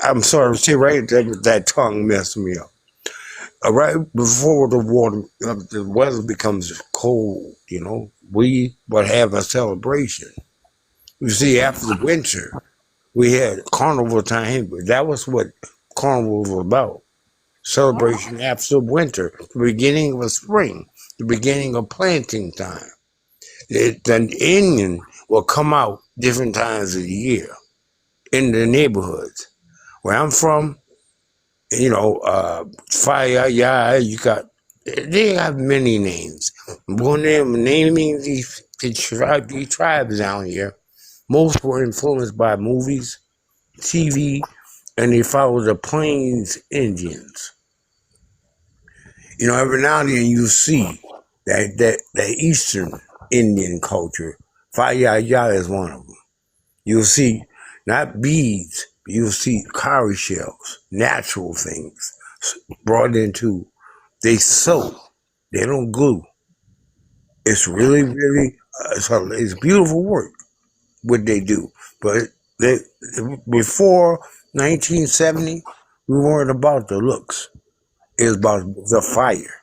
I'm sorry, see, right, that tongue messed me up. Right before the weather becomes cold, you know, we would have a celebration. You see, after the winter, we had carnival time. That was what carnival was about. Celebration after winter, the beginning of spring, the beginning of planting time. The Indian will come out different times of the year in the neighborhoods. Where I'm from, you know, Fire, yeah, you got, they have many names. When they're naming these tribes down here, most were influenced by movies, TV, and they follow the Plains Indians. You know, every now and then you see that Eastern Indian culture. Fire is one of them. You'll see not beads, but you'll see cowrie shells, natural things brought into. They sew. They don't glue. It's really, really, it's beautiful work what they do. But they, before 1970, we weren't about the looks. It was about the fire.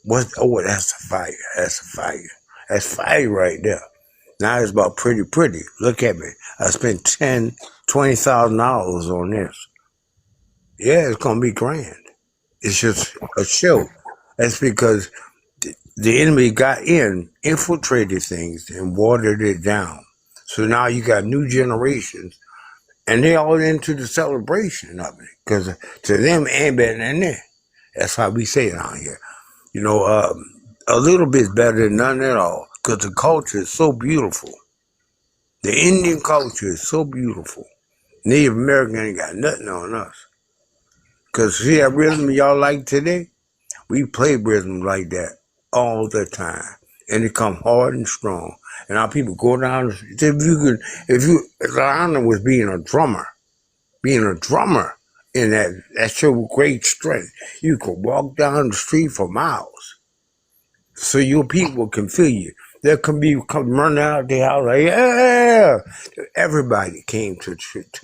What? Oh, that's a fire. That's a fire. That's fire right there. Now it's about pretty, pretty. Look at me. I spent $20,000 on this. Yeah, it's gonna be grand. It's just a show. That's because the enemy got in, infiltrated things, and watered it down. So now you got new generations, and they all into the celebration of it. Because to them, ain't better than that. That's how we say it out here. You know, a little bit better than none at all. Because the culture is so beautiful. The Indian culture is so beautiful. Native American ain't got nothing on us. Because see that rhythm y'all like today? We play rhythm like that all the time. And it come hard and strong. And our people go down, if the honor was being a drummer in that's your great strength. You could walk down the street for miles. So your people can feel you. There can be come running out the house like, yeah. Everybody came to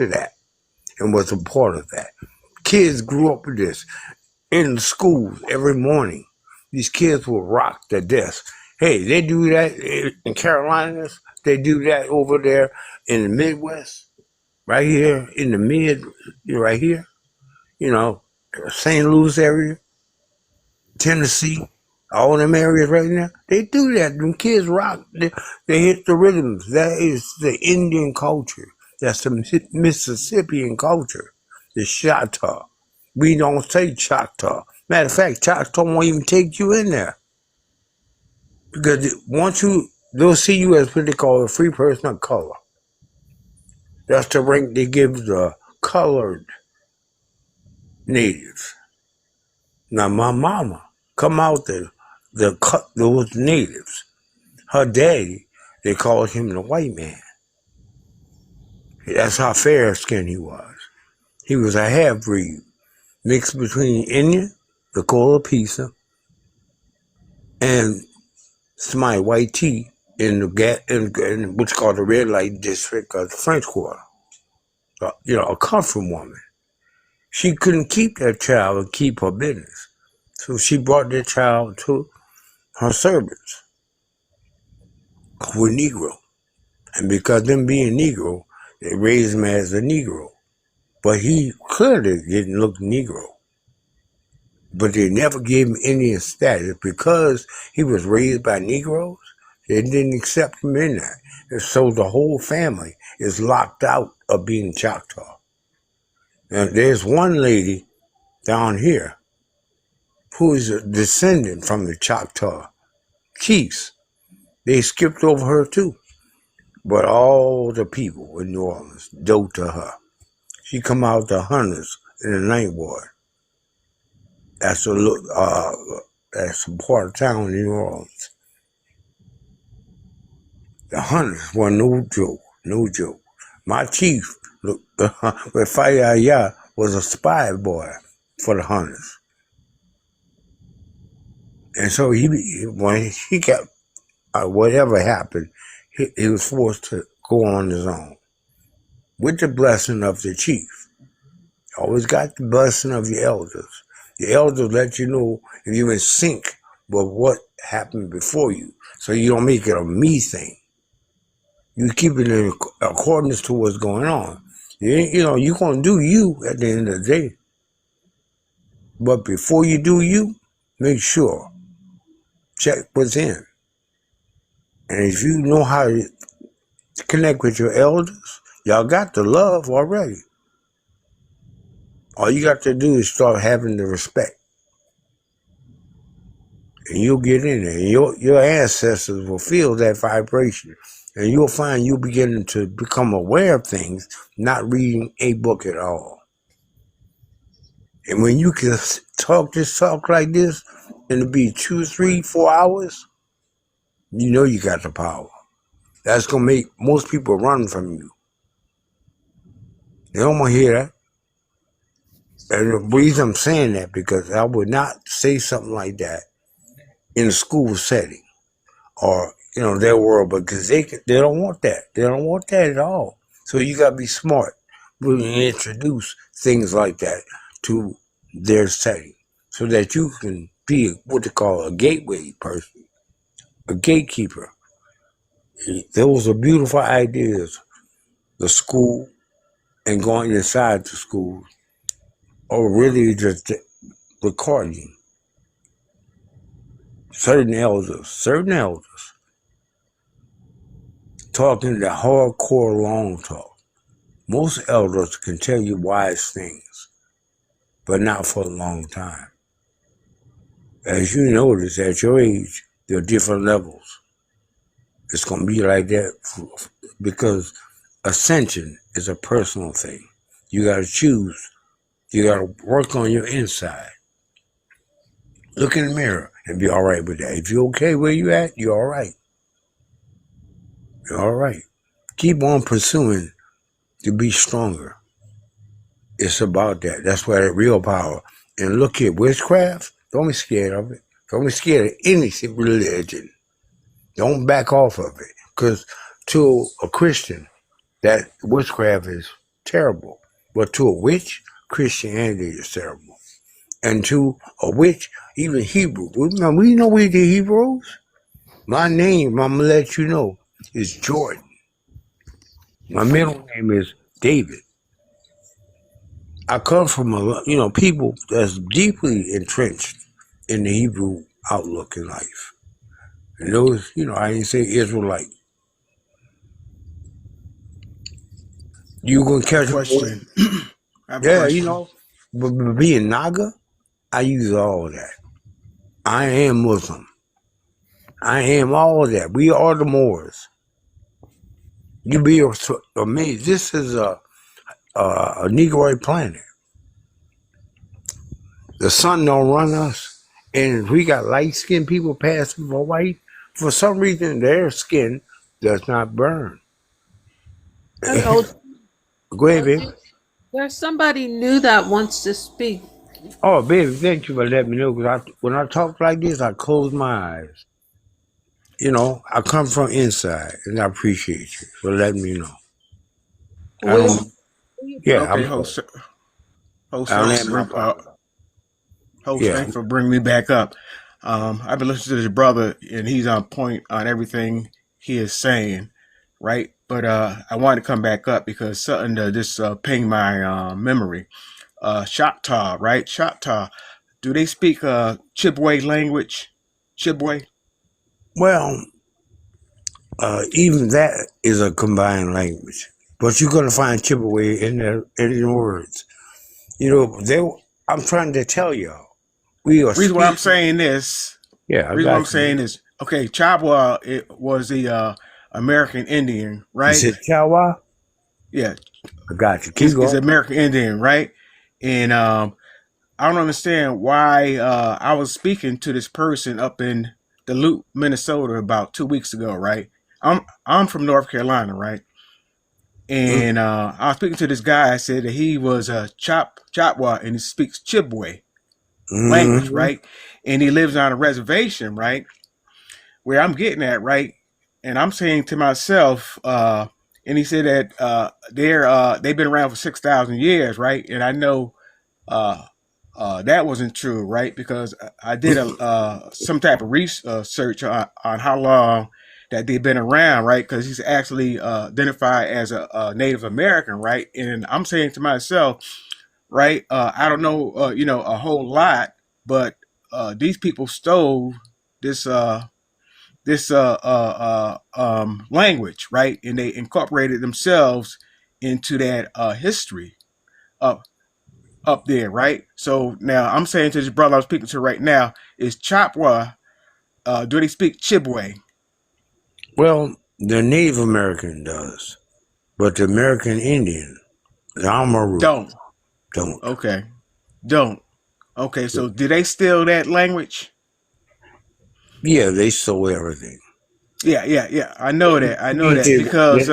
that and was a part of that. Kids grew up with this in the schools every morning. These kids will rock the desk. Hey, they do that in Carolinas. They do that over there in the Midwest, right here in the right here. You know, St. Louis area, Tennessee, all them areas right now. They do that. Them kids rock. They hit the rhythms. That is the Indian culture. That's the Mississippian culture. The Choctaw. We don't say Choctaw. Matter of fact, Choctaw won't even take you in there because they'll see you as what they call a free person of color. That's the rank they give the colored natives. Now, my mama come out those natives. Her daddy, they called him the white man. That's how fair skinned he was. He was a half breed mixed between Indian, the Cola Pisa, and somebody white tea in in what's called the red light district of the French Quarter. You know, a comfort woman. She couldn't keep that child and keep her business. So she brought that child to her servants, who were Negro. And because them being Negro, they raised him as a Negro. but he clearly didn't look Negro. But they never gave him Indian status because he was raised by Negroes. They didn't accept him in that. And so the whole family is locked out of being Choctaw. And there's one lady down here who is a descendant from the Choctaw chiefs. They skipped over her too. But all the people in New Orleans dote to her. She come out the hunters in the ninth ward. That's that's a part of town in New Orleans. The hunters were no joke, no joke. My chief, with Fire was a spy boy for the hunters. And so when he got, whatever happened, he was forced to go on his own with the blessing of the chief. Always got the blessing of your elders. The elders let you know if you're in sync with what happened before you, so you don't make it a me thing. You keep it in accordance to what's going on. You're going to do you at the end of the day. But before you do you, make sure, check what's in. And if you know how to connect with your elders, y'all got the love already. All you got to do is start having the respect. And you'll get in there. And your ancestors will feel that vibration. And you'll find you're beginning to become aware of things, not reading a book at all. And when you can talk this talk like this, and it'll be 2, 3, 4 hours, you know you got the power. That's going to make most people run from you. They don't want to hear that. And the reason I'm saying that, because I would not say something like that in a school setting or, their world, because they don't want that. They don't want that at all. So you got to be smart when you introduce things like that to their setting so that you can be what they call a gateway person, a gatekeeper. Those are beautiful ideas, the school and going inside the school, or really just recording certain elders talking the hardcore long talk. Most elders can tell you wise things, but not for a long time. As you notice, at your age, there are different levels. It's going to be like that because ascension is a personal thing. You got to choose. You got to work on your inside. Look in the mirror and be all right with that. If you're okay where you at, you're all right. You're all right. Keep on pursuing to be stronger. It's about that. That's why that real power. And look at witchcraft. Don't be scared of it. Don't be scared of any religion. Don't back off of it. Because to a Christian, that witchcraft is terrible. But to a witch, Christianity is terrible. And to a witch, even Hebrew. Now, we know we're the Hebrews. My name, I'm going to let you know, is Jordan. My middle name is David. I come from people that's deeply entrenched in the Hebrew outlook in life. And those, I didn't say Israelite. You gonna catch a Question. I have a Yeah, question. but being Naga, I use all of that. I am Muslim. I am all of that. We are the Moors. You be amazed. This is a Negroid planet. The sun don't run us. And if we got light-skinned people passing for white, for some reason their skin does not burn. Oh, Go ahead, baby. OG, there's somebody new that wants to speak. Oh, baby, thank you for letting me know. Because when I talk like this, I close my eyes. I come from inside, and I appreciate you for letting me know. I We, don't. Yeah, Okay, I'm sorry. host, I don't have no problem. host. Yeah, Thanks for bringing me back up. I've been listening to this brother, and he's on point on everything he is saying. Right? but I wanted to come back up because something just pinged my memory. Choctaw, right? Choctaw. Do they speak Chippewa language? Chippewa? Well, even that is a combined language, but you're gonna find Chippewa in the words. You know, I'm trying to tell y'all, we are Reason why I'm speaking. saying this. Yeah, I Reason why I'm got you. saying is okay. Chippewa it was the American Indian, You right? said Chawa? Yeah, I got you. Keep it's going. American Indian, right? And I don't understand why I was speaking to this person up in Duluth, Minnesota about 2 weeks ago, right? I'm from North Carolina, right? Mm, And I was speaking to this guy. I said that he was a Chopwa and he speaks Chippewa language, mm-hmm, right? And he lives on a reservation, right? Where I'm getting at, right? And I'm saying to myself, and he said that they've been around for 6,000 years, right? And I know uh, that wasn't true, right? Because I did some type of research on how long that they've been around, right? Because he's actually identified as a Native American, right? And I'm saying to myself, right? I don't know, a whole lot, but these people stole this language, right? And they incorporated themselves into that history up up there, right? So now I'm saying to this brother I'm speaking to right now is Chopwa. Do they speak Chibwe? Well, the Native American does, but the American Indian, the Amaru, Don't. don't. Okay. Don't. Okay. So did they steal that language? Yeah, they stole everything. Yeah. Yeah. Yeah. I They know that. I know changed that it. because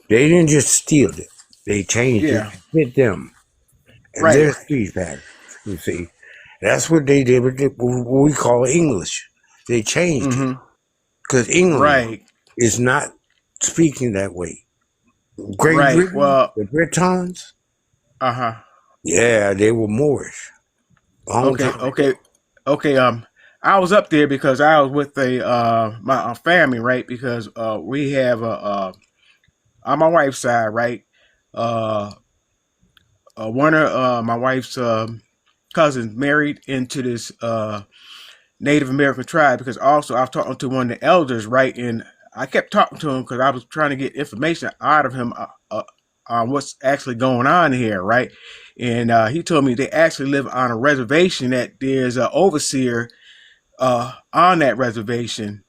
They didn't just steal it. They changed it yeah. to fit them and Right. their speech patterns. You see, that's what they did with what we call English. They changed it Mm-hmm. because England Right. is not speaking that way. Great Right. Britain, Well. the Britons, Uh huh. yeah, they were Moorish a long Okay. time Okay. ago. Okay. I was up there because I was with a my family, right? Because we have on my wife's side, right? Uh, one of my wife's cousins married into this Native American tribe because also I was talking to one of the elders, right? And I kept talking to him because I was trying to get information out of him on what's actually going on here, right? And he told me they actually live on a reservation that there's an overseer on that reservation,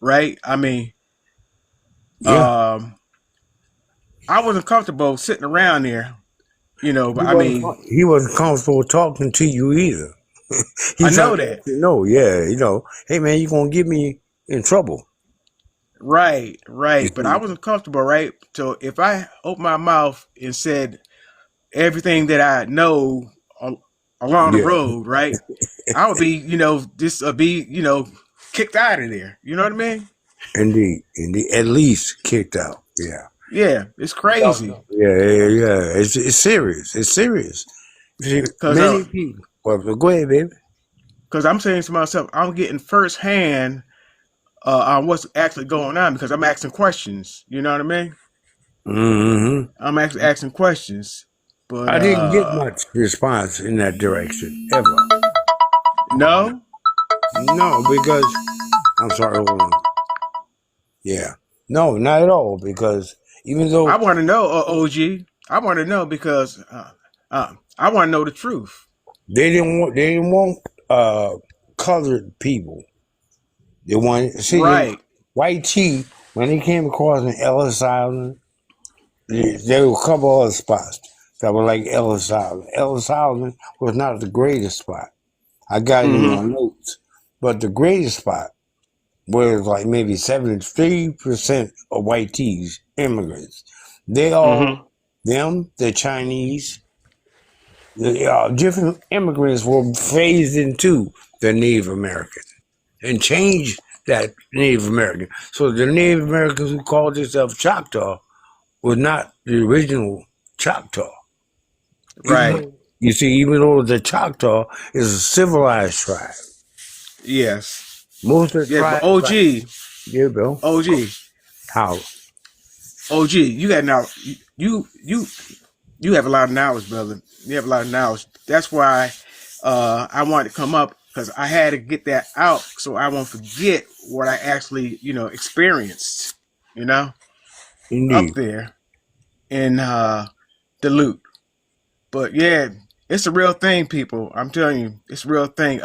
right? I mean, Yeah, um, I wasn't comfortable sitting around there, but I mean, he wasn't comfortable talking to you either. I He's trying know to let that. you know, yeah, hey man, you're gonna get me in trouble. Right, You right. But I see, wasn't comfortable, right? So if I opened my mouth and said everything that I know along the yeah, road, right, I would be, just be, kicked out of there. You know what I mean? indeed, at least kicked out. Yeah, Yeah, it's crazy. yeah. It's serious. It's serious. You see, Cause, many people. Well, go ahead, baby. cause I'm saying to myself, I'm getting firsthand on what's actually going on because I'm asking questions. You know what I mean? Hmm. I'm actually asking questions, but I didn't get much response in that direction ever. no, No, because I'm sorry. Hold on. Yeah, no, not at all. Because even I though want to know, OG. I want to know because I want to know the truth. they didn't want colored people. They wanted see them Right. white tea when they came across in Ellis Island. There were a couple other spots that were like Ellis Island. Ellis Island was not the greatest spot. I got it in my Mm-hmm. notes, but the greatest spot was like maybe 73% of white tees, immigrants. They all, Mm-hmm. the Chinese, the different immigrants were phased into the Native American and changed that Native American. So the Native Americans who called themselves Choctaw was not the original Choctaw. Even Right. though, you see, even though the Choctaw is a civilized tribe, Yes. most of the Yes. But tribes, like, OG, yeah, Bill, OG, how? OG, you got now. You have a lot of knowledge, brother. You have a lot of knowledge. That's why I wanted to come up because I had to get that out so I won't forget what I actually, experienced, you know, up Indeed. there in Duluth. But yeah, it's a real thing, people. I'm telling you, it's a real thing.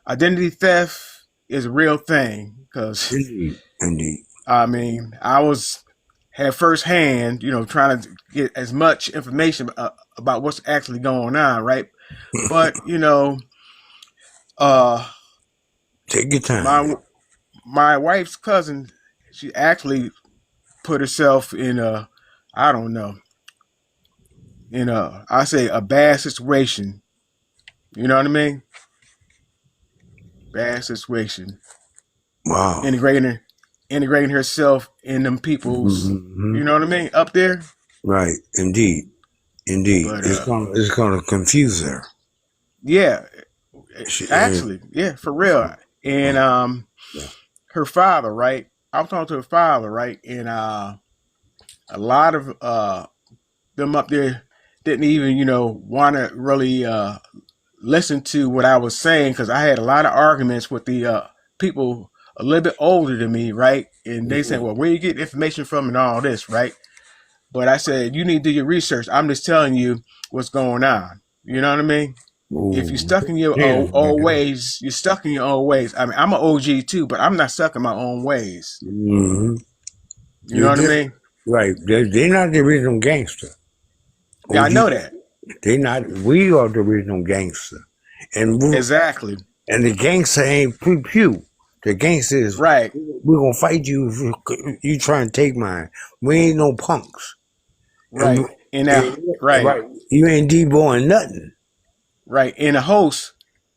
Identity theft is a real thing because Indeed. Indeed. I mean, I was had firsthand, trying to get as much information about what's actually going on, right? But uh, Take your time. my my wife's cousin, she actually put herself in I don't know, I say a bad situation. You know what I mean? Bad situation. Wow. Integrating integrating herself in them people's, Hmm. you know what I mean, up there. Right. Indeed. Indeed. But It's gonna confuse her. yeah, She, actually, yeah, for real. And yeah. her father, right? I was talking to her father, right? And a lot of them up there didn't even, want to really listen to what I was saying because I had a lot of arguments with the people a little bit older than me, right? And they said, "Well, where you get information from and all this, right?" But I said, "You need to do your research. I'm just telling you what's going on." You know what I mean? If you're Ooh. stuck in your Damn, old nigga. ways, you're stuck in your old ways. I mean, I'm an OG too, but I'm not stuck in my own ways. Hmm. You know You're what I different. mean? Right. They're not the original gangster. Yeah, I OG. know that. They not. We are the original gangster. And Exactly. and the gangster ain't pew pew. The gangster is Right. we're gonna fight you if you try and take mine. We ain't no punks. And, Right. And and right. right, you ain't D-boying nothing. Right. And the host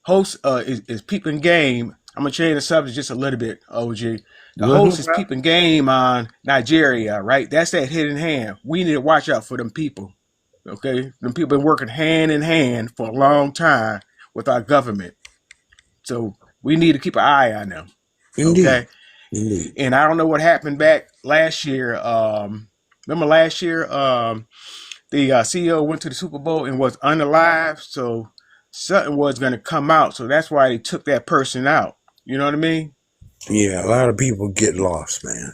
is peeping game. I'm gonna change the subject just a little bit, OG. The host is peeping game on Nigeria, right? That's that hidden hand. We need to watch out for them people. Okay? Them people been working hand in hand for a long time with our government. So we need to keep an eye on them. Indeed. Okay. Indeed. And I don't know what happened back last year. Remember last year, the CEO went to the Super Bowl and was unalive, so something was going to come out. So that's why they took that person out. You know what I mean? Yeah, a lot of people get lost, man.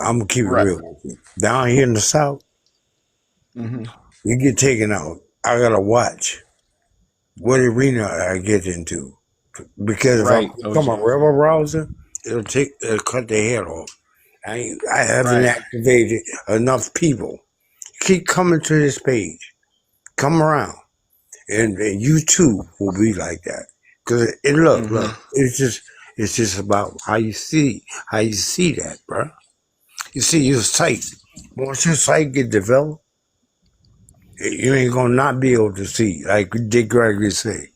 I'm gonna keep it Right. real with you. Down here in the South, Hmm. you get taken out. I gotta watch what arena I get into because if I Right, become a OG. rebel rouser, it'll cut their head off. I haven't Right. activated enough people. Keep coming to this page. Come around, and you too will be like that. Cause look, Hmm. it's just about how you see that, bro. You see your sight. Once your sight get developed, you ain't gonna not be able to see. Like Dick Gregory say,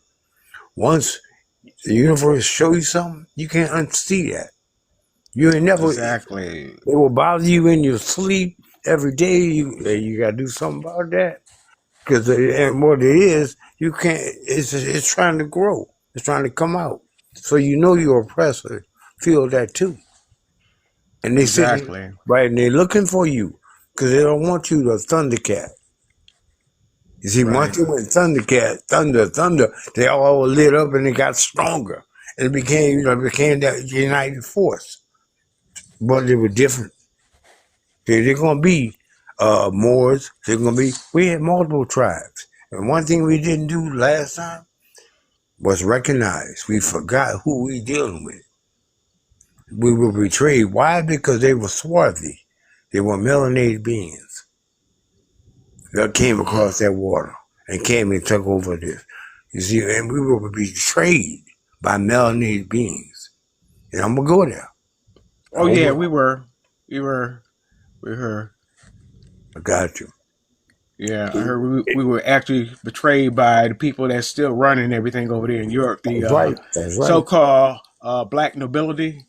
once the universe show you something, you can't unsee that. You ain't never. Exactly. It will bother you in your sleep every day. You gotta do something about that. Because what it is, you can't. It's trying to grow. It's trying to come out. So your oppressor feel that too, and they sitting Exactly. right and they're looking for you because they don't want you to Thundercat. You see, once Right. they went Thundercat, Thunder, they all lit up and it got stronger. And it became that united force. But they were different. They're gonna be Moors. They're gonna be. We had multiple tribes, and one thing we didn't do last time was recognize. We forgot who we dealing with. We were betrayed. Why? Because they were swarthy. They were melanated beings that came across that water and came and took over this. You see, and we were betrayed by melanated beings. And I'm gonna go there. Oh yeah, we were, we were. I got you. Yeah, I heard we were actually betrayed by the people that's still running everything over there in Europe. The That's right. That's right. so-called black nobility.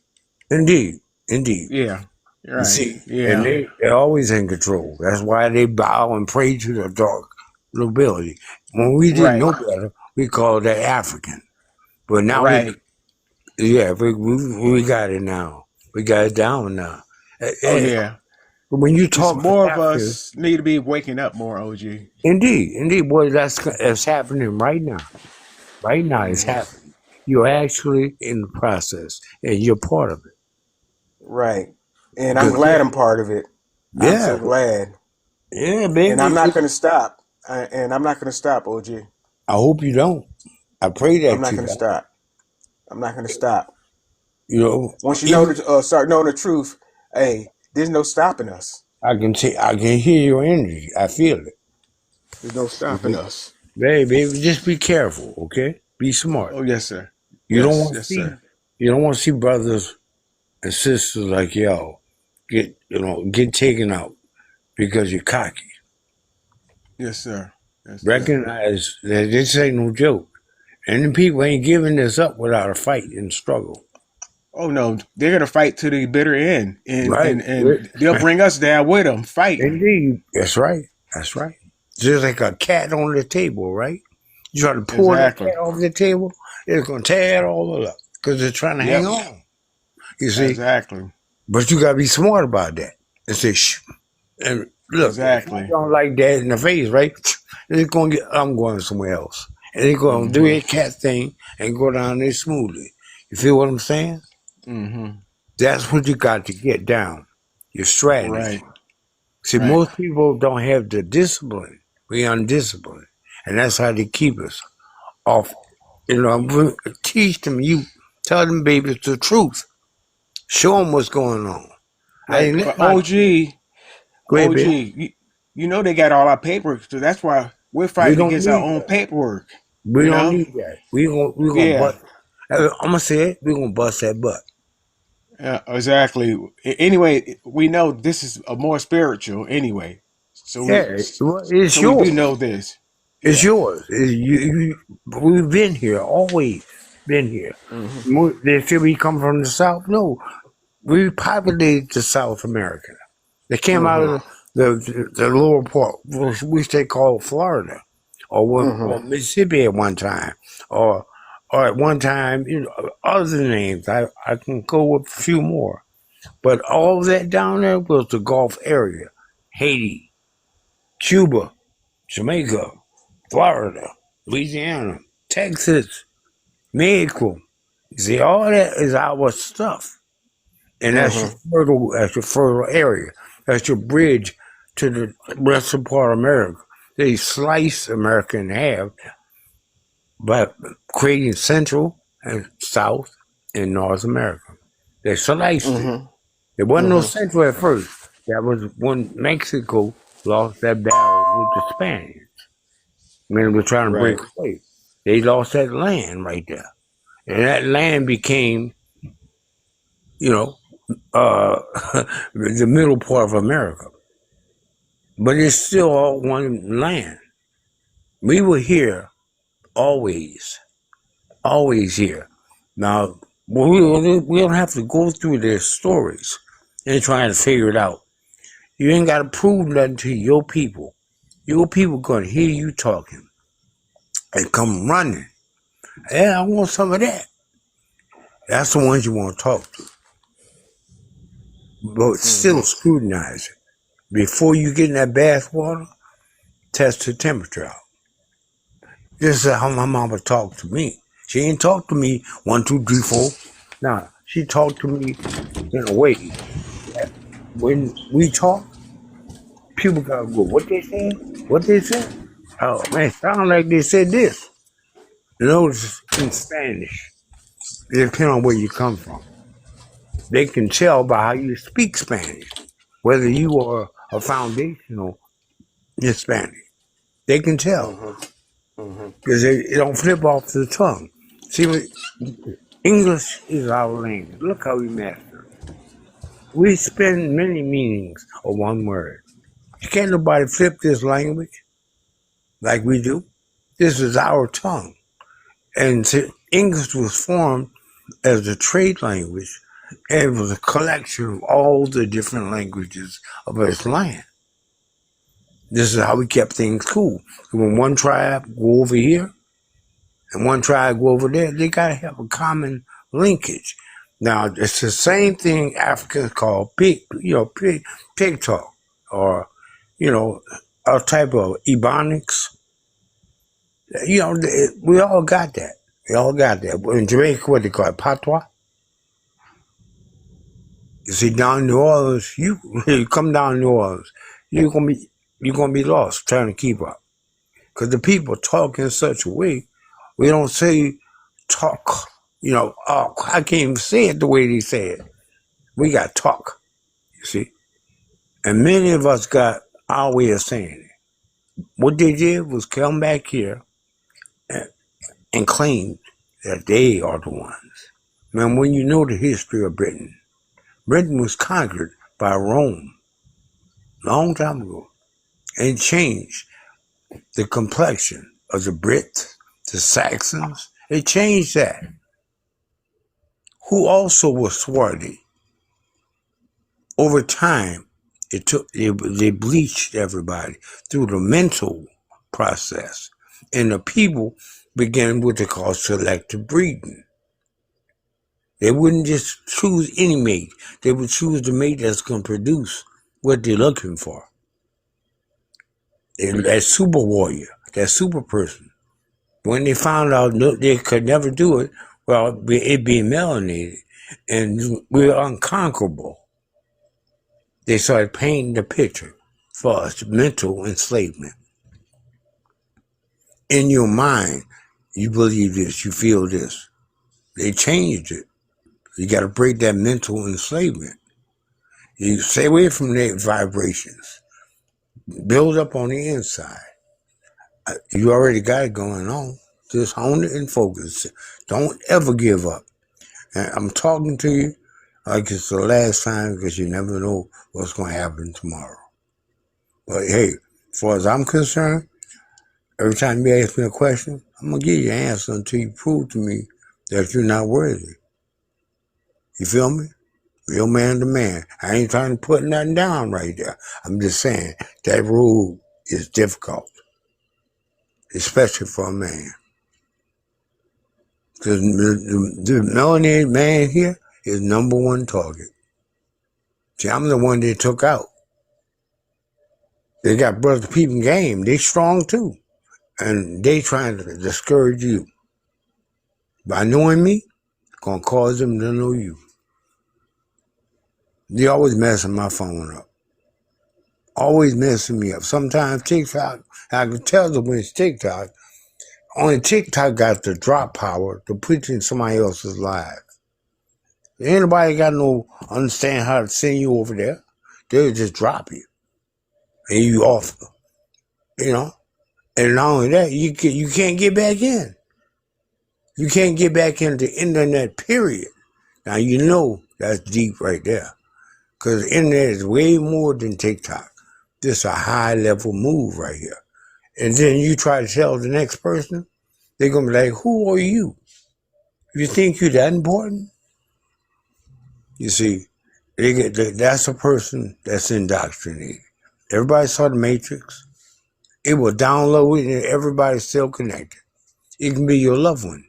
Indeed. Indeed. Yeah. You're You right. see, and Yeah. they're always in control. That's why they bow and pray to the dark nobility. When we didn't Right. know better, we called that African. But now Right. we got it now. We got it down now. Oh Eh, yeah. But when you It's talk to more of Africans, us need to be waking up more, OG. indeed, boy, that's happening right now. Right now, it's Hmm. happening. You're actually in the process, and you're part of it. Right. And I'm Because glad I'm part of it. I'm yeah, so glad. yeah, And I'm baby. not going to stop. And I'm not going to stop, OG. I hope you don't. I pray I'm that not you going to don't. stop. I'm not going to stop. You know, Once you know even the start knowing the truth, hey, there's no stopping us. I can hear your energy. I feel it. There's no stopping Okay? us. Baby, just be careful, okay? Be smart. Oh yes, sir. You don't Yes, want to yes, sir. see brothers and sisters like y'all get taken out because you're cocky. Yes, sir. Yes, sir. Recognize that this ain't no joke. And the people ain't giving this up without a fight and struggle. Oh no, they're gonna fight to the bitter end, and Right. and and they'll bring us down with them fighting. Indeed. That's right. That's right. Just like a cat on the table, right? You try to pull that Exactly. cat off the table, it's going to tear it all up because they're trying to hang Yep. on. You see? Exactly. But you got to be smart about that and say, shh. And look, if I Exactly. don't like that in the face, right? It's going to get, I'm going somewhere else. And they're going to do Mm-hmm. a cat thing and go down there smoothly. You feel what I'm saying? Mm-hmm. That's what you got to get down. Your strategy. Right. See, Right. most people don't have the discipline. We undisciplined. And that's how they keep us off. Teach them, tell them babies the truth. Show them what's going on. I Right. ain't let But my kids. Go ahead, OG, baby. you know they got all our paperwork, so that's why we're We fighting don't against our need own that. paperwork. We You don't know? need that. We gonna Yeah. bust. I'm gonna say it. We gonna bust that butt. Exactly. Anyway, we know this is a more spiritual anyway. So Yeah, well, it's we do yours. know this. It's Yeah. yours. We've been here, always been here. Hmm. They feel we come from the South. No, we populated the South America. They came out Hmm. of the lower part, which they call Florida, Hmm. or Mississippi at one time, or at one time, other names. I can go with a few more, but all that down there was the Gulf area, Haiti, Cuba, Jamaica, Florida, Louisiana, Texas, Mexico. See, all that is our stuff. And Hmm. that's your fertile area. That's your bridge to the western part of America. They slice America in half by creating Central and South and North America. They sliced it. Hmm. There wasn't no Hmm. Central at first. That was when Mexico lost that battle with the Spaniards when they were trying to break Right. away. They lost that land right there. And that land became, you know, uh, the middle part of America. But it's still all one land. We were here always, always here. Now, we don't have to go through their stories and trying to figure it out. You ain't got to prove nothing to your people. Your people gonna hear you talking and come running. Yeah, I want some of that. That's the ones you want to talk to. But still Hmm. scrutinize it. Before you get in that bath water, test the temperature out. This is how my mama talked to me. She ain't talk to me 1, 2, 3, 4. Nah, she talked to me in a way that when we talk, people gotta go, what they said? What they said? Oh man, sound like they said this. Notice in Spanish, it depends on where you come from. They can tell by how you speak Spanish, whether you are a foundational Hispanic. They can tell Hmm. Hmm. because it don't flip off the tongue. See, English is our language. Look how we master it. We spend many meanings of one word. Can't nobody flip this language like we do. This is our tongue. And English was formed as a trade language. And it was a collection of all the different languages of this land. This is how we kept things cool. When one tribe go over here and one tribe go over there, they gotta have a common linkage. Now it's the same thing Africans call pig talk, or a type of ebonics. We all got that. We all got that. In Jamaica, what they call it, patois. You see, down in New Orleans, you come down to New Orleans, you're gonna be lost trying to keep up, because the people talk in such a way. We don't say talk. I can't even say it the way they say it. We got talk. You see, and many of us got our way of saying it. What they did was come back here and claim that they are the ones. Man, when you know the history of Britain, Britain was conquered by Rome long time ago, and changed the complexion of the Brits, the Saxons. It changed that. Who also was swarthy. Over time, they bleached everybody through the mental process, and the people began what they call selective breeding. They wouldn't just choose any mate; they would choose the mate that's going to produce what they're looking for. That super warrior, that super person. When they found out they could never do it, well, it being melanated, and we were unconquerable, they started painting the picture for us, mental enslavement. In your mind, you believe this, you feel this. They changed it. You got to break that mental enslavement. You stay away from their vibrations. Build up on the inside. You already got it going on. Just hone it and focus. Don't ever give up. And I'm talking to you like it's the last time, because you never know what's going to happen tomorrow. But hey, as far as I'm concerned, every time you ask me a question, I'm going to give you an answer until you prove to me that you're not worthy. You feel me? Real man to man. I ain't trying to put nothing down right there. I'm just saying that road is difficult, especially for a man. Because the melanated man here is number one target. See, I'm the one they took out. They got brother peeping game. They strong too. And they trying to discourage you. By knowing me, it's going to cause them to know you. They always messing my phone up. Always messing me up. Sometimes TikTok, I can tell them when it's TikTok. Only TikTok got the drop power to put in somebody else's life. Anybody got no understand how to send you over there, they'll just drop you. And you off, And not only that, you can't get back in. You can't get back into the internet, period. Now, that's deep right there. Because the internet is way more than TikTok. This is a high-level move right here. And then you try to tell the next person, they're going to be like, who are you? You think you're that important? You see, that's a person that's indoctrinated. Everybody saw the Matrix. It will download it and everybody's still connected. It can be your loved one.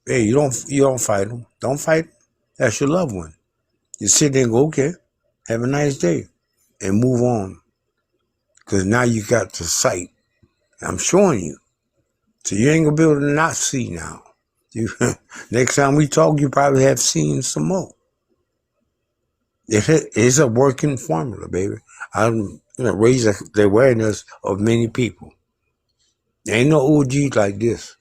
Hey, you don't fight them. Don't fight them. That's your loved one. You sit there and go, okay, have a nice day, and move on. Because now you got the sight. I'm showing you. So you ain't going to be able to not see now. Next time we talk, you probably have seen some more. It's a working formula, baby. I'm going to raise the awareness of many people. There ain't no OG like this.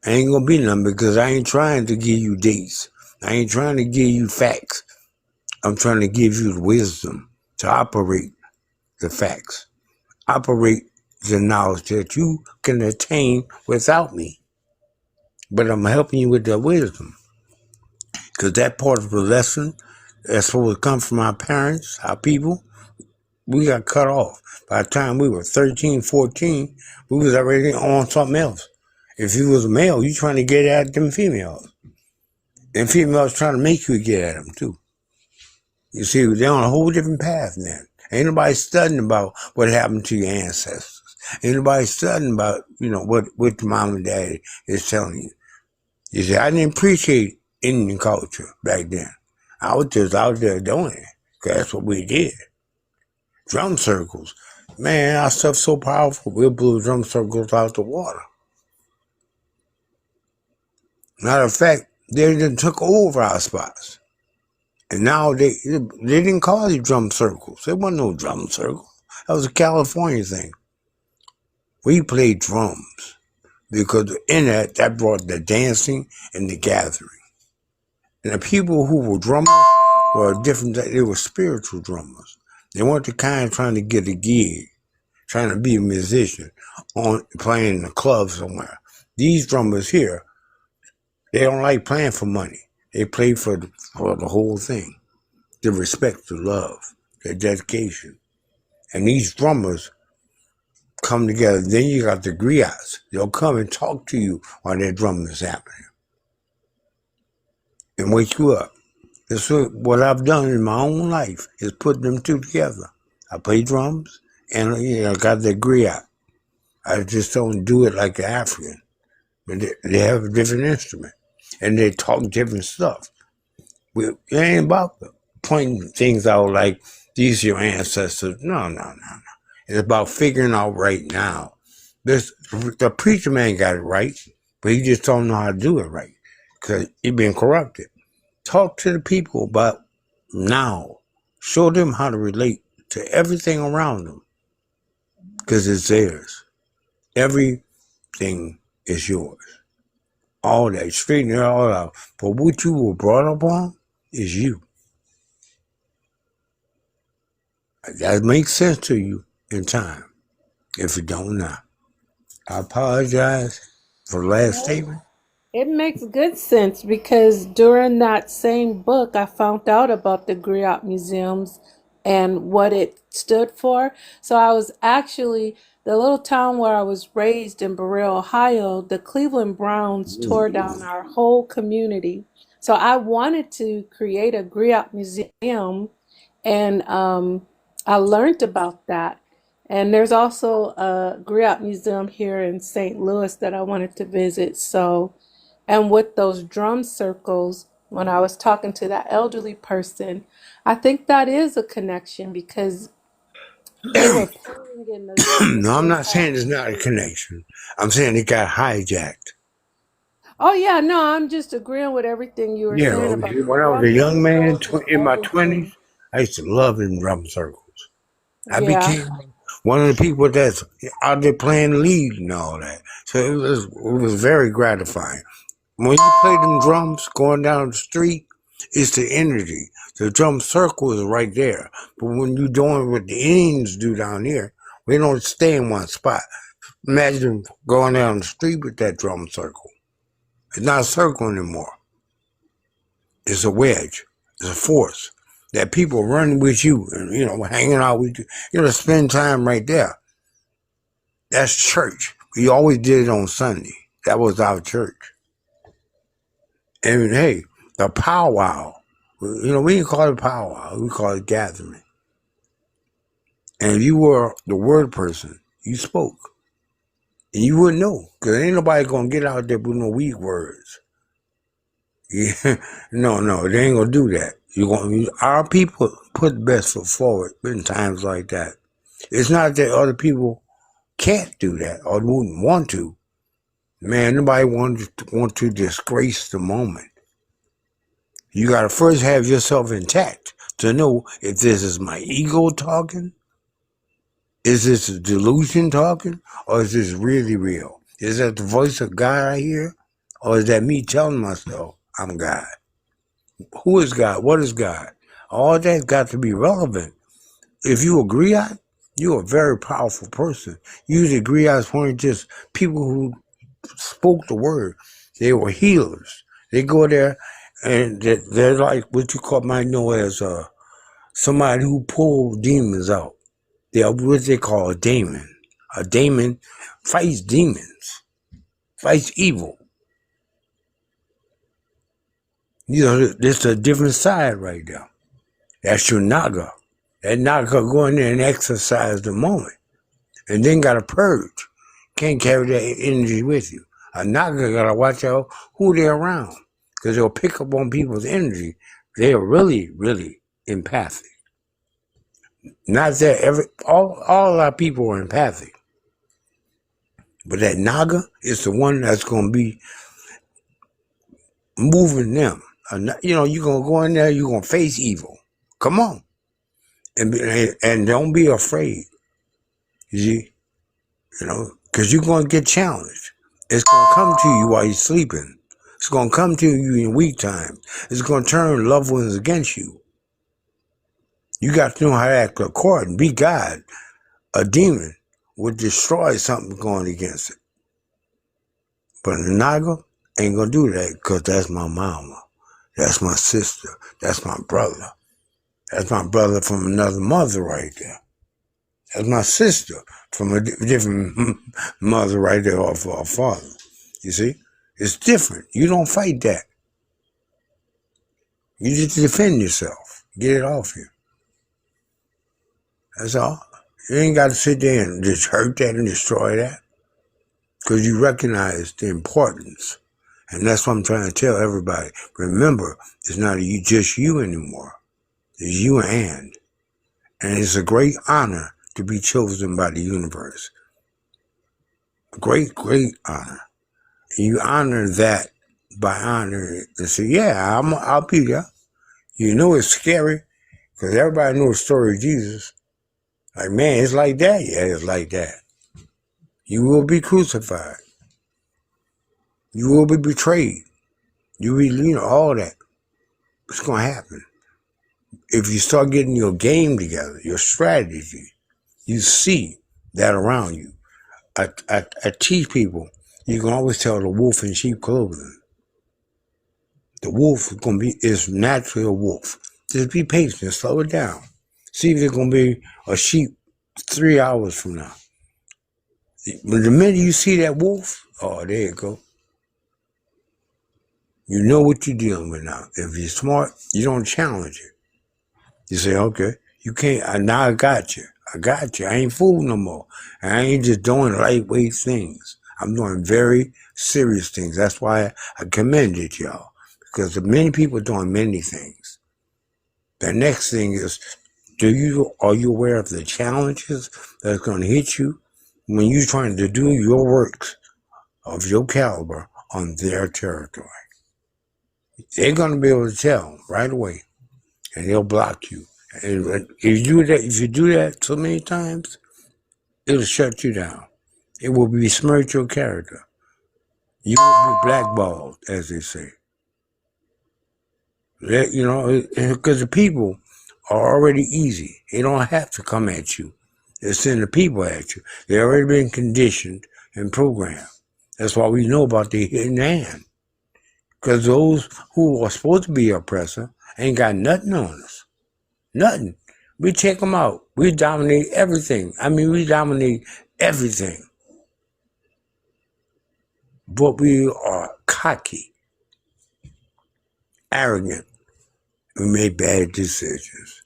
I ain't going to be none, because I ain't trying to give you dates. I ain't trying to give you facts. I'm trying to give you the wisdom to operate the facts. Operate the knowledge that you can attain without me. But I'm helping you with the wisdom. Because that part of the lesson that's supposed to come from our parents, our people, we got cut off. By the time we were 13, 14, we was already on something else. If you was a male, you trying to get at them females. And females trying to make you get at them too. You see, they're on a whole different path now. Ain't nobody studying about what happened to your ancestors. Ain't nobody studying about, what the mom and daddy is telling you. You see, I didn't appreciate Indian culture back then. I was just out there doing it. 'Cause that's what we did. Drum circles. Man, our stuff's so powerful, we blew drum circles out the water. Matter of fact, they done took over our spots. And now they didn't call it drum circles. There wasn't no drum circle. That was a California thing. We played drums because in that brought the dancing and the gathering. And the people who were drummers were different. They were spiritual drummers. They weren't the kind trying to get a gig, trying to be a musician, on playing in a club somewhere. These drummers here, they don't like playing for money. They play for the whole thing, the respect, the love, the dedication. And these drummers come together. Then you got the griots. They'll come and talk to you while their drumming is happening and wake you up. That's what I've done in my own life is put them two together. I play drums and I got the griot. I just don't do it like the African. But they have a different instrument and they talk different stuff. It ain't about pointing things out like these are your ancestors. No. It's about figuring out right now. The preacher man got it right, but he just don't know how to do it right because he been corrupted. Talk to the people about now. Show them how to relate to everything around them because it's theirs. Everything is yours. All that. Straighten it all out. But what you were brought up on is you. That makes sense to you in time. If you don't now. I apologize for the last statement. It makes good sense because during that same book, I found out about the Griot Museums and what it stood for. So I was actually, the little town where I was raised in Berea, Ohio, the Cleveland Browns tore down our whole community. So I wanted to create a Griot Museum and I learned about that. And there's also a Griot Museum here in St. Louis that I wanted to visit. So, and with those drum circles, when I was talking to that elderly person, I think that is a connection because they were playing in the No, I'm same not saying there's not a connection. I'm saying it got hijacked. Oh yeah, no, I'm just agreeing with everything you were Yeah, saying about the when I was a drum young man circles and in my 20s, everything. I used to love them drum circles. I Yeah. became one of the people that's out there playing lead and all that. So it was very gratifying. When you play them drums going down the street, it's the energy. The drum circle is right there. But when you're doing what the Indians do down here, we don't stay in one spot. Imagine going down the street with that drum circle. It's not a circle anymore. It's a wedge. It's a force that people run with you and, hanging out with you. Spend time right there. That's church. We always did it on Sunday. That was our church. And hey, the powwow. We didn't call it powwow. We call it gathering. And if you were the word person, you spoke. And you wouldn't know. Because ain't nobody going to get out there with no weak words. Yeah. No, they ain't going to do that. Our people put the best foot forward in times like that. It's not that other people can't do that or wouldn't want to. Man, nobody want to disgrace the moment. You got to first have yourself intact to know if this is my ego talking, is this a delusion talking, or is this really real? Is that the voice of God I hear, or is that me telling myself I'm God? Who is God? What is God? All that's got to be relevant. If you agree on, you're a very powerful person. Usually griots weren't just people who spoke the word. They were healers. They go there and they're like what might know as somebody who pulled demons out. They're what they call a daemon. A daemon fights demons, fights evil. There's a different side right there. That's your naga. That naga go in there and exercise the moment. And then got to purge. Can't carry that energy with you. A naga got to watch out who they're around. because they'll pick up on people's energy. They are really, really empathic. Not that all our people are empathic, but that Naga is the one that's going to be moving them. You're going to go in there, you're going to face evil. Come on. And don't be afraid. You see? Because you're going to get challenged. It's going to come to you while you're sleeping. It's going to come to you in weak times. It's going to turn loved ones against you. You got to know how to act according. Be God. A demon would destroy something going against it. But a Naga ain't going to do that because that's my mama. That's my sister. That's my brother. That's my brother from another mother right there. That's my sister from a different mother right there off our father. You see? It's different. You don't fight that. You just defend yourself. Get it off you. That's all. You ain't got to sit there and just hurt that and destroy that. Because you recognize the importance. And that's what I'm trying to tell everybody. Remember, it's not just you anymore. It's you and. And it's a great honor to be chosen by the universe. A great, great honor. And you honor that by honoring it and say, yeah, I'll be there. You know it's scary because everybody knows the story of Jesus. Like, man, it's like that. Yeah, it's like that. You will be crucified. You will be betrayed. You will, all that. It's going to happen. If you start getting your game together, your strategy, you see that around you. I teach people, you can always tell the wolf in sheep clothing. The wolf is naturally a wolf. Just be patient, slow it down. See if it's going to be a sheep 3 hours from now. But the minute you see that wolf, oh, there you go. You know what you're dealing with now. If you're smart, you don't challenge it. You say, okay, you can't, now I got you. I ain't fooling no more. I ain't just doing lightweight things. I'm doing very serious things. That's why I commend it, y'all. Because many people are doing many things. The next thing is, are you aware of the challenges that's going to hit you when you're trying to do your works of your caliber on their territory? They're going to be able to tell right away, and they'll block you. And if you do that so many times, it'll shut you down. It will besmirch your character. You will be blackballed, as they say. Because the people are already easy. They don't have to come at you. They send the people at you. They've already been conditioned and programmed. That's why we know about the hidden hand. Because those who are supposed to be oppressor ain't got nothing on us. Nothing. We check them out. We dominate everything. We dominate everything. But we are cocky, arrogant. We make bad decisions.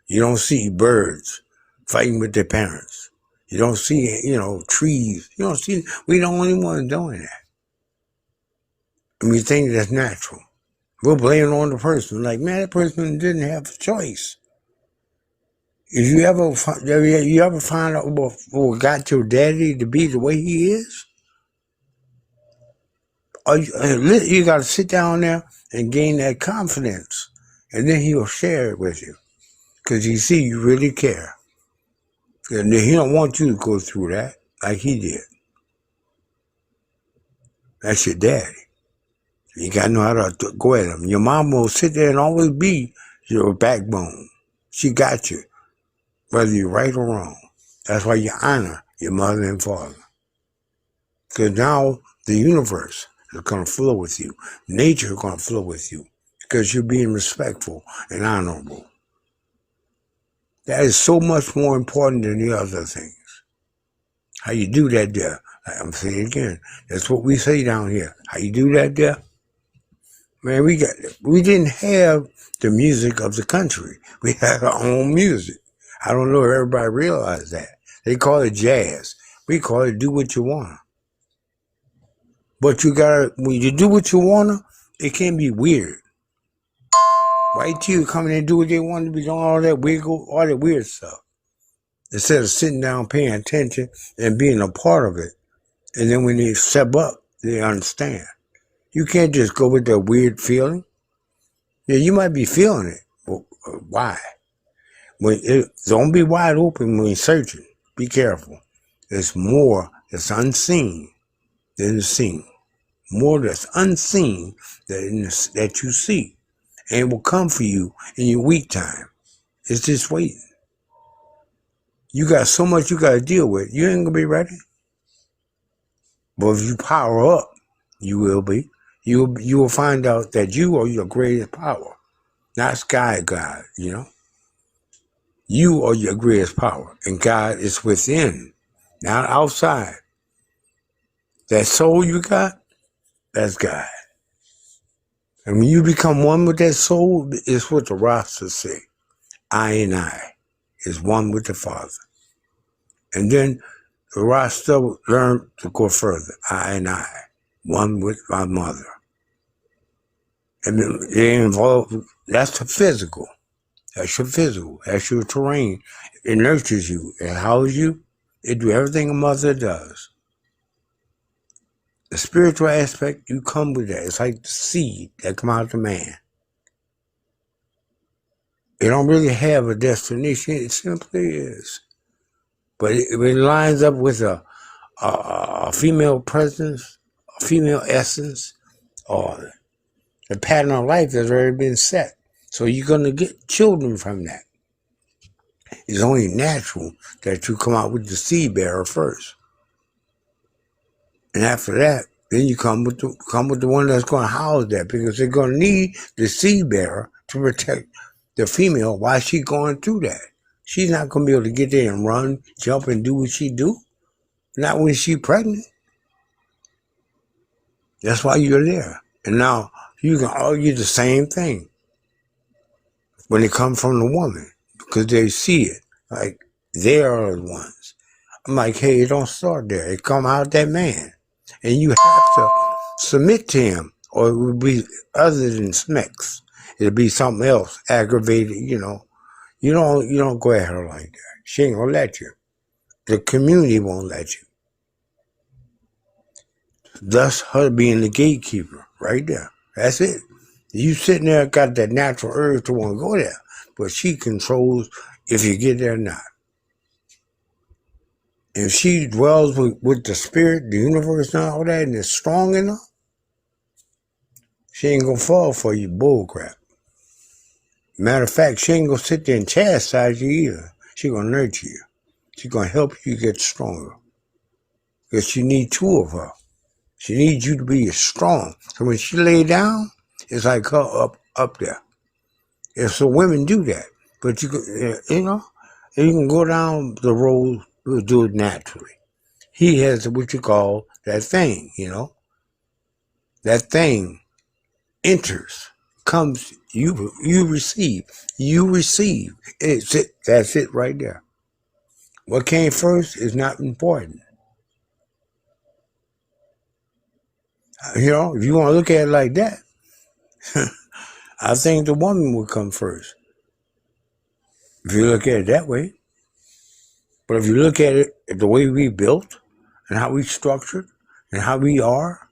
You don't see birds fighting with their parents. You don't see, trees. You don't see, we the only ones doing that. And we think that's natural. We'll blame it on the person. Like, man, that person didn't have a choice. If you ever find out what got your daddy to be the way he is? You got to sit down there and gain that confidence. And then he'll share it with you. Because he see you really care. And he don't want you to go through that like he did. That's your daddy. You got to know how to go at him. Your mom will sit there and always be your backbone. She got you, whether you're right or wrong. That's why you honor your mother and father. Because now the universe is going to flow with you. Nature is going to flow with you. Because you're being respectful and honorable. That is so much more important than the other things. How you do that there? I'm saying it again. That's what we say down here. How you do that there? Man, we didn't have the music of the country. We had our own music. I don't know if everybody realized that. They call it jazz. We call it do what you want. But when you do what you want, It can be weird. White people come in and do what they want to be doing, all that wiggle, all that weird stuff. Instead of sitting down, paying attention, and being a part of it. And then when they step up, they understand. You can't just go with that weird feeling. Yeah, you might be feeling it. But why? Don't be wide open when you're searching. Be careful. There's more that's unseen than is seen. More that's unseen that you see. And it will come for you in your weak time. It's just waiting. You got so much you got to deal with. You ain't going to be ready. But if you power up, you will be. You will find out that you are your greatest power. Not sky God, you know. You are your greatest power. And God is within, not outside. That soul you got, that's God. And when you become one with that soul, it's what the Rastas say. I and I is one with the Father. And then the Rasta learned to go further. I and I, one with my mother. And they involve, that's the physical. That's your physical. That's your terrain. It nurtures you. It houses you. It do everything a mother does. The spiritual aspect, you come with that. It's like the seed that come out of man. It don't really have a destination. It simply is. But it lines up with a female presence, a female essence, or the pattern of life that's already been set. So you're going to get children from that. It's only natural that you come out with the seed bearer first. And after that, then you come with the one that's going to house that, because they're going to need the seed bearer to protect the female while she's going through that. She's not going to be able to get there and run, jump, and do what she do. Not when she's pregnant. That's why you're there. And now you can argue the same thing when it comes from the woman, because they see it like they are the ones. I'm like, hey, it don't start there. It come out that man. And you have to submit to him, or it would be other than smecks. It'll be something else, aggravated, you know. You don't go at her like that. She ain't gonna let you. The community won't let you. Thus her being the gatekeeper, right there. That's it. You sitting there got that natural urge to want to go there, but she controls if you get there or not. If she dwells with the spirit, the universe, and all that, and is strong enough, she ain't gonna fall for you bullcrap. Matter of fact, she ain't gonna sit there and chastise you either. She gonna nurture you. She gonna help you get stronger. Because she need two of her. She needs you to be strong. So when she lay down, it's like her up there. And so women do that. But you can go down the road, do it naturally. He has what you call that thing, That thing enters, comes, you receive. You receive. That's it right there. What came first is not important. If you want to look at it like that, I think the woman would come first. If you look at it that way. But if you look at it the way we built and how we structured and how we are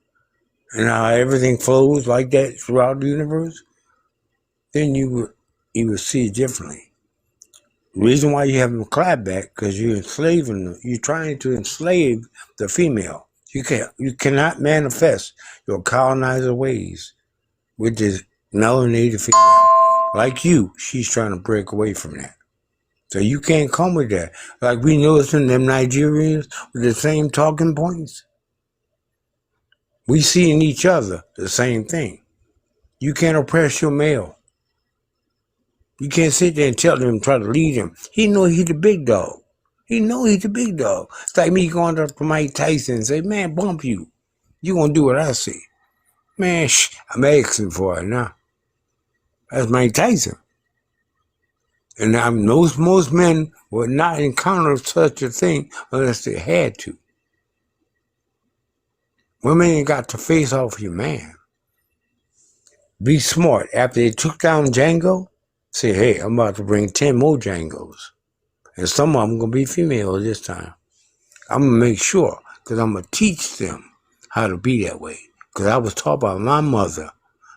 and how everything flows like that throughout the universe, then you would see it differently. The reason why you have them clap back, because you're enslaving them. You're trying to enslave the female. You cannot manifest your colonizer ways with this melanated female. Like you, she's trying to break away from that. So you can't come with that. Like we noticing them Nigerians with the same talking points. We see in each other the same thing. You can't oppress your male. You can't sit there and tell him, try to lead him. He know he's the big dog. He know he's the big dog. It's like me going up to Mike Tyson and say, man, bump you. You gonna do what I say. Man, I'm asking for it now. That's Mike Tyson. And most men would not encounter such a thing unless they had to. Women ain't got to face off your man. Be smart. After they took down Django, say, hey, I'm about to bring 10 more Djangos. And some of them going to be female this time. I'm going to make sure, because I'm going to teach them how to be that way. Because I was taught by my mother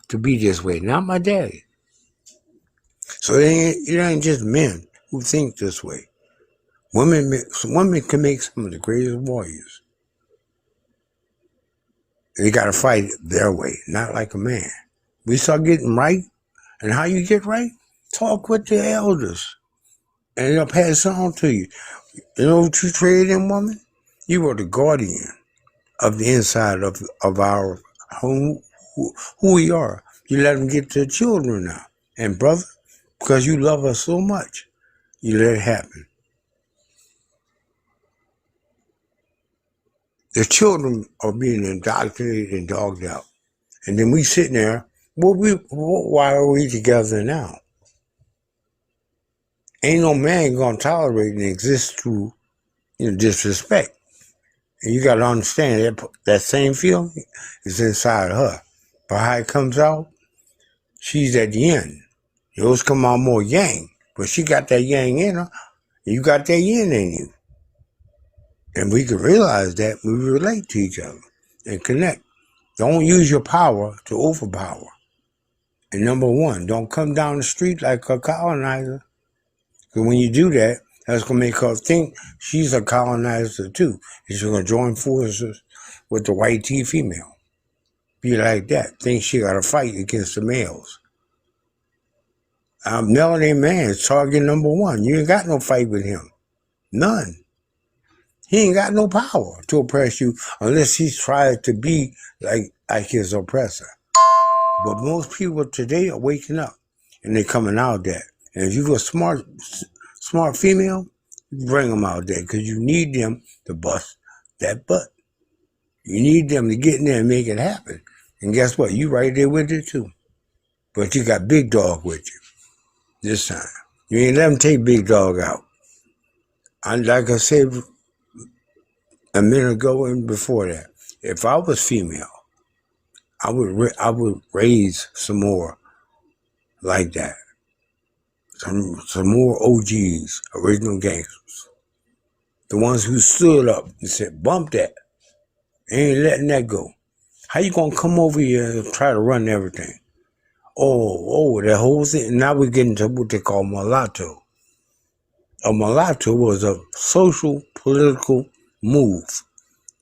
to be this way, not my daddy. So it ain't just men who think this way. Women can make some of the greatest warriors. They got to fight their way, not like a man. We start getting right, and how you get right? Talk with the elders, and they'll pass it on to you. You know what you traded in, woman? You were the guardian of the inside of our home, who we are. You let them get to the children now. And brother, because you love us so much, you let it happen. The children are being indoctrinated and dogged out. And then we sitting there, why are we together now? Ain't no man gonna tolerate and exist through disrespect. And you gotta understand that same feeling is inside of her. But how it comes out, she's at the end. Yours come out more yang, but she got that yang in her, and you got that yin in you. And we can realize that we relate to each other and connect. Don't use your power to overpower. And number one, don't come down the street like a colonizer. Because when you do that, that's going to make her think she's a colonizer too. And she's going to join forces with the white T female. Be like that. Think she got to fight against the males. Melanated man is target number one. You ain't got no fight with him. None. He ain't got no power to oppress you unless he's tried to be like his oppressor. But most people today are waking up and they're coming out of that. And if you're a smart female, you bring them out there because you need them to bust that butt. You need them to get in there and make it happen. And guess what? You right there with it too. But you got big dog with you this time. You ain't let them take big dog out. And like I said a minute ago and before that, if I was female, I would raise some more like that. Some more OGs, original gangsters. The ones who stood up and said, bump that. Ain't letting that go. How you gonna come over here and try to run everything? That whole thing. Now we're getting to what they call mulatto. A mulatto was a social, political move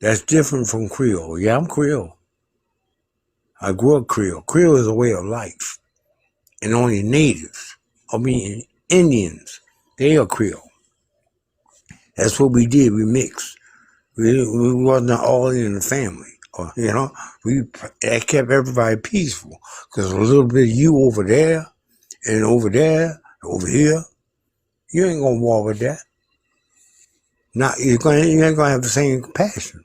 that's different from Creole. Yeah, I'm Creole. I grew up Creole. Creole is a way of life. And only natives, Indians, they are Creole. That's what we did. We mixed. We wasn't all in the family. That kept everybody peaceful. Because a little bit of you over there, and over there, over here, you ain't gonna war with that. You ain't gonna have the same passion.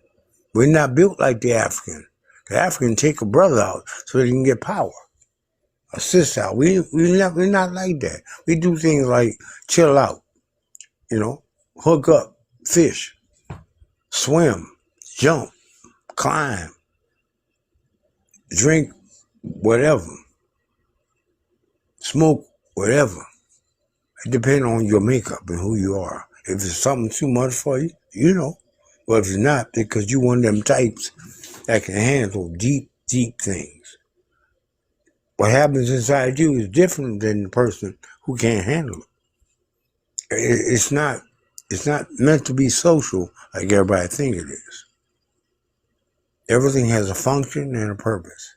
We're not built like the African. The African take a brother out so they can get power. A sister out. We're not like that. We do things like chill out, hook up, fish, swim, jump, climb, drink, whatever, smoke, whatever. It depends on your makeup and who you are. If it's something too much for you, But if it's not, because you one of them types that can handle deep, deep things. What happens inside you is different than the person who can't handle it. It's not meant to be social like everybody thinks it is. Everything has a function and a purpose.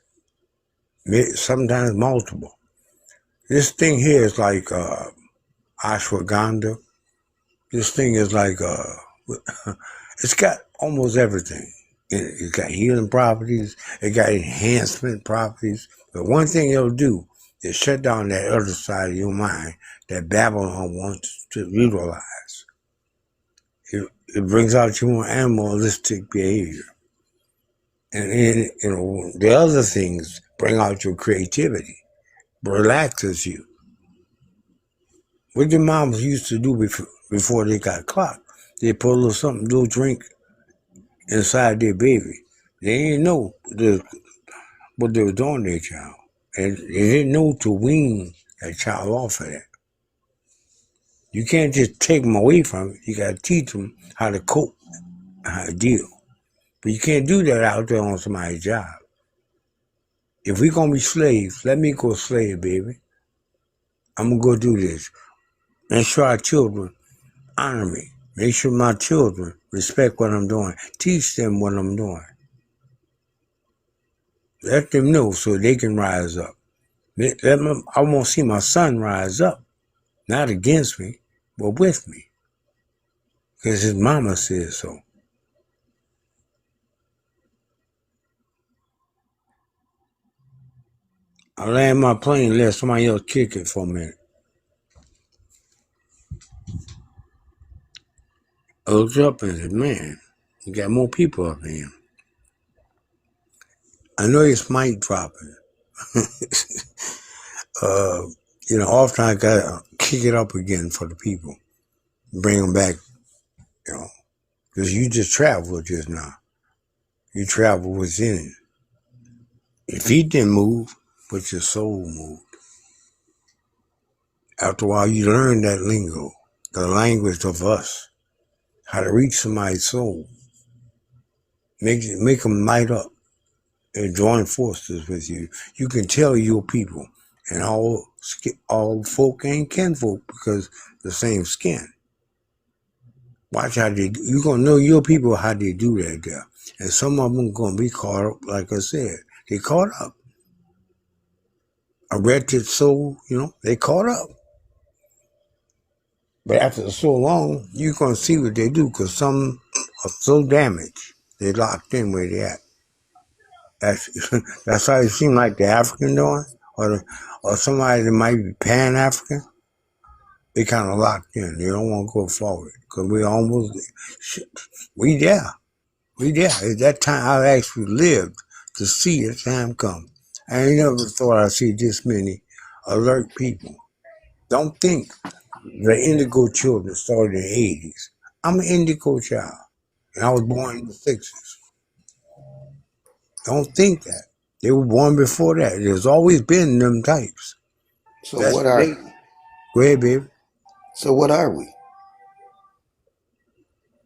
Sometimes multiple. This thing here is like ashwagandha. This thing is like it's got almost everything. It's got healing properties. It got enhancement properties. But one thing it'll do is shut down that other side of your mind that Babylon wants to utilize. It brings out your more animalistic behavior. And the other things bring out your creativity, relaxes you. What your moms used to do before they got clocked, they put a little drink inside their baby. They didn't know what they were doing to their child. And they didn't know to wean that child off of that. You can't just take them away from it. You got to teach them how to cope, how to deal. But you can't do that out there on somebody's job. If we're going to be slaves, let me go slave, baby. I'm going to go do this. Make sure our children honor me. Make sure my children respect what I'm doing. Teach them what I'm doing. Let them know so they can rise up. I want to see my son rise up, not against me, but with me, because his mama says so. I land my plane, let somebody else kick it for a minute. I looked up and said, man, you got more people up here. I know it's mic dropping. Often I got to kick it up again for the people, bring them back, because you just traveled just now. You travel within. Your feet didn't move, but your soul moved. After a while, you learn that lingo, the language of us, how to reach somebody's soul, make them light up and join forces with you. You can tell your people, and all folk ain't kinfolk because the same skin. Watch how you're gonna know your people how they do that there, and some of them gonna be caught up. Like I said, they caught up. A wretched soul, they caught up. But after so long, you're going to see what they do because some are so damaged, they locked in where they at. That's how it seems like the African doing, or somebody that might be Pan-African. They kind of locked in. They don't want to go forward because we there. We there. At that time, I actually lived to see the time come. I ain't never thought I'd see this many alert people. Don't think the indigo children started in the 80s. I'm an indigo child, and I was born in the 60s. Don't think that. They were born before that. There's always been them types. So what are we? Go ahead, baby. So what are we?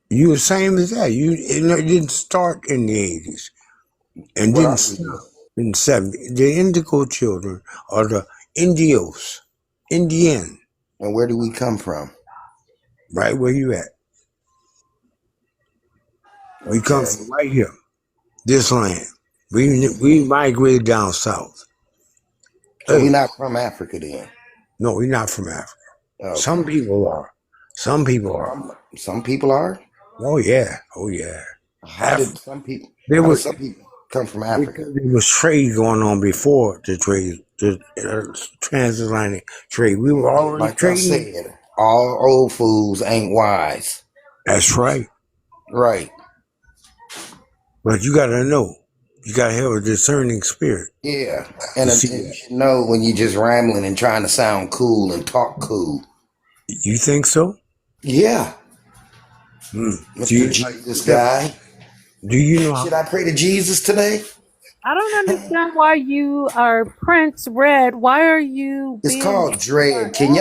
You the same as that. It didn't start in the 80s and What didn't are we stop then? in the 70s. The indigo children are the Indios, Indian, And where do we come from? right where you at. We come Okay. from right here, this land. We migrated down south. So we're Hey, not from Africa then. no, we're not from Africa. Okay. Some people are. Some people are. Some people are. Oh yeah. Oh yeah. How did some people come from Africa? Because there was trade going on before the transatlantic trade. We were already Like I trading. said, all old fools ain't wise. That's right. Right. But you got to know. You got to have a discerning spirit. Yeah. And See you that. should know when you just rambling and trying to sound cool and talk cool. You think so? Yeah. Mr. Jesus guy. Do you know how? Should I pray to Jesus today? I don't understand why you are Prince Red. Why are you It's being called dread. Can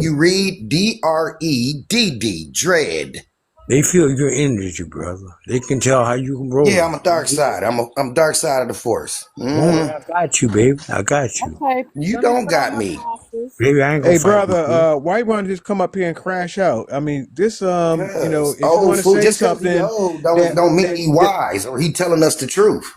you read DREDD, dread? They feel your energy, brother. They can tell how you can roll. Yeah, I'm a dark side. I'm dark side of the force. I got you, baby. I got you. Okay, You let me don't put on got my me. glasses. Baby, I ain't gonna Hey, fight with you. brother, why you want to just come up here and crash out? I mean, this, if you Old want to fool, say just because he something old don't mean he wise or he telling us the truth.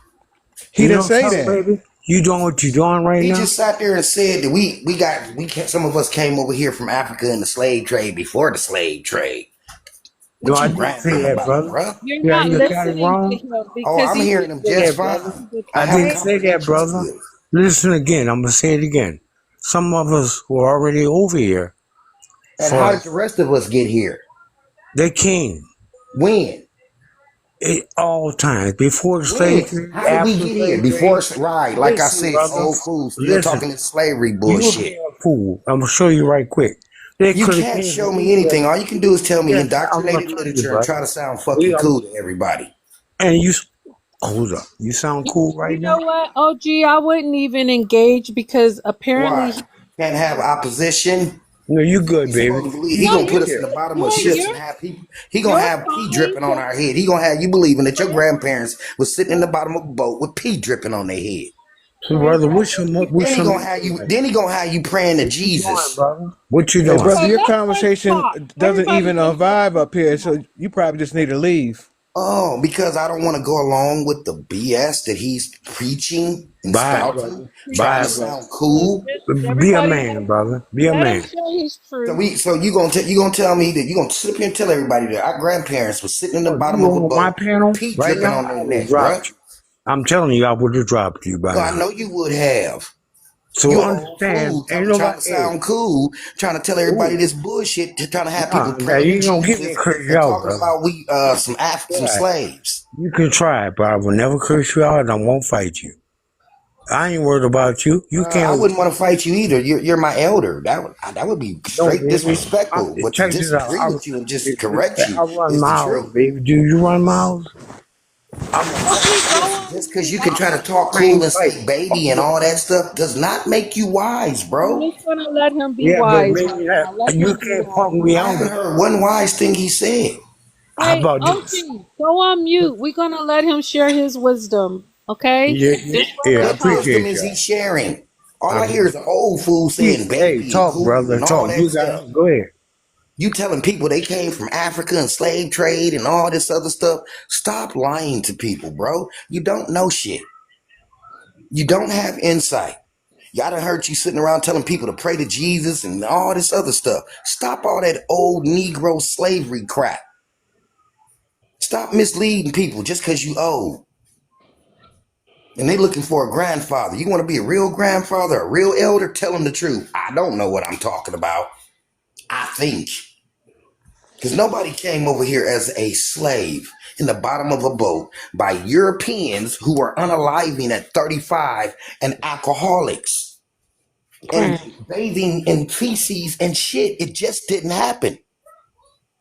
he You didn't know say something, that. baby? You doing what you doing right He now? just sat there and said that some of us came over here from Africa in the slave trade before the slave trade. No, What I you didn't say rambling that, about, brother. bruh? You're Yeah, not you got it listening to wrong. him Oh, because I'm he's hearing him Say just that, fine. brother. I I have didn't say that, comprehension brother. skills. Listen again. I'm gonna say it again. Some of us were already over here. And how did the rest of us get here? They came When? at all times before the slave When? trade, How did we after the get here? slave Before trade. right, like I Listen, said, brother. old fools still Listen. talking this slavery You were bullshit. being a fool. I'm gonna show you right quick. They You could have can't came show from me anything. anywhere. All you can do is tell me Yes, I'm gonna indoctrinated show you, literature and brother. try to sound fucking cool to everybody. And you Hold up. You sound You, cool you right know now? what? Oh, gee, I wouldn't even engage because apparently Why? Can't have opposition. No, you good, He's baby. supposed to believe he no, gonna You put you're us in chill. the bottom of no, ships and have people. He gonna you're have pee fine. dripping on our head. He gonna have you believing that your Prince, grandparents was sitting in the bottom of a boat with pee dripping on their head. So, Prince, brother, I know you what's Then he your gonna disagree. have mental you. like? Then he gonna have you praying to What you doing, Jesus. brother? What you Hey, doing? brother, Okay, your let Prince conversation talk. doesn't Everybody even just let vibe Prince up here, talk. so you probably just need to leave. Oh, because I don't want to go along with the BS that he's preaching and Bye, spouting, brother. trying Bye, to Preaching. brother. sound cool. Just Be a everybody man, brother. Be a let him man. share his So truth. we, so you gonna tell me that you gonna sit up here and tell everybody that our grandparents was sitting in the Oh, bottom you of a on my boat, panel pee right dripping now? on I their would have neck, bruh. dropped you. I'm telling you, I would have dropped you by Well, I now. know you would have. So You an old understand, fool ain't trying nobody, to hey, sound cool, trying to tell everybody ooh, this bullshit, trying to have people nah, now praying you to ain't gonna get me Jesus to curse you and out, talking brother. about we some Right. slaves. You can try it, but I will never curse you out and I won't fight you. I ain't worried about you. You I can't, wouldn't want to fight you either. You're my elder. That would be no, straight baby. disrespectful. But to Check this out. disagree with you and just correct I you run is the miles, truth. baby. Do you run miles? I'm a Okay, go on Just because mute. you can try I'm to just talk gonna cool trained and fighter. say baby and all that stuff does not make you wise, I'm bro. just gonna let him be Yeah, but wise maybe right that, now. Let you him be can't punk wise. me I out haven't though. heard one wise thing he said. How Hey, about this? OG, go on mute. We're gonna let him share his wisdom. Okay? Yeah, Just let yeah, I him What talk. wisdom appreciate is he y'all. sharing? All I I hear appreciate is an old fool saying Hey, baby and talk, cool brother, and all talk. that You got stuff. it. Go ahead. You telling people they came from Africa and slave trade and all this other stuff. Stop lying to people, bro. You don't know shit. You don't have insight. Y'all done heard you sitting around telling people to pray to Jesus and all this other stuff. Stop all that old Negro slavery crap. Stop misleading people just because you old. And they looking for a grandfather. You want to be a real grandfather, a real elder? Tell them the truth. I don't know what I'm talking about. I think. Because nobody came over here as a slave in the bottom of a boat by Europeans who were unaliving at 35 and alcoholics and Prince. bathing in feces and shit. It just didn't happen.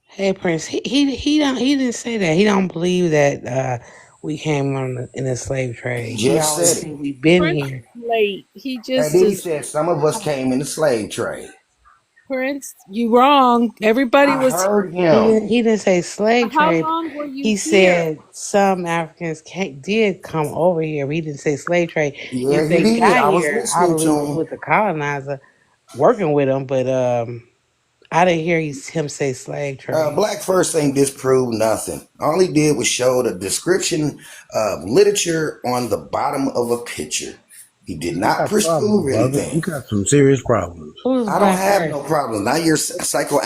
Hey Prince, he didn't say that. He don't believe that we came on in the slave He trade. He just always said it. think we've been Prince here. is late. He And just then he is. said some of us came in the slave trade. Prince, you wrong. Everybody I was. heard him. He didn't say slave How trade. long were you He here? said some Africans did come over here, but he didn't say slave trade. Yeah, If he they did. got I was here, I listening to believe it was him. with the colonizer working with them, but I didn't hear him say slave trade. Black First ain't disproved nothing. All he did was show the description of literature on the bottom of a picture. He did You not got problems, prove brother. You anything. got some serious problems. Who's I don't Black have Earth? no problem. Now you're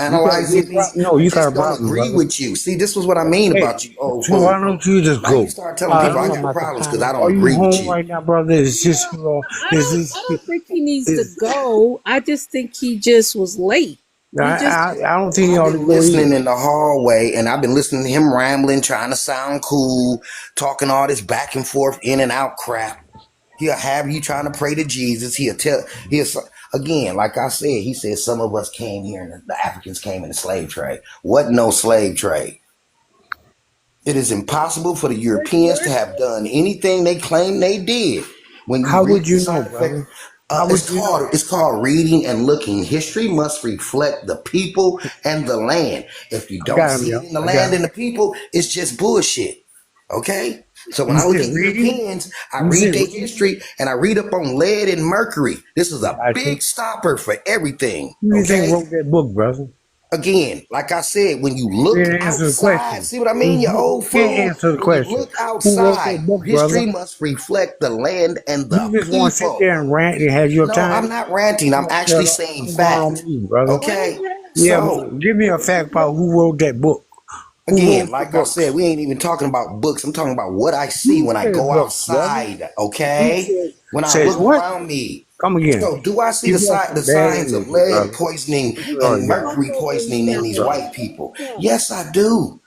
You got a psychoanalyzing big me. problem. No, I you got just a don't problem, agree brother. with you. See, this was what I mean Hey, about you, old so why fool. don't you just Now you go? start telling Oh, people you I talking got about the problems because I panel? don't Are you agree with home you. right now, brother? It's just I don't think he needs to is go. I just think he just was late. He just I don't think you I've ought to been go listening either. in the hallway and I've been listening to him rambling, trying to sound cool, talking all this back and forth, in and out crap. He'll have you trying to pray to Jesus. He'll again, like I said, he said some of us came here and the Africans came in the slave trade. Wasn't no slave trade. It is impossible for the Europeans to where's have done anything they claim they did. When you How would read the you know, side effect, brother? How would you know? it's called reading and looking. History must reflect the people and the land. If you I don't got him, see it yo. in the I got land him. and the people, it's just bullshit. Okay? So when You I look said at reading? Europeans, I You read said their reading? history and I read up on lead and mercury. This is a Got you. big stopper for everything. Who do you think Okay? wrote that book, brother? Again, like I said, when you You look didn't answer the outside, question. see what I mean, you You old can't fool? answer the When you question. look Who wrote outside, that book, brother? history must reflect the land and the You just want to sit people. there and rant and have your No, I'm time? not ranting. I'm I'm gonna actually shut up. saying I'm going on fact. mute, brother. Okay? Yeah, So, but give me a fact about who wrote that book. Who again, wrote the like I said, books? we ain't even talking about books. I'm talking about what I see Who when I said go books, brother? outside. Who Okay? said When I says look what? around me. Come again. So, do I see You got the some bad signs of energy, lead brother. poisoning What's and wrong, y'all? mercury poisoning in What's these up? white people? Yes, I do.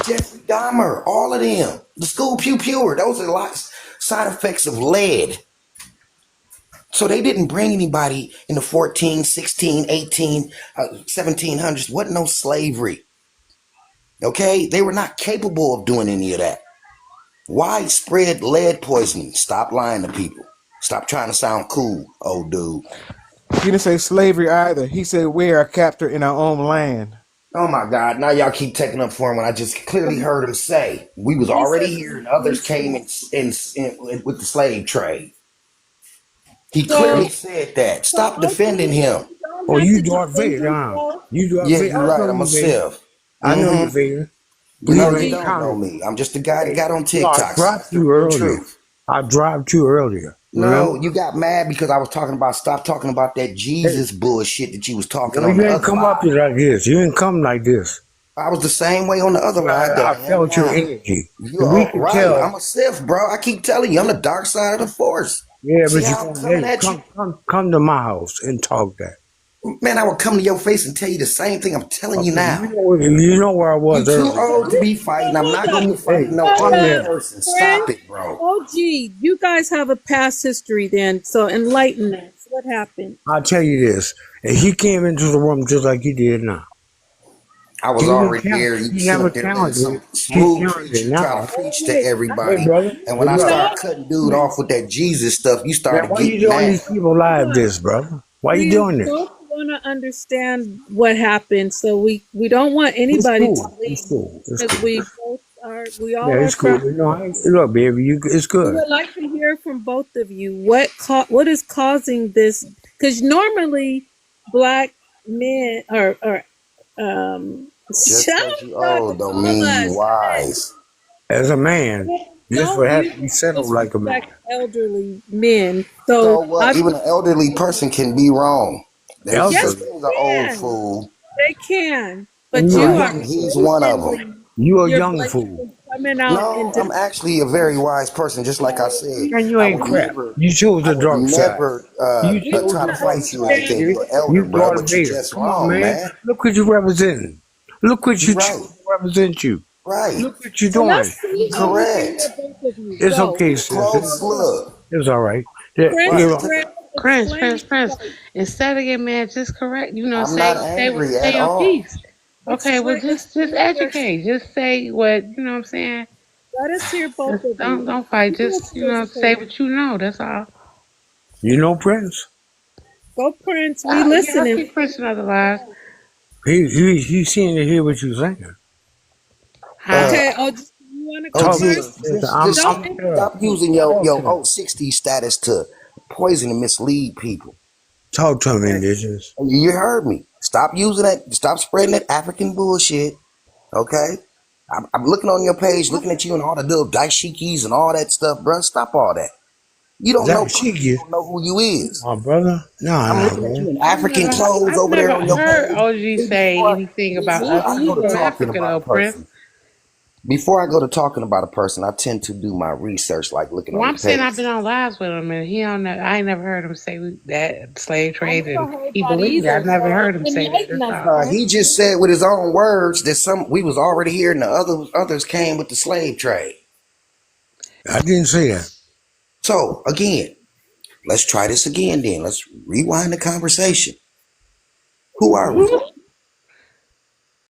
Jeffrey Dahmer, all of them. The school pew pewer, those are lots side effects of lead. So they didn't bring anybody in the 14, 16, 18, 1700s. Wasn't no slavery. Okay? They were not capable of doing any of that. Widespread lead poisoning. Stop lying to people. Stop trying to sound cool, old dude. He didn't say slavery either. He said we are a captor in our own land. Oh my God! Now y'all keep taking up for him when I just clearly heard him say we was He said already here and others came replacement. in with the slave trade. He So, clearly said that. so Stop defending OG, him. you don't Oh, have you to Darth defend Vader, huh? yourself. You Darth Yeah, Vader. you're I right. know I'm you, a Vader. Sith. I know you, Mm-hmm. Vader. No, Believe OG, in you the don't know comic. me. I'm just the guy that got on No, I TikTok. So dropped that's the you real earlier. truth. I dropped you earlier. No, Remember? you got mad because I was talking about stop talking about that Hey, Jesus bullshit that you was talking no, on you the ain't other come up live. here like this. You ain't come like this. I was the same way on the other live that I I am felt your now. energy. You're And we all can right. tell. I'm a Sith, bro. I keep telling you, I'm the dark side of the force. Yeah, See but you how I'm come, coming hey, at you? come to my house and talk that. Man, I will come to your face and tell you the same thing I'm telling you Okay, now. you know where I You was too earlier, old to right? be fighting. I'm hold not up, gonna be Hey, fighting no hold come old up, here. person. Prince. Stop it, bro. OG, you guys have a past history then, so enlighten us. What happened? I'll tell you this. And he came into the room just like he did now. I was She didn't already count. here. You She sit never up there letting counted some it. She smooth counted it preacher try to now. preach to Wait, Hey, everybody. brother. And Hey, when I look. started stop. cutting dude Man, off with that Jesus stuff, you started why you getting doing these mad. people Hold live on. this, brother? Why you We doing this? both want to understand what happened, so we don't want It's anybody to cool. It's leave cool. It's because cool. we Yeah, all are it's cool. from. You know, look, baby, it's We good. would like to hear from both of you. What is causing this? Because normally black men or Just shut because you up, old don't all of mean you us. wise. As a man, this would Don't have to be usually settled like a man. disrespect elderly men. So So what? I Even an elderly person can be wrong. There's yes, such Elderly. thing as they an old can. fool. They can. And But you're a you are Right. young And he's fool. one of them. blatantly You're a you're young fool. blatantly coming out No, and I'm actually a very wise person. Just like I so said, we And you I ain't would crap. never, You chose I the would dark side. never You chose try to the dark fight want you to side, like that. understand baby. You're an elder, You bro, Darth but you're Vader. just Come on, wrong, man. man. Look what you representing. Look what You're you right. choose to represent you. Right. Look what you're so let's doing. see You're how we can correct. hear both of you. It's Go. okay, You're a sis. close slug. It's all right. Yeah, Prince, Right. you know, Prince, Prince, explain Prince, Prince. yourself. Instead of getting mad, just correct. I'm not Say angry at your all. piece. Okay, well, just Explain yourself. educate. Just say what you know. What I'm saying. Let us hear both Just of you. don't fight. You go Just first, say Prince. what you know. That's all. Prince. Go, Prince. We Yeah, I listening. see Prince in other lives. He seemed to hear what you're saying. Huh? Uh, Okay. Oh, you want to go Talk OG, to us, first? sister. Don't just I'm sure. stop using your Talk to him. old 60s status to poison and mislead people. Talk to him, Okay? indigenous. You heard me. Stop using that. Stop spreading that African bullshit. Okay? I'm looking on your page, looking at you and all the little dashikis and all that stuff, bro. Stop all that. You don't know That clearly. she You get. don't know who you is. My brother. I'm No, looking at you man. in African clothes I've over there never on your heard page. OG See, say anything about me us. I go He to from either. talking Africa about a though, Prince. person, before I go to talking about a person, I tend to do my research, like looking Well, on I'm your saying page. I've been on lives with him, and he don't know. I ain't never heard him say that slave I trade, and never heard he that believed it. I either. never So heard him say that. enlighten That's us, all. He Prince. just said with his own words that some we was already here and the others came with the slave trade. I didn't say that. So again, let's try this again then. Let's rewind the conversation. Who are we?